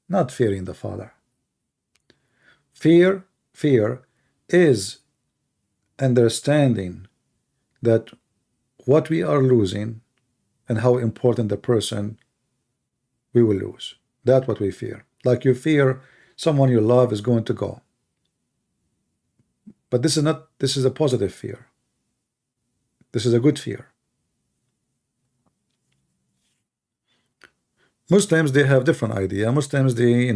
not fearing the father. Fear is understanding that what we are losing and how important the person we will lose. That's what we fear. Like you fear someone you love is going to go. But this is a positive fear. This is a good fear. Muslims, they have different idea. Muslims, they,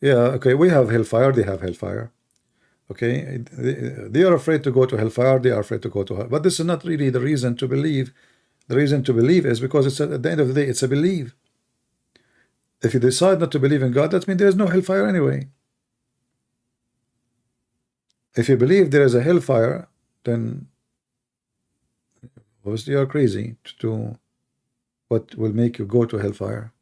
yeah, okay, we have hellfire, they have hellfire. Okay, they are afraid to go to hellfire, they are afraid to go to hell. But this is not really the reason to believe. The reason to believe is because it's at the end of the day, it's a belief. If you decide not to believe in God, that means there is no hellfire anyway. If you believe there is a hellfire, then obviously you are crazy to what will make you go to hellfire.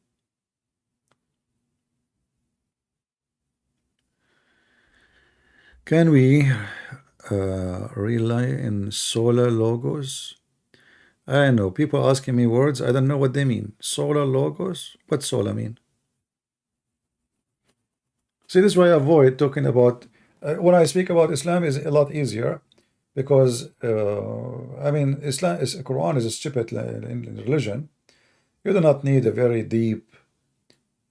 Can we rely in solar logos? I know people asking me words, I don't know what they mean. Solar logos? What solar mean? See, this is why I avoid talking about when I speak about Islam is a lot easier, because I mean Islam is Quran is a stupid in religion. You do not need a very deep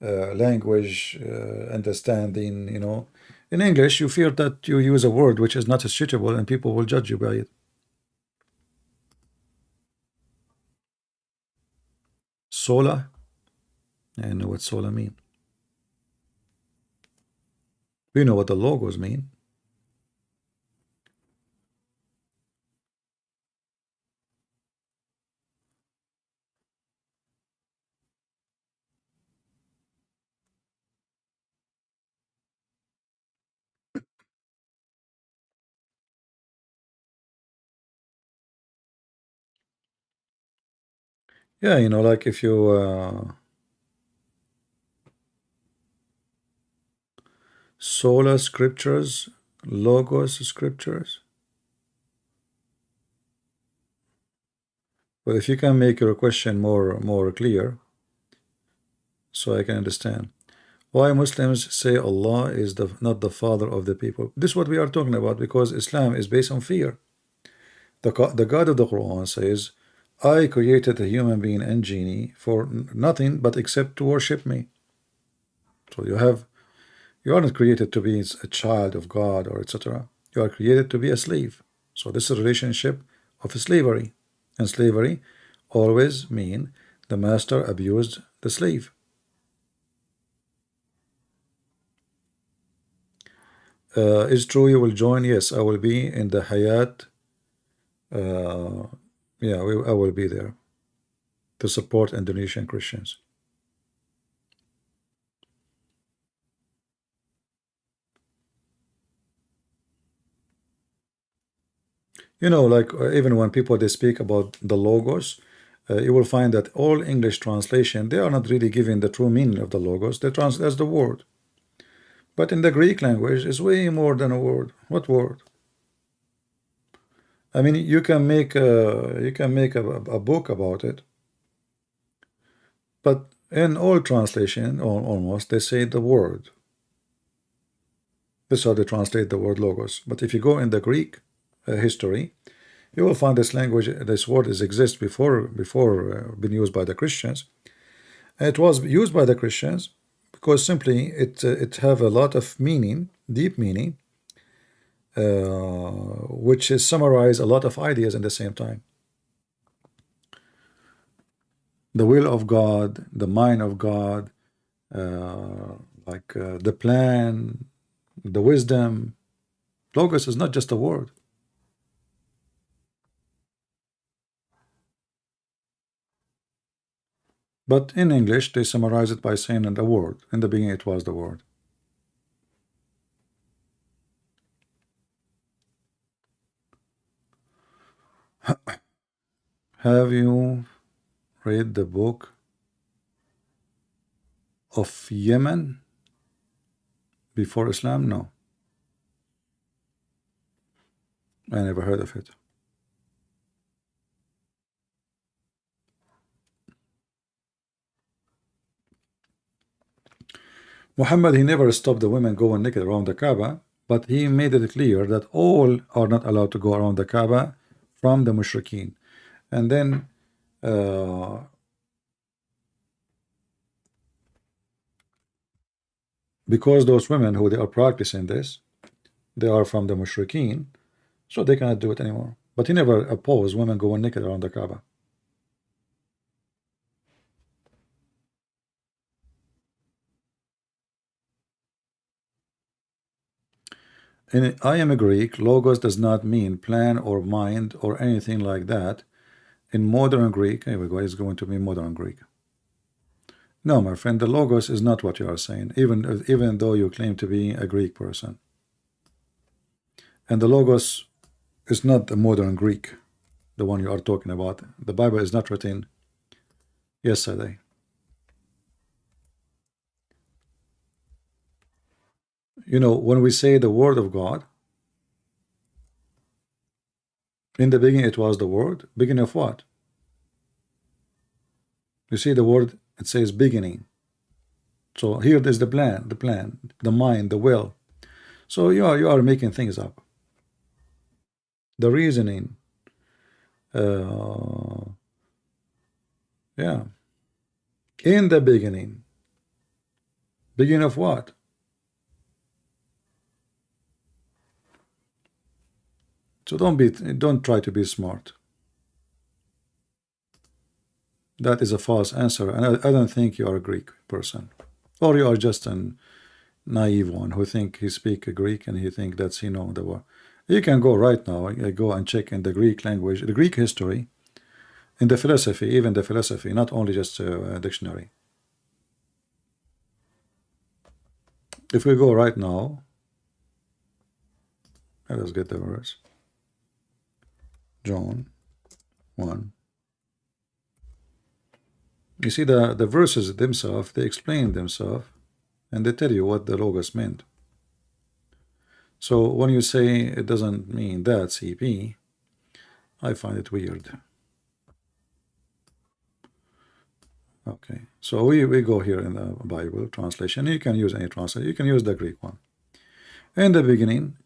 language understanding, In English, you fear that you use a word which is not suitable and people will judge you by it. Sola? I know what sola mean. We know what the logos mean. Yeah, like if you Sola scriptures, logos scriptures. Well, if you can make your question more clear, so I can understand. Why Muslims say Allah is not the father of the people? This is what we are talking about, because Islam is based on fear. The God of the Quran says, I created a human being and genie for nothing but except to worship me. So you are not created to be a child of God or etc. You are created to be a slave. So this is a relationship of slavery. And slavery always mean the master abused the slave. Is true you will join? Yes, I will be in the Hayat. Yeah, I will be there to support Indonesian Christians. You know, like even when people they speak about the logos, you will find that all English translation, they are not really giving the true meaning of the logos. They translate as the word. But in the Greek language, it's way more than a word. What word? I mean, you can make a book about it. But in all translation, or almost, they say the word. This is how they translate the word logos. But if you go in the Greek history, you will find this language, this word exists before being used by the Christians. And it was used by the Christians because simply it have a lot of meaning, deep meaning, which is summarize a lot of ideas in the same time. The will of God, the mind of God, the plan, the wisdom. Logos is not just a word. But in English, they summarize it by saying the word. In the beginning, it was the word. Have you read the book of Yemen before Islam? No. I never heard of it. Muhammad, he never stopped the women going naked around the Kaaba, but he made it clear that all are not allowed to go around the Kaaba from the mushrikeen. And then because those women who they are practicing this, they are from the mushrikeen, so they cannot do it anymore. But he never opposed women going naked around the Kaaba. And I am a Greek. Logos does not mean plan or mind or anything like that. In modern Greek, here we go, it's going to be modern Greek. No, my friend, the logos is not what you are saying, even though you claim to be a Greek person. And the logos is not the modern Greek, the one you are talking about. The Bible is not written yesterday. You know, when we say the word of God, in the beginning it was the word. Beginning of what? You see the word, it says beginning. So here is the plan, the mind, the will. So you are making things up. The reasoning, yeah. In the beginning. Beginning of what? So don't try to be smart. That is a false answer, and I don't think you are a Greek person, or you are just a naive one who think he speak Greek and he think that's the word. You can go right now, go and check in the Greek language, the Greek history, in the philosophy, even the philosophy, not only just a dictionary. If we go right now, let us get the verse. John 1. You see the verses themselves, they explain themselves, and they tell you what the logos meant. So when you say it doesn't mean that, CP, I find it weird. Okay, so we go here in the Bible translation. You can use any translation. You can use the Greek one. In the beginning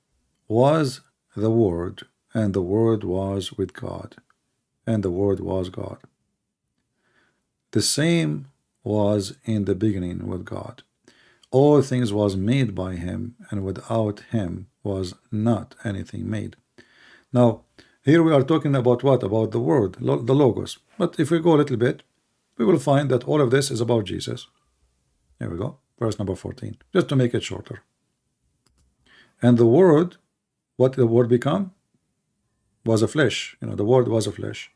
was the Word, and the Word was with God, and the Word was God. The same was in the beginning with God. All things was made by him, and without him was not anything made. Now, here we are talking about what? About the Word, the Logos. But if we go a little bit, we will find that all of this is about Jesus. Here we go, verse number 14, just to make it shorter. And the Word, what did the Word become? Was a flesh. You know, the Word was a flesh.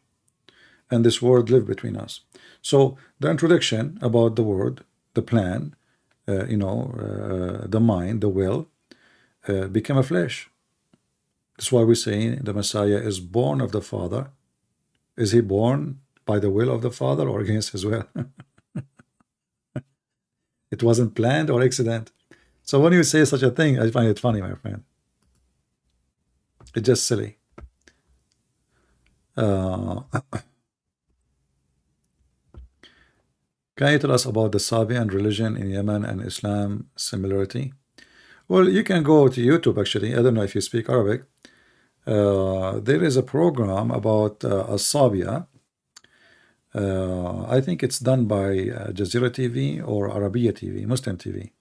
And this Word lived between us. So the introduction about the Word, the plan, the mind, the will, became a flesh. That's why we say the Messiah is born of the Father. Is he born by the will of the Father or against his will? It wasn't planned or accident. So when you say such a thing, I find it funny, my friend. It's just silly. Can you tell us about the Sabian religion in Yemen and Islam similarity? Well, you can go to YouTube, actually. I don't know if you speak Arabic. There is a program about Sabia. I think it's done by Jazeera TV or Arabiya TV, Muslim TV.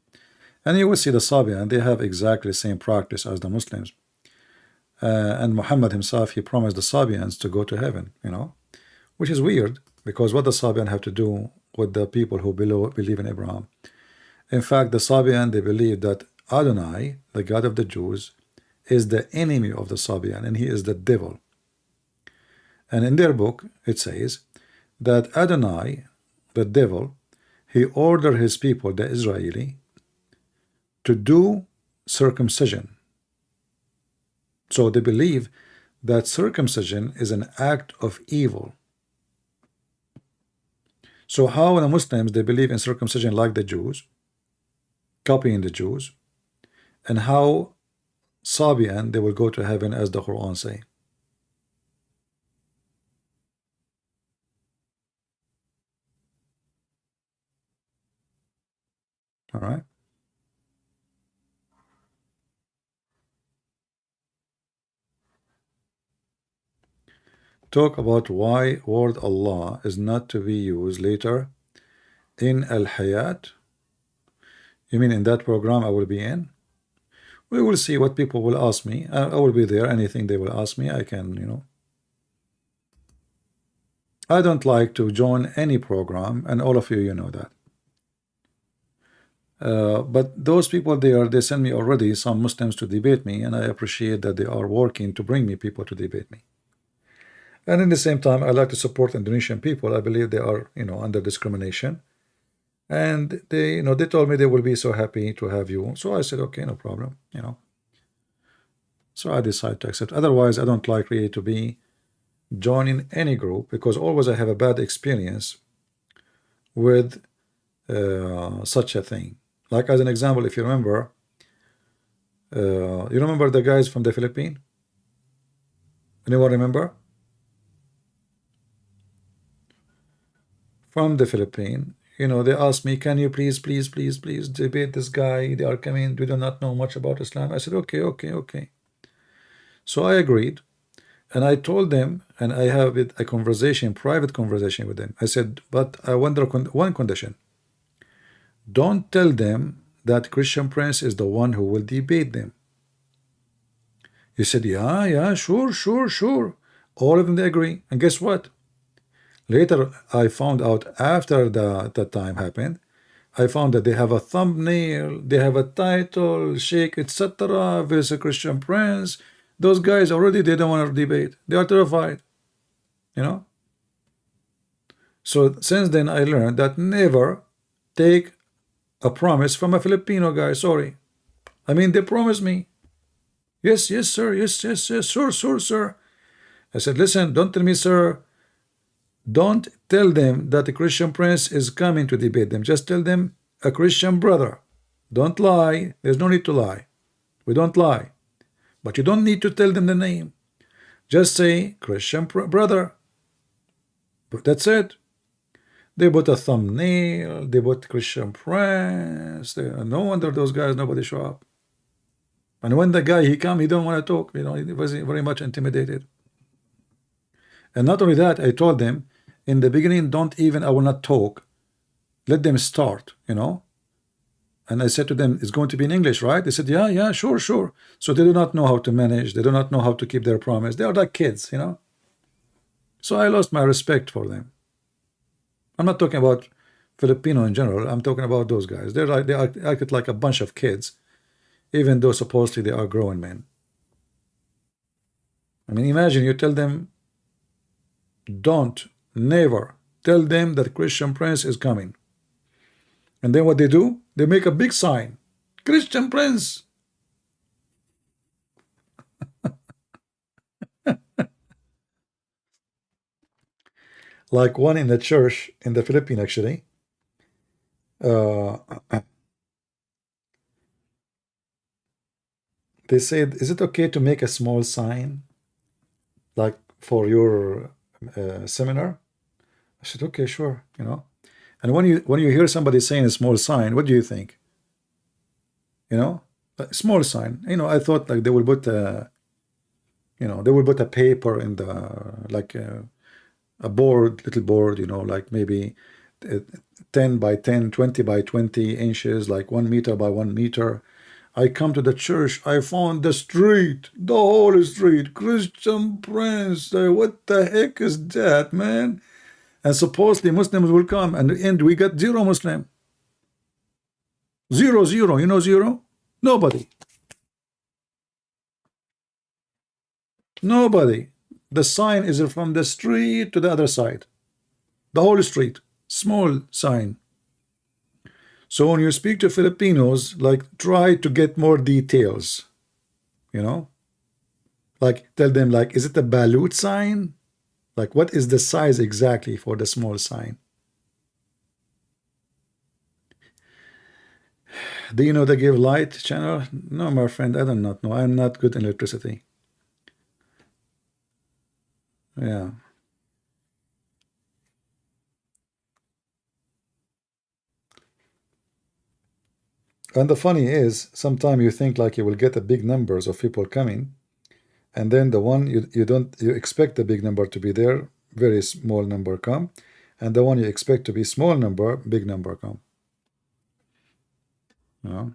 And you will see the Sabian, they have exactly the same practice as the Muslims. And Muhammad himself, he promised the Sabians to go to heaven, which is weird, because what the Sabian have to do with the people who believe in Abraham? In fact, the Sabian, they believe that Adonai, the God of the Jews, is the enemy of the Sabian, and he is the devil. And in their book, it says that Adonai, the devil, he ordered his people, the Israeli, to do circumcision. So they believe that circumcision is an act of evil. So how the Muslims, they believe in circumcision like the Jews, copying the Jews, and how Sabian, they will go to heaven as the Quran say. All right. Talk about why word Allah is not to be used later in Al-Hayat. You mean in that program I will be in? We will see what people will ask me. I will be there. Anything they will ask me, I can, I don't like to join any program, and all of you know that. But those people there, they send me already some Muslims to debate me, and I appreciate that they are working to bring me people to debate me. And in the same time, I like to support Indonesian people. I believe they are, under discrimination. And they, they told me they will be so happy to have you. So I said, okay, no problem, So I decided to accept. Otherwise, I don't like really to be joining any group, because always I have a bad experience with such a thing. Like as an example, if you remember, the guys from the Philippines? Anyone remember? From the Philippines, they asked me, can you please debate this guy? They are coming, we do not know much about Islam. I said, okay. So I agreed, and I told them, and I have a conversation, private conversation with them. I said, but I wonder one condition. Don't tell them that Christian Prince is the one who will debate them. He said, yeah, sure. All of them, they agree. And guess what? Later, I found out after that time happened, I found that they have a thumbnail, they have a title, Sheikh, etc., versus Christian Prince. Those guys already, they don't want to debate. They are terrified, So since then, I learned that never take a promise from a Filipino guy. Sorry. I mean, they promised me. Yes, sir. Yes, sir. I said, listen, don't tell me, sir. Don't tell them that the Christian Prince is coming to debate them. Just tell them a Christian brother. Don't lie. There's no need to lie. We don't lie. But you don't need to tell them the name. Just say Christian brother. That's it. They put a thumbnail, they put Christian Prince. No wonder those guys, nobody show up. And when the guy he come, he don't want to talk. You know, he was very much intimidated. And not only that, I told them in the beginning, I will not talk. Let them start, you know. And I said to them, it's going to be in English, right? They said, yeah, sure. So they do not know how to manage. They do not know how to keep their promise. They are like kids, you know. So I lost my respect for them. I'm not talking about Filipino in general. I'm talking about those guys. They acted like a bunch of kids, even though supposedly they are grown men. I mean, imagine you tell them, never tell them that Christian Prince is coming. And then what they do? They make a big sign, Christian Prince. Like one in the church in the Philippines, actually. They said, is it okay to make a small sign, like for your seminar? I said, okay, sure, you know. And when you hear somebody saying a small sign, what do you think? You know, a small sign. You know, I thought like they will put a, you know, they will put a paper in the like a board, little board, you know, like maybe 10 by 10, 20 by 20 inches, like 1 meter by 1 meter. I come to the church, I found the street, the whole street, Christian Prince. What the heck is that, man? And supposedly Muslims will come, and we got 0 Muslim. 0, 0. You know 0? Nobody. Nobody. The sign is from the street to the other side. The whole street. Small sign. So when you speak to Filipinos, like try to get more details. You know? Like tell them like, is it a balut sign? Like what is the size exactly for the small sign? Do you know the Give Light channel? No, my friend, I do not know. I'm not good in electricity. Yeah. And the funny is, sometimes you think like you will get a big numbers of people coming, and then the one you expect the big number to be there, very small number come, and the one you expect to be small number, big number come. You know?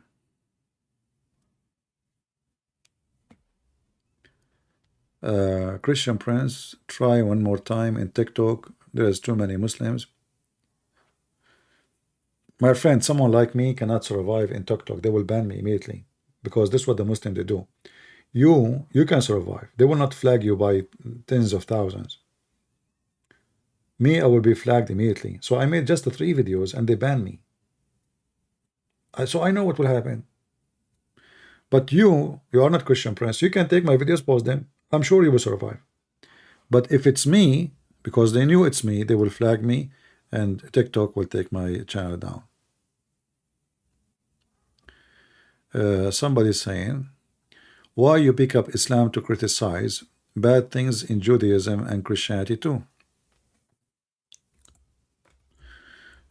Christian Prince, try one more time in TikTok. There's too many Muslims. My friend, someone like me cannot survive in TikTok. They will ban me immediately, because this is what the Muslims they do. You can survive. They will not flag you by tens of thousands. Me, I will be flagged immediately. So I made just the 3 videos and they banned me. So I know what will happen. But you are not Christian Prince. You can take my videos, post them. I'm sure you will survive. But if it's me, because they knew it's me, they will flag me, and TikTok will take my channel down. Somebody's saying, why you pick up Islam to criticize bad things in Judaism and Christianity too?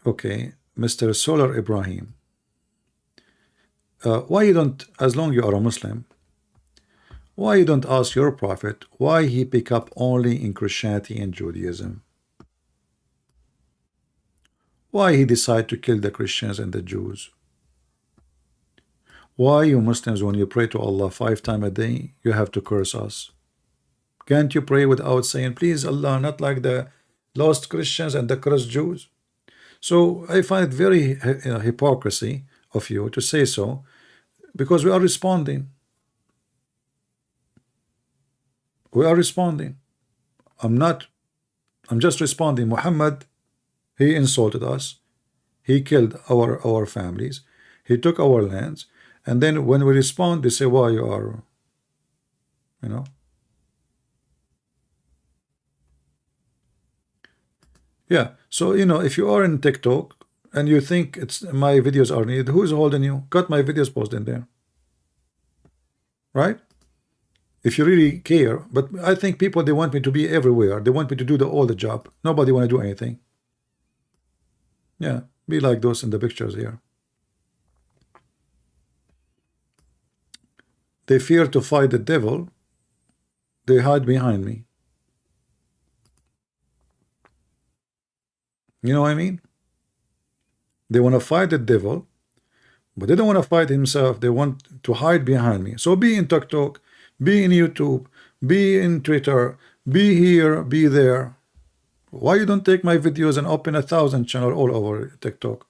Okay, Mr. Solar Ibrahim, why you don't, as long you are a Muslim, why you don't ask your prophet why he pick up only in Christianity and Judaism? Why he decide to kill the Christians and the Jews? Why you Muslims, when you pray to Allah 5 times a day, you have to curse us? Can't you pray without saying, please Allah, not like the lost Christians and the cursed Jews? So I find it very hypocrisy of you to say so, because we are responding. We are responding. I'm just responding. Muhammad, he insulted us. He killed our families. He took our lands. And then when we respond, they say, why you are, you know. Yeah, so, you know, if you are in TikTok and you think my videos are needed, who's holding you? Cut my videos, post in there. Right? if you really care. But I think people, they want me to be everywhere. They want me to do all the job. Nobody want to do anything. Yeah, be like those in the pictures here. They fear to fight the devil. They hide behind me. You know what I mean? They want to fight the devil, but they don't want to fight himself. They want to hide behind me. So be in TikTok, be in YouTube, be in Twitter, be here, be there. Why you don't take my videos and open 1,000 channel all over TikTok?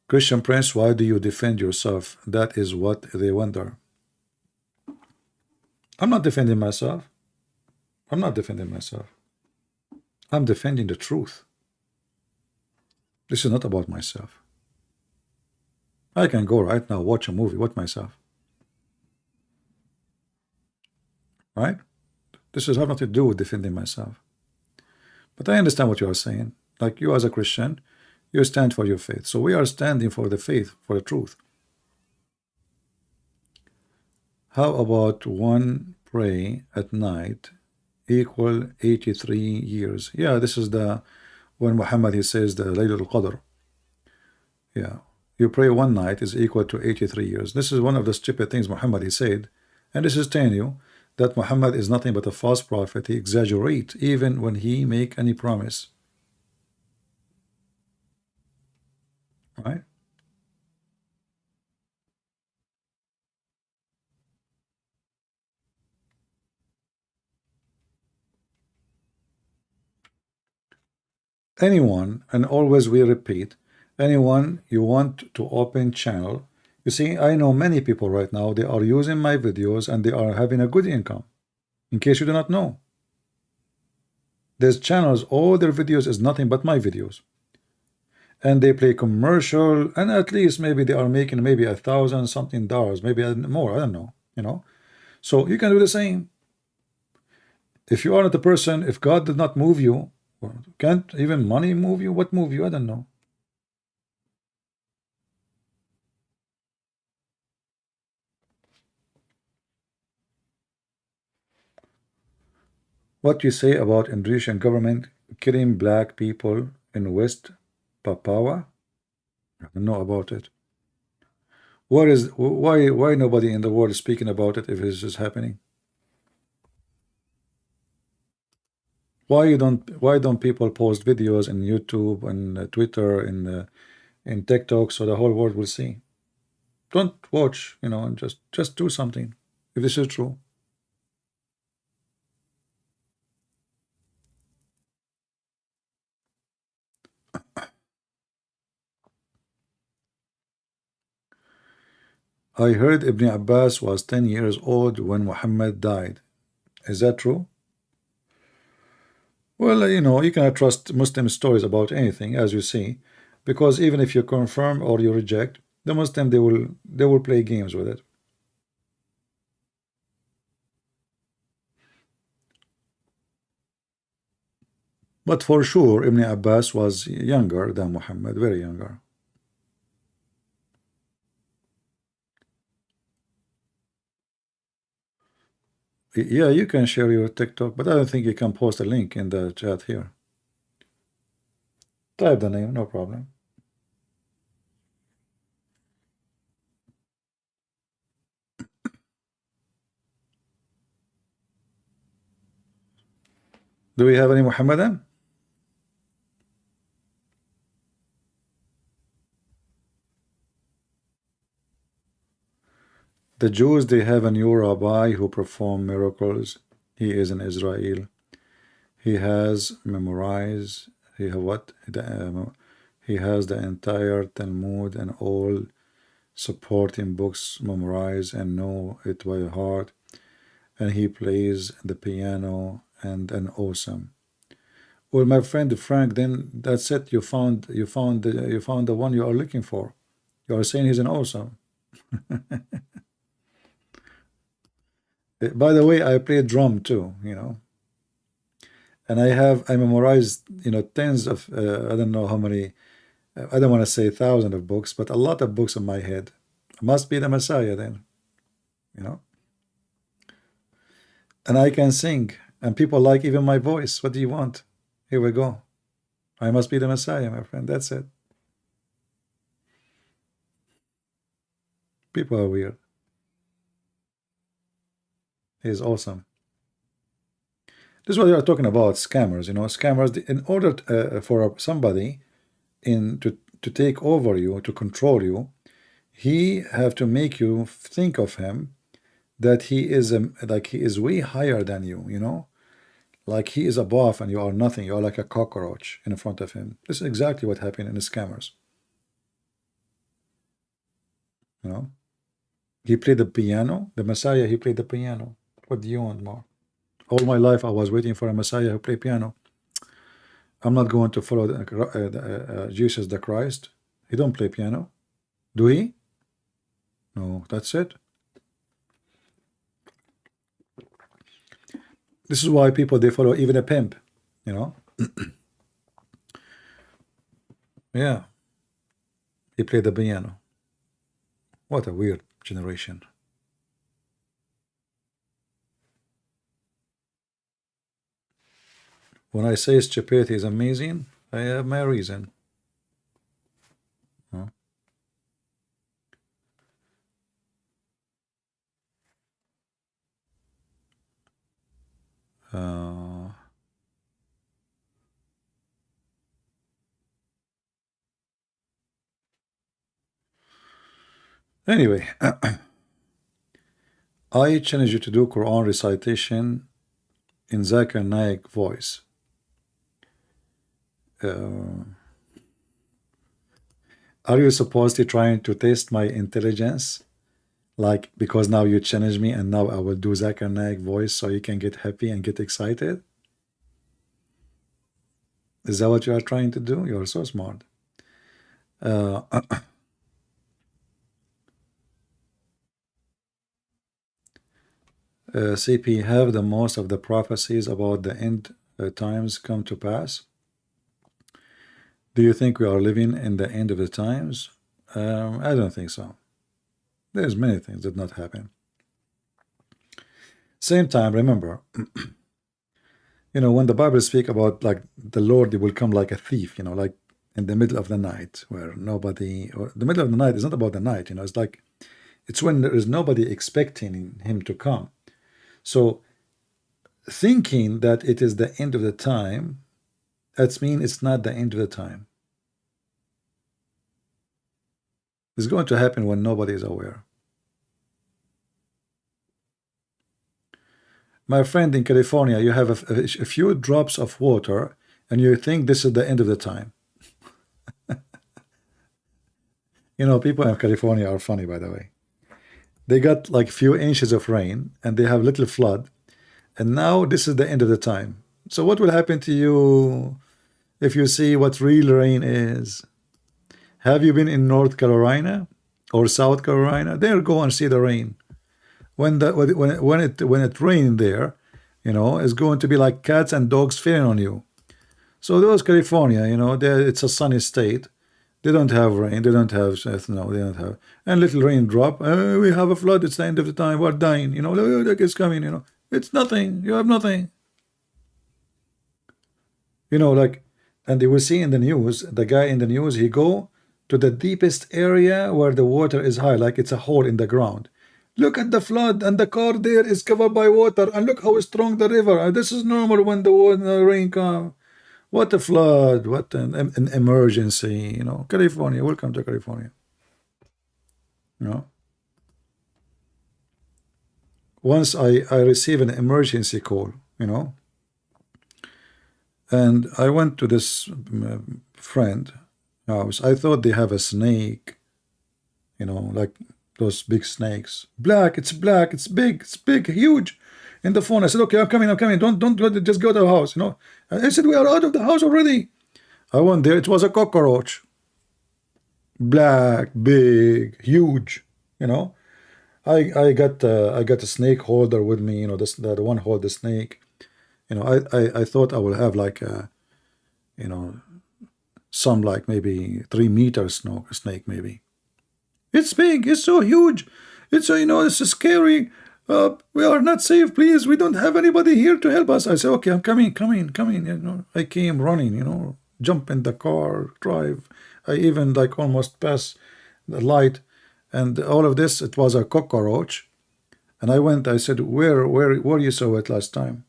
Christian Prince, why do you defend yourself? That is what they wonder. I'm not defending myself. I'm not defending myself. I'm defending the truth. This is not about myself. I can go right now, watch a movie with myself. Right? This has nothing to do with defending myself. But I understand what you are saying. Like, you as a Christian, you stand for your faith. So we are standing for the faith, for the truth. How about one pray at night equal 83 years? Yeah, this is the when Muhammad, he says the Laylatul Qadr. Yeah, you pray one night is equal to 83 years. This is one of the stupid things Muhammad, he said. And this is telling you that Muhammad is nothing but a false prophet. He exaggerates even when he make any promise. Right? Anyone, and always we repeat, anyone you want to open channel, you see, I know many people right now, they are using my videos and they are having a good income. In case you do not know, there's channels, all their videos is nothing but my videos, and they play commercial, and at least maybe they are making maybe $1,000 something, maybe more, I don't know, you know. So you can do the same. If you are not a person, if God did not move you, can't even money move you? What move you? I don't know. What you say about Indonesian government killing black people in West Papua? I don't know about it. Why nobody in the world is speaking about it if this is happening? Why don't people post videos in YouTube and Twitter and in TikTok so the whole world will see? Don't watch, you know, and just do something if this is true. I heard Ibn Abbas was 10 years old when Muhammad died. Is that true? Well, you know, you cannot trust Muslim stories about anything, as you see, because even if you confirm or you reject, the Muslim, they will play games with it. But for sure, Ibn Abbas was younger than Muhammad, very younger. Yeah, you can share your TikTok, but I don't think you can post a link in the chat here. Type the name, no problem. Do we have any Muhammadan? The Jews, they have a new rabbi who perform miracles. He is in Israel. He has memorized. He has the entire Talmud and all supporting books memorized and know it by heart. And he plays the piano and an awesome. Well, my friend Frank, then that's it. You found the one you are looking for. You are saying he's an awesome. By the way, I play drum too, you know, and I memorized, you know, tens of I don't know how many I don't want to say thousands of books, but a lot of books in my head. Must be the Messiah then, you know. And I can sing, and people like even my voice. What do you want? Here we go. I must be the Messiah, my friend. That's it. People are weird. He's awesome. This is what we are talking about, scammers. You know, scammers. In order for somebody to take over you, to control you, he have to make you think of him that he is like he is way higher than you. You know, like he is above and you are nothing. You are like a cockroach in front of him. This is exactly what happened in the scammers. You know, he played the piano. The Messiah, he played the piano. What do you want more? All my life I was waiting for a Messiah who play piano. I'm not going to follow Jesus the Christ. He don't play piano. Do he? No, that's it. This is why people, they follow even a pimp, you know. Yeah. He played the piano. What a weird generation. When I say stupidity is amazing, I have my reason. Huh? Anyway, I challenge you to do Quran recitation in Zakir Naik voice. Are you supposedly trying to test my intelligence? Like, because now you challenge me and now I will do Zakir Naik voice so you can get happy and get excited? Is that what you are trying to do? You're so smart. CP, have the most of the prophecies about the end times come to pass? Do you think we are living in the end of the times? I don't think so. There's many things that not happen. Same time, remember, you know, when the Bible speak about like the Lord, he will come like a thief, you know, like in the middle of the night, where nobody, or the middle of the night is not about the night, you know, it's like, it's when there is nobody expecting him to come. So thinking that it is the end of the time, that means it's not the end of the time. It's going to happen when nobody is aware. My friend in California, you have a few drops of water and you think this is the end of the time. You know, people in California are funny, by the way. They got like few inches of rain and they have little flood, and now this is the end of the time. So what will happen to you if you see what real rain is? Have you been in North Carolina or South Carolina? There, go and see the rain. When it rained there, you know, it's going to be like cats and dogs feeding on you. So those California, you know, it's a sunny state. They don't have rain. They don't have no. They don't have. And little rain drop. We have a flood. It's the end of the time. We're dying. You know, look, it's coming. You know, it's nothing. You have nothing. You know, like, and they will see in the news. The guy in the news, he go to the deepest area where the water is high, like it's a hole in the ground. Look at the flood, and the car there is covered by water, and look how strong the river. And this is normal when the rain comes. What a flood! What an emergency! You know, California. Welcome to California. You know. Once I received an emergency call. You know. And I went to this friend house. I thought they have a snake. You know, like those big snakes. Black, it's big, huge. In the phone, I said, okay, I'm coming. Don't just go to the house, you know. And I said, we are out of the house already. I went there, it was a cockroach. Black, big, huge, you know. I got a snake holder with me, you know, the one hold the snake. You know, I thought I will have like a, you know, some like maybe 3 meter snake maybe. It's big, it's so huge, it's you know, it's scary. We are not safe, please, we don't have anybody here to help us. I say, okay, I'm coming, you know. I came running, you know, jump in the car, drive. I even like almost pass the light, and all of this, it was a cockroach. And I went, I said, where you saw it last time?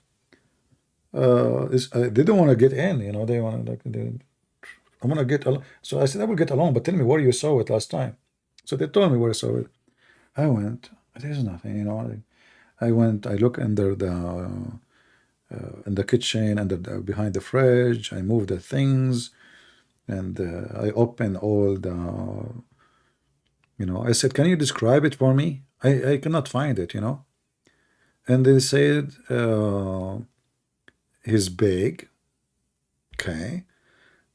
They didn't want to get in, you know, they want to like, I want to get along. So I said, I will get along, but tell me where you saw it last time. So they told me where I saw it. I went, there's nothing, you know. I went, I look under the in the kitchen, behind the fridge. I moved the things, and I opened all the, you know. I said, can you describe it for me? I cannot find it, you know. And they said, he's big, okay,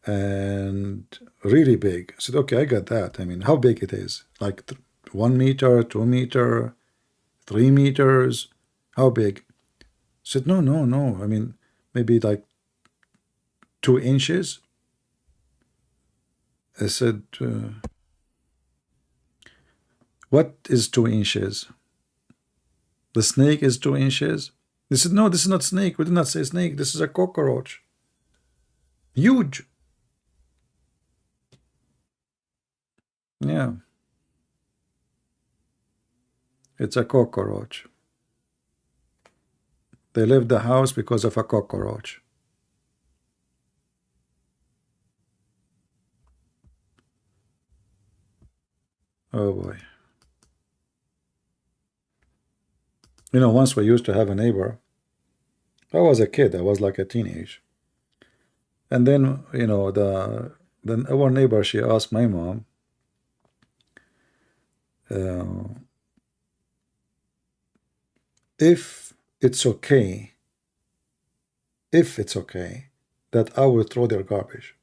and really big. I said, okay, I got that. I mean, how big it is? Like 1 meter, 2 meter, 3 meters? How big? I said, no. I mean, maybe like 2 inches. I said, what is 2 inches? The snake is 2 inches? They said, no, this is not snake. We did not say snake. This is a cockroach. Huge. Yeah. It's a cockroach. They left the house because of a cockroach. Oh boy. You know, once we used to have a neighbor. I was a kid. I was like a teenage. And then, you know, then our neighbor, she asked my mom, if it's okay that I will throw their garbage.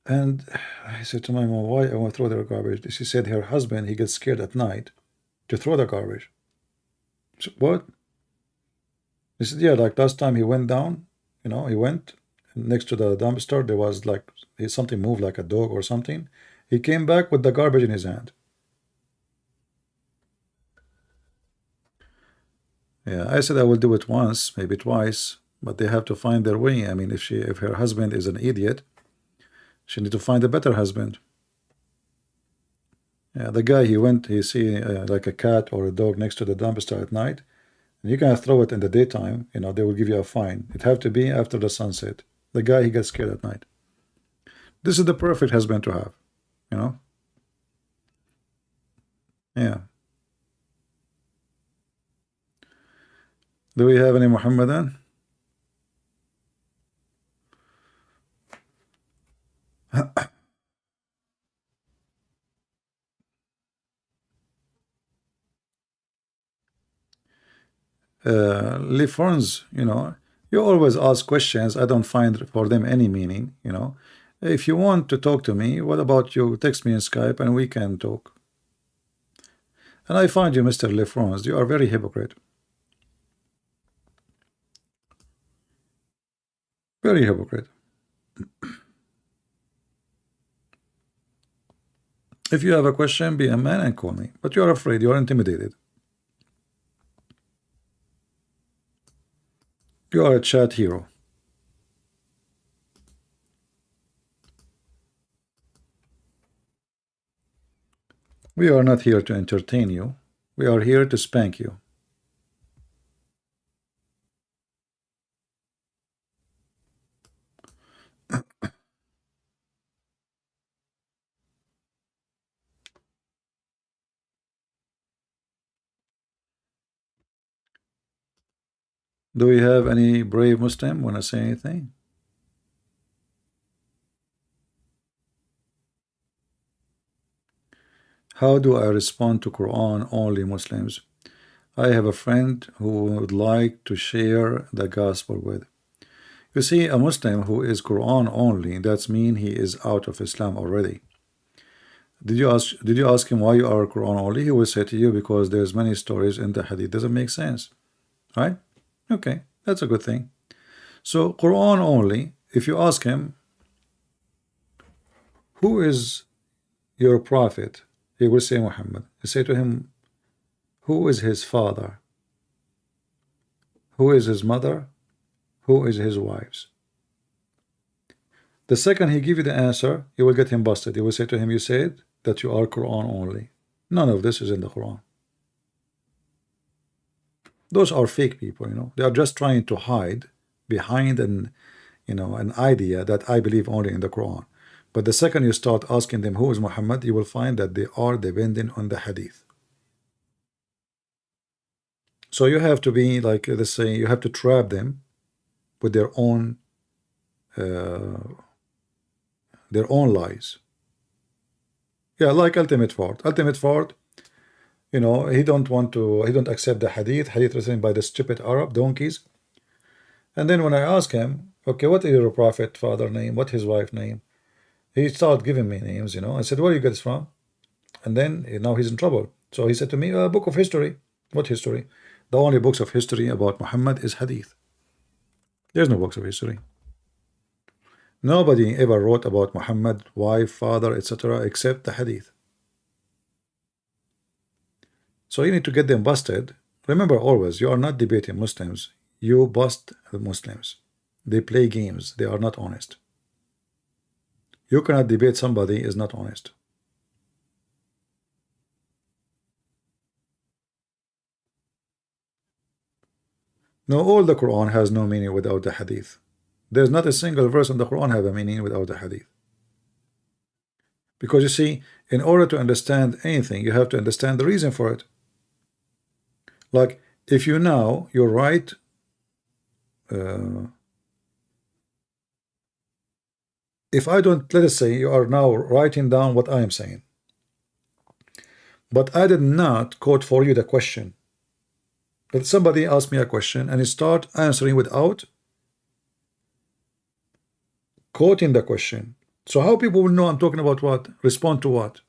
And I said to my mom, why I want to throw their garbage? She said her husband, he gets scared at night to throw the garbage. So, what? He said, yeah, like last time he went down, you know, he went next to the dumpster, there was like something moved like a dog or something. He came back with the garbage in his hand. Yeah, I said I will do it once, maybe twice, but they have to find their way. I mean, if her husband is an idiot, she need to find a better husband. Yeah, the guy, he see like a cat or a dog next to the dumpster at night, and you can throw it in the daytime, you know, they will give you a fine. It have to be after the sunset. The guy, he gets scared at night. This is the perfect husband to have, you know. Yeah. Do we have any Muhammadan? Lifrons, you know, you always ask questions. I don't find for them any meaning, you know. If you want to talk to me, what about you text me in Skype and we can talk. And I find you, Mr. Lifrons, you are very hypocrite. Very hypocrite. If you have a question, be a man and call me. But you are afraid, you are intimidated. You are a chat hero. We are not here to entertain you. We are here to spank you. Do we have any brave Muslim want to say anything? How do I respond to Quran only Muslims? I have a friend who would like to share the gospel with. You see, a Muslim who is Quran only, that's mean he is out of Islam already. Did you ask him why you are Quran only? He will say to you, because there's many stories in the hadith. Doesn't make sense, right? Okay, that's a good thing. So Quran only, if you ask him, who is your prophet? He will say Muhammad. You say to him, who is his father? Who is his mother? Who is his wives? The second he give you the answer, you will get him busted. You will say to him, you said that you are Quran only. None of this is in the Quran. Those are fake people, you know. They are just trying to hide behind an idea that I believe only in the Quran. But the second you start asking them who is Muhammad, you will find that they are dependent on the hadith. So you have to be like, let's say, you have to trap them with their own lies. Yeah, like Ultimate Ford. Ultimate Ford, you know, he don't accept the hadith written by the stupid Arab donkeys. And then when I ask him, okay, what is your prophet father name? What his wife name? He started giving me names, you know. I said, where you get this from? And then now he's in trouble. So he said to me, a book of history. What history? The only books of history about Muhammad is hadith. There's no books of history. Nobody ever wrote about Muhammad, wife, father, etc., except the hadith. So you need to get them busted. Remember always, you are not debating Muslims. You bust the Muslims. They play games. They are not honest. You cannot debate somebody is not honest. No, all the Quran has no meaning without the hadith. There's not a single verse in the Quran have a meaning without the hadith. Because you see, in order to understand anything, you have to understand the reason for it. Like, if you write if I don't, let us say you are now writing down what I am saying, but I did not quote for you the question. But somebody asked me a question and he start answering without quoting the question. So how people will know I'm talking about what? Respond to what?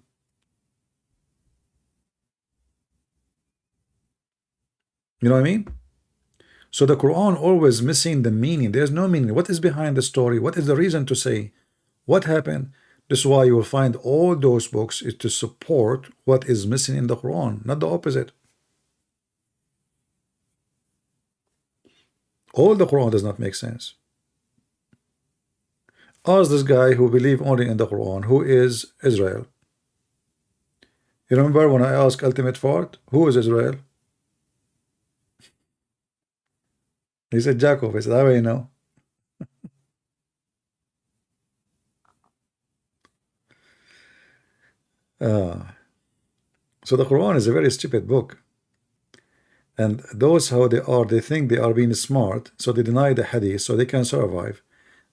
You know what I mean? So the Quran always missing the meaning. There's no meaning. What is behind the story? What is the reason to say? What happened? This is why you will find all those books is to support what is missing in the Quran, not the opposite. All the Quran does not make sense. Ask this guy who believe only in the Quran, who is Israel. You remember when I asked Ultimate Fort, who is Israel? He said Jacob. I said, how do you know? So the Quran is a very stupid book. And those how they are, they think they are being smart, so they deny the hadith so they can survive.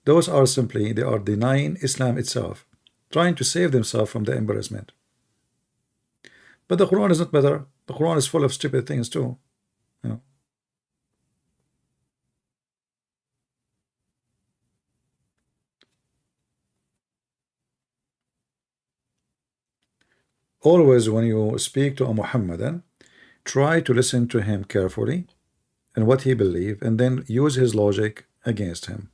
Those are simply, they are denying Islam itself, trying to save themselves from the embarrassment. But the Quran is not better. The Quran is full of stupid things too. You know. Always when you speak to a Muhammadan, try to listen to him carefully and what he believes, and then use his logic against him.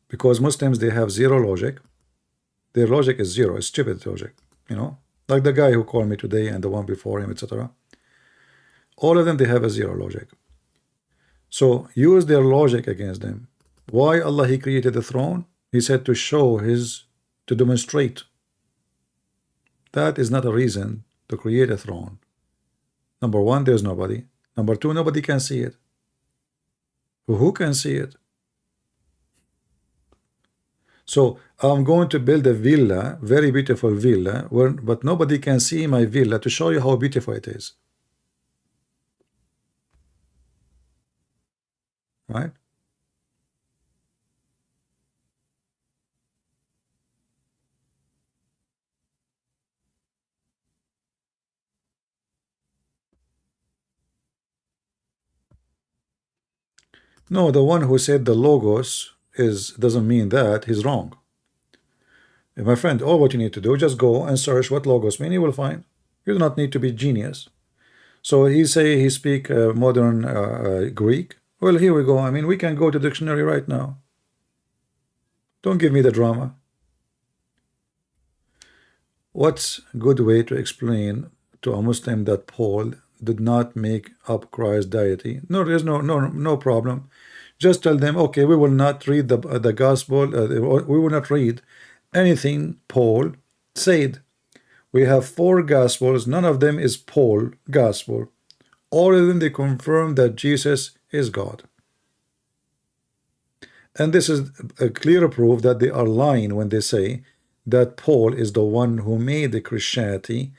Because Muslims, they have zero logic. Their logic is zero. It's stupid logic, you know, like the guy who called me today and the one before him, etc. All of them, they have a zero logic. So use their logic against them. Why Allah he created the throne? He said to show to demonstrate. That is not a reason to create a throne. Number one, there's nobody. Number two, nobody can see it. Who can see it? So I'm going to build a villa, very beautiful villa, but nobody can see my villa to show you how beautiful it is. Right? No, the one who said the logos doesn't mean that, he's wrong. My friend, all what you need to do, just go and search what logos mean, you will find. You do not need to be genius. So he say he speak modern Greek. Well, here we go. I mean, we can go to dictionary right now. Don't give me the drama. What's a good way to explain to a Muslim that Paul did not make up Christ's deity? No, there's no problem. Just tell them, okay, we will not read the gospel. We will not read anything Paul said. We have 4 gospels. None of them is Paul gospel. All of them, they confirm that Jesus is God. And this is a clear proof that they are lying when they say that Paul is the one who made the Christianity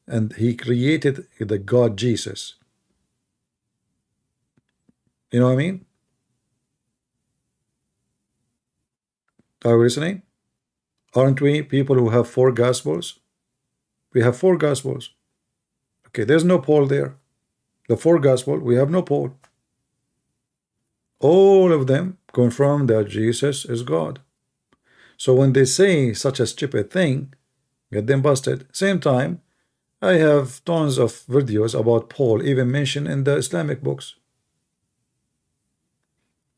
and he created the God Jesus. You know what I mean? Are we listening? Aren't we people who have 4 gospels? We have 4 gospels. Okay, there's no Paul there. The 4 gospel, we have no Paul. All of them confirm that Jesus is God. So when they say such a stupid thing, get them busted. Same time, I have tons of videos about Paul even mentioned in the Islamic books.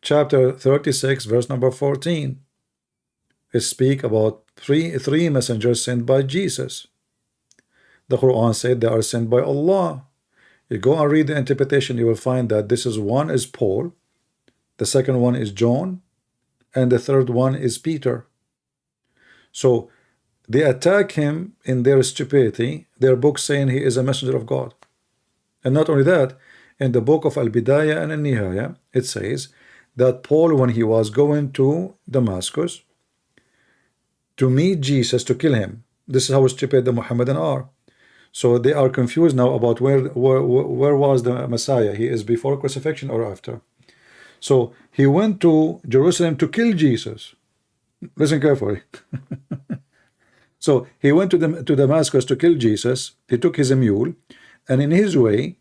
Chapter 36, verse number 14. It speaks about three messengers sent by Jesus. The Quran said they are sent by Allah. You go and read the interpretation, you will find that this is one is Paul, the second one is John, and the third one is Peter. So they attack him in their stupidity, their book saying he is a messenger of God. And not only that, in the book of Al-Bidayah and Al-Nihaya, it says that Paul, when he was going to Damascus to meet Jesus to kill him, this is how stupid the Muhammadan are. So they are confused now about where was the Messiah. He is before crucifixion or after. So he went to Jerusalem to kill Jesus. Listen carefully. So he went to Damascus to kill Jesus. He took his mule, and in his way,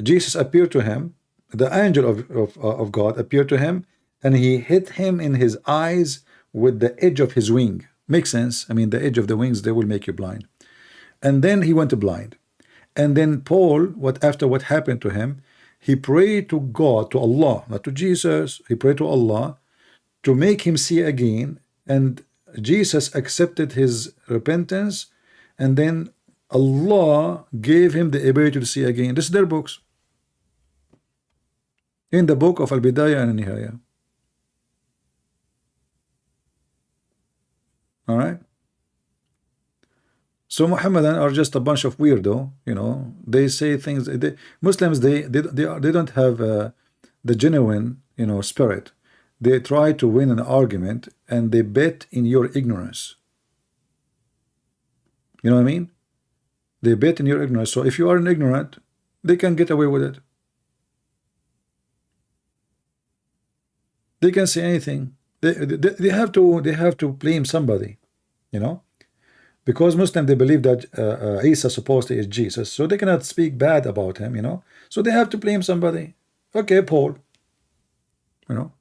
Jesus appeared to him. The angel of God appeared to him, and he hit him in his eyes with the edge of his wing. Makes sense. I mean, the edge of the wings, they will make you blind. And then he went blind. And then Paul, after what happened to him, he prayed to God, to Allah, not to Jesus. He prayed to Allah to make him see again. And Jesus accepted his repentance. And then Allah gave him the ability to see again. This is their books. In the book of Al-Bidayah and Al-Nihaya. All right. So Muhammadan are just a bunch of weirdo, you know. They say things. Muslims they don't have the genuine, you know, spirit. They try to win an argument and they bet in your ignorance. You know what I mean? They bet in your ignorance. So if you are an ignorant, they can get away with it. They can say anything. They have to blame somebody, you know. Because Muslims, they believe that Isa supposedly is Jesus, so they cannot speak bad about him, you know. So they have to blame somebody. Okay, Paul, you know.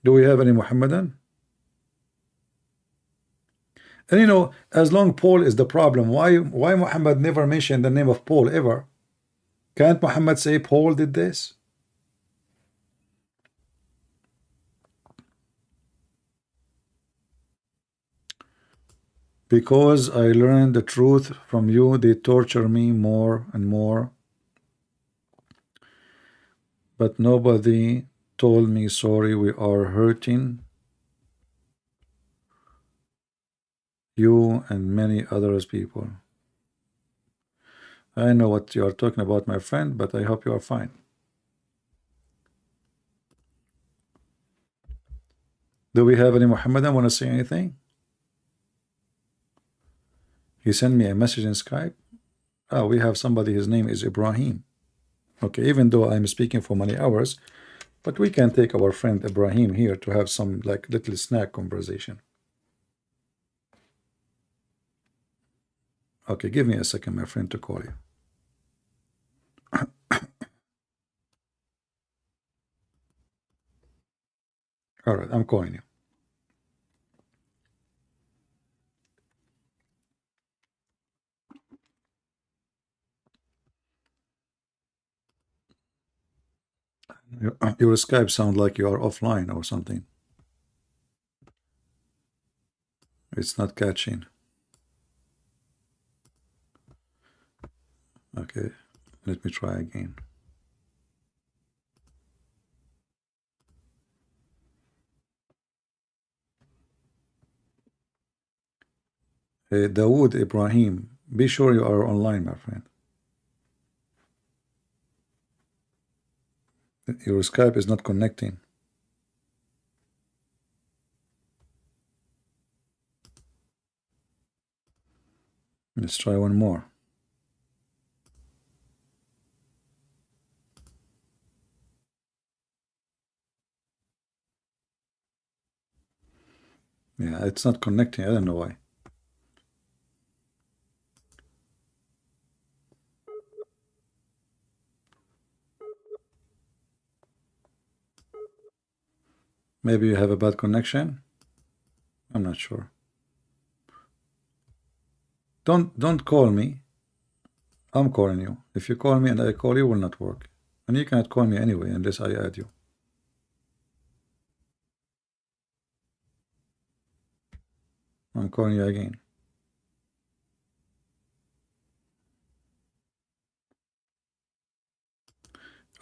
Do we have any Muhammadan? And you know, as long Paul is the problem, why Muhammad never mentioned the name of Paul ever? Can't Muhammad say Paul did this? Because I learned the truth from you, they torture me more and more. But nobody told me sorry, we are hurting you and many others people. I know what you are talking about, my friend, but I hope you are fine. Do we have any Muhammadan want to say anything? He sent me a message in Skype. Oh, we have somebody, his name is Ibrahim. Okay, even though I'm speaking for many hours, but we can take our friend Ibrahim here to have some like little snack conversation. Okay, give me a second, my friend, to call you. All right, I'm calling you. Your Skype sound like you are offline or something. It's not catching. Okay, let me try again. Hey, Dawood Ibrahim, be sure you are online, my friend. Your Skype is not connecting. Let's try one more. Yeah, it's not connecting. I don't know why. Maybe you have a bad connection. I'm not sure. Don't call me. I'm calling you. If you call me and I call you, it will not work. And you cannot call me anyway unless I add you. I'm calling you again.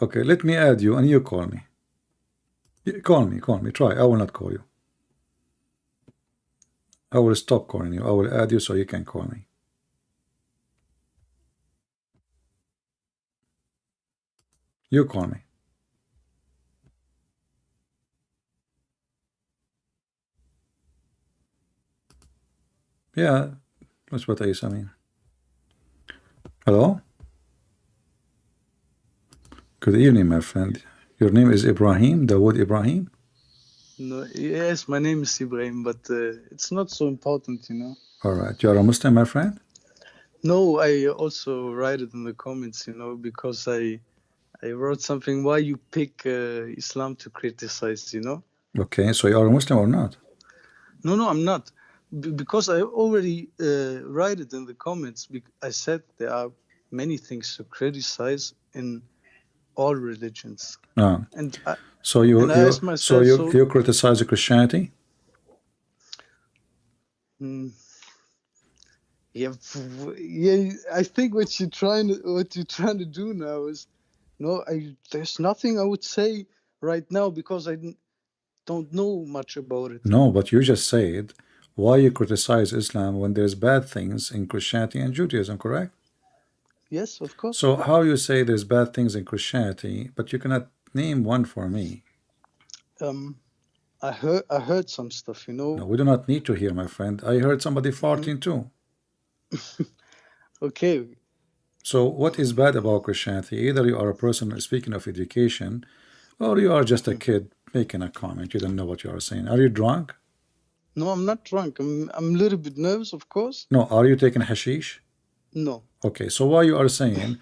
Okay, let me add you and you call me. Call me. Try. I will not call you. I will stop calling you. I will add you so you can call me. You call me. Yeah, that's what I mean. Hello? Good evening, my friend. Your name is Ibrahim, Dawood Ibrahim? No, yes, my name is Ibrahim, but it's not so important, you know. All right. You are a Muslim, my friend? No, I also write it in the comments, you know, because I wrote something why you pick Islam to criticize, you know. Okay, so you are a Muslim or not? No, I'm not. Because I already write it in the comments. I said there are many things to criticize in all religions. No. And So you asked myself, you criticize Christianity? Yeah, I think what you're trying to do now is, no, there's nothing I would say right now because I don't know much about it. No, but you just said why you criticize Islam when there's bad things in Christianity and Judaism, correct? Yes, of course. So how you say there's bad things in Christianity, but you cannot name one for me? I heard some stuff, you know. No, we do not need to hear, my friend. I heard somebody farting too. Okay. So what is bad about Christianity? Either you are a person speaking of education, or you are just a kid making a comment. You don't know what you are saying. Are you drunk? No, I'm not drunk. I'm a little bit nervous, of course. No. Are you taking hashish? No. Okay. So why you are saying,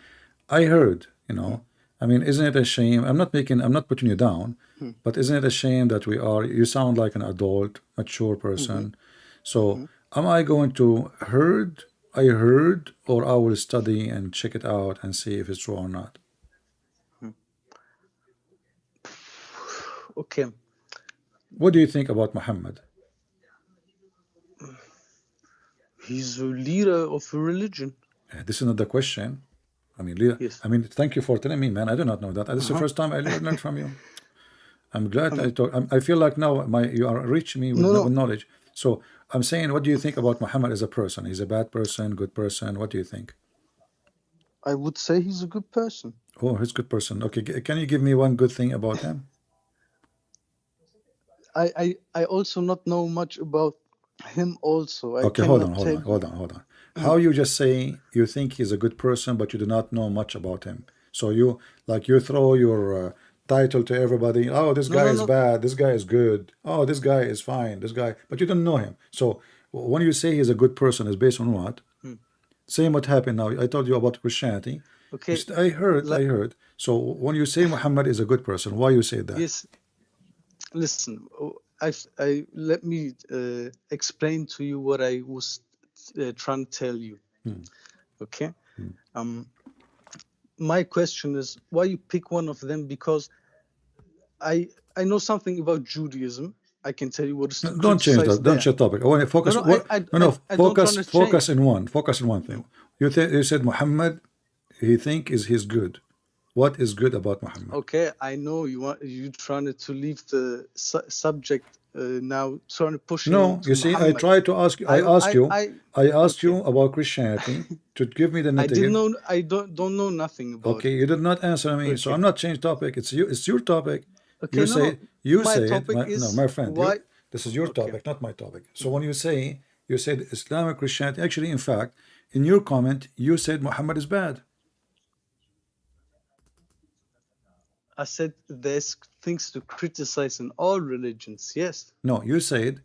I heard, you know, I mean, isn't it a shame? I'm not putting you down, but isn't it a shame that you sound like an adult, mature person. So am I going to I heard, or I will study and check it out and see if it's true or not? Okay. What do you think about Muhammad? He's a leader of a religion. This is not the question. I mean, Yes. I mean, thank you for telling me, man. I do not know that. This is the first time I learned from you. I'm glad I talk. I feel like now you are reaching me with knowledge. So I'm saying, what do you think about Muhammad as a person? He's a bad person, good person? What do you think? I would say he's a good person. Oh, he's a good person. Okay, can you give me one good thing about him? I also not know much about him also. Okay, hold on. How you just say you think he's a good person, but you do not know much about him? So you throw your title to everybody. Oh, this guy is bad. This guy is good. Oh, this guy is fine. This guy, but you don't know him. So when you say he's a good person, is based on what? Same what happened now. I told you about Christianity. Okay. I heard. So when you say Muhammad is a good person, why you say that? Yes. Listen, let me explain to you what I was trying to tell you. Okay. My question is why you pick one of them, because I know something about Judaism. I can tell you what is to Don't change criticize that. Don't there. change topic. I want to focus. No, What? I No, don't want focus. to Focus change. in one. Focus in one thing. You said Muhammad. He think he's good. What is good about Muhammad? Okay, I know you trying to leave the subject now, trying to push No, to you see, I Muhammad. tried to ask you. I asked Okay. you about Christianity to give me the I didn't negative. know. I don't know nothing about Okay, it. you did not answer me, so Okay. I'm not changing topic. It's you. It's your topic. Okay, You no, say you my said topic no, is my friend. why. This is your Okay. topic, not my topic. So when you said Islamic Christianity. Actually, in fact, in your comment, you said Muhammad is bad. I said there's things to criticize in all religions. Yes. No, you said.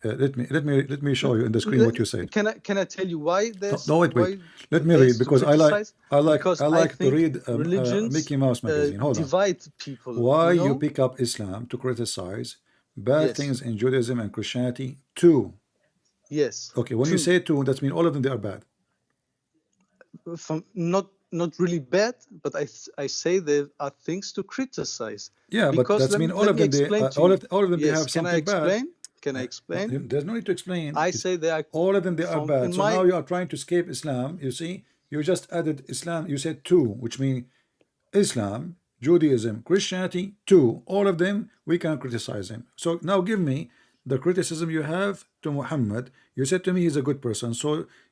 Let me show you in the screen what you said. Can I tell you why there's No, wait. why Let me there's read to because criticize? I Because like to think read religions Mickey Mouse magazine. Hold on. divide people. Why you know? you pick up Islam to criticize bad Yes. things in Judaism and Christianity too? Yes. Okay, when you say two, that means all of them they are bad. From not really bad, but I say there are things to criticize. Yeah, but Because that's mean all of them they all of them they Yes. have Can I something bad. explain? Can I explain? There's no need to explain. I say they are All of them they are from- bad. in So my- now you are trying to escape Islam. You see, you just added Islam. You said two, which means Islam, Judaism, Christianity, two. All of them we can criticize him. So now give me the criticism you have to Muhammad. You said to me he's a good person, so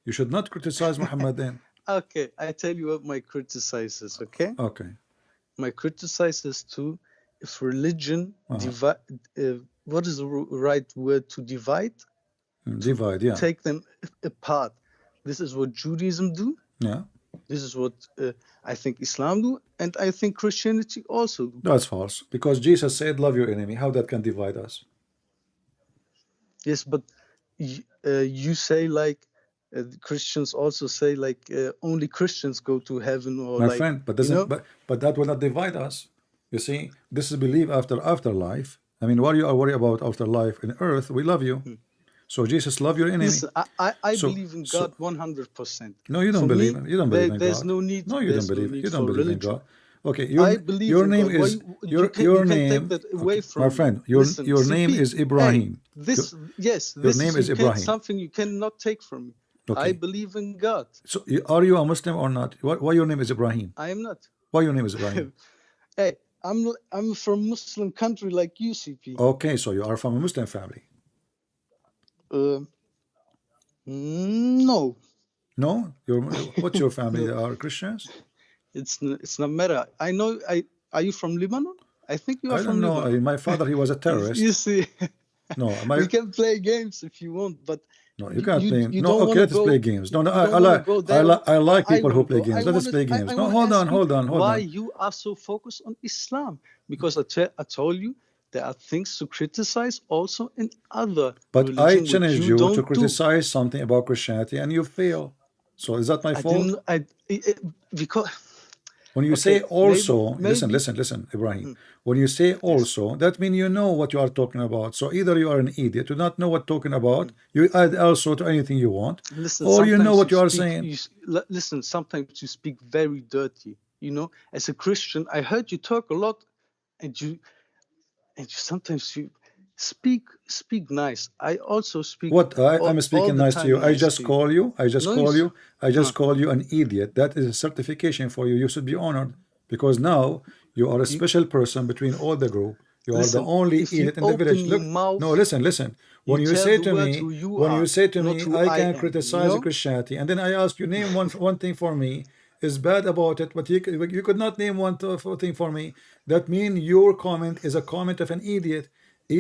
you should not criticize Muhammad then. Okay, I tell you what my criticize is, okay? Okay. My criticize is to if religion divide what is the right word to divide? Divide, yeah. Take them apart. This is what Judaism do. Yeah. This is what I think Islam do, and I think Christianity also do. That's false. Because Jesus said, love your enemy. How that can divide us? Yes, but you say like Christians also say like only Christians go to heaven or My like friend, but you doesn't know? but that will not divide us. You see, this is belief after afterlife. I mean, while you are worried about afterlife in earth, we love you. So Jesus love your enemy. Listen, I So- believe in God 100%. No, you don't For believe me, you don't believe in there's God. no need. No, you don't there's no believe need you don't for believe in religion. God. Okay, I believe your in name God. is Why your you can name. take that away okay, from my me. friend. Listen, Your name CP, is Ibrahim. Hey, this name is you Ibrahim. something you cannot take from me. Okay. I believe in God. So are you a Muslim or not? Why your name is Ibrahim? I am not. Why your name is Ibrahim? Hey, I'm from Muslim country like you, CP. Okay, so you are from a Muslim family. No, No, what's your family? They are Christians. it's not matter. I know. Are you from Lebanon? I think you are I from don't know. Lebanon. My father, he was a terrorist. You see, No, we can play games if you want, but no, you can't play. you No, don't okay, wanna let's go- play games. No, you I don't wanna like go there. I like I people who wanna play go. games. I Let us wanna- play I- games. I No, wanna hold on, ask you hold on, hold why on. you are so focused on Islam? Because I told you there are things to criticize also in other But I religion, which challenged you don't to do. criticize something about Christianity, and you fail. So is that my I fault? didn't. Because When you Okay, say also, maybe- listen, Ibrahim. When you say also, that means you know what you are talking about. So either you are an idiot, you not know what talking about, you add also to anything you want, listen, or you know sometimes what you are speak- saying. Listen, sometimes you speak very dirty. You know, as a Christian, I heard you talk a lot, and you sometimes you speak nice. I also speak. What I'm all speaking the nice to time you. I just to you. call you. I just No, call you you. I just call you an idiot. That is a certification for you. You should be honored because now you are a special person between all the group. You are Listen, the only if you idiot in the open village. your Look, mouth, no, listen. When you you tell say the to world me, who you when you are, say to not me, who I I can am, criticize you know? Christianity, and then I ask you name one thing for me is bad about it, but you could not name one thing for me. That means your comment is a comment of an idiot.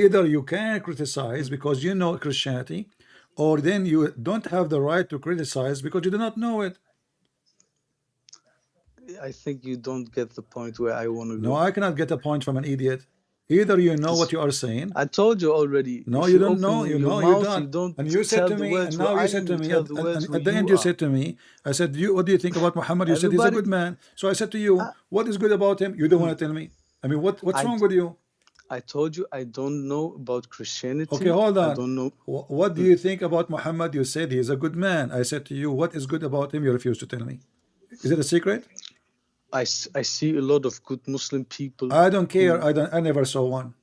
Either you can criticize because you know Christianity, or then you don't have the right to criticize because you do not know it. I think you don't get the point where I want to No, go. I cannot get a point from an idiot. Either you know what you are saying. I told you already. No, if you don't open know. You your know, mouth, you you don't. don't And you said tell to the me, words and now where you I said am, to you me, tell the words where at the you end, you are. said to me, I said, what do you think about Muhammad? You said he's a Everybody- good man. So I said to you, what is good about him? You don't want to tell me. I mean, what's I- wrong with you? I told you I don't know about Christianity. Okay, hold on. I don't know. What do you think about Muhammad? You said he's a good man. I said to you, what is good about him? You refuse to tell me. Is it a secret? I see a lot of good Muslim people. I don't care. I never saw one.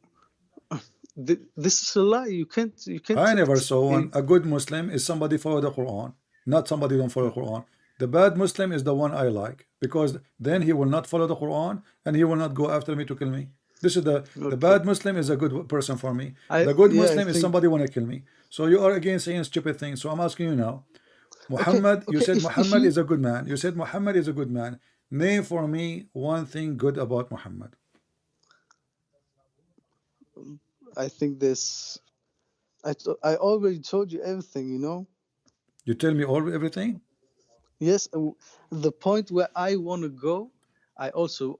This is a lie. You can't. I never saw one. A good Muslim is somebody follow the Quran, not somebody don't follow the Quran. The bad Muslim is the one I like, because then he will not follow the Quran and he will not go after me to kill me. This is the bad Muslim is a good person for me. The good Muslim is somebody want to kill me. So you are again saying stupid things. So I'm asking you now, Muhammad, you said Muhammad is a good man. You said Muhammad is a good man. Name for me one thing good about Muhammad. I think this. I already told you everything. You know. You tell me everything. Yes, the point where I want to go, I also,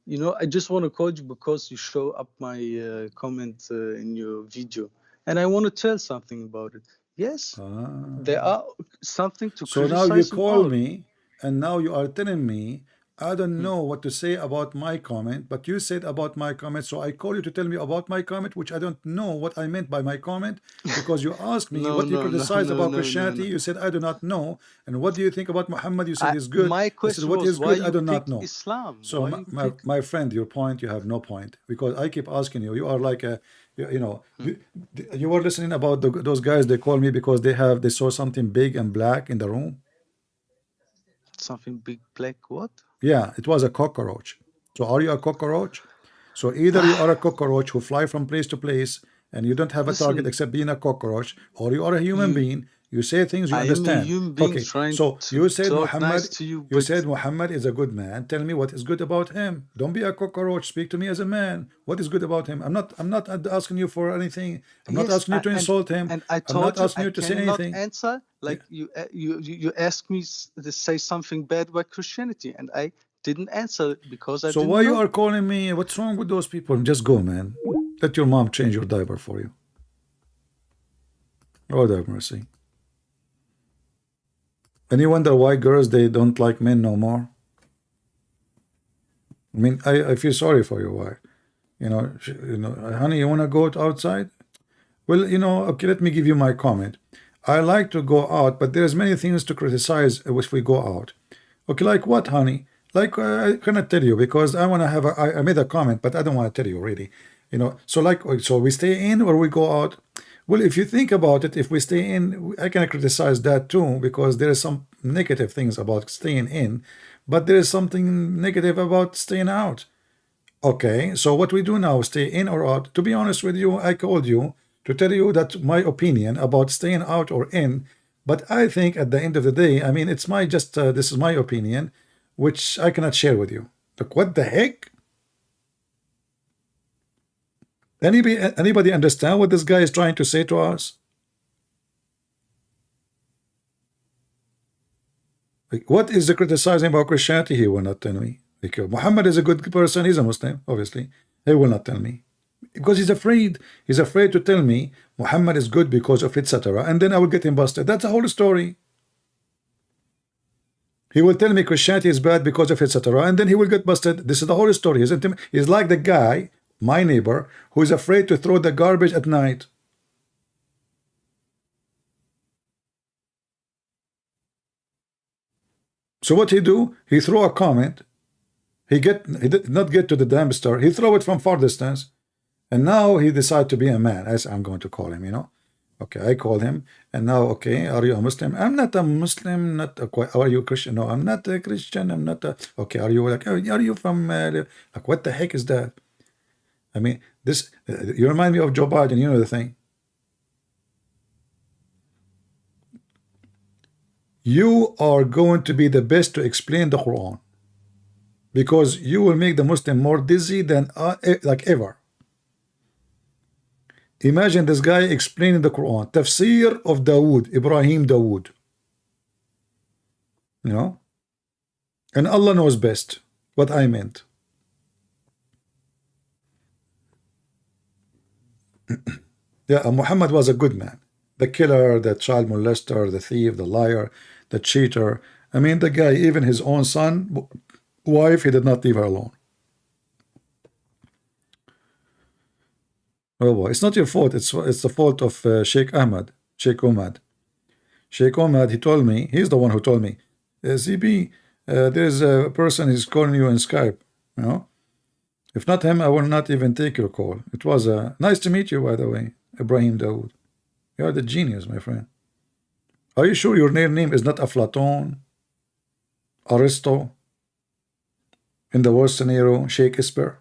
you know, I just want to call you because you show up my comment in your video, and I want to tell something about it. Yes, there are something to so criticize. now you call me, and now you are telling me I don't know what to say about my comment, but you said about my comment, so I call you to tell me about my comment, which I don't know what I meant by my comment, because you asked me what you criticize about Christianity. You said I do not know, and what do you think about Muhammad? You said he's good. My question I said, what was is why good? I do not know. Islam. So my friend, your point, you have no point, because I keep asking you. You are like a, you know, you were listening about those guys. They call me because they saw something big and black in the room. Something big black what? Yeah, it was a cockroach. So are you a cockroach? So either you are a cockroach who fly from place to place and you don't have a target except being a cockroach, or you are a human being. You say things you understand. I am a human being okay, so you said Muhammad. Nice to you said Muhammad is a good man. Tell me what is good about him. Don't be a cockroach. Speak to me as a man. What is good about him? I'm not asking you for anything. I'm not asking you to insult him. And I I'm not asking you to say anything. Answer like you asked me to say something bad about Christianity, and I didn't answer because I. So why you are calling me? What's wrong with those people? Just go, man. Let your mom change your diaper for you. Lord have mercy. And you wonder why girls, they don't like men no more? I mean, I feel sorry for your wife. You know, honey, you want to go outside? Well, you know, okay, let me give you my comment. I like to go out, but there's many things to criticize if we go out. Okay, like what, honey? Like, I cannot tell you because I want to have I made a comment, but I don't want to tell you really. You know, so like, so we stay in or we go out? Well, if you think about it, if we stay in, I can criticize that too, because there is some negative things about staying in, but there is something negative about staying out. Okay, so what we do now, stay in or out? To be honest with you, I called you to tell you that my opinion about staying out or in, but I think at the end of the day, I mean, it's my this is my opinion, which I cannot share with you. Look, what the heck? Anybody understand what this guy is trying to say to us? Like, what is the criticizing about Christianity? He will not tell me. Like, Muhammad is a good person. He's a Muslim, obviously. He will not tell me because he's afraid. He's afraid to tell me Muhammad is good because of etc. And then I will get him busted. That's the whole story. He will tell me Christianity is bad because of etc. And then he will get busted. This is the whole story. He's like the guy, my neighbor, who is afraid to throw the garbage at night. So what he do? He throw a comment. He did not get to the dumpster. He throw it from far distance, and now he decide to be a man, as I'm going to call him. You know, okay, I call him, and now, okay, are you a Muslim? I'm not a Muslim. Are you a Christian? No, I'm not a Christian. I'm not a. Okay, are you like? Are you from? Like, what the heck is that? I mean, this. You remind me of Joe Biden. You know the thing. You are going to be the best to explain the Quran, because you will make the Muslim more dizzy than like ever. Imagine this guy explaining the Quran, tafsir of Dawood, Ibrahim Dawood. You know, and Allah knows best what I meant. Yeah, Muhammad was a good man. The killer, the child molester, the thief, the liar, the cheater. I mean, the guy, even his own son, wife, he did not leave her alone. Oh boy, it's not your fault. It's the fault of Sheikh Ahmad, Sheikh Omad. Sheikh Omad, he told me, he's the one who told me, ZB, There's a person who's calling you in Skype, you know. If not him, I will not even take your call. It was nice to meet you, by the way, Ibrahim Dawood. You are the genius, my friend. Are you sure your real name is not Aflaton, Aristo, in the worst scenario, Shakespeare?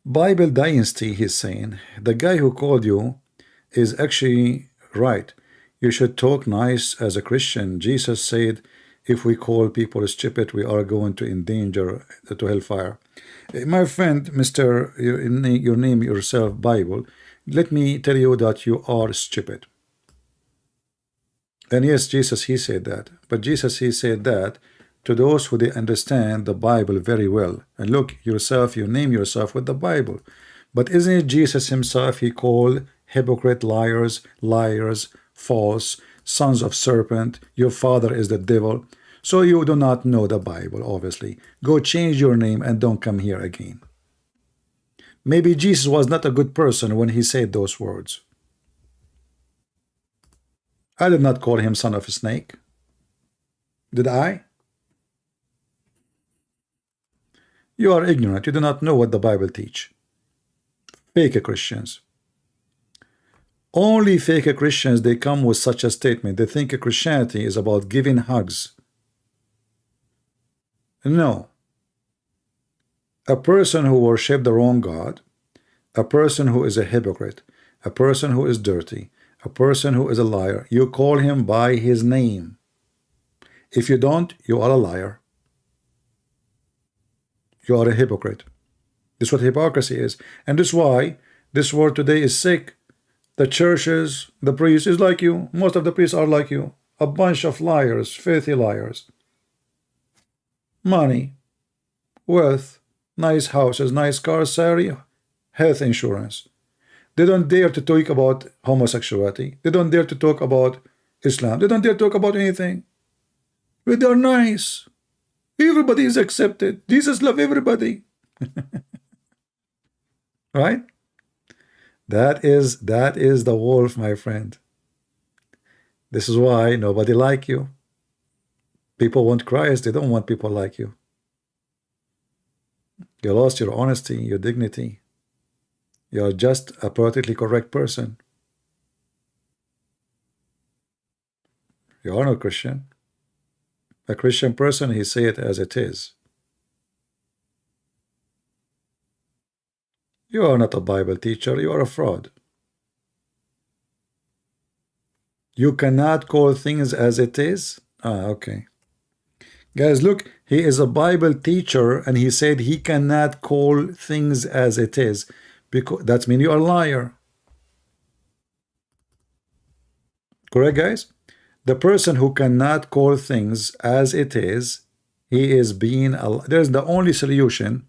Bible Dynasty, he's saying. The guy who called you is actually right. You should talk nice as a Christian. Jesus said, if we call people stupid, we are going to endanger to hellfire. My friend, Mr. Your name yourself, Bible, let me tell you that you are stupid. And yes, Jesus, he said that. But Jesus, he said that to those who they understand the Bible very well. And look, yourself, you name yourself with the Bible. But isn't it Jesus himself he called hypocrite, liars, false, sons of serpent, your father is the devil? So you do not know the Bible, obviously. Go change your name and don't come here again. Maybe Jesus was not a good person when he said those words. I did not call him son of a snake. Did I? You are ignorant. You do not know what the Bible teach. Fake Christians. Only fake Christians, they come with such a statement. They think Christianity is about giving hugs. No. A person who worships the wrong God, a person who is a hypocrite, a person who is dirty, a person who is a liar, you call him by his name. If you don't, you are a liar. You are a hypocrite. This is what hypocrisy is. And this is why this world today is sick. The churches, the priests is like you. Most of the priests are like you. A bunch of liars, filthy liars. Money, wealth, nice houses, nice cars, salary, health insurance. They don't dare to talk about homosexuality. They don't dare to talk about Islam. They don't dare to talk about anything. But they're nice. Everybody is accepted. Jesus loves everybody. Right? That is the wolf, my friend. This is why nobody like you. People want Christ. They don't want people like you. You lost your honesty, your dignity. You are just a politically correct person. You are not Christian. A Christian person, he say it as it is. You are not a Bible teacher. You are a fraud. You cannot call things as it is. Okay. Guys, look, he is a Bible teacher and he said he cannot call things as it is. Because that means you are a liar. Correct, guys? The person who cannot call things as it is, he is being a... There's the only solution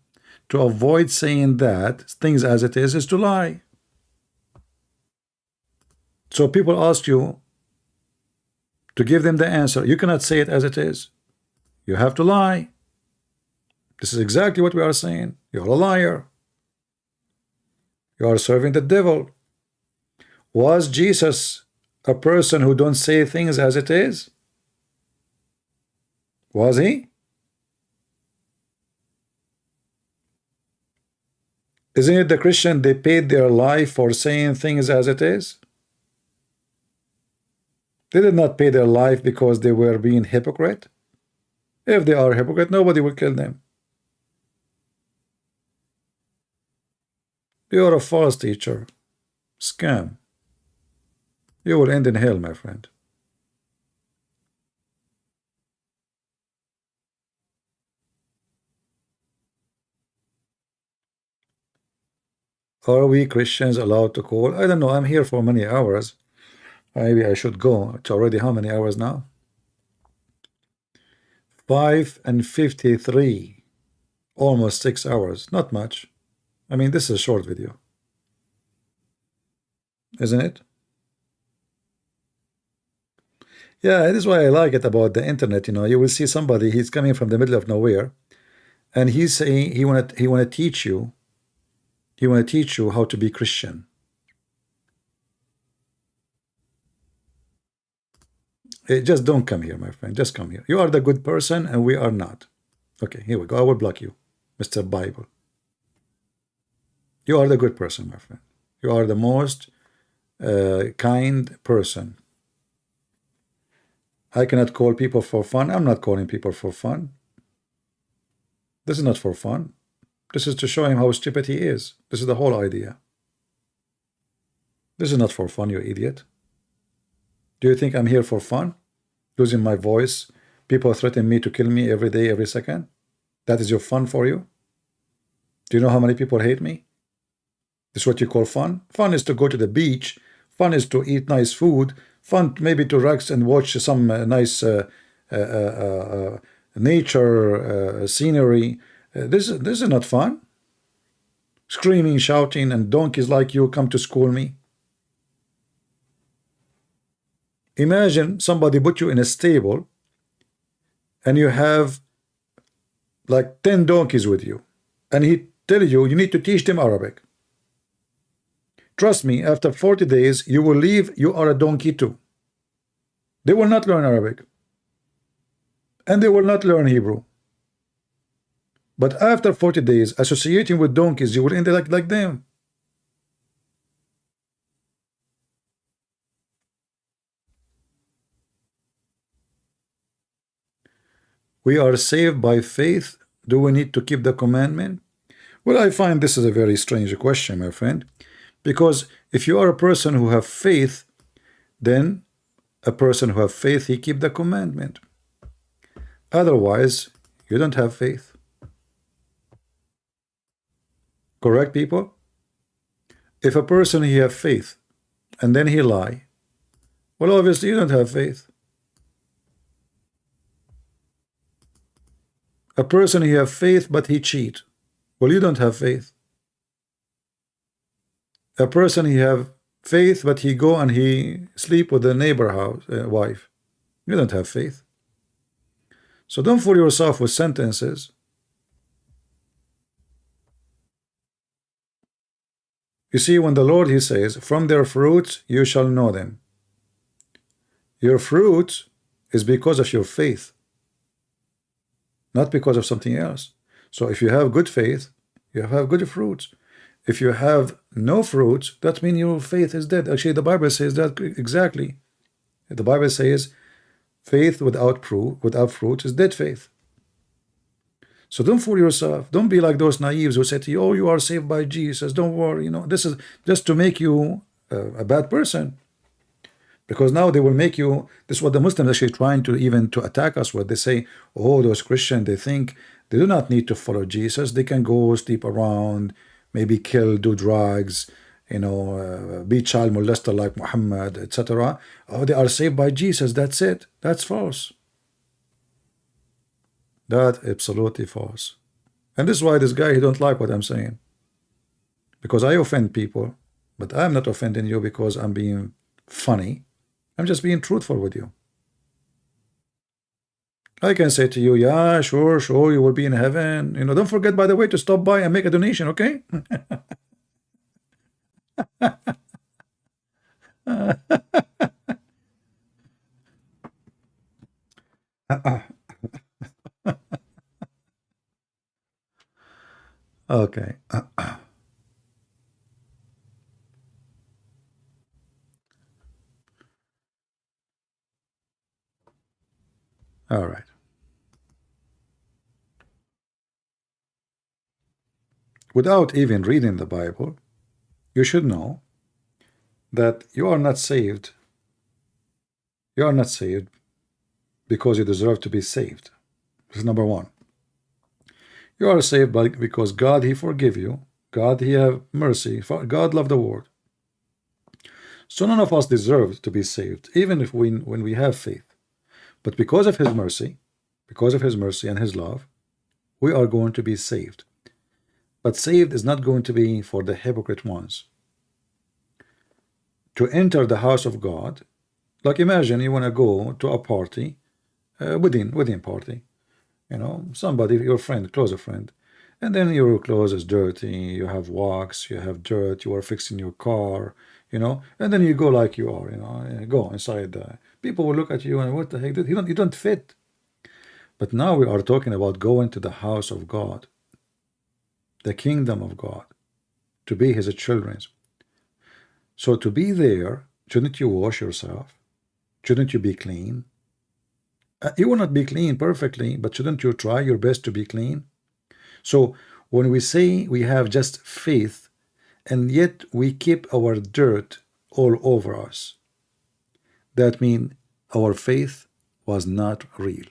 to avoid saying that things as it is to lie. So people ask you to give them the answer. You cannot say it as it is. You have to lie. This is exactly what we are saying. You're a liar. You are serving the devil. Was Jesus a person who don't say things as it is? Was he? Isn't it the Christian, they paid their life for saying things as it is? They did not pay their life because they were being hypocrite. If they are hypocrite, nobody will kill them. You are a false teacher. Scam. You will end in hell, my friend. Are we Christians allowed to call? I don't know. I'm here for many hours. Maybe I should go. It's already how many hours now? 5:53. Almost 6 hours. Not much. I mean, this is a short video. Isn't it? Yeah, that is why I like it about the internet. You know, you will see somebody, he's coming from the middle of nowhere, and he's saying he wanna teach you. He want to teach you how to be Christian. Just don't come here, my friend. Just come here. You are the good person and we are not. Okay, here we go. I will block you, Mr. Bible. You are the good person, my friend. You are the most kind person. I cannot call people for fun. I'm not calling people for fun. This is not for fun. This is to show him how stupid he is. This is the whole idea. This is not for fun, you idiot. Do you think I'm here for fun? Losing my voice? People threaten me to kill me every day, every second? That is your fun for you? Do you know how many people hate me? This is what you call fun? Fun is to go to the beach. Fun is to eat nice food. Fun maybe to relax and watch some nice nature scenery. This is not fun. Screaming, shouting, and donkeys like you come to school me. Imagine somebody put you in a stable and you have like 10 donkeys with you, and he tell you need to teach them Arabic. Trust me, after 40 days you will leave, you are a donkey too. They will not learn Arabic and they will not learn Hebrew. But after 40 days associating with donkeys, you will end up like them. We are saved by faith. Do we need to keep the commandment? Well, I find this is a very strange question, my friend, because if you are a person who have faith, then a person who have faith, he keep the commandment. Otherwise, you don't have faith. Correct, people? If a person he have faith and then he lie, well, obviously you don't have faith. A person he have faith but he cheat, well, you don't have faith. A person he have faith but he go and he sleep with the neighbor house wife, you don't have faith. So don't fool yourself with sentences. You see, when the Lord he says, from their fruits you shall know them. Your fruit is because of your faith, not because of something else. So if you have good faith, you have good fruits. If you have no fruits, that means your faith is dead. Actually, the Bible says that exactly. The Bible says faith without fruit is dead faith. So don't fool yourself. Don't be like those naives who say to you, oh, you are saved by Jesus. Don't worry. You know, this is just to make you a bad person. Because now they will make you, this is what the Muslims actually trying to even to attack us with. They say, oh, those Christians, they think they do not need to follow Jesus. They can go sleep around, maybe kill, do drugs, you know, be child molester like Muhammad, etc. Oh, they are saved by Jesus. That's it. That's false. That's absolutely false. And this is why this guy, he don't like what I'm saying. Because I offend people, but I'm not offending you because I'm being funny. I'm just being truthful with you. I can say to you, yeah, sure, you will be in heaven. You know, don't forget, by the way, to stop by and make a donation, okay? Okay. All right. Without even reading the Bible, you should know that you are not saved. You are not saved because you deserve to be saved. This is number one. You are saved because God, he forgive you. God, he have mercy. God loved the world. So none of us deserve to be saved, even if when we have faith. But because of his mercy and his love, we are going to be saved. But saved is not going to be for the hypocrite ones. To enter the house of God, like imagine you want to go to a party, wedding party, you know, somebody, your friend, closer friend, and then your clothes is dirty, you have wax, you have dirt, you are fixing your car, you know, and then you go like you are, you know, go inside People will look at you and what the heck, you don't fit. But now we are talking about going to the house of God, the kingdom of God, to be his children. So to be there, shouldn't you wash yourself? Shouldn't you be clean? You will not be clean perfectly, but shouldn't you try your best to be clean? So when we say we have just faith, and yet we keep our dirt all over us, that means our faith was not real.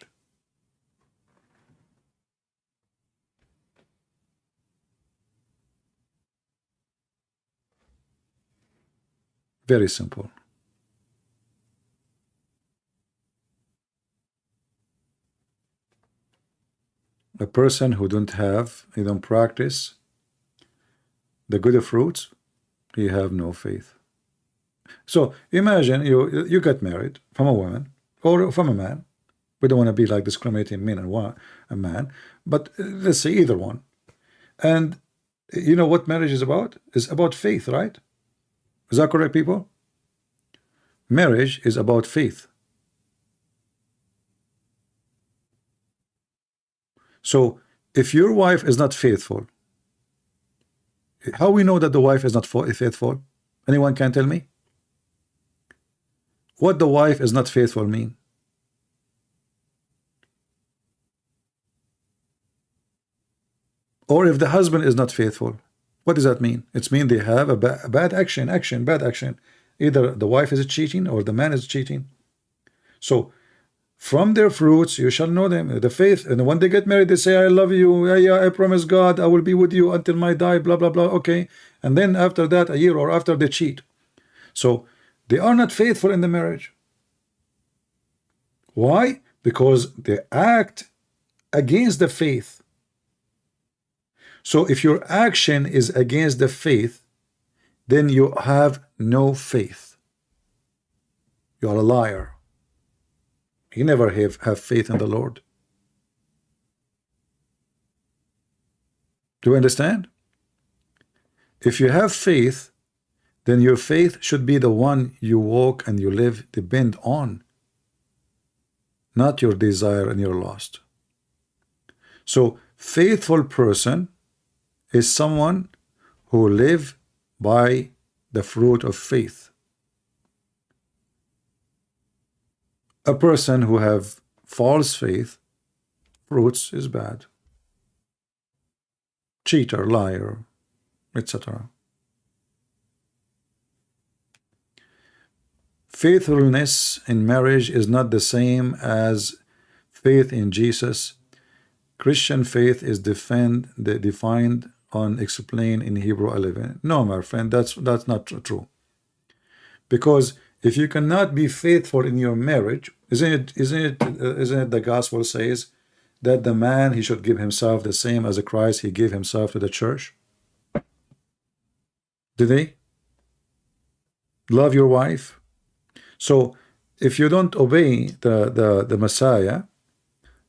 Very simple. A person who he don't practice the good fruits, he have no faith. So imagine you get married from a woman or from a man. We don't want to be like discriminating men and a man, but let's say either one. And you know what marriage is about? It's about faith, right? Is that correct, people? Marriage is about faith. So if your wife is not faithful, how we know that the wife is not faithful? Anyone can tell me? What the wife is not faithful mean? Or if the husband is not faithful, what does that mean? It means they have a bad action. Either the wife is cheating or the man is cheating. So from their fruits you shall know them. The faith, and when they get married, they say, I love you. Yeah, I promise God I will be with you until my die, blah, blah, blah. Okay. And then after that, a year or after, they cheat. So they are not faithful in the marriage. Why? Because they act against the faith. So if your action is against the faith, then you have no faith. You are a liar. You never have faith in the Lord. Do you understand? If you have faith, then your faith should be the one you walk and you live, depend on, not your desire and your lust. So faithful person is someone who live by the fruit of faith. A person who have false faith, fruits is bad. Cheater, liar, etc. Faithfulness in marriage is not the same as faith in Jesus. Christian faith is defined on explained in Hebrew 11. No, my friend, that's not true. Because if you cannot be faithful in your marriage, isn't it the gospel says that the man, he should give himself the same as Christ he gave himself to the church? Did he? Love your wife. So if you don't obey the Messiah,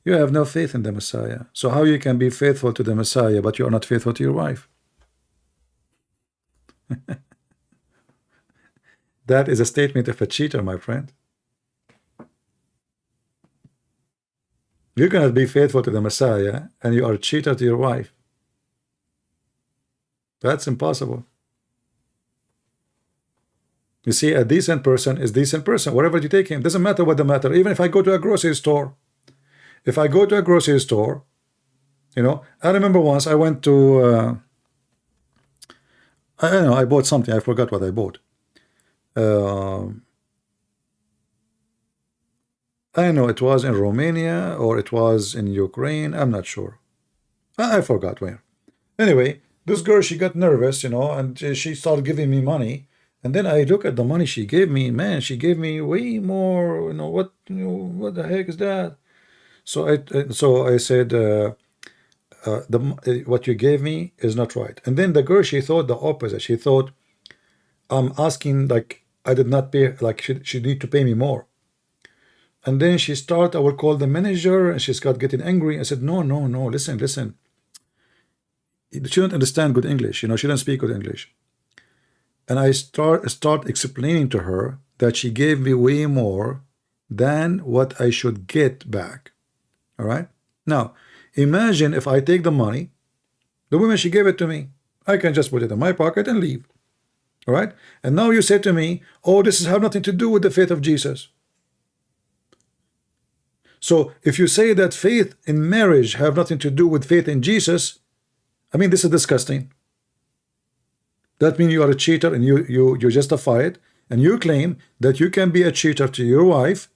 you have no faith in the Messiah. So how you can be faithful to the Messiah but you are not faithful to your wife? That is a statement of a cheater, my friend. You cannot be faithful to the Messiah and you are a cheater to your wife. That's impossible. You see, a decent person is decent person. Wherever you take him, doesn't matter what the matter. Even if I go to a grocery store, you know, I remember once I went to, I don't know, I bought something. I forgot what I bought. I don't know, it was in Romania or it was in Ukraine. I'm not sure. I forgot where. Anyway, this girl, she got nervous, you know, and she started giving me money. And then I look at the money she gave me. Man, she gave me way more. You know what the heck is that? So I said, what you gave me is not right. And then the girl, she thought the opposite. She thought I'm asking, like, I did not pay, like she need to pay me more. And then she started, I will call the manager, and she got getting angry. I said, no, listen. She don't understand good English, you know, she don't speak good English. And I start explaining to her that she gave me way more than what I should get back. All right. Now, imagine if I take the money, the woman, she gave it to me. I can just put it in my pocket and leave. All right. And now you say to me, oh, this has nothing to do with the faith of Jesus. So if you say that faith in marriage have nothing to do with faith in Jesus, I mean, this is disgusting. That means you are a cheater, and you justify it, and you claim that you can be a cheater to your wife,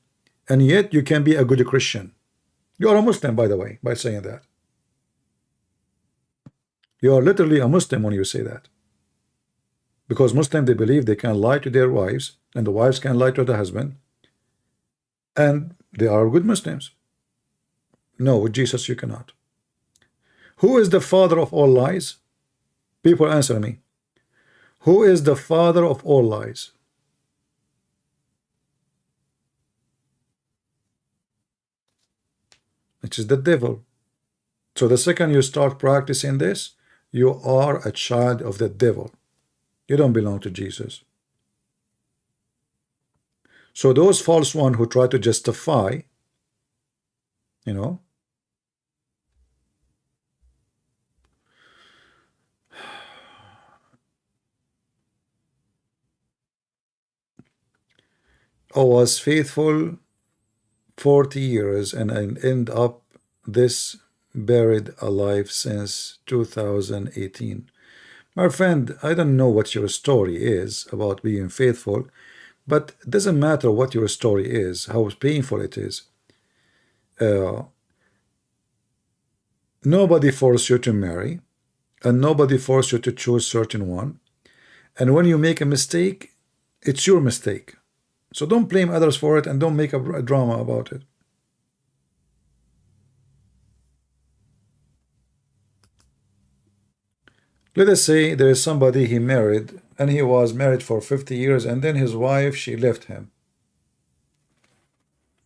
and yet you can be a good Christian. You are a Muslim, by the way, by saying that. You are literally a Muslim when you say that. Because Muslims, they believe they can lie to their wives, and the wives can lie to the husband, and they are good Muslims. No, with Jesus you cannot. Who is the father of all lies? People answer me. Who is the father of all lies? It is the devil. So the second you start practicing this, you are a child of the devil. You don't belong to Jesus. So those false ones who try to justify, you know, I was faithful 40 years and I end up this buried alive since 2018. My friend, I don't know what your story is about being faithful, but it doesn't matter what your story is, how painful it is. Nobody forced you to marry, and nobody forced you to choose certain one. And when you make a mistake, it's your mistake. So don't blame others for it, and don't make a drama about it. Let us say there is somebody he married, and he was married for 50 years, and then his wife, she left him.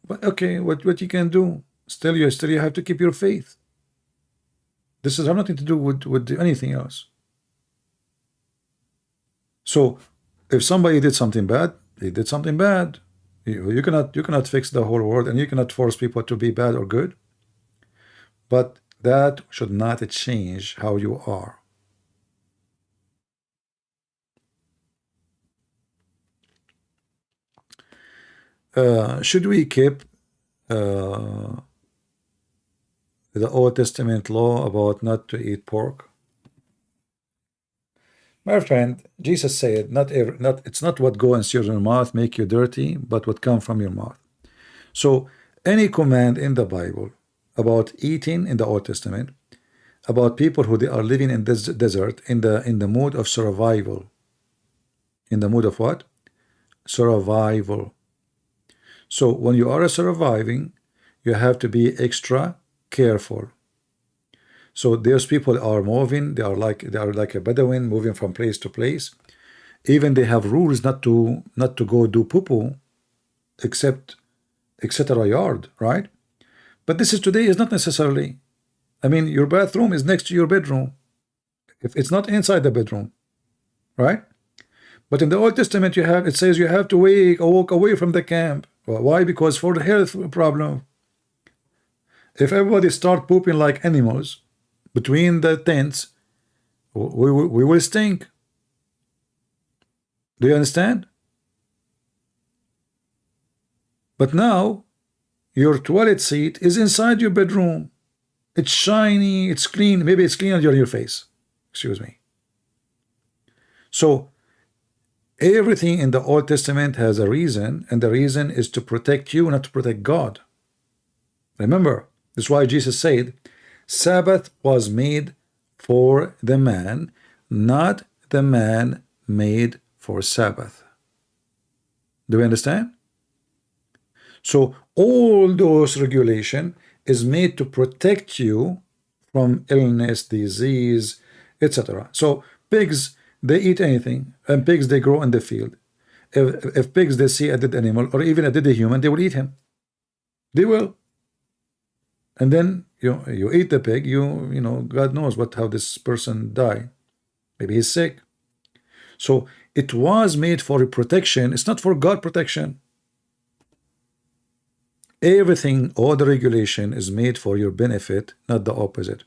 But okay, what you can do? Still you have to keep your faith. This has nothing to do with anything else. So if somebody did something bad, he did something bad. You cannot fix the whole world, and you cannot force people to be bad or good. But that should not change how you are. Should we keep the Old Testament law about not to eat pork? My friend, Jesus said, it's not what goes into your mouth make you dirty, but what comes from your mouth. So any command in the Bible about eating in the Old Testament, about people who they are living in this desert in the mood of survival. In the mood of what? Survival. So when you are surviving, you have to be extra careful. So those people are moving, they are like a Bedouin moving from place to place. Even they have rules not to go do poo-poo except a yard, right? But this is today is not necessarily. I mean, your bathroom is next to your bedroom. If it's not inside the bedroom, right? But in the Old Testament, it says you have to walk away from the camp. Well, why? Because for the health problem. If everybody start pooping like animals between the tents, we will stink. Do you understand? But now your toilet seat is inside your bedroom. It's shiny, it's clean. Maybe it's clean on your face. Excuse me. So everything in the Old Testament has a reason, and the reason is to protect you, not to protect God. Remember, that's why Jesus said, Sabbath was made for the man, not the man made for Sabbath. Do you understand? So all those regulation is made to protect you from illness, disease, etc. So pigs, they eat anything, and pigs, they grow in the field. If pigs, they see a dead animal or even a dead human, they will eat him. They will. And then you eat the pig, you know, God knows how this person died. Maybe he's sick. So it was made for protection. It's not for God protection. Everything, all the regulation is made for your benefit, not the opposite.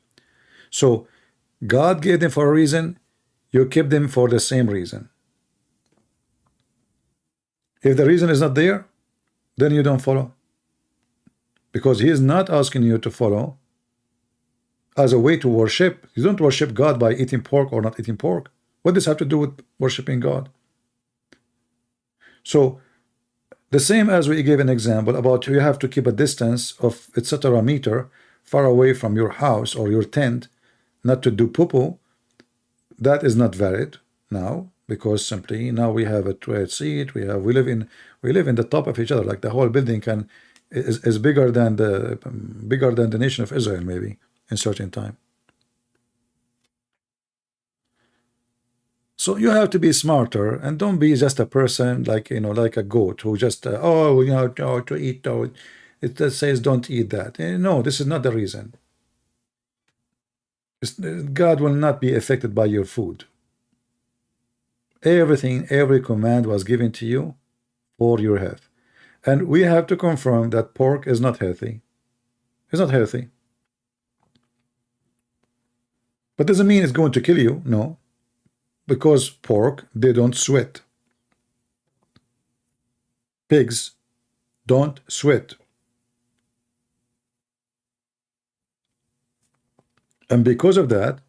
So God gave them for a reason, you keep them for the same reason. If the reason is not there, then you don't follow, because he is not asking you to follow as a way to worship. You don't worship God by eating pork or not eating pork. What does this have to do with worshiping God? So the same as we gave an example about you have to keep a distance of etc. meter far away from your house or your tent, not to do poo-poo. That is not valid now, because simply now we have a toilet seat. We live in the top of each other. Like the whole building is bigger than the nation of Israel, maybe in certain time. So you have to be smarter, and don't be just a person like like a goat who just to eat. It says don't eat that. No, this is not the reason. God will not be affected by your food. Every command was given to you for your health, and we have to confirm that pork is not healthy. It's not healthy, but doesn't mean it's going to kill you. No. Because pork, they don't sweat. Pigs don't sweat. And because of that,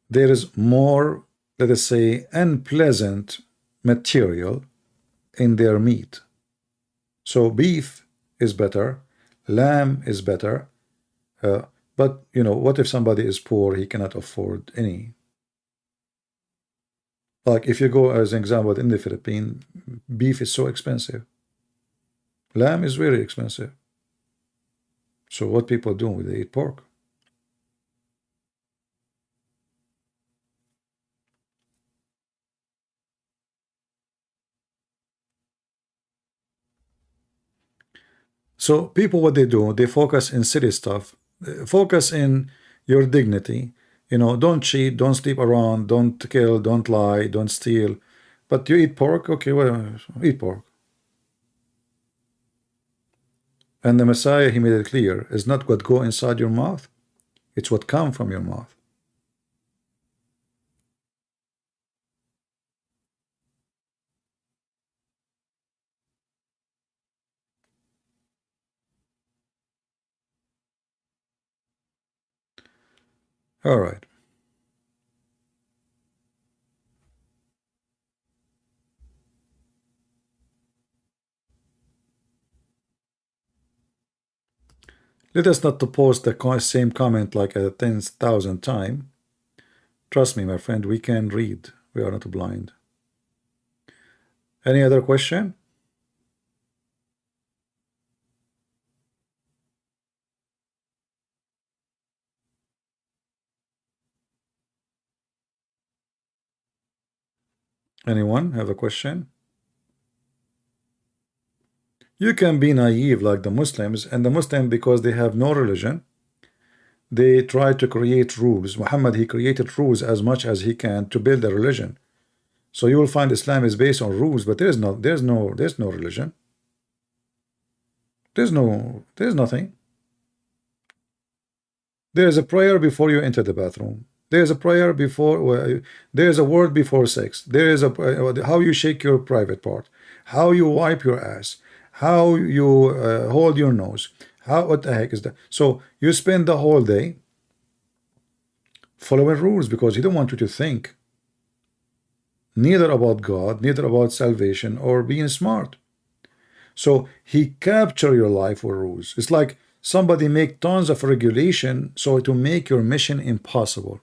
there is more, let us say, unpleasant material in their meat. So beef is better, lamb is better, but what if somebody is poor, he cannot afford any? Like if you go as an example in the Philippines, beef is so expensive. Lamb is very expensive. So what people do? They eat pork. So people, what they do, they focus in silly stuff. Focus in your dignity. Don't cheat, don't sleep around, don't kill, don't lie, don't steal. But you eat pork, okay, well, eat pork. And the Messiah, he made it clear, is not what go inside your mouth, it's what come from your mouth. All right. Let us not to post the same comment like 10,000 times. Trust me, my friend, we can read. We are not blind. Any other question? Anyone have a question? You can be naive like the Muslims, and the Muslims, because they have no religion, they try to create rules. Muhammad, he created rules as much as he can to build a religion. So you will find Islam is based on rules, but there's no religion. There's nothing. There's a prayer before you enter the bathroom. There's a prayer before, there's a word before sex. There is how you shake your private part, how you wipe your ass, how you hold your nose. What the heck is that? So you spend the whole day following rules because he don't want you to think neither about God, neither about salvation or being smart. So he capture your life with rules. It's like somebody make tons of regulation so to make your mission impossible.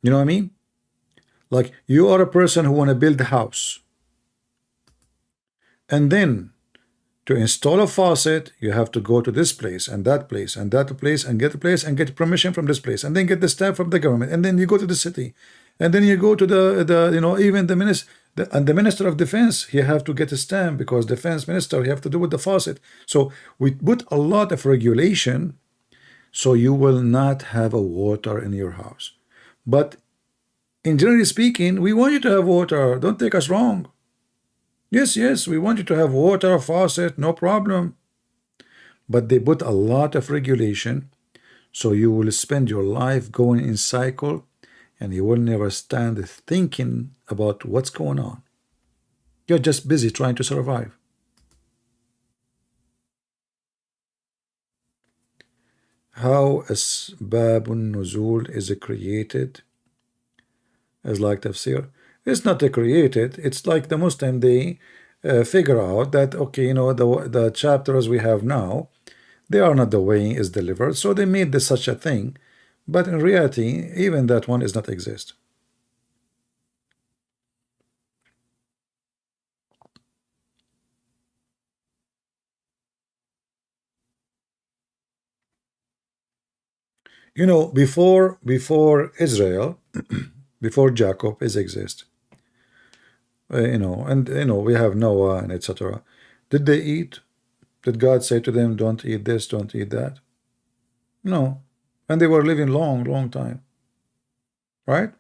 You know what I mean? Like you are a person who want to build a house, and then to install a faucet you have to go to this place and that place and that place and get the place and get permission from this place and then get the stamp from the government, and then you go to the city, and then you go to the even the minister of defense, he have to get a stamp because defense minister, he have to do with the faucet. So we put a lot of regulation so you will not have a water in your house. But in generally speaking, we want you to have water. Don't take us wrong. Yes, yes, we want you to have water, faucet, no problem. But they put a lot of regulation, so you will spend your life going in cycle, and you will never stand thinking about what's going on. You're just busy trying to survive. How Asbabun Nuzul is created as like tafsir. It's not created. It's like the Muslim, they figure out that, okay, you know, the chapters we have now, they are not the way is delivered, so they made this such a thing. But in reality, even that one is not exist. You know, before Israel, before Jacob is exist, you know, and you know, we have Noah and etc. Did they eat? Did God say to them, don't eat this, don't eat that? No. And they were living long time, right?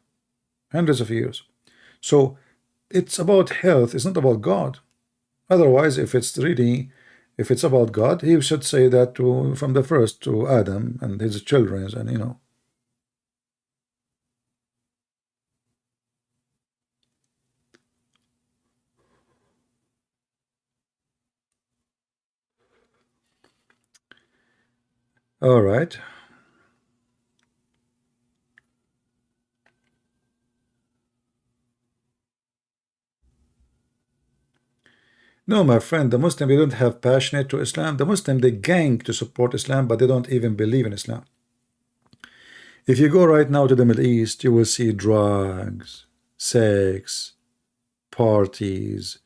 Hundreds of years. So it's about health, it's not about God. Otherwise, if it's about God, he should say that from the first to Adam and his children, and you know. All right. No, my friend, the Muslim, they don't have passionate to Islam. The Muslim, they gang to support Islam, but they don't even believe in Islam. If you go right now to the Middle East, you will see drugs, sex, parties,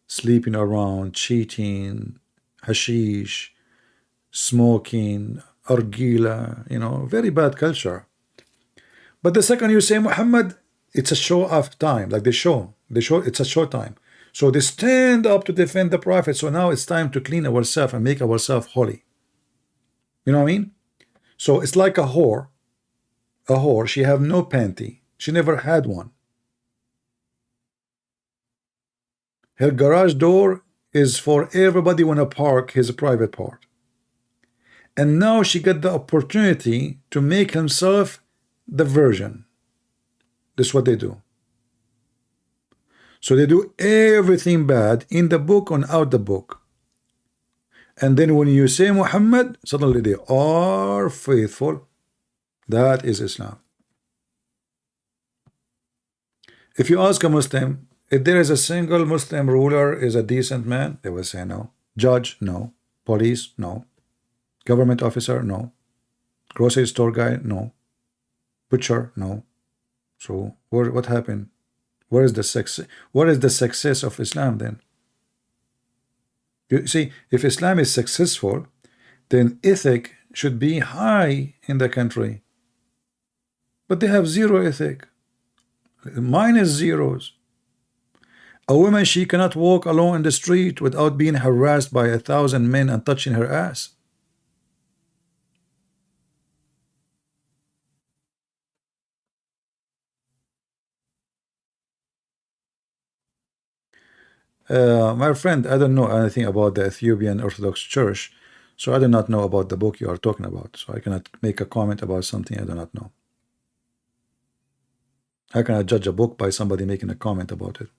sleeping around, cheating, hashish, smoking, argila, you know, very bad culture. But the second you say Muhammad, it's a show of time, like they show it's a show time. So they stand up to defend the Prophet. So now it's time to clean ourselves and make ourselves holy. You know what I mean? So it's like a whore. A whore, she have no panty. She never had one. Her garage door is for everybody wanna park his private part. And now she got the opportunity to make himself the virgin. This is what they do. So they do everything bad in the book and out the book. And then when you say Muhammad, suddenly they are faithful. That is Islam. If you ask a Muslim, if there is a single Muslim ruler is a decent man, they will say no. Judge, no. Police, no. Government officer, no. Grocery store guy, no. Butcher, no. So what happened? Where is the success? What is the success of Islam then? You see, if Islam is successful, then ethic should be high in the country. But they have zero ethic. Minus zeros. A woman, she cannot walk alone in the street without being harassed by 1,000 men and touching her ass. My friend, I don't know anything about the Ethiopian Orthodox Church, so I do not know about the book you are talking about. So I cannot make a comment about something I do not know. How can I judge a book by somebody making a comment about it?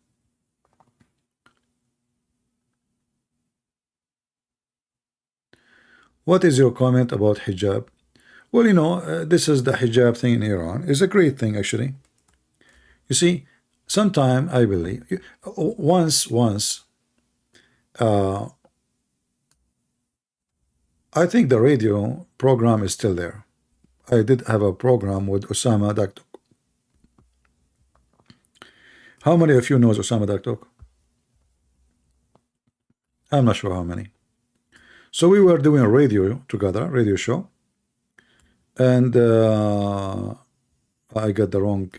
What is your comment about hijab? Well, you know, this is the hijab thing in Iran. It's a great thing, actually. You see, sometime I believe once I think the radio program is still there. I did have a program with Osama Daktok. How many of you knows Osama Daktok? I'm not sure how many. So we were doing a radio together, radio show, and I got the wrong,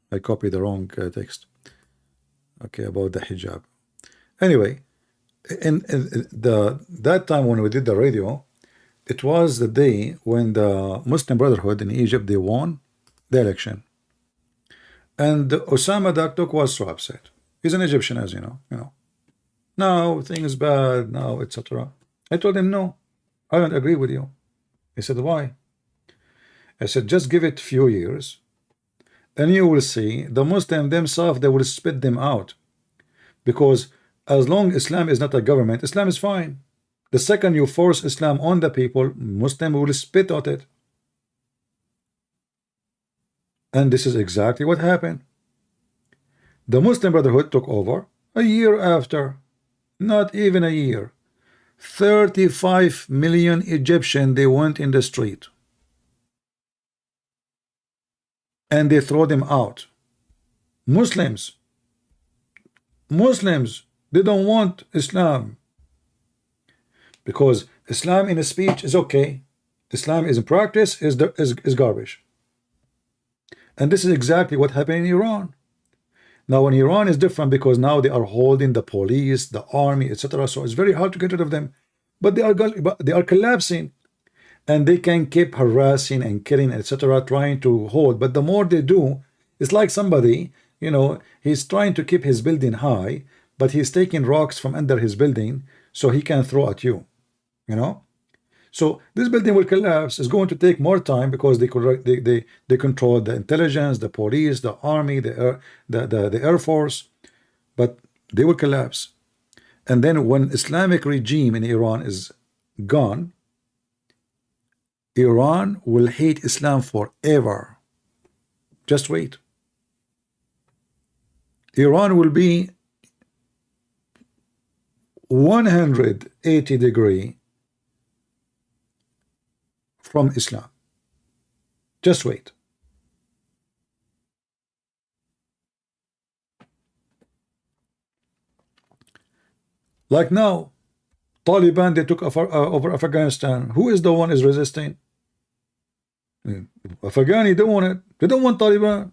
I copied the wrong text. Okay, about the hijab. Anyway, in that time when we did the radio, it was the day when the Muslim Brotherhood in Egypt, they won the election, and Osama Daktok was so upset. He's an Egyptian, as you know. no, things bad, no, etc. I told him, no, I don't agree with you. He said, why? I said, just give it few years, and you will see the Muslim themselves, they will spit them out. Because as long Islam is not a government, Islam is fine. The second you force Islam on the people, Muslim will spit at it. And this is exactly what happened. The Muslim Brotherhood took over a year after, not even a year. 35 million Egyptian, they went in the street. And they throw them out. Muslims, they don't want Islam. Because Islam in a speech is okay. Islam is in practice is garbage. And this is exactly what happened in Iran. Now in Iran is different because now they are holding the police, the army, etc. So it's very hard to get rid of them. But they are collapsing. And they can keep harassing and killing, etc., trying to hold. But the more they do, it's like somebody, you know, he's trying to keep his building high, but he's taking rocks from under his building so he can throw at you, you know. So this building will collapse. It's going to take more time because they control the intelligence, the police, the army, the air force, but they will collapse. And then when Islamic regime in Iran is gone, Iran will hate Islam forever. Just wait. Iran will be 180 degree from Islam. Just wait. Like now, Taliban, they took over Afghanistan. Who is the one is resisting? Afghani don't want it. They don't want Taliban.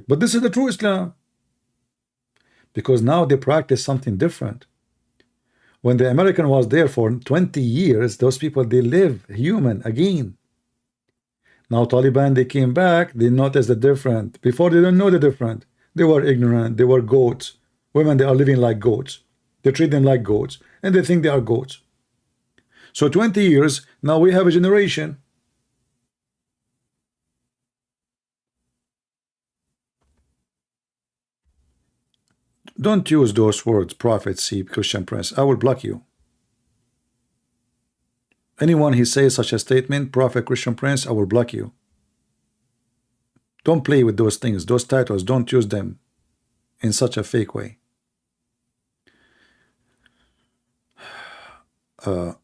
But this is the true Islam. Because now they practice something different. When the American was there for 20 years, those people, they live human again. Now Taliban, they came back, they noticed the difference. Before they don't know the difference. They were ignorant, they were goats. Women, they are living like goats. They treat them like goats, and they think they are goats. So 20 years, now we have a generation. Don't use those words, prophecy, Christian Prince. I will block you. Anyone who says such a statement, Prophet Christian Prince, I will block you. Don't play with those things, those titles. Don't use them in such a fake way. I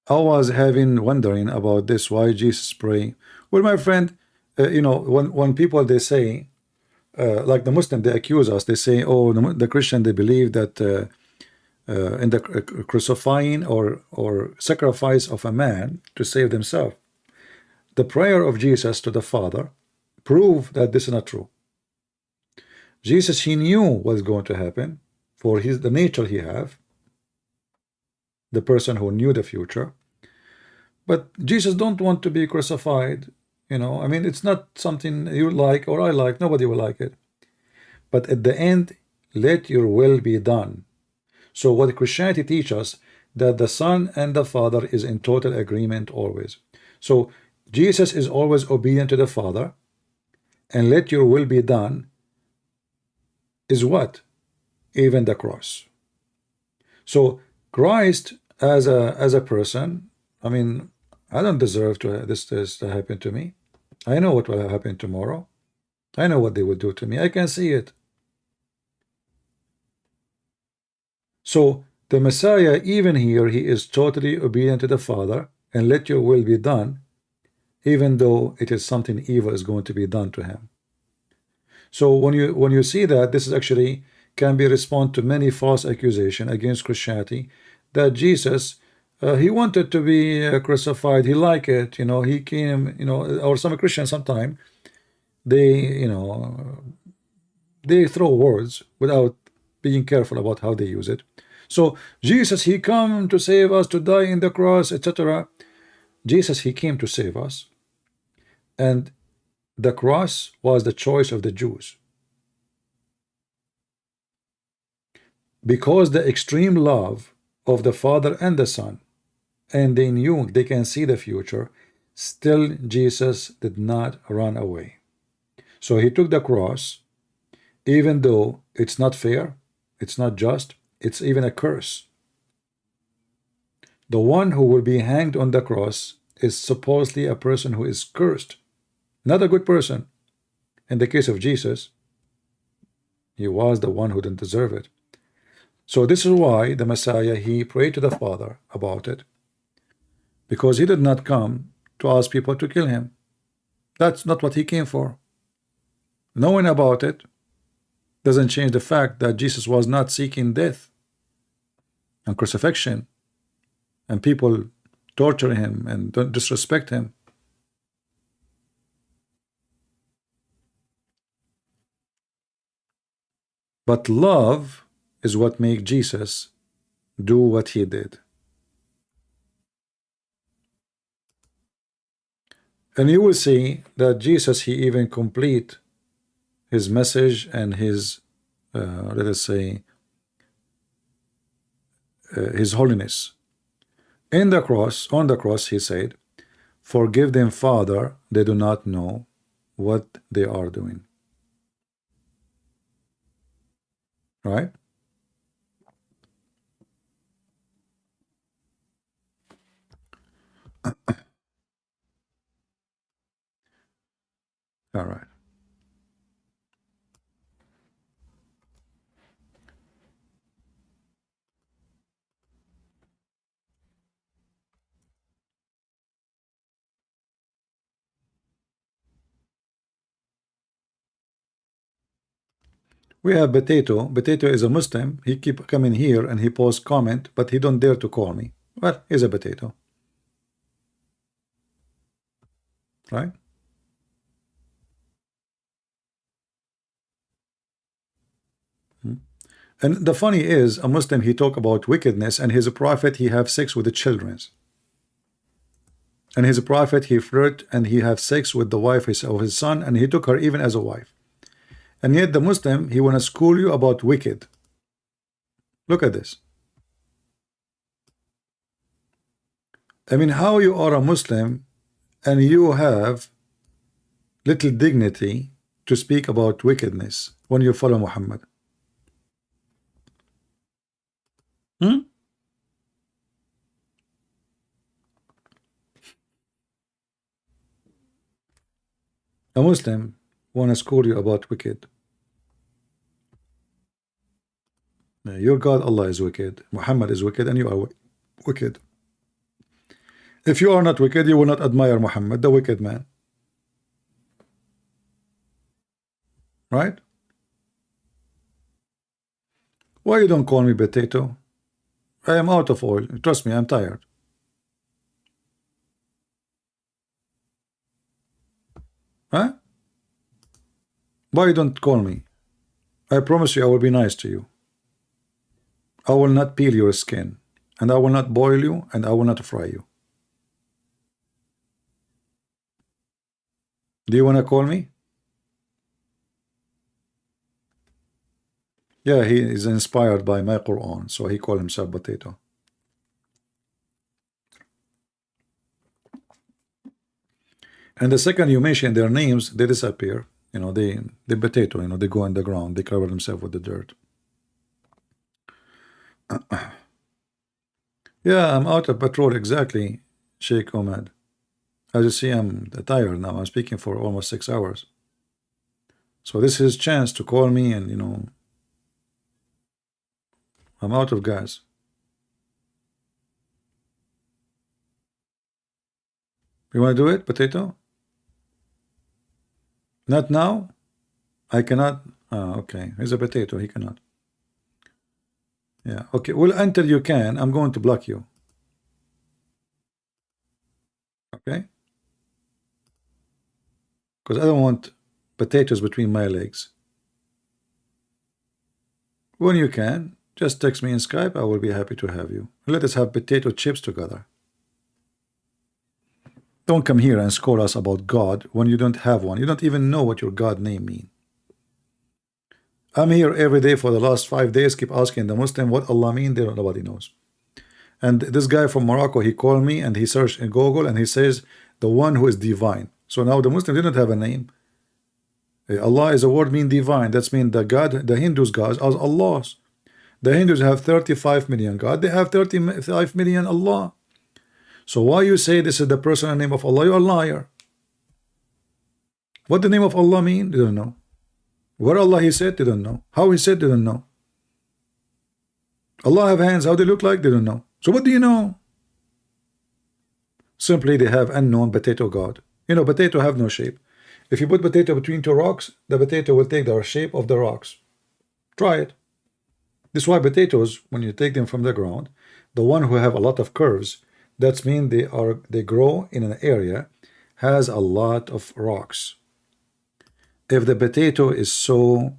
was wondering about this, why Jesus pray. Well, my friend, you know, when people, they say, like the Muslim, they accuse us, they say, oh, the Christian, they believe that in the crucifying or sacrifice of a man to save themselves. The prayer of Jesus to the Father prove that this is not true. Jesus, he knew what's going to happen for the nature he have, the person who knew the future. But Jesus don't want to be crucified. You know, I mean, it's not something you like or I like. Nobody will like it. But at the end, let your will be done. So what Christianity teaches us, that the Son and the Father is in total agreement always. So Jesus is always obedient to the Father, and let your will be done is what? Even the cross. So Christ as a person, I mean, I don't deserve this to happen to me. I know what will happen tomorrow. I know what they will do to me. I can see it. So the Messiah, even here, he is totally obedient to the Father, and let your will be done, even though it is something evil is going to be done to him. So when you see that, this is actually can be respond to many false accusations against Christianity, that Jesus, he wanted to be crucified, he liked it, you know, he came, you know, or some Christians sometime, they, you know, they throw words without being careful about how they use it. So Jesus, he come to save us, to die in the cross, etc. Jesus, he came to save us, and the cross was the choice of the Jews. because the extreme love of the Father and the Son, and they knew they can see the future, still Jesus did not run away. So he took the cross, even though it's not fair, it's not just, it's even a curse. The one who will be hanged on the cross is supposedly a person who is cursed, not a good person. In the case of Jesus, he was the one who didn't deserve it. So this is why the Messiah, he prayed to the Father about it, because he did not come to ask people to kill him. That's not what he came for. Knowing about it doesn't change the fact that Jesus was not seeking death and crucifixion and people torture him and don't disrespect him. But love is what made Jesus do what he did. And you will see that Jesus, he even complete his message and his, let us say, his holiness. In the cross, on the cross, he said, "Forgive them, Father, they do not know what they are doing." Right? All right. We have Potato. Potato is a Muslim. He keep coming here and he posts comment, but he don't dare to call me. Well, he's a potato. Right? And the funny is, a Muslim, he talk about wickedness, and his prophet, he have sex with the children. And his prophet, he flirt and he have sex with the wife of his son, and he took her even as a wife. And yet the Muslim, he want to school you about wicked. Look at this. I mean, how you are a Muslim and you have little dignity to speak about wickedness when you follow Muhammad? A Muslim want to school you about wicked. Your God Allah is wicked, Muhammad is wicked, and you are wicked. If you are not wicked, you will not admire Muhammad, the wicked man. Right? Why you don't call me potato? I am out of oil. Trust me, I'm tired. Huh? Why you don't call me? I promise you I will be nice to you. I will not peel your skin, and I will not boil you, and I will not fry you. Do you want to call me? Yeah, he is inspired by my Quran, so he called himself potato. And the second you mention their names, they disappear. You know, they potato, you know, they go in the ground, they cover themselves with the dirt. Yeah, I'm out of patrol, exactly, Sheikh Ahmed. As you see, I'm tired now. I'm speaking for almost 6 hours. So this is his chance to call me, and, you know, I'm out of gas. You want to do it, potato? Not now? I cannot. Okay, he's a potato, he cannot. Yeah, okay, well, until you can, I'm going to block you. Okay? Because I don't want potatoes between my legs. When you can, just text me in Skype. I will be happy to have you. Let us have potato chips together. Don't come here and scold us about God when you don't have one. You don't even know what your God name means. I'm here every day for the last 5 days, keep asking the Muslim what Allah mean. Nobody knows. And this guy from Morocco, he called me and he searched in Google and he says the one who is divine. So now the Muslim didn't have a name. Allah is a word mean divine. That's mean the God, the Hindus gods are Allahs. The Hindus have 35 million God. They have 35 million Allah. So why you say this is the personal name of Allah? You're a liar. What the name of Allah mean? They don't know. Where Allah he said? They don't know. How he said? They don't know. Allah have hands. How they look like? They don't know. So what do you know? Simply they have unknown potato God. You know, potato have no shape. If you put potato between two rocks, the potato will take the shape of the rocks. Try it. This is why potatoes, when you take them from the ground, the one who have a lot of curves, that means they grow in an area has a lot of rocks. If the potato is so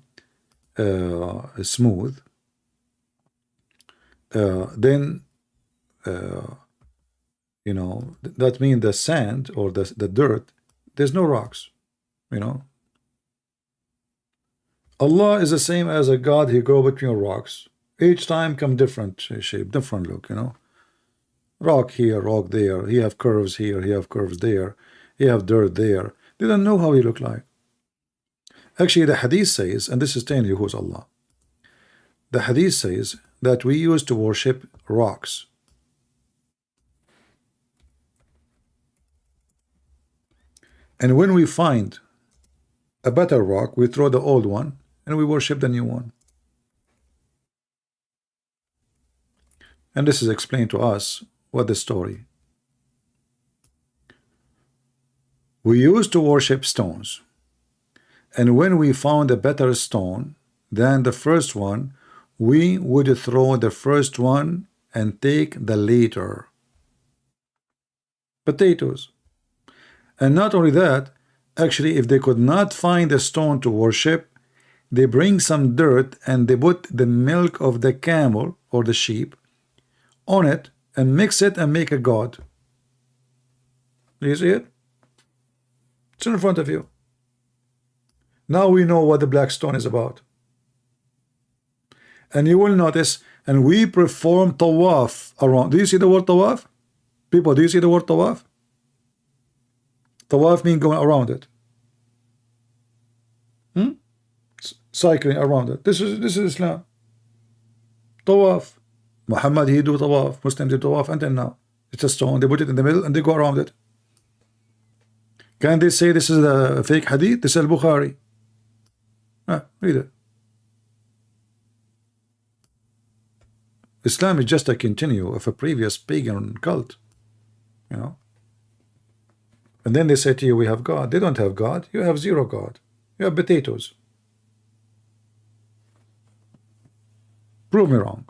smooth, then you know, that means the sand or the dirt, there's no rocks, you know. Allah is the same as a God. He grow between rocks. Each time come different shape, different look, you know. Rock here, rock there. He have curves here, he have curves there. He have dirt there. They don't know how he look like. Actually, the hadith says, and this is telling you who's Allah. The hadith says that we used to worship rocks. And when we find a better rock, we throw the old one and we worship the new one. And this is explained to us what the story. We used to worship stones. And when we found a better stone than the first one, we would throw the first one and take the later. Potatoes. And not only that, actually, if they could not find a stone to worship, they bring some dirt and they put the milk of the camel or the sheep on it and mix it and make a god. Do you see it? It's in front of you. Now we know what the black stone is about. And you will notice, and we perform tawaf around. Do you see the word tawaf? People, do you see the word tawaf? Tawaf means going around it. Cycling around it. This is Islam. Tawaf. Muhammad, he do tawaf. Muslims do tawaf until now. It's a stone. They put it in the middle and they go around it. Can they say this is a fake hadith? This is al-Bukhari. Read it. Islam is just a continue of a previous pagan cult. You know. And then they say to you, we have God. They don't have God. You have zero God. You have potatoes. Prove me wrong.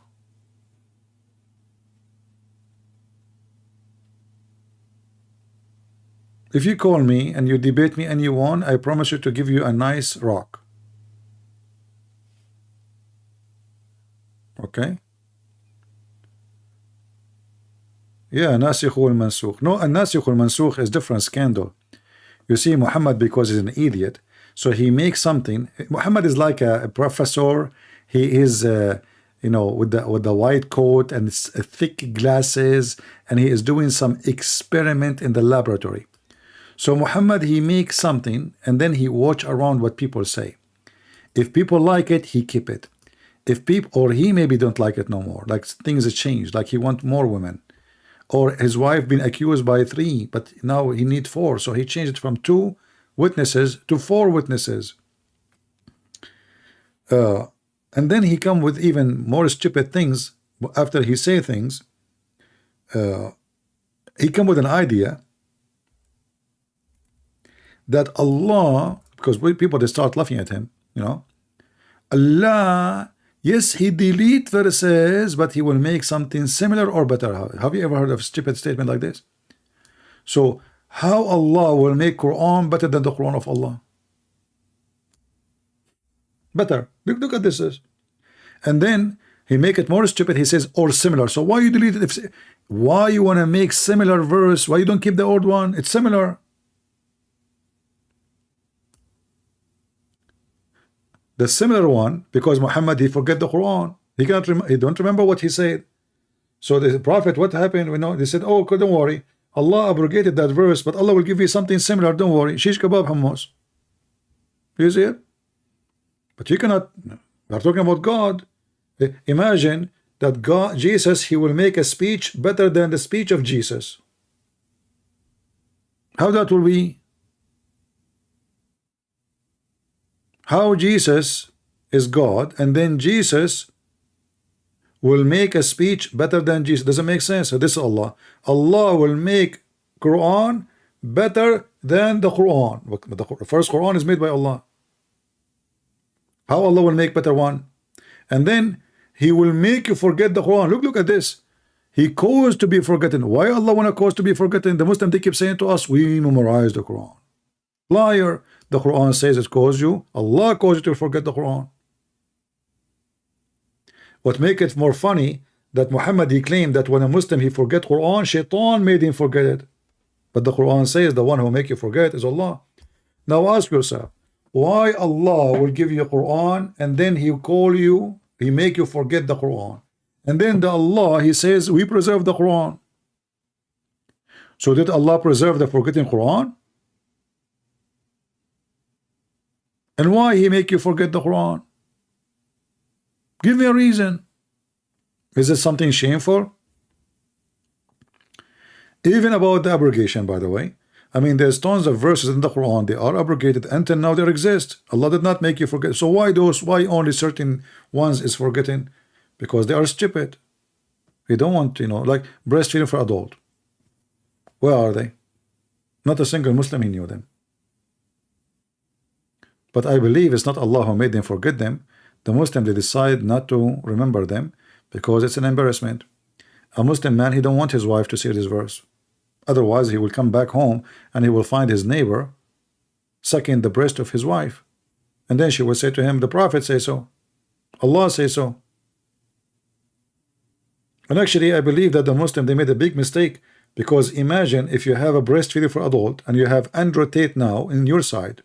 If you call me and you debate me and you won, I promise you to give you a nice rock. Okay? Yeah, nasikh wal mansukh. No, a nasikh wal mansukh is different scandal. You see, Muhammad, because he's an idiot, so he makes something. Muhammad is like a professor. He is, you know, with the white coat and thick glasses, and he is doing some experiment in the laboratory. So Muhammad, he makes something, and then he watch around what people say. If people like it, he keep it. If people, or he maybe don't like it no more, like things have changed, like he want more women. Or his wife been accused by 3, but now he need 4, so he changed it from 2 witnesses to 4 witnesses. And then he come with even more stupid things. After he say things, he come with an idea that Allah, because people, they start laughing at him, you know, Allah, yes, he delete verses, but he will make something similar or better. Have you ever heard of a stupid statement like this? So how Allah will make Quran better than the Quran of Allah? Better. Look at this. And then he make it more stupid. He says, or similar. So why you delete it? Why you want to make similar verse? Why you don't keep the old one? It's similar. The similar one, because Muhammad, he forget the Quran. He cannot he don't remember what he said. So the Prophet, what happened? We know they said, oh, don't worry, Allah abrogated that verse, but Allah will give you something similar. Don't worry. Shish kebab hummus. You see it? But you cannot. We are talking about God. Imagine that God, Jesus, he will make a speech better than the speech of Jesus. How that will be? How Jesus is God, and then Jesus will make a speech better than Jesus? Doesn't make sense. So this is Allah. Allah will make Quran better than the Quran. But the first Quran is made by Allah. How Allah will make better one? And then He will make you forget the Quran. Look at this. He caused to be forgotten. Why Allah want to cause to be forgotten? The Muslim, they keep saying to us, we memorize the Quran. Liar. The Quran says it caused you. Allah caused you to forget the Quran. What make it more funny, that Muhammad, he claimed that when a Muslim, he forget Quran, Shaitan made him forget it. But the Quran says the one who make you forget is Allah. Now ask yourself, why Allah will give you Quran and then He call you, He make you forget the Quran, and then the Allah, He says we preserve the Quran. So did Allah preserve the forgetting Quran? And why He make you forget the Quran? Give me a reason. Is it something shameful? Even about the abrogation, by the way, I mean, there's tons of verses in the Quran, they are abrogated until now they exist. Allah did not make you forget. So why only certain ones is forgetting? Because they are stupid. They don't want, like breastfeeding for adult. Where are they? Not a single Muslim he knew them. But I believe it's not Allah who made them forget them. The Muslim, they decide not to remember them because it's an embarrassment. A Muslim man, he don't want his wife to see this verse. Otherwise, he will come back home and he will find his neighbor sucking the breast of his wife. And then she will say to him, the Prophet say so. Allah say so. And actually, I believe that the Muslim, they made a big mistake, because imagine if you have a breastfeeder for adult and you have Andrew Tate now in your side.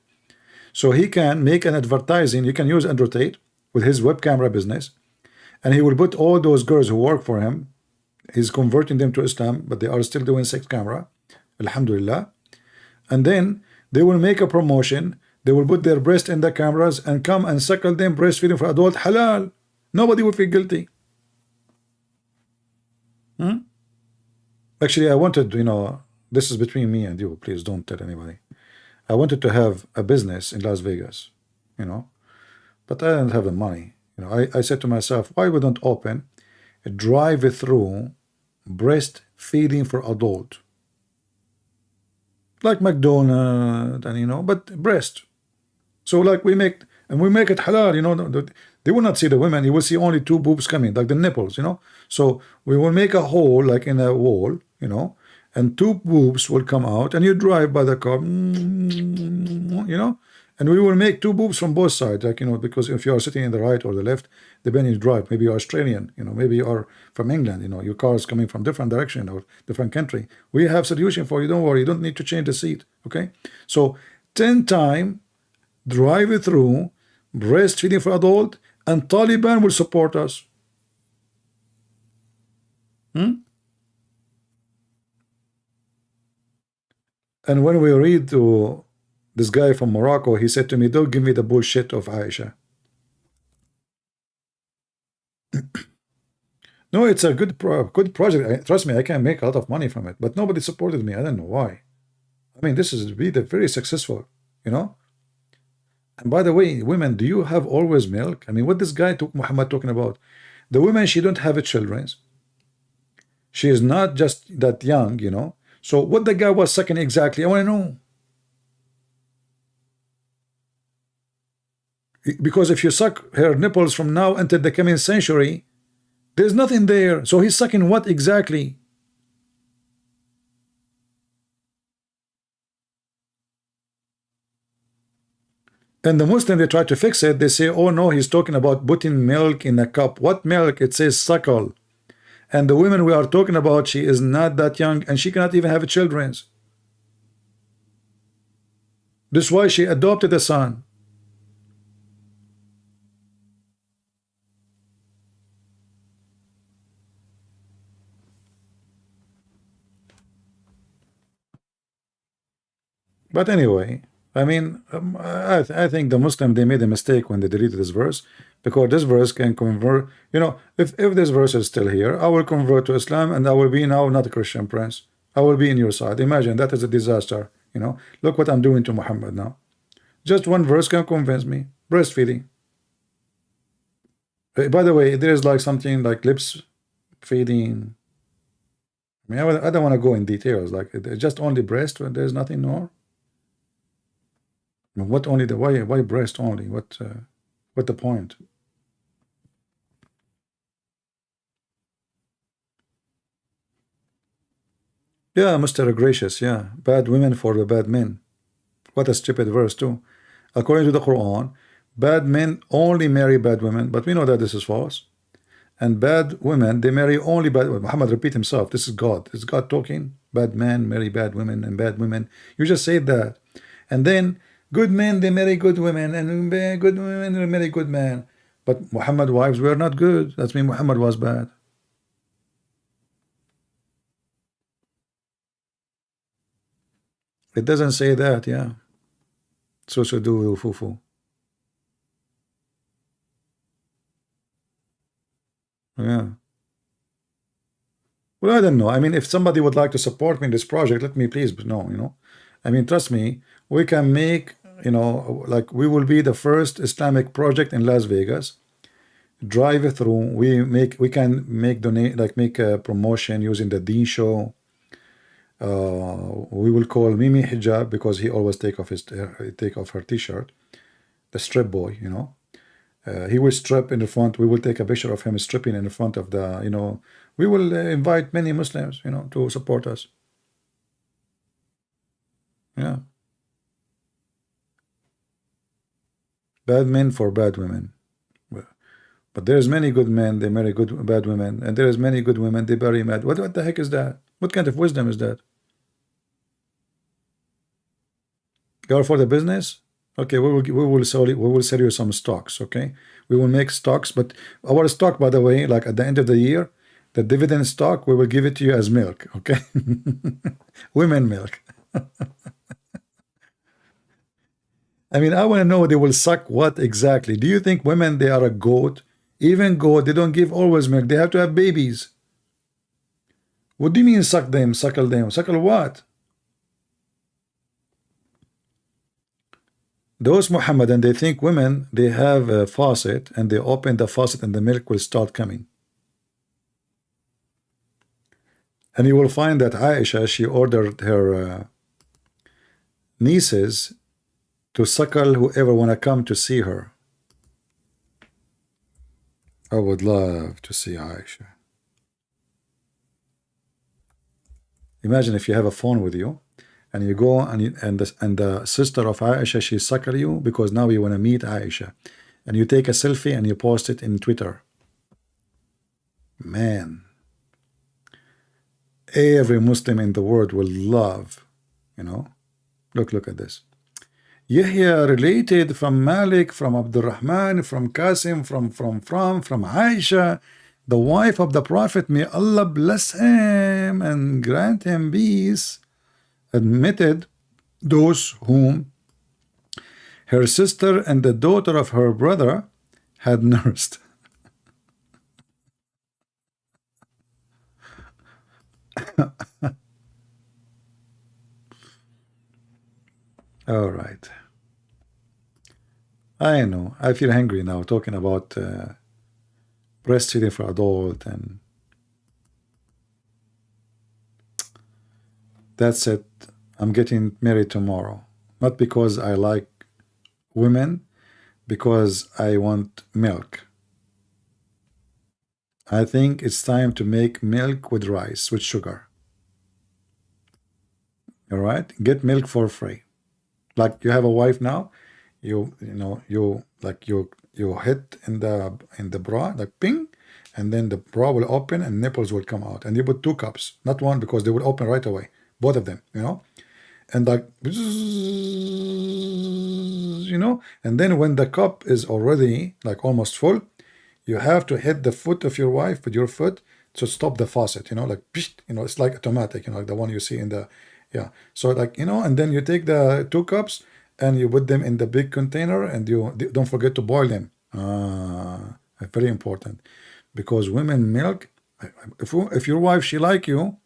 So he can make an advertising. You can use Andrew Tate with his web camera business, and he will put all those girls who work for him, he's converting them to Islam, but they are still doing sex camera, alhamdulillah. And then they will make a promotion. They will put their breast in the cameras and come and suckle them, breastfeeding for adult, halal. Nobody will feel guilty. Actually, I wanted, this is between me and you, please don't tell anybody. I wanted to have a business in Las Vegas, but I didn't have the money. I said to myself, why we don't open a drive-through breastfeeding for adult, like McDonald's, and but breast. So like we make it halal. They will not see the women. You will see only two boobs coming, like the nipples. So we will make a hole like in a wall, and two boobs will come out, and you drive by the car, and we will make two boobs from both sides, like because if you are sitting in the right or the left, depending you drive, maybe you're Australian, maybe you are from England, your car is coming from different direction or different country. We have solution for you. Don't worry, you don't need to change the seat. Okay, so 10 time drive through breastfeeding for adult, and Taliban will support us. And when we read to this guy from Morocco, he said to me, don't give me the bullshit of Aisha. No, it's a good project. Trust me, I can make a lot of money from it, but nobody supported me. I don't know why. I mean, this is very successful, And by the way, women, do you have always milk? I mean, what this guy Muhammad talking about? The women, she don't have children. She is not just that young, So what the guy was sucking exactly, I want to know. Because if you suck her nipples from now until the coming century, there's nothing there. So he's sucking what exactly? And the Muslim, they try to fix it. They say, oh no, he's talking about putting milk in a cup. What milk? It says suckle. And the women we are talking about, she is not that young, and she cannot even have children. This is why she adopted a son. But anyway, I mean, I think the Muslim, they made a mistake when they deleted this verse, because this verse can convert. You know, if this verse is still here, I will convert to Islam and I will be now not a Christian prince. I will be in your side. Imagine, that is a disaster. You know, look what I'm doing to Muhammad now. Just one verse can convince me. Breastfeeding. By the way, there's like something like lips feeding. I mean, I don't want to go in details. Like just only breast, when there's nothing more. I mean, what only the why breast only? What the point? Yeah, Mr. Gracious. Yeah, bad women for the bad men. What a stupid verse too. According to the Quran, bad men only marry bad women, but we know that this is false. And bad women, they marry only bad women. Muhammad repeat himself. This is God. This is God talking. Bad men marry bad women, and bad women. You just say that. And then good men, they marry good women, and good women, they marry good men. But Muhammad wives were not good. That means Muhammad was bad. It doesn't say that, yeah. So do fufu. Yeah. Well, I don't know. I mean, if somebody would like to support me in this project, let me please know, you know. I mean, trust me, we can make, you know, like we will be the first Islamic project in Las Vegas. Drive it through. We can make donate, like make a promotion using the Deen show. We will call Mimi Hijab because he always take off her t-shirt. The strip boy, you know. He will strip in the front. We will take a picture of him stripping in the front of the, you know. We will invite many Muslims, you know, to support us. Yeah. Bad men for bad women. But there's many good men, they marry bad women, and there's many good women, they marry mad. What the heck is that? What kind of wisdom is that? You're for the business? Okay, we will sell you some stocks. Okay, we will make stocks, but our stock, by the way, like at the end of the year, the dividend stock, we will give it to you as milk. Okay, women milk. I mean, I want to know they will suck what exactly? Do you think women, they are a goat? Even goat, they don't give always milk. They have to have babies. What do you mean suck them, suckle them? Suckle what? Those Muhammadan, they think women, they have a faucet and they open the faucet and the milk will start coming. And you will find that Aisha, she ordered her nieces to suckle whoever want to come to see her. I would love to see Aisha. Imagine if you have a phone with you and you go and the sister of Aisha, she suckle you because now you want to meet Aisha, and you take a selfie and you post it in Twitter. Man, every Muslim in the world will love, you know. Look at this. Yahya related from Malik, from Abdurrahman, from Qasim, from Aisha, the wife of the Prophet, may Allah bless him and grant him peace, admitted those whom her sister and the daughter of her brother had nursed. All right. I know. I feel hungry now talking about breastfeeding for adult, and that's it. I'm getting married tomorrow. Not because I like women, because I want milk. I think it's time to make milk with rice, with sugar. All right? Get milk for free. Like you have a wife now, you hit in the bra, like ping, and then the bra will open and nipples will come out, and you put 2 cups, not one, because they will open right away, both of them, you know, and like, you know, and then when the cup is already like almost full, you have to hit the foot of your wife with your foot to stop the faucet, you know, like, you know, it's like automatic, you know, like the one you see in the Yeah. So like, you know, and then you take the 2 cups and you put them in the big container, and you don't forget to boil them. Very important, because women milk. If your wife, she like you,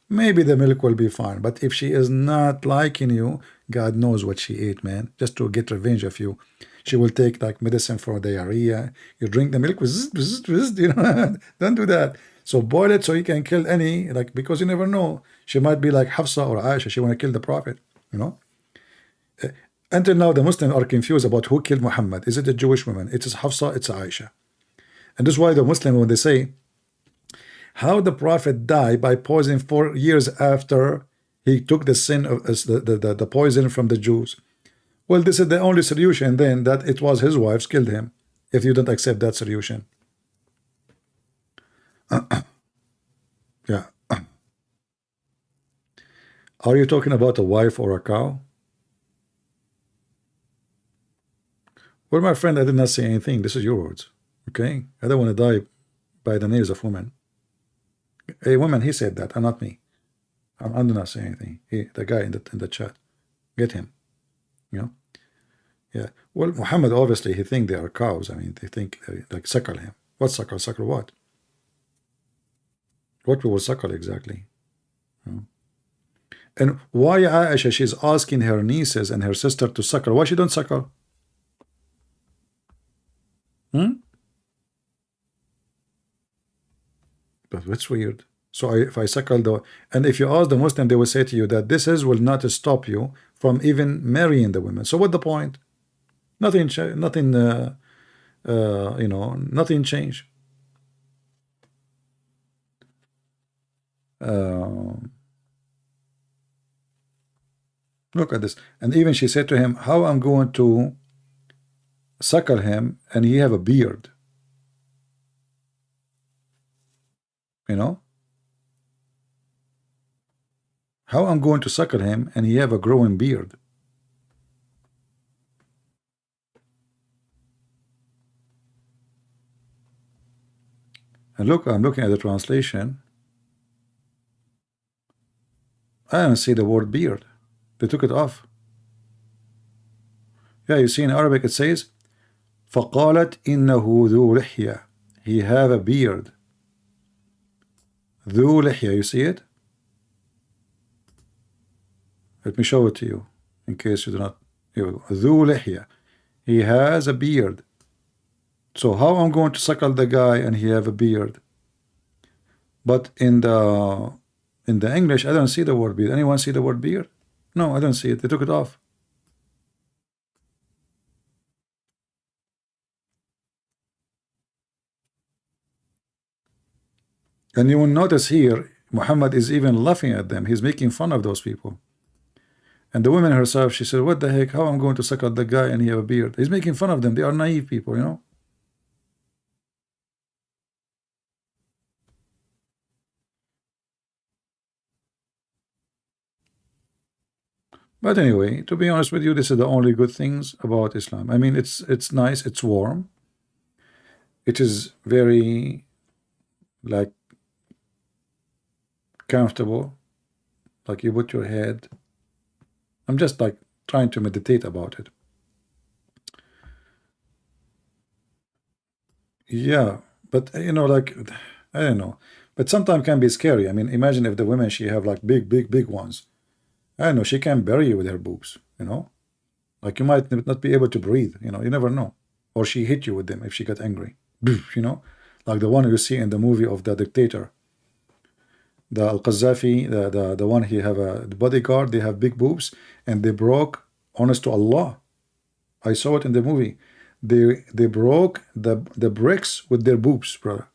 maybe the milk will be fine. But if she is not liking you, God knows what she ate, man. Just to get revenge of you, she will take like medicine for diarrhea. You drink the milk, you know. Don't do that. So boil it so you can kill any, like, because you never know. She might be like Hafsa or Aisha. She want to kill the Prophet, you know. Until now, the Muslims are confused about who killed Muhammad. Is it a Jewish woman? It is Hafsa, it's Aisha. And this is why the Muslim, when they say how the Prophet died by poison 4 years after he took the sin of the poison from the Jews, well, this is the only solution then, that it was his wives killed him, if you don't accept that solution. Yeah. Are you talking about a wife or a cow? Well, my friend, I did not say anything. This is your words. Okay? I don't want to die by the nails of women. A woman, he said that, and not me. I'm not saying anything. The guy in the chat. Get him. You know? Yeah. Well, Muhammad, obviously, he think they are cows. I mean, they think they like suckle him. What suckle? Suckle what? What we will suckle exactly? You know? And why Aisha, she's asking her nieces and her sister to suckle? Why she don't suckle? But that's weird. So if I suckle the, and if you ask the Muslim, they will say to you that this will not stop you from even marrying the women. So what the point? Nothing, nothing, you know, nothing changed. Look at this. And even she said to him, how I'm going to suckle him and he have a beard? You know? How I'm going to suckle him and he have a growing beard? And look, I'm looking at the translation. I don't see the word beard. They took it off. Yeah, you see in Arabic it says فَقَالَتْ إِنَّهُ ذُو لِحْيَةٍ. He have a beard. ذُو لِحْيَةٍ, you see it? Let me show it to you in case you do not. Here we go. ذُو لِحْيَةٍ. He has a beard. So how I'm going to suckle the guy and he have a beard? But in the English, I don't see the word beard. Anyone see the word beard? No, I don't see it. They took it off. And you will notice here, Muhammad is even laughing at them. He's making fun of those people. And the woman herself, she said, what the heck? How I'm going to suckle the guy and he have a beard? He's making fun of them. They are naive people, you know. But anyway, to be honest with you, this is the only good things about Islam. I mean, it's nice, it's warm. It is very, like, comfortable. Like you put your head. I'm just like trying to meditate about it. Yeah, but you know, like, I don't know. But sometimes can be scary. I mean, imagine if the women, she have like big ones. I don't know, she can bury you with her boobs, you know? Like you might not be able to breathe, you know, you never know. Or she hit you with them if she got angry, you know? Like the one you see in the movie of the dictator. The Al-Qaddafi, the one he have the bodyguard, they have big boobs, and they broke, honest to Allah, I saw it in the movie, they broke the bricks with their boobs, brother.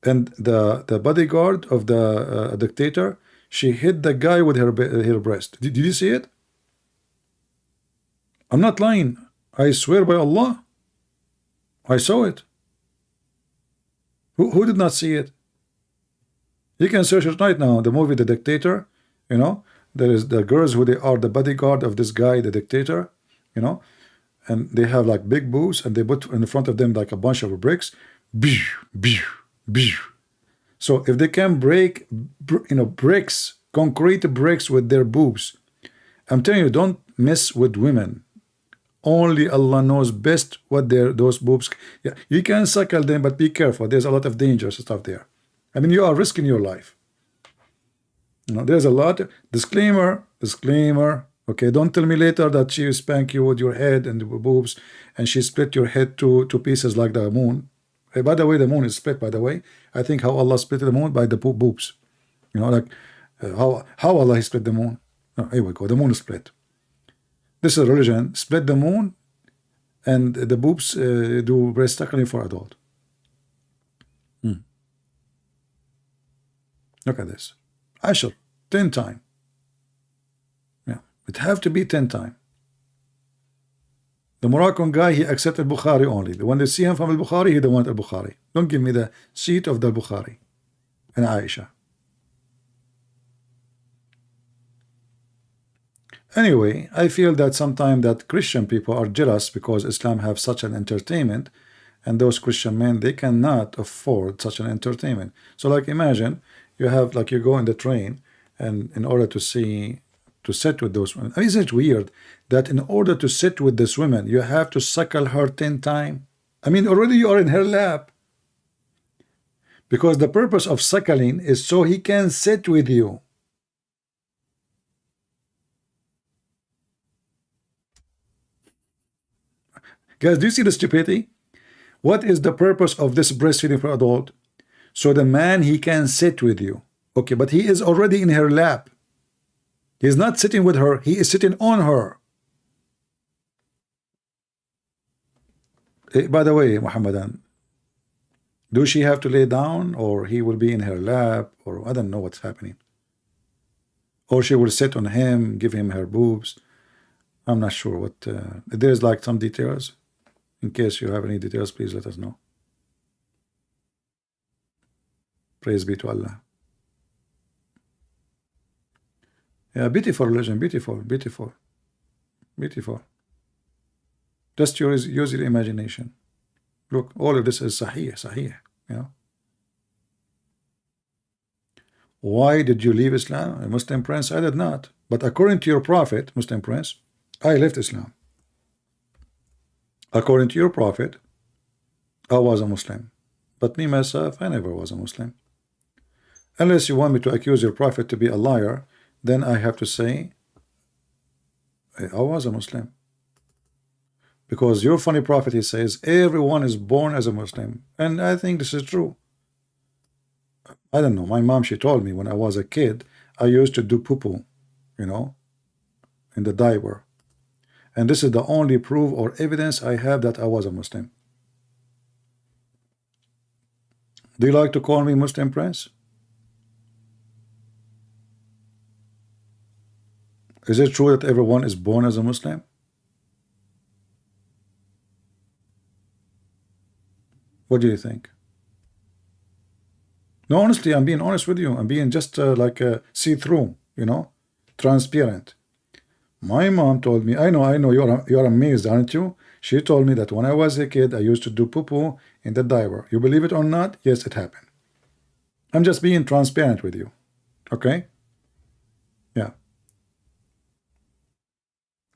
And the bodyguard of the dictator, she hit the guy with her breast. Did you see it? I'm not lying. I swear by Allah. I saw it. Who did not see it? You can search it right now. The movie The Dictator, you know, there is the girls who they are the bodyguard of this guy, the dictator, you know, and they have like big boobs and they put in front of them like a bunch of bricks. So if they can break, you know, bricks concrete bricks with their boobs. I'm telling you, don't mess with women. Only Allah knows best what those boobs. Yeah, you can suckle them, but be careful. There's a lot of dangerous stuff there. I mean, you are risking your life. You know, there's a lot. Disclaimer. Okay, don't tell me later that she spank you with your head and the boobs, and she split your head to pieces like the moon. Hey, by the way, the moon is split. By the way, I think how Allah split the moon by the boobs. You know, like how Allah split the moon. Oh, here we go. The moon is split. This is religion. Split the moon, and the boobs do breast suckling for adult. Look at this. Ashur, 10 times. Yeah, it have to be 10 times. The Moroccan guy, he accepted Bukhari only. When they see him from al-Bukhari, he don't want al-Bukhari. Don't give me the seat of the Bukhari and Aisha. Anyway, I feel that sometimes that Christian people are jealous because Islam have such an entertainment, and those Christian men, they cannot afford such an entertainment. So like imagine you have, like, you go in the train, and in order to sit with those women, I mean, isn't it weird that in order to sit with this woman you have to suckle her 10 times? I mean, already you are in her lap, because the purpose of suckling is so he can sit with you. Guys, do you see the stupidity? What is the purpose of this breastfeeding for adult? So the man, he can sit with you. Okay, but he is already in her lap. He's not sitting with her, he is sitting on her. By the way, Muhammadan, do she have to lay down, or he will be in her lap, or I don't know what's happening? Or she will sit on him, give him her boobs. I'm not sure what. There's like some details. In case you have any details, please let us know. Praise be to Allah. Yeah, beautiful religion, beautiful. Just use your imagination. Look, all of this is sahih, you know. Why did you leave Islam? A Muslim prince? I did not. But according to your prophet, Muslim prince, I left Islam. According to your prophet, I was a Muslim. But me, myself, I never was a Muslim. Unless you want me to accuse your prophet to be a liar, then I have to say, I was a Muslim. Because your funny prophet, he says, everyone is born as a Muslim. And I think this is true. I don't know. My mom, she told me when I was a kid, I used to do poo-poo, you know, in the diaper. And this is the only proof or evidence I have that I was a Muslim. Do you like to call me Muslim prince? Is it true that everyone is born as a Muslim? What do you think? No, honestly, I'm being honest with you. I'm being just like see-through, you know, transparent. My mom told me, I know, you're amazed, aren't you? She told me that when I was a kid, I used to do poo-poo in the diaper. You believe it or not? Yes, it happened. I'm just being transparent with you. Okay? Yeah.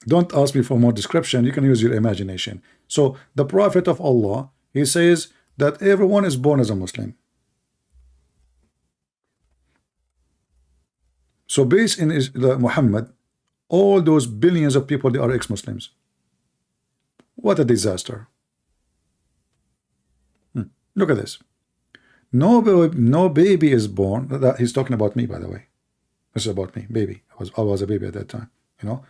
Don't ask me for more description. You can use your imagination. So the Prophet of Allah, he says that everyone is born as a Muslim. So based in Muhammad, all those billions of people, they are ex-Muslims. What a disaster. Look at this. No baby is born. He's talking about me, by the way. This is about me, baby. I was a baby at that time, you know.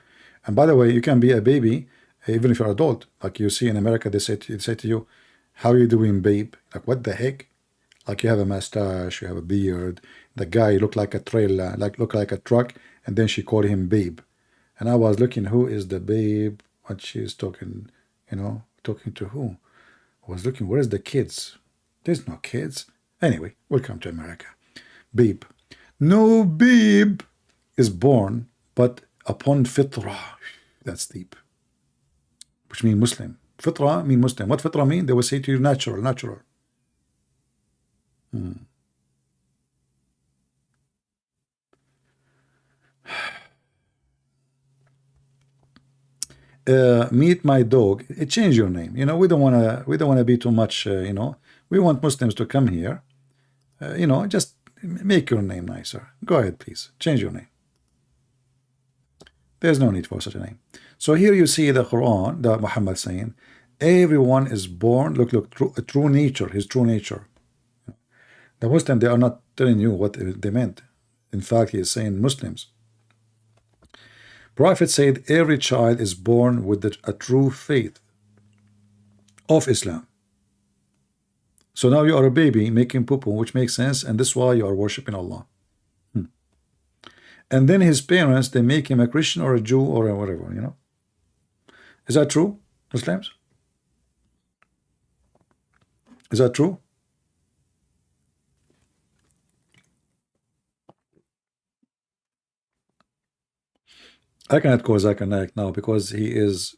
And by the way, you can be a baby even if you're adult. Like you see in America, they say to you, how are you doing, babe? Like, what the heck? Like, you have a mustache, you have a beard. The guy looked like a trailer, looked like a truck, and then she called him babe. And I was looking, who is the babe? What she's talking, you know, talking to who? I was looking, where's the kids? There's no kids. Anyway, welcome to America. Babe. No babe is born, but upon fitrah. That's deep. Which means Muslim. Fitrah means Muslim. What fitrah mean? They will say to you, natural. meet my dog, change your name. You know, we don't want to be too much. You know, we want Muslims to come here. You know, just make your name nicer. Go ahead, please change your name. There's no need for such a name. So here you see the Quran, that Muhammad saying, everyone is born. Look, true nature, his true nature. The Muslim, they are not telling you what they meant. In fact, he is saying Muslims. Prophet said every child is born with a true faith of Islam. So now you are a baby making poo-poo, which makes sense, and this is why you are worshiping Allah. And then his parents, they make him a Christian or a Jew or a whatever, you know. Is that true, Muslims? Is that true? I cannot call Zakir Naik now because he is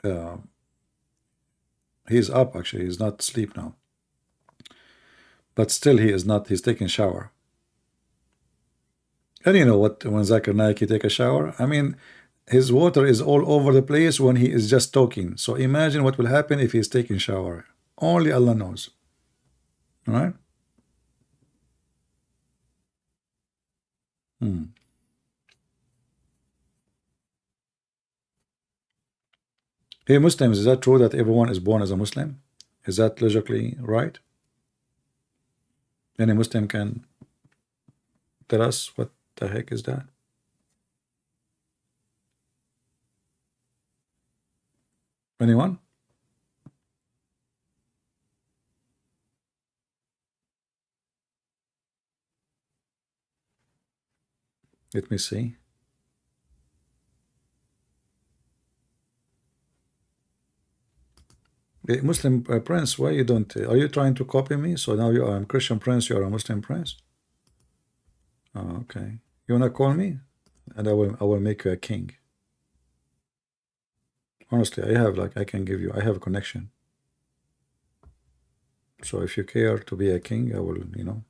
up actually. He's not asleep now. But still he is not, he's taking shower. And you know what, when Zakir Naik he take a shower, I mean, his water is all over the place when he is just talking. So imagine what will happen if he's taking shower. Only Allah knows. All right? Hey Muslims, is that true that everyone is born as a Muslim? Is that logically right? Any Muslim can tell us what the heck is that? Anyone? Let me see. Hey, Muslim Prince, why you don't? Are you trying to copy me? So now you are a Christian Prince, you are a Muslim Prince. Oh, okay. You wanna call me, and I will make you a king. Honestly, I can give you. I have a connection. So if you care to be a king, I will. You know.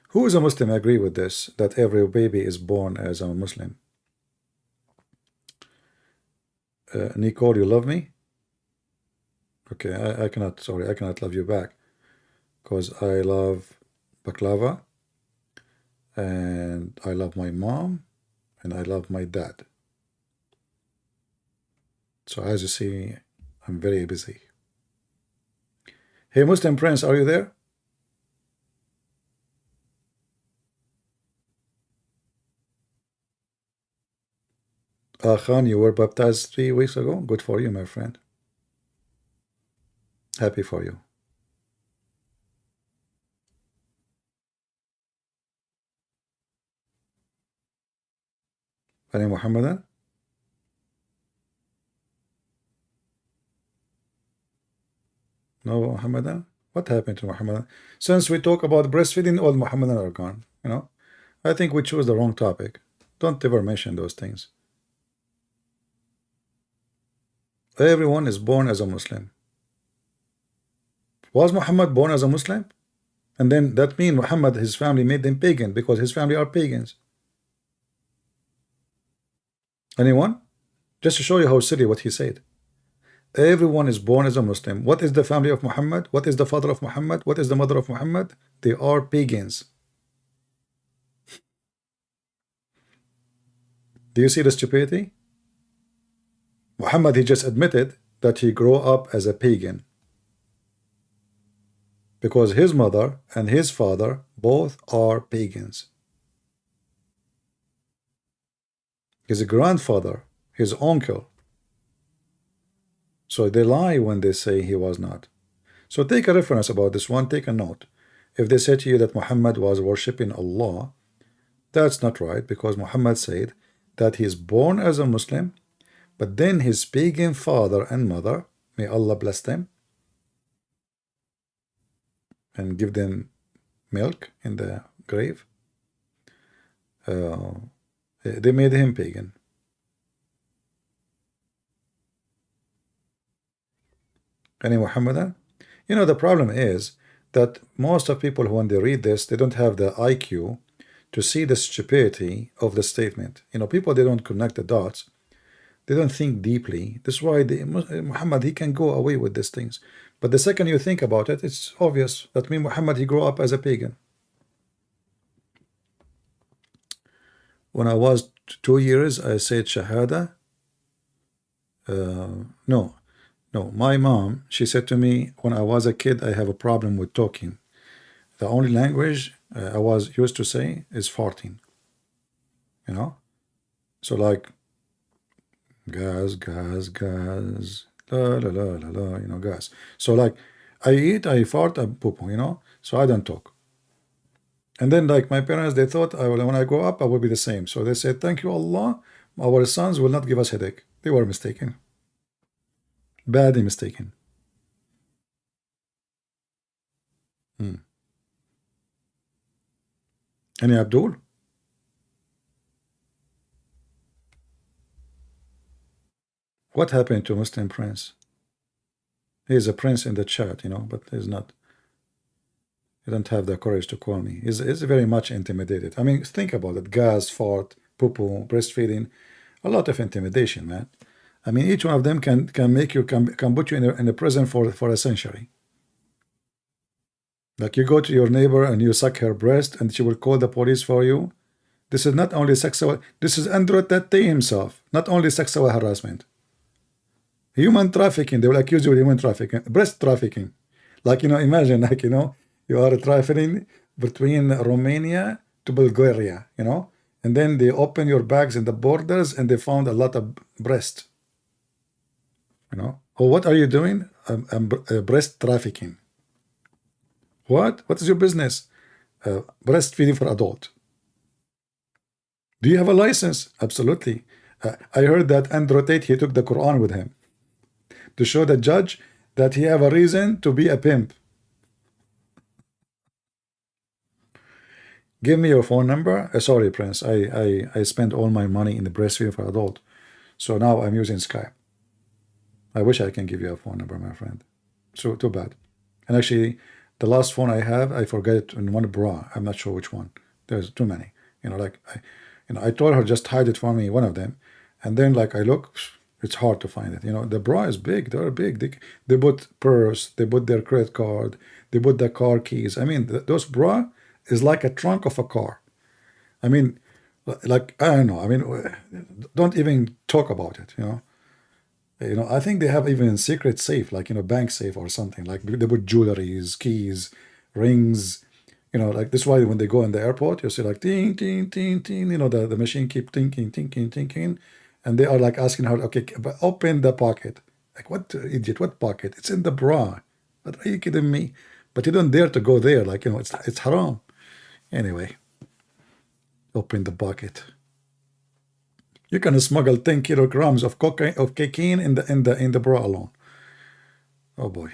Who is a Muslim agree with this? That every baby is born as a Muslim. Nicole, you love me? Okay, I cannot, sorry, I cannot love you back because I love baklava and I love my mom and I love my dad. So as you see, I'm very busy. Hey, Muslim Prince, are you there? Khan, you were baptized 3 weeks ago. Good for you, my friend. Happy for you. Any Muhammadan? No Muhammadan? What happened to Muhammadan? Since we talk about breastfeeding, all Muhammadan are gone. You know, I think we chose the wrong topic. Don't ever mention those things. Everyone is born as a Muslim. Was Muhammad born as a Muslim? And then that means Muhammad, his family made them pagan because his family are pagans. Anyone? Just to show you how silly what he said. Everyone is born as a Muslim. What is the family of Muhammad? What is the father of Muhammad? What is the mother of Muhammad? They are pagans. Do you see the stupidity? Muhammad, he just admitted that he grew up as a pagan because his mother and his father both are pagans. His grandfather, his uncle. So they lie when they say he was not. So take a reference about this one, take a note. If they say to you that Muhammad was worshipping Allah, that's not right, because Muhammad said that he is born as a Muslim, but then his pagan father and mother, may Allah bless them and give them milk in the grave, they made him pagan. Any Muhammadan? You know, the problem is that most of people, when they read this, they don't have the IQ to see the stupidity of the statement. You know, people, they don't connect the dots. They don't think deeply. That's why Muhammad, he can go away with these things. But the second you think about it, it's obvious that Muhammad, he grew up as a pagan. When I was 2 years, I said Shahada. No, my mom, she said to me, when I was a kid, I have a problem with talking. The only language I was used to say is farting. You know? So like, gas, la la la la la, you know, gas. So like, I eat, I fart, I poop, you know? So I don't talk. And then like my parents, they thought when I grow up, I will be the same. So they said, thank you, Allah, our sons will not give us headache. They were mistaken. Badly mistaken. Any Abdul? What happened to Muslim prince? He is a prince in the chat, you know, but he's not. He don't have the courage to call me. He's very much intimidated. I mean, think about it. Gas, fart, poo-poo, breastfeeding. A lot of intimidation, man. I mean, each one of them can make you, can put you in a prison for a century. Like you go to your neighbor and you suck her breast and she will call the police for you. This is not only sexual, this is ALLthat himself, not only sexual harassment. Human trafficking, they will accuse you of human trafficking, breast trafficking. Like, you know, imagine, like, you know, you are trafficking between Romania to Bulgaria, you know, and then they open your bags in the borders and they found a lot of breast. You know, oh, what are you doing? Breast trafficking. What? What is your business? Breastfeeding for adult. Do you have a license? Absolutely. I heard that ALLthat, he took the Quran with him to show the judge that he have a reason to be a pimp. Give me your phone number. Sorry, Prince. I spent all my money in the breastfeeding for adult. So now I'm using Skype. I wish I can give you a phone number, my friend. So too bad. And actually, the last phone I have, I forget it in one bra. I'm not sure which one. There's too many. You know, like I told her just hide it for me, one of them. And then like I look, it's hard to find it. You know, the bra is big. They're big. They put purse. They put their credit card. They put the car keys. I mean, those bra is like a trunk of a car. I mean, like, I don't know. I mean, don't even talk about it, you know. You know, I think they have even secret safe, like, you know, bank safe or something. Like they put jewelries, keys, rings, you know, like this is why when they go in the airport, you see like ting, ting, ting, ting, you know, the machine keep thinking. And they are like asking her, okay, but open the pocket. Like, what idiot, what pocket? It's in the bra. But are you kidding me? But you don't dare to go there. Like, you know, it's haram. Anyway, open the pocket. You can smuggle 10 kilograms of cocaine in the bra alone. Oh boy.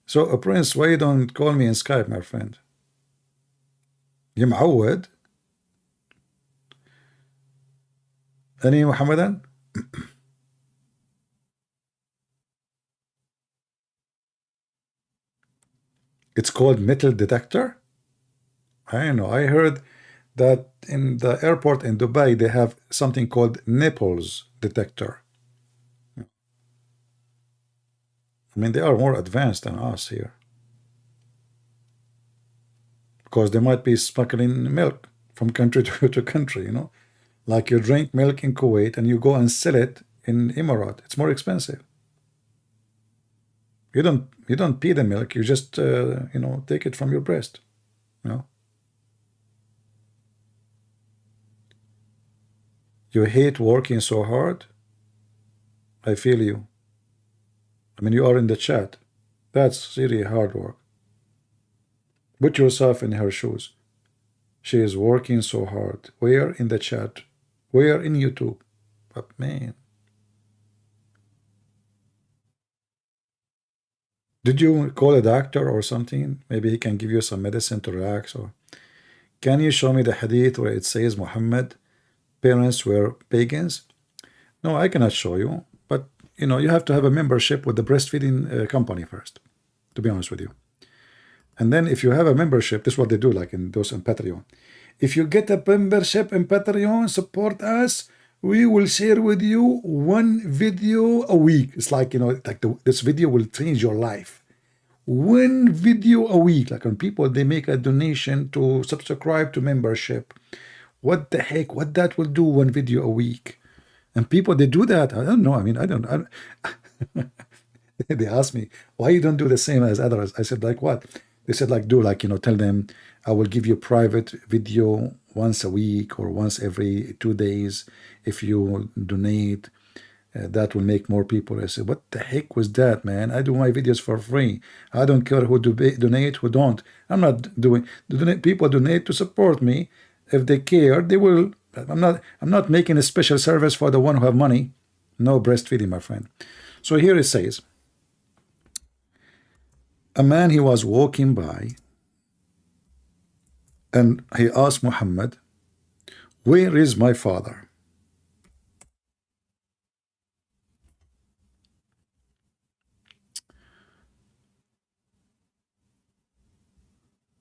So, Prince, why you don't call me in Skype, my friend? You معود? Any Muhammadan? It's called metal detector? I don't know. I heard that in the airport in Dubai, they have something called nipples detector. I mean, they are more advanced than us here. Because they might be smuggling milk from country to country, you know. Like you drink milk in Kuwait and you go and sell it in Emirat. It's more expensive. You don't pee the milk. You just, you know, take it from your breast, you know. You hate working so hard? I feel you. I mean, you are in the chat. That's really hard work. Put yourself in her shoes. She is working so hard. Where in the chat? Where in YouTube? But man. Did you call a doctor or something? Maybe he can give you some medicine to relax. Or can you show me the hadith where it says Muhammad parents were pagans? No, I cannot show you, but you know, you have to have a membership with the breastfeeding company first, to be honest with you. And then if you have a membership, this is what they do, like in those in Patreon. If you get a membership in Patreon, support us, we will share with you one video a week. It's like, you know, like this video will change your life. One video a week. Like when people, they make a donation to subscribe to membership. What the heck? What that will do, one video a week? And people, they do that. I don't know. I mean, I don't. They asked me, why you don't do the same as others? I said, like what? They said, like, do like, you know, tell them I will give you private video once a week or once every 2 days if you donate. That will make more people. I said, what the heck was that, man? I do my videos for free. I don't care who donate, who don't. I'm not doing. People donate to support me. If they care, they will. I'm not making a special service for the one who have money. No breastfeeding, my friend. So here it says, a man, he was walking by and he asked Muhammad, where is my father?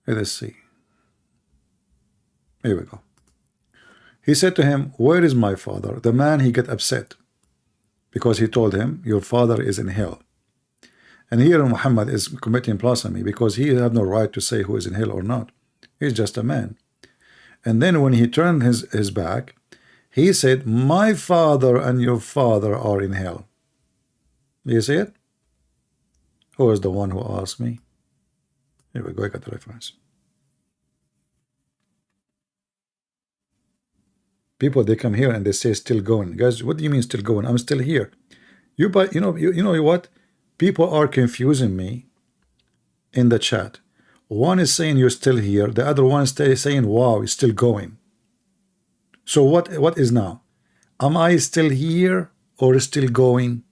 Let's see. Here we go. He said to him, where is my father? The man, he got upset because he told him, your father is in hell. And here Muhammad is committing blasphemy because he have no right to say who is in hell or not. He's just a man. And then when he turned his back, he said, my father and your father are in hell. Do you see it? Who is the one who asked me? Here we go, I got the reference. People, they come here and they say still going. Guys, what do you mean still going? I'm still here. You know what? People are confusing me in the chat. One is saying you're still here. The other one is saying, wow, it's still going. So what is now? Am I still here or still going?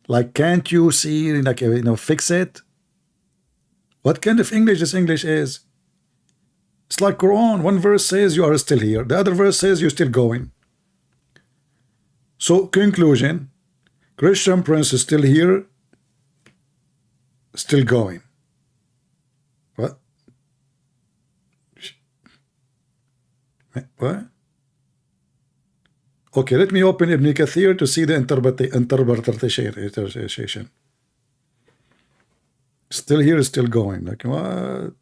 Like, can't you see, like, you know, fix it? What kind of English this English is? It's like Quran. One verse says you are still here. The other verse says you're still going. So conclusion, Christian Prince is still here, still going. What? What? Okay, let me open Ibn Kathir to see the interpretation. Still here, still going. Like, what?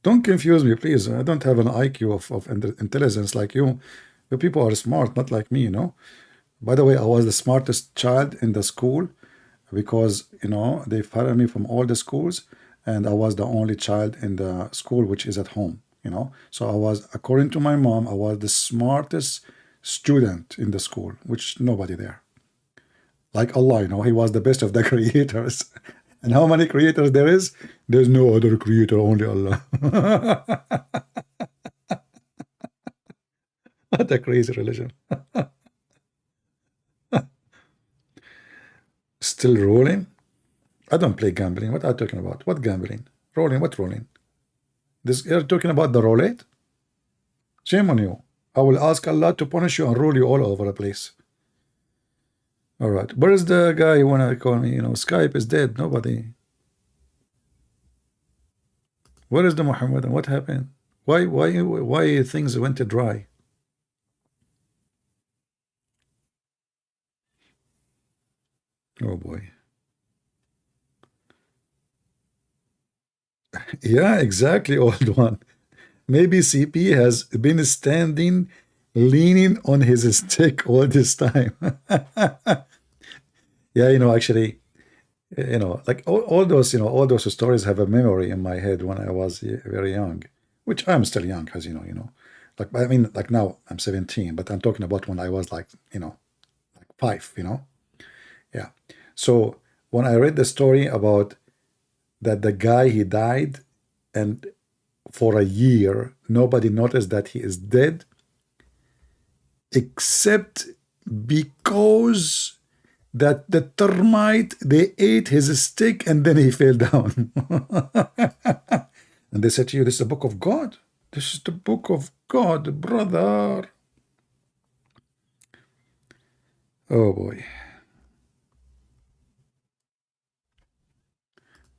Don't confuse me, please. I don't have an IQ of intelligence like you. The people are smart, not like me, you know. By the way, I was the smartest child in the school because, you know, they fired me from all the schools, and I was the only child in the school which is at home, you know. So I was, according to my mom, I was the smartest student in the school, which nobody there. Like Allah, you know, he was the best of the creators. And how many creators there is? There's no other creator, only Allah. What a crazy religion. Still rolling? I don't play gambling. What are you talking about? What gambling? Rolling? What rolling? This, you're talking about the roulette? Shame on you. I will ask Allah to punish you and roll you all over the place. All right. Where is the guy who wanna call me? You know, Skype is dead. Nobody. Where is the Muhammad and what happened? Why things went dry? Oh boy. Yeah, exactly, old one. Maybe CP has been standing, leaning on his stick all this time. Yeah, you know, actually, you know, like all those, you know, all those stories have a memory in my head when I was very young, which I'm still young, as you know. Like, I mean, like now I'm 17, but I'm talking about when I was like, you know, like 5, you know. Yeah. So when I read the story about that the guy, he died, and for a year nobody noticed that he is dead, except because that the termite, they ate his stick and then he fell down. And they said to you, this is the book of God. This is the book of God, brother. Oh boy.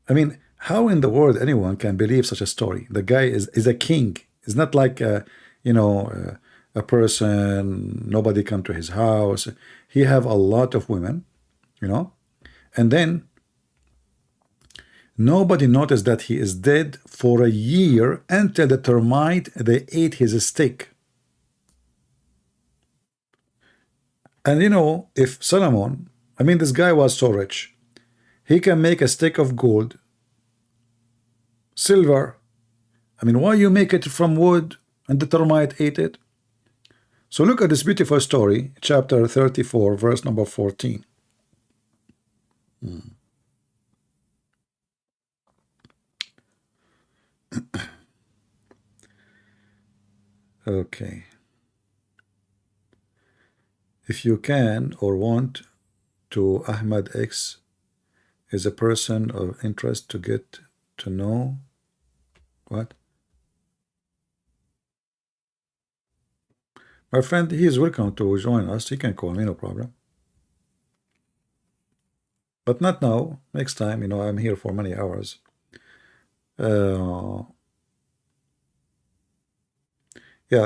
I mean, how in the world anyone can believe such a story? The guy is a king. It's not like you know, a person, nobody come to his house. He have a lot of women, you know, and then nobody noticed that he is dead for a year until the termite, they ate his stick. And you know, if Solomon, I mean, this guy was so rich, he can make a stick of gold, silver. I mean, why you make it from wood and the termite ate it? So look at this beautiful story, chapter 34, verse number 14. Okay. If you can or want to, Ahmad X is a person of interest to get to know what? My friend, he is welcome to join us. He can call me, no problem. But not now. Next time, you know, I'm here for many hours. Yeah,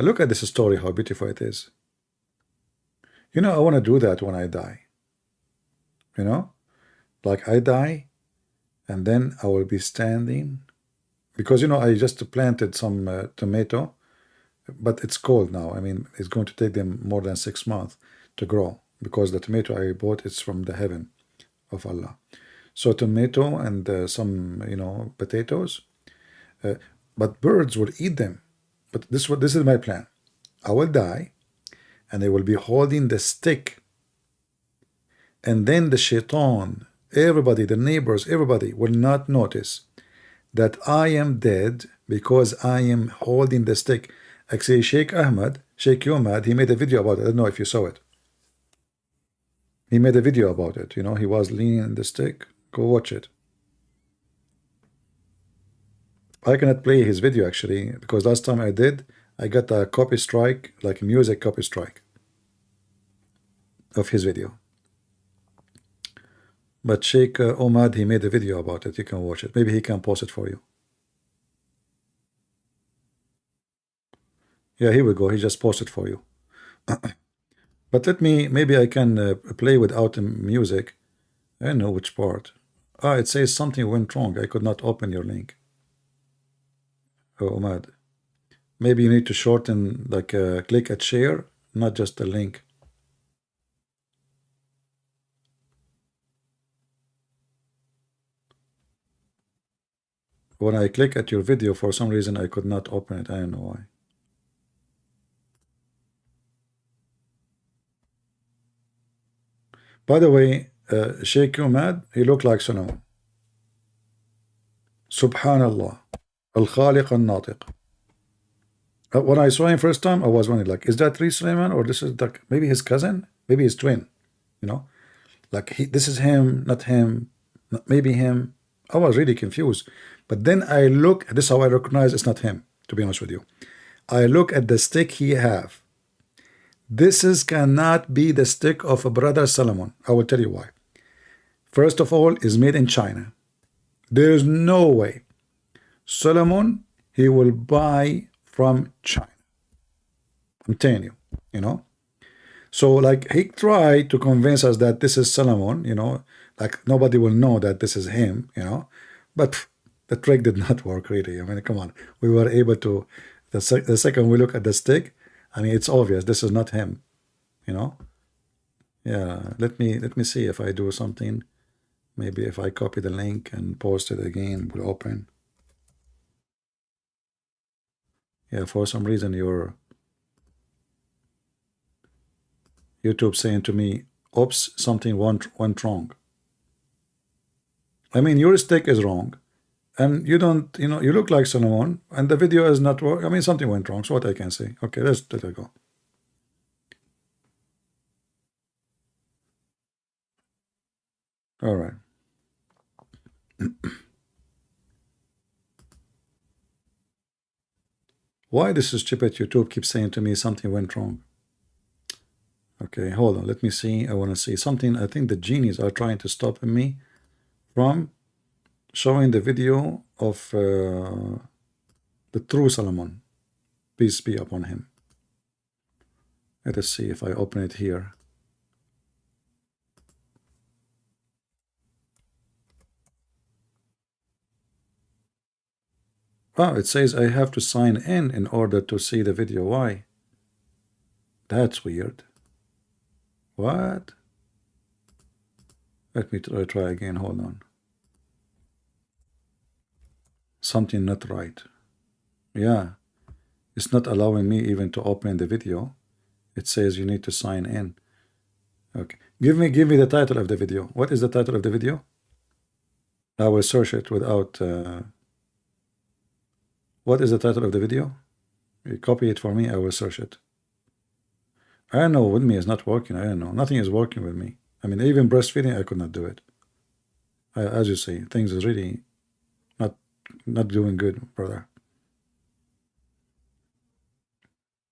look at this story, how beautiful it is. You know, I want to do that when I die. You know, like I die, and then I will be standing, because, you know, I just planted some tomato, but it's cold now. I mean, it's going to take them more than 6 months to grow, because the tomato I bought is from the heaven of Allah. So tomato and some, you know, potatoes, but birds will eat them. But this is my plan. I will die, and they will be holding the stick, and then the shaitan, everybody, the neighbors, everybody will not notice that I am dead because I am holding the stick. Actually, Sheikh Ahmad, Sheikh Yomad, he made a video about it. I don't know if you saw it. He made a video about it. You know, he was leaning on the stick. Go watch it. I cannot play his video, actually, because last time I did, I got a copy strike, like a music copy strike of his video. But Sheikh Omad, he made a video about it. You can watch it. Maybe he can post it for you. Yeah, here we go. He just posted for you. But let me, maybe I can play without the music. I don't know which part. Ah, it says something went wrong. I could not open your link. Oh, Omad. Maybe you need to shorten, like click at share, not just the link. When I click at your video, for some reason, I could not open it. I don't know why. By the way, Sheikh Umad, he looked like Solomon. Subhanallah. Al-Khaliq al-Natiq. When I saw him first time, I was wondering, like, is that really Suleiman, or this is like maybe his cousin, maybe his twin, you know? Like, this is him, not him, maybe him. I was really confused. But then I look, this is how I recognize it's not him, to be honest with you. I look at the stick he have. This cannot be the stick of a brother Solomon. I will tell you why. First of all, is made in China. There is no way Solomon, he will buy from China. I'm telling you, you know. So like he tried to convince us that this is Solomon, you know, like nobody will know that this is him, you know. But the trick did not work really. I mean, come on. We were able to, the second we look at the stick, I mean, it's obvious this is not him, you know. Yeah, let me see if I do something. Maybe if I copy the link and post it again, will open. Yeah, for some reason your YouTube saying to me, oops, something went wrong. I mean, your stick is wrong, and you don't, you know, you look like Solomon, and the video is not work. I mean, something went wrong. So what I can say? Okay, let's let it go. All right. Why this stupid YouTube keeps saying to me something went wrong? Okay, hold on. Let me see. I want to see something. I think the genies are trying to stop me from showing the video of the true Solomon. Peace be upon him. Let us see if I open it here. Oh, it says I have to sign in order to see the video. Why? That's weird. What? Let me try again. Hold on. Something not right. Yeah. It's not allowing me even to open the video. It says you need to sign in. Okay. Give me the title of the video. What is the title of the video? I will search it without... What is the title of the video? You copy it for me, I will search it. I don't know, with me it's not working. I don't know. Nothing is working with me. I mean, even breastfeeding, I could not do it. As you see, things is really not doing good, brother.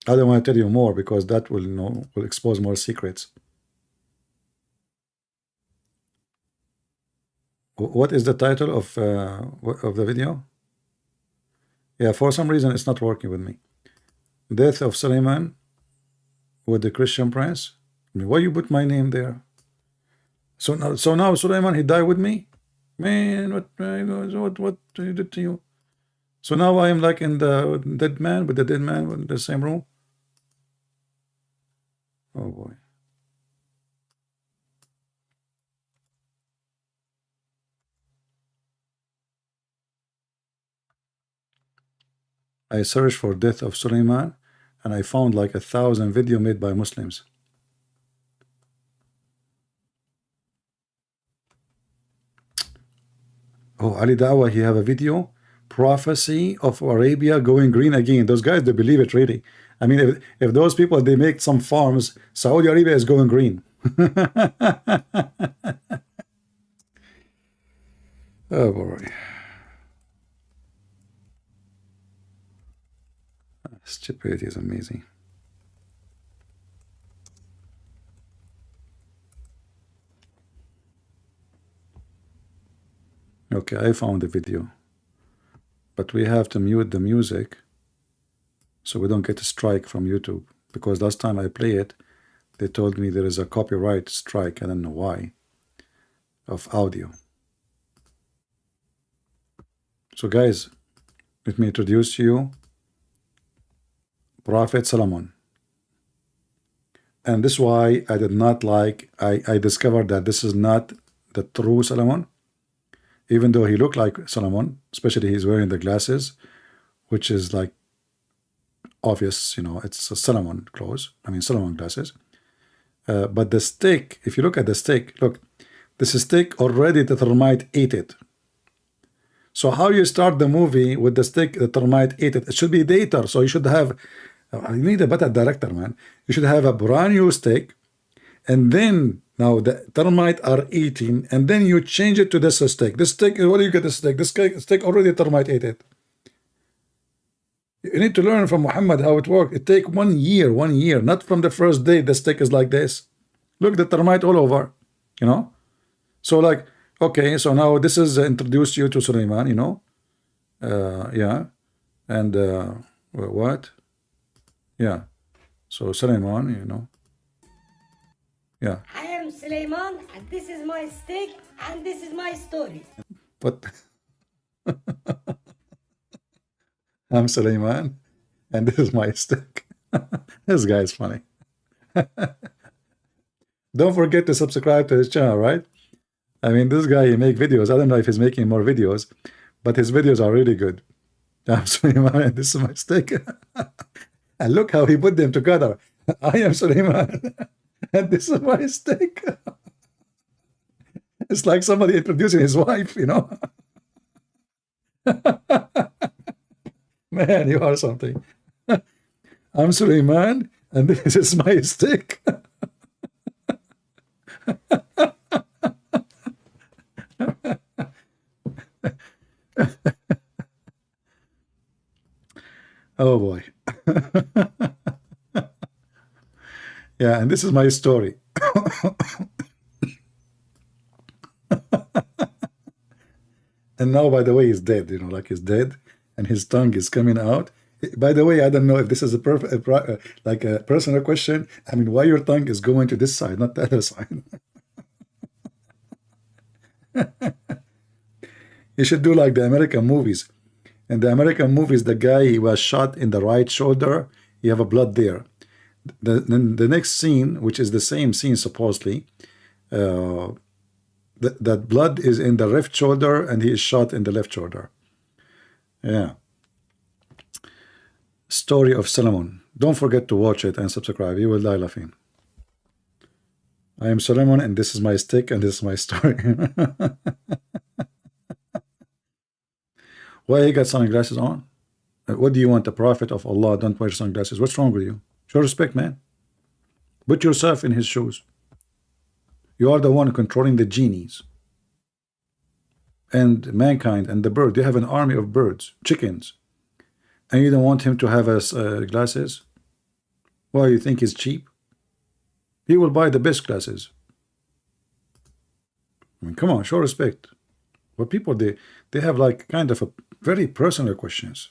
I don't want to tell you more because that will will expose more secrets. What is the title of the video? Yeah, for some reason it's not working with me. Death of Suleiman with the Christian prince. I mean, why you put my name there? So now Suleiman, he died with me. Man, what he did to you? So now I am like in the dead man with the dead man in the same room. Oh boy. I searched for death of Suleiman and I found like 1,000 videos made by Muslims. Oh, Ali Dawah, he have a video, prophecy of Arabia going green again. Those guys, they believe it really. I mean, if those people, they make some farms, Saudi Arabia is going green. Oh boy. Stupidity is amazing. Okay, I found the video, but we have to mute the music so we don't get a strike from YouTube, because last time I play it, they told me there is a copyright strike. I don't know why, of audio. So guys, let me introduce you Prophet Solomon. And this is why I did not like, I discovered that this is not the true Solomon, even though he looked like Solomon, especially he's wearing the glasses, which is like obvious, you know, it's a Solomon clothes, I mean Solomon glasses. But the stick, if you look at the stick, look, this stick already the termite ate it. So how you start the movie with the stick, the termite ate it? It should be later, so you should have, you need a better director, man. You should have a brand new stick, and then now the termite are eating, and then you change it to this stick. This stick, what do you get the stick? This stick already termite ate it. You need to learn from Muhammad how it worked. It take 1 year, not from the first day the stick is like this. Look, the termite all over, you know. So like, okay, so now this is introduce you to Suleiman, you know. Yeah, and what? Yeah, so Suleiman, you know. Yeah. I am Suleiman, and this is my stick, and this is my story. But I'm Suleiman, and this is my stick. This guy is funny. Don't forget to subscribe to his channel, right? I mean, this guy, he make videos. I don't know if he's making more videos, but his videos are really good. I'm Suleiman, and this is my stick. And look how he put them together. I am Suleiman, and this is my stick. It's like somebody introducing his wife, you know. Man, you are something. I'm Suleiman, and this is my stick. Oh boy. Yeah, and this is my story. And now, by the way, he's dead, you know, like he's dead, and his tongue is coming out. By the way, I don't know if this is a perfect, like a personal question. I mean, why your tongue is going to this side, not the other side? You should do like the American movies. In the American movies, the guy, he was shot in the right shoulder. You have a blood there. Then the next scene, which is the same scene supposedly, that blood is in the left shoulder, and he is shot in the left shoulder. Yeah. Story of Solomon. Don't forget to watch it and subscribe. You will die laughing. I am Solomon, and this is my stick, and this is my story. Why he got sunglasses on? What do you want? The prophet of Allah don't wear sunglasses. What's wrong with you? Show respect, man. Put yourself in his shoes. You are the one controlling the genies and mankind and the bird. You have an army of birds, chickens, and you don't want him to have glasses? Why, you think he's cheap? He will buy the best glasses. I mean, come on, show respect. But people, they have like kind of a very personal questions.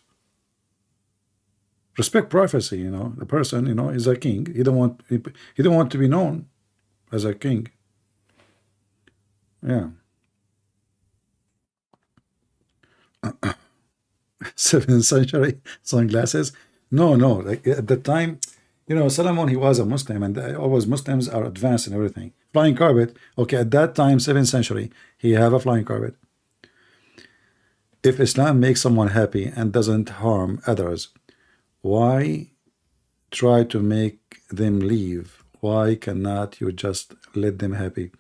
Respect prophecy, you know. The person, you know, is a king. He don't want to be known as a king. Yeah. 7th century sunglasses. No, like at the time, you know, Solomon, he was a Muslim, and always Muslims are advanced in everything. Flying carpet. Okay, at that time, 7th century, he have a flying carpet. If Islam makes someone happy and doesn't harm others, why try to make them leave? Why cannot you just let them happy?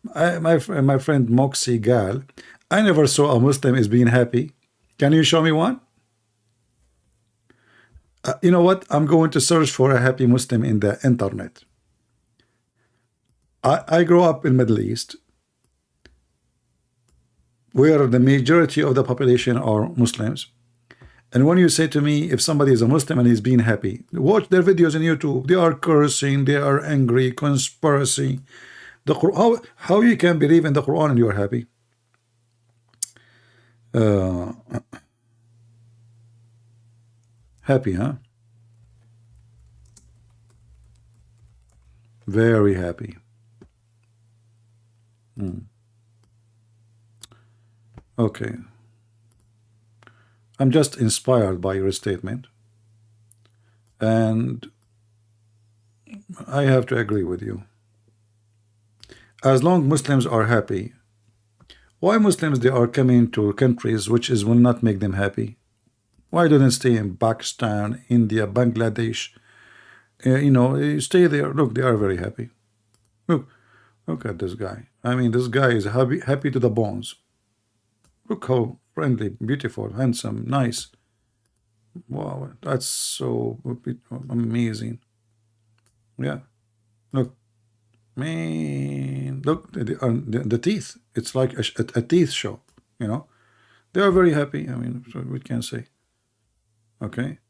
My friend Moxie Gal, I never saw a Muslim is being happy. Can you show me one? You know what? I'm going to search for a happy Muslim in the internet. I grew up in Middle East, where the majority of the population are Muslims. And when you say to me, if somebody is a Muslim and he's being happy, watch their videos on YouTube. They are cursing, they are angry, conspiracy. The Quran, how you can believe in the Quran and you are happy? Happy, huh? Very happy. Okay. I'm just inspired by your statement, and I have to agree with you. As long Muslims are happy, why Muslims they are coming to countries which will not make them happy? Why don't they stay in Pakistan, India, Bangladesh? You know, stay there. Look, they are very happy. Look at this guy. I mean, this guy is happy to the bones. Look how friendly, beautiful, handsome, nice. Wow, that's so amazing. Yeah, look, man, look the teeth. It's like a teeth show. You know, they are very happy. I mean, so we can say. Okay,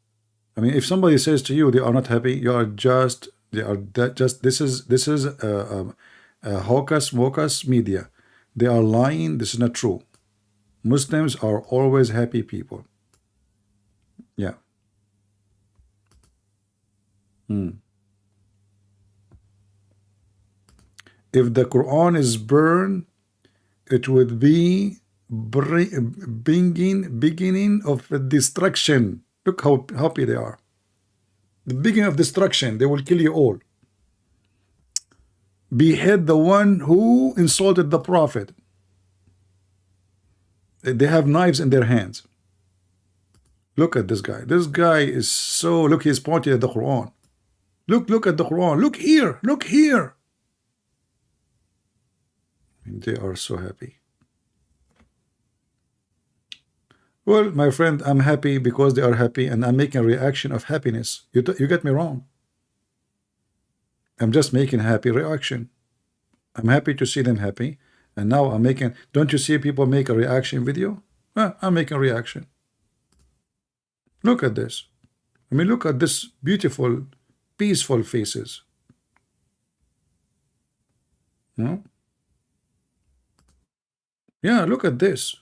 I mean, if somebody says to you they are not happy, you are just this is a hocus media. They are lying. This is not true. Muslims are always happy people. Yeah. If the Quran is burned, it would be beginning of destruction. Look how happy they are. The beginning of destruction. They will kill you all. Behead the one who insulted the Prophet. They have knives in their hands. Look at this guy. This guy is so, look, he's pointing at the Quran. Look at the Quran. Look here. Look here. And they are so happy. Well, my friend, I'm happy because they are happy, and I'm making a reaction of happiness. You get me wrong. I'm just making a happy reaction. I'm happy to see them happy. And now I'm making, don't you see people make a reaction video? Well, I'm making a reaction. Look at this. I mean, look at this beautiful, peaceful faces. No? Yeah, look at this.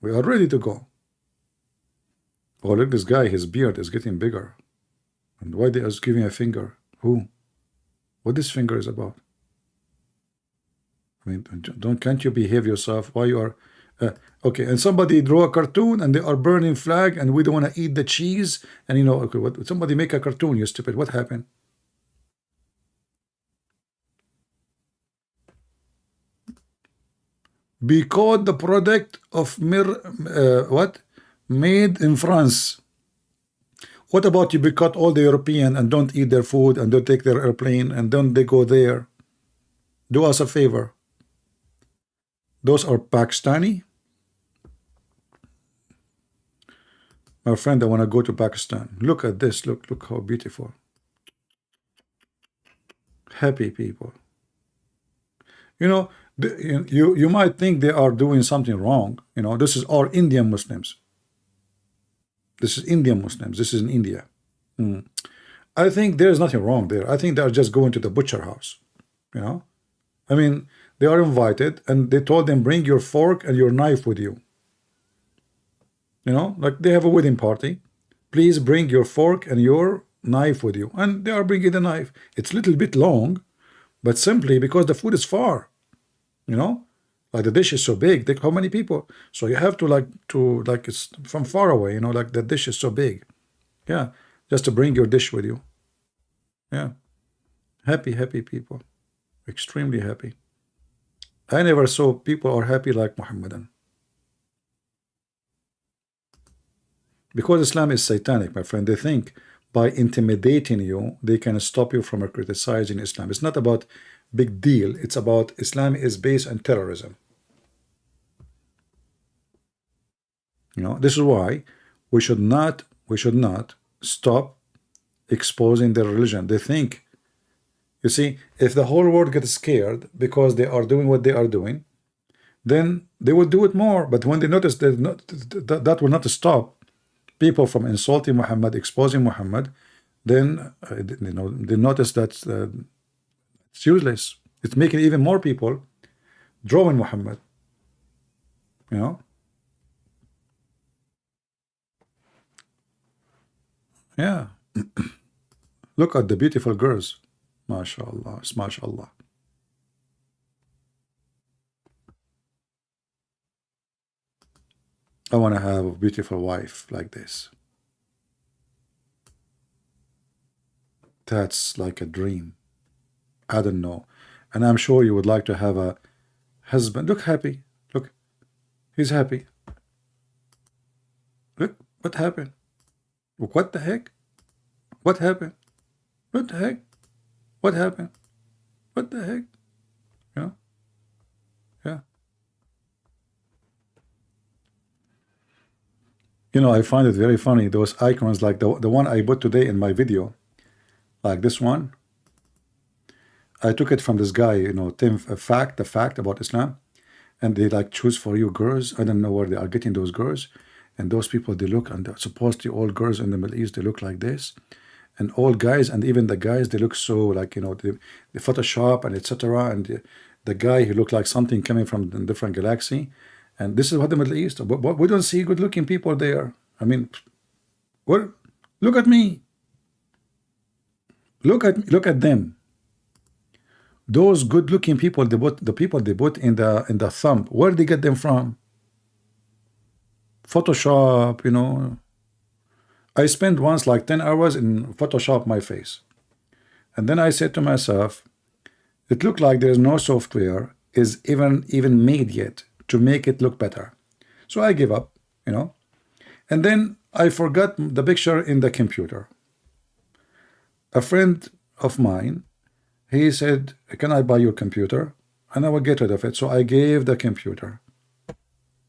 We are ready to go. Oh, look, this guy, his beard is getting bigger. And why they are giving a finger? Who? What this finger is about? I mean, can't you behave yourself? Why you are okay? And somebody draw a cartoon and they are burning flag and we don't want to eat the cheese. And you know, okay, what? Somebody make a cartoon, you stupid. What happened? Because the product of what? Made in France. What about you boycott all the European and don't eat their food and don't take their airplane and don't they go there? Do us a favor. Those are Pakistani. My friend, I want to go to Pakistan. Look at this. Look how beautiful. Happy people. You know, you might think they are doing something wrong. You know, this is all Indian Muslims. This is Indian Muslims. This is in India. I think there's nothing wrong there. I think they are just going to the butcher house. You know, I mean, they are invited and they told them, bring your fork and your knife with you. You know, like they have a wedding party. Please bring your fork and your knife with you. And they are bringing the knife. It's a little bit long, but simply because the food is far. You know, like the dish is so big. How many people? So you have to like it's from far away. You know, like the dish is so big. Yeah, just to bring your dish with you. Yeah, happy people, extremely happy. I never saw people are happy like Muhammadan. Because Islam is satanic, my friend. They think by intimidating you, they can stop you from criticizing Islam. It's not about big deal. It's about Islam is based on terrorism. You know, this is why we should not stop exposing their religion. They think, you see, if the whole world gets scared because they are doing what they are doing, then they will do it more. But when they notice that will not stop people from insulting Muhammad, exposing Muhammad, then you know, they notice that it's useless. It's making even more people drawing Muhammad. You know. Yeah. Look at the beautiful girls. MashaAllah. MashaAllah. I want to have a beautiful wife like this. That's like a dream. I don't know. And I'm sure you would like to have a husband. Look happy. Look. He's happy. Look. What happened? What the heck? What happened? What the heck? What happened? What the heck? Yeah. Yeah. You know, I find it very funny, those icons like the one I put today in my video, like this one. I took it from this guy, you know, the fact about Islam, and they like choose for you girls. I don't know where they are getting those girls, and those people, they look, and supposedly all girls in the Middle East, they look like this, and all guys, and even the guys, they look so like, you know, the Photoshop and etc. And the guy, he looked like something coming from a different galaxy. And this is what the Middle East, but we don't see good-looking people there. I mean, what? Look at me. Look at them. Those good-looking people, the people they put in the thumb, where did they get them from? Photoshop, you know. I spent once like 10 hours in Photoshop my face, and then I said to myself, it looked like there's no software is even made yet to make it look better. So I give up, you know. And then I forgot the picture in the computer. A friend of mine, he said, can I buy your computer? And I will get rid of it. So I gave the computer.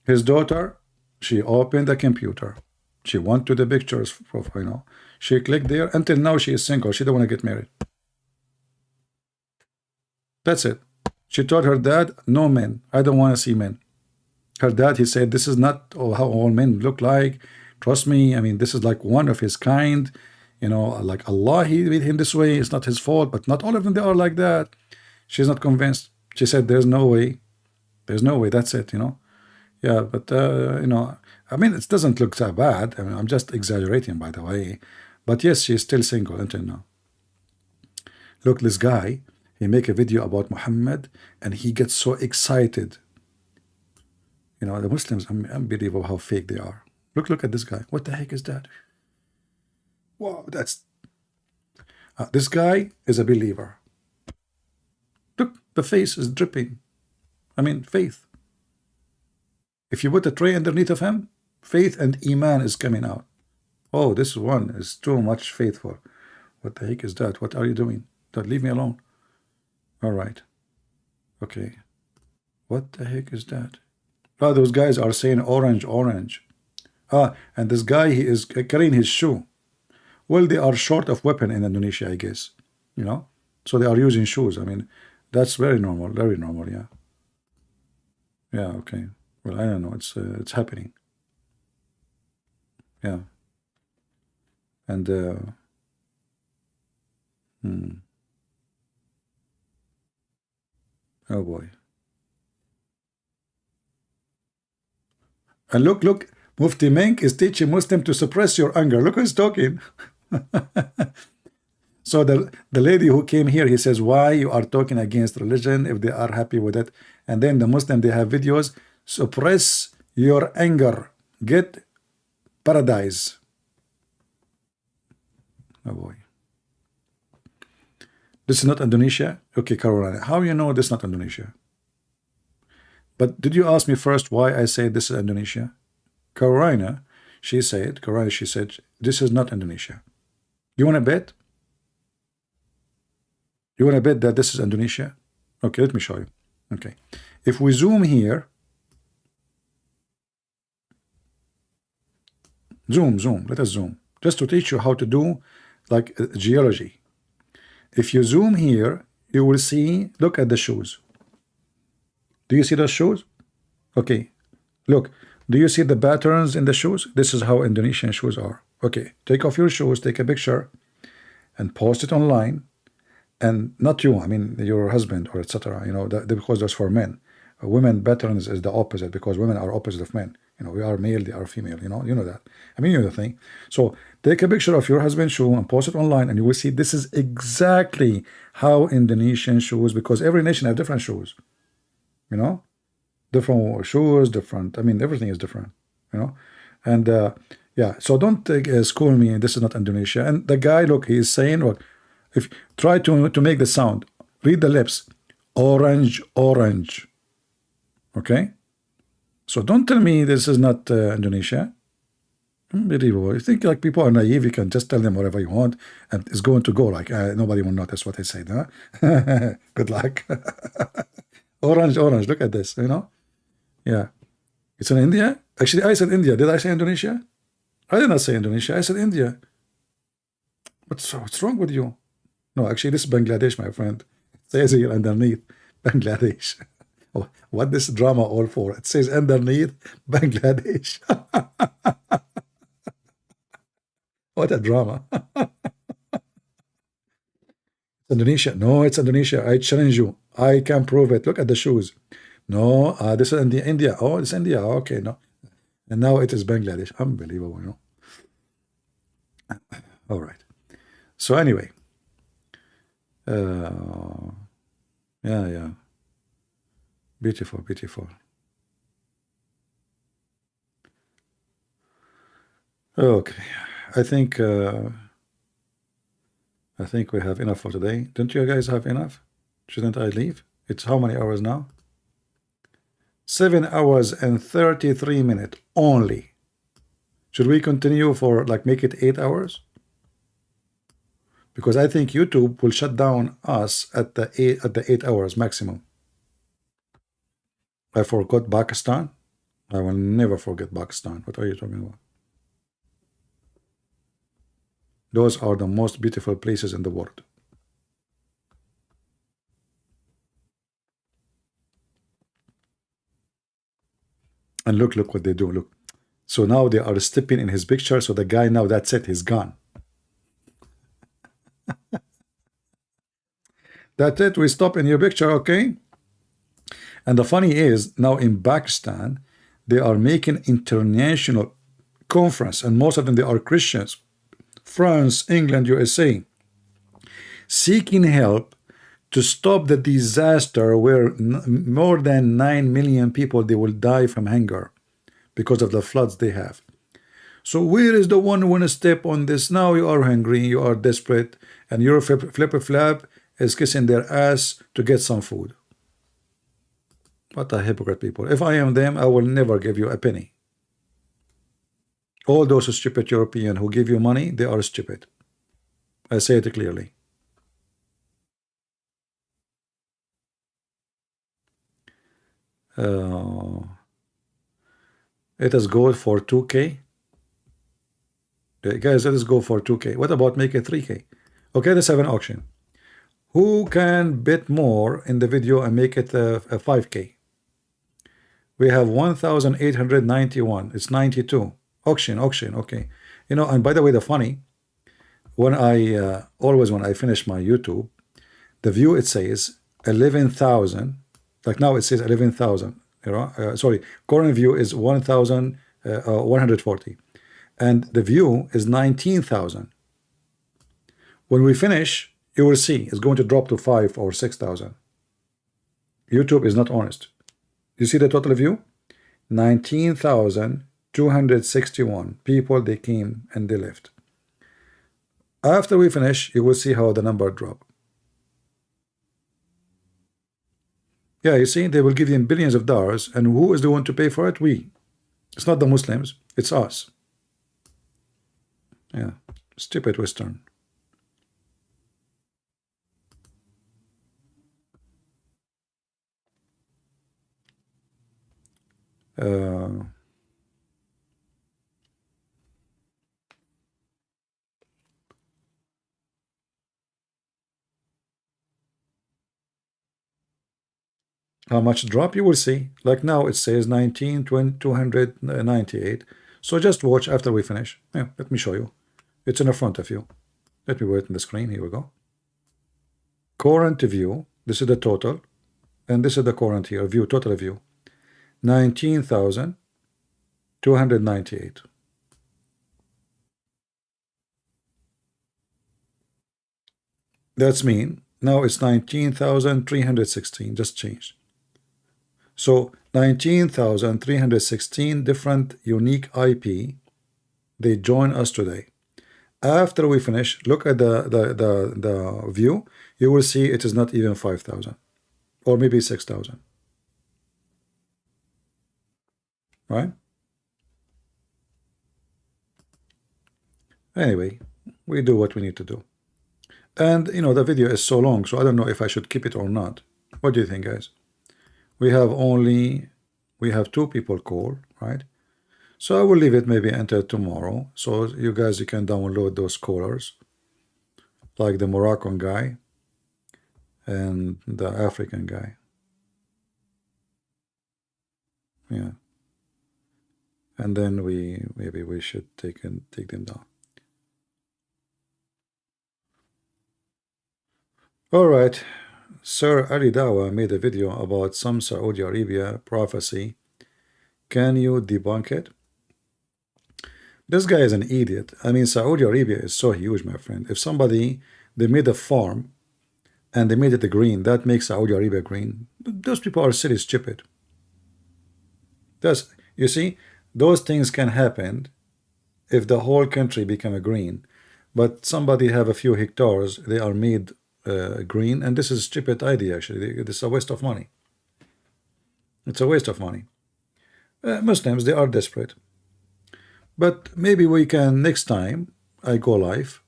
His daughter, she opened the computer. She went to the pictures profile, you know. She clicked there. Until now, she is single. She don't want to get married. That's it. She told her dad, no men. I don't want to see men. Her dad, he said, this is not how all men look like. Trust me. I mean, this is like one of his kind. You know, like Allah, he made him this way. It's not his fault, but not all of them, they are like that. She's not convinced. She said, there's no way. There's no way. That's it, you know. Yeah, but you know, I mean, it doesn't look that bad. I mean, I'm just exaggerating, by the way. But yes, she's still single until now. Look, this guy, he make a video about Muhammad, and he gets so excited. You know, the Muslims, unbelievable how fake they are. Look at this guy. What the heck is that? Wow, that's... this guy is a believer. Look, the face is dripping. I mean, faith. If you put a tray underneath of him, faith and Iman is coming out. Oh, this one is too much faithful. What the heck is that? What are you doing? Don't leave me alone. All right. Okay. What the heck is that? Oh, those guys are saying orange, orange. And this guy, he is carrying his shoe. Well, they are short of weapon in Indonesia, I guess. You know? So they are using shoes. I mean, that's very normal, yeah. Yeah, okay. Well, I don't know. It's happening. Yeah. And oh boy. And look, Mufti Menk is teaching Muslim to suppress your anger. Look who's talking. So the lady who came here, he says, why you are talking against religion if they are happy with it? And then the Muslim, they have videos, suppress your anger, get paradise. Oh boy. This is not Indonesia? Okay, Carolina. How you know this is not Indonesia? But did you ask me first why I say this is Indonesia? Carolina, she said, this is not Indonesia. You want to bet? You want to bet that this is Indonesia? Okay, let me show you. Okay. If we zoom here, zoom, let us zoom. Just to teach you how to do like geology. If you zoom here, you will see, look at the shoes. Do you see those shoes? Okay, look, do you see the patterns in the shoes? This is how Indonesian shoes are. Okay, take off your shoes, take a picture, and post it online. And not you, I mean your husband or etc. You know, because that's for men. Women patterns is the opposite, because women are opposite of men. You know, we are male, they are female. You know that. I mean, you know the thing. So take a picture of your husband's shoe and post it online, and you will see this is exactly how Indonesian shoes, because every nation have different shoes. You know, different shoes, different. I mean, everything is different. You know, and yeah. So don't school me. This is not Indonesia. And the guy, look, he is saying, look, if try to make the sound, read the lips, orange, orange. Okay. So don't tell me this is not Indonesia. Unbelievable. You think like people are naive, you can just tell them whatever you want and it's going to go like nobody will notice what I said, huh? Good luck. Orange, orange, look at this, you know? Yeah. It's in India? Actually, I said India. Did I say Indonesia? I did not say Indonesia. I said India. What's wrong with you? No, actually, this is Bangladesh, my friend. It says here underneath, Bangladesh. What this drama all for? It says underneath Bangladesh. What a drama. Indonesia. No, it's Indonesia. I challenge you. I can prove it. Look at the shoes. No, this is India. Oh, it's India. Okay, no. And now it is Bangladesh. Unbelievable, you know. All right. So anyway. Yeah. Beautiful, beautiful. Okay, I think we have enough for today. Don't you guys have enough? Shouldn't I leave? It's how many hours now? 7 hours and 33 minutes only. Should we continue for like make it 8 hours? Because I think YouTube will shut down us at the 8 hours maximum. I forgot Pakistan. I will never forget Pakistan. What are you talking about? Those are the most beautiful places in the world. And look what they do. Look. So now they are stepping in his picture. So the guy now, that's it. He's gone. That's it. We stop in your picture, okay? And the funny is, now in Pakistan, They are making international conference, and most of them, they are Christians. France, England, USA, seeking help to stop the disaster where more than 9 million people, they will die from hunger because of the floods they have. So where is the one who want to step on this? Now you are hungry, you are desperate, and your flip-flap is kissing their ass to get some food. What a hypocrite people. If I am them, I will never give you a penny. All those stupid Europeans who give you money, they are stupid. I say it clearly. It is good for 2K. Guys, let us go for 2K. What about make it 3K? Okay, let's have an auction. Who can bid more in the video and make it a 5K? We have 1,891. It's 92. Auction. Okay. You know, and by the way, the funny, when I always when I finish my YouTube, the view, it says 11,000. Like now it says 11,000. You know, sorry, current view is 1,140, and the view is 19,000. When we finish, you will see it's going to drop to 5 or 6,000. YouTube is not honest. You see the total view? 19,261 people, they came and they left. After we finish, you will see how the number drop. Yeah, you see, they will give them billions of dollars, and who is the one to pay for it? We. It's not the Muslims, it's us. Yeah, stupid Western. How much drop you will see. Like now it says 19,298. So just watch after we finish. Yeah, let me show you. It's in the front of you. Let me wait on the screen. Here we go. Current view. This is the total, and this is the current here view. Total view 19,298. That's mean now it's 19,316. Just changed. So 19,316 different unique IP, they join us today. After we finish, look at the view. You will see it is not even 5,000 or maybe 6,000. Right? Anyway, we do what we need to do. And you know, the video is so long, so I don't know if I should keep it or not. What do you think, guys? We have 2 people call, right? So I will leave it maybe until tomorrow, so you guys, you can download those callers, like the Moroccan guy and the African guy. Yeah, and then maybe we should take them down. All right. Sir Ali Dawa made a video about some Saudi Arabia prophecy. Can you debunk it? This guy is an idiot. I mean, Saudi Arabia is so huge, my friend. If somebody, they made a farm and they made it green, that makes Saudi Arabia green. Those people are silly stupid. You see, those things can happen if the whole country become a green. But somebody have a few hectares, they are made green, and this is a stupid idea. Actually, this is a waste of money. It's a waste of money. Muslims, they are desperate, but maybe we can, next time I go live,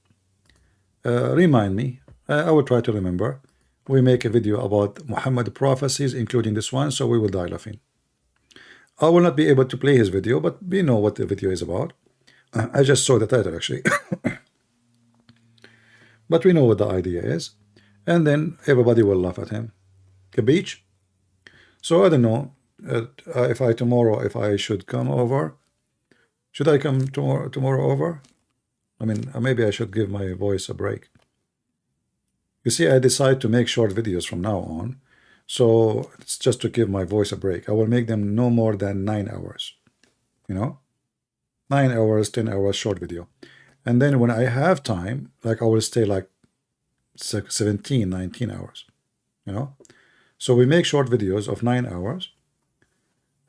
remind me. I will try to remember. We make a video about Muhammad prophecies, including this one, so we will die laughing. I will not be able to play his video, but we know what the video is about. I just saw the title actually. But we know what the idea is, and then everybody will laugh at him. Capiche? So I don't know if I should come over. Should I come tomorrow over? I mean, maybe I should give my voice a break. You see, I decide to make short videos from now on, So it's just to give my voice a break. I will make them no more than 9 hours, you know, 9 hours, 10 hours short video. And then when I have time, like I will stay like 17, 19 hours, you know. So we make short videos of 9 hours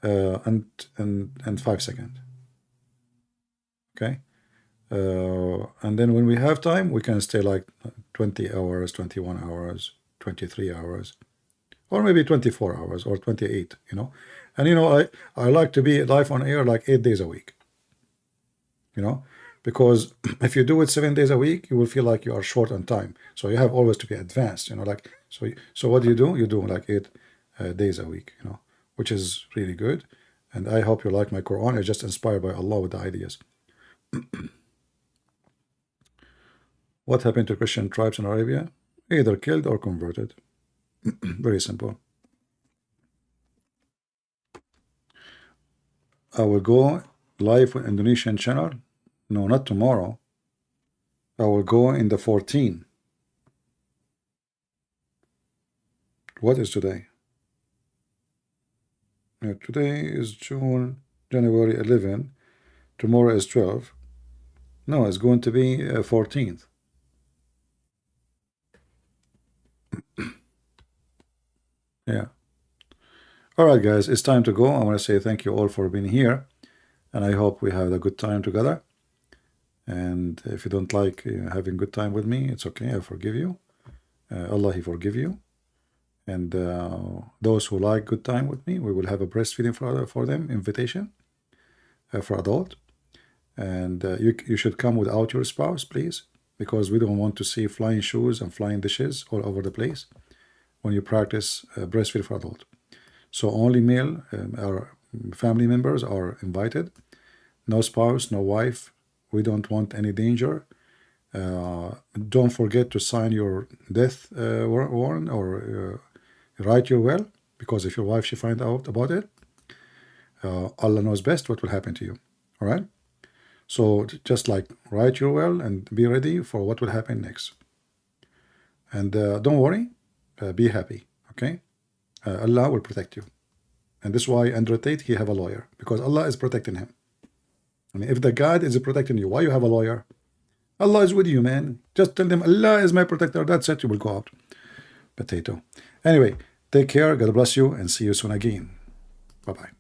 and 5 seconds. Okay. And then when we have time, we can stay like 20 hours, 21 hours, 23 hours, or maybe 24 hours or 28, you know. And, you know, I like to be live on air like 8 days a week, you know, because if you do it 7 days a week, you will feel like you are short on time. So you have always to be advanced, you know, like, so what do? You do like 8 days a week, you know, which is really good. And I hope you like my Quran. I'm just inspired by Allah with the ideas. What happened to Christian tribes in Arabia? Either killed or converted. Very simple. I will go live on Indonesian channel. No, not tomorrow. I will go in the 14. What is today? Today is January 11. Tomorrow is 12. No, it's going to be 14th. Yeah. All right, guys, it's time to go. I want to say thank you all for being here, and I hope we have a good time together. And if you don't like having good time with me, it's okay. I forgive you. Allah, He forgive you. And those who like good time with me, we will have a breastfeeding for them invitation for adult. And you should come without your spouse, please, because we don't want to see flying shoes and flying dishes all over the place when you practice breastfeed for adult. So only male our family members are invited. No spouse, no wife. We don't want any danger. Don't forget to sign your death warrant or write your will, because if your wife she find out about it, Allah knows best what will happen to you. All right. So just like write your will and be ready for what will happen next. And don't worry, be happy. Okay. Allah will protect you. And this is why Andrew Tate, he have a lawyer, because Allah is protecting him. I mean, if the God is protecting you, why you have a lawyer? Allah is with you, man. Just tell them Allah is my protector. That's it. You will go out. Potato. Anyway, take care. God bless you, and see you soon again. Bye-bye.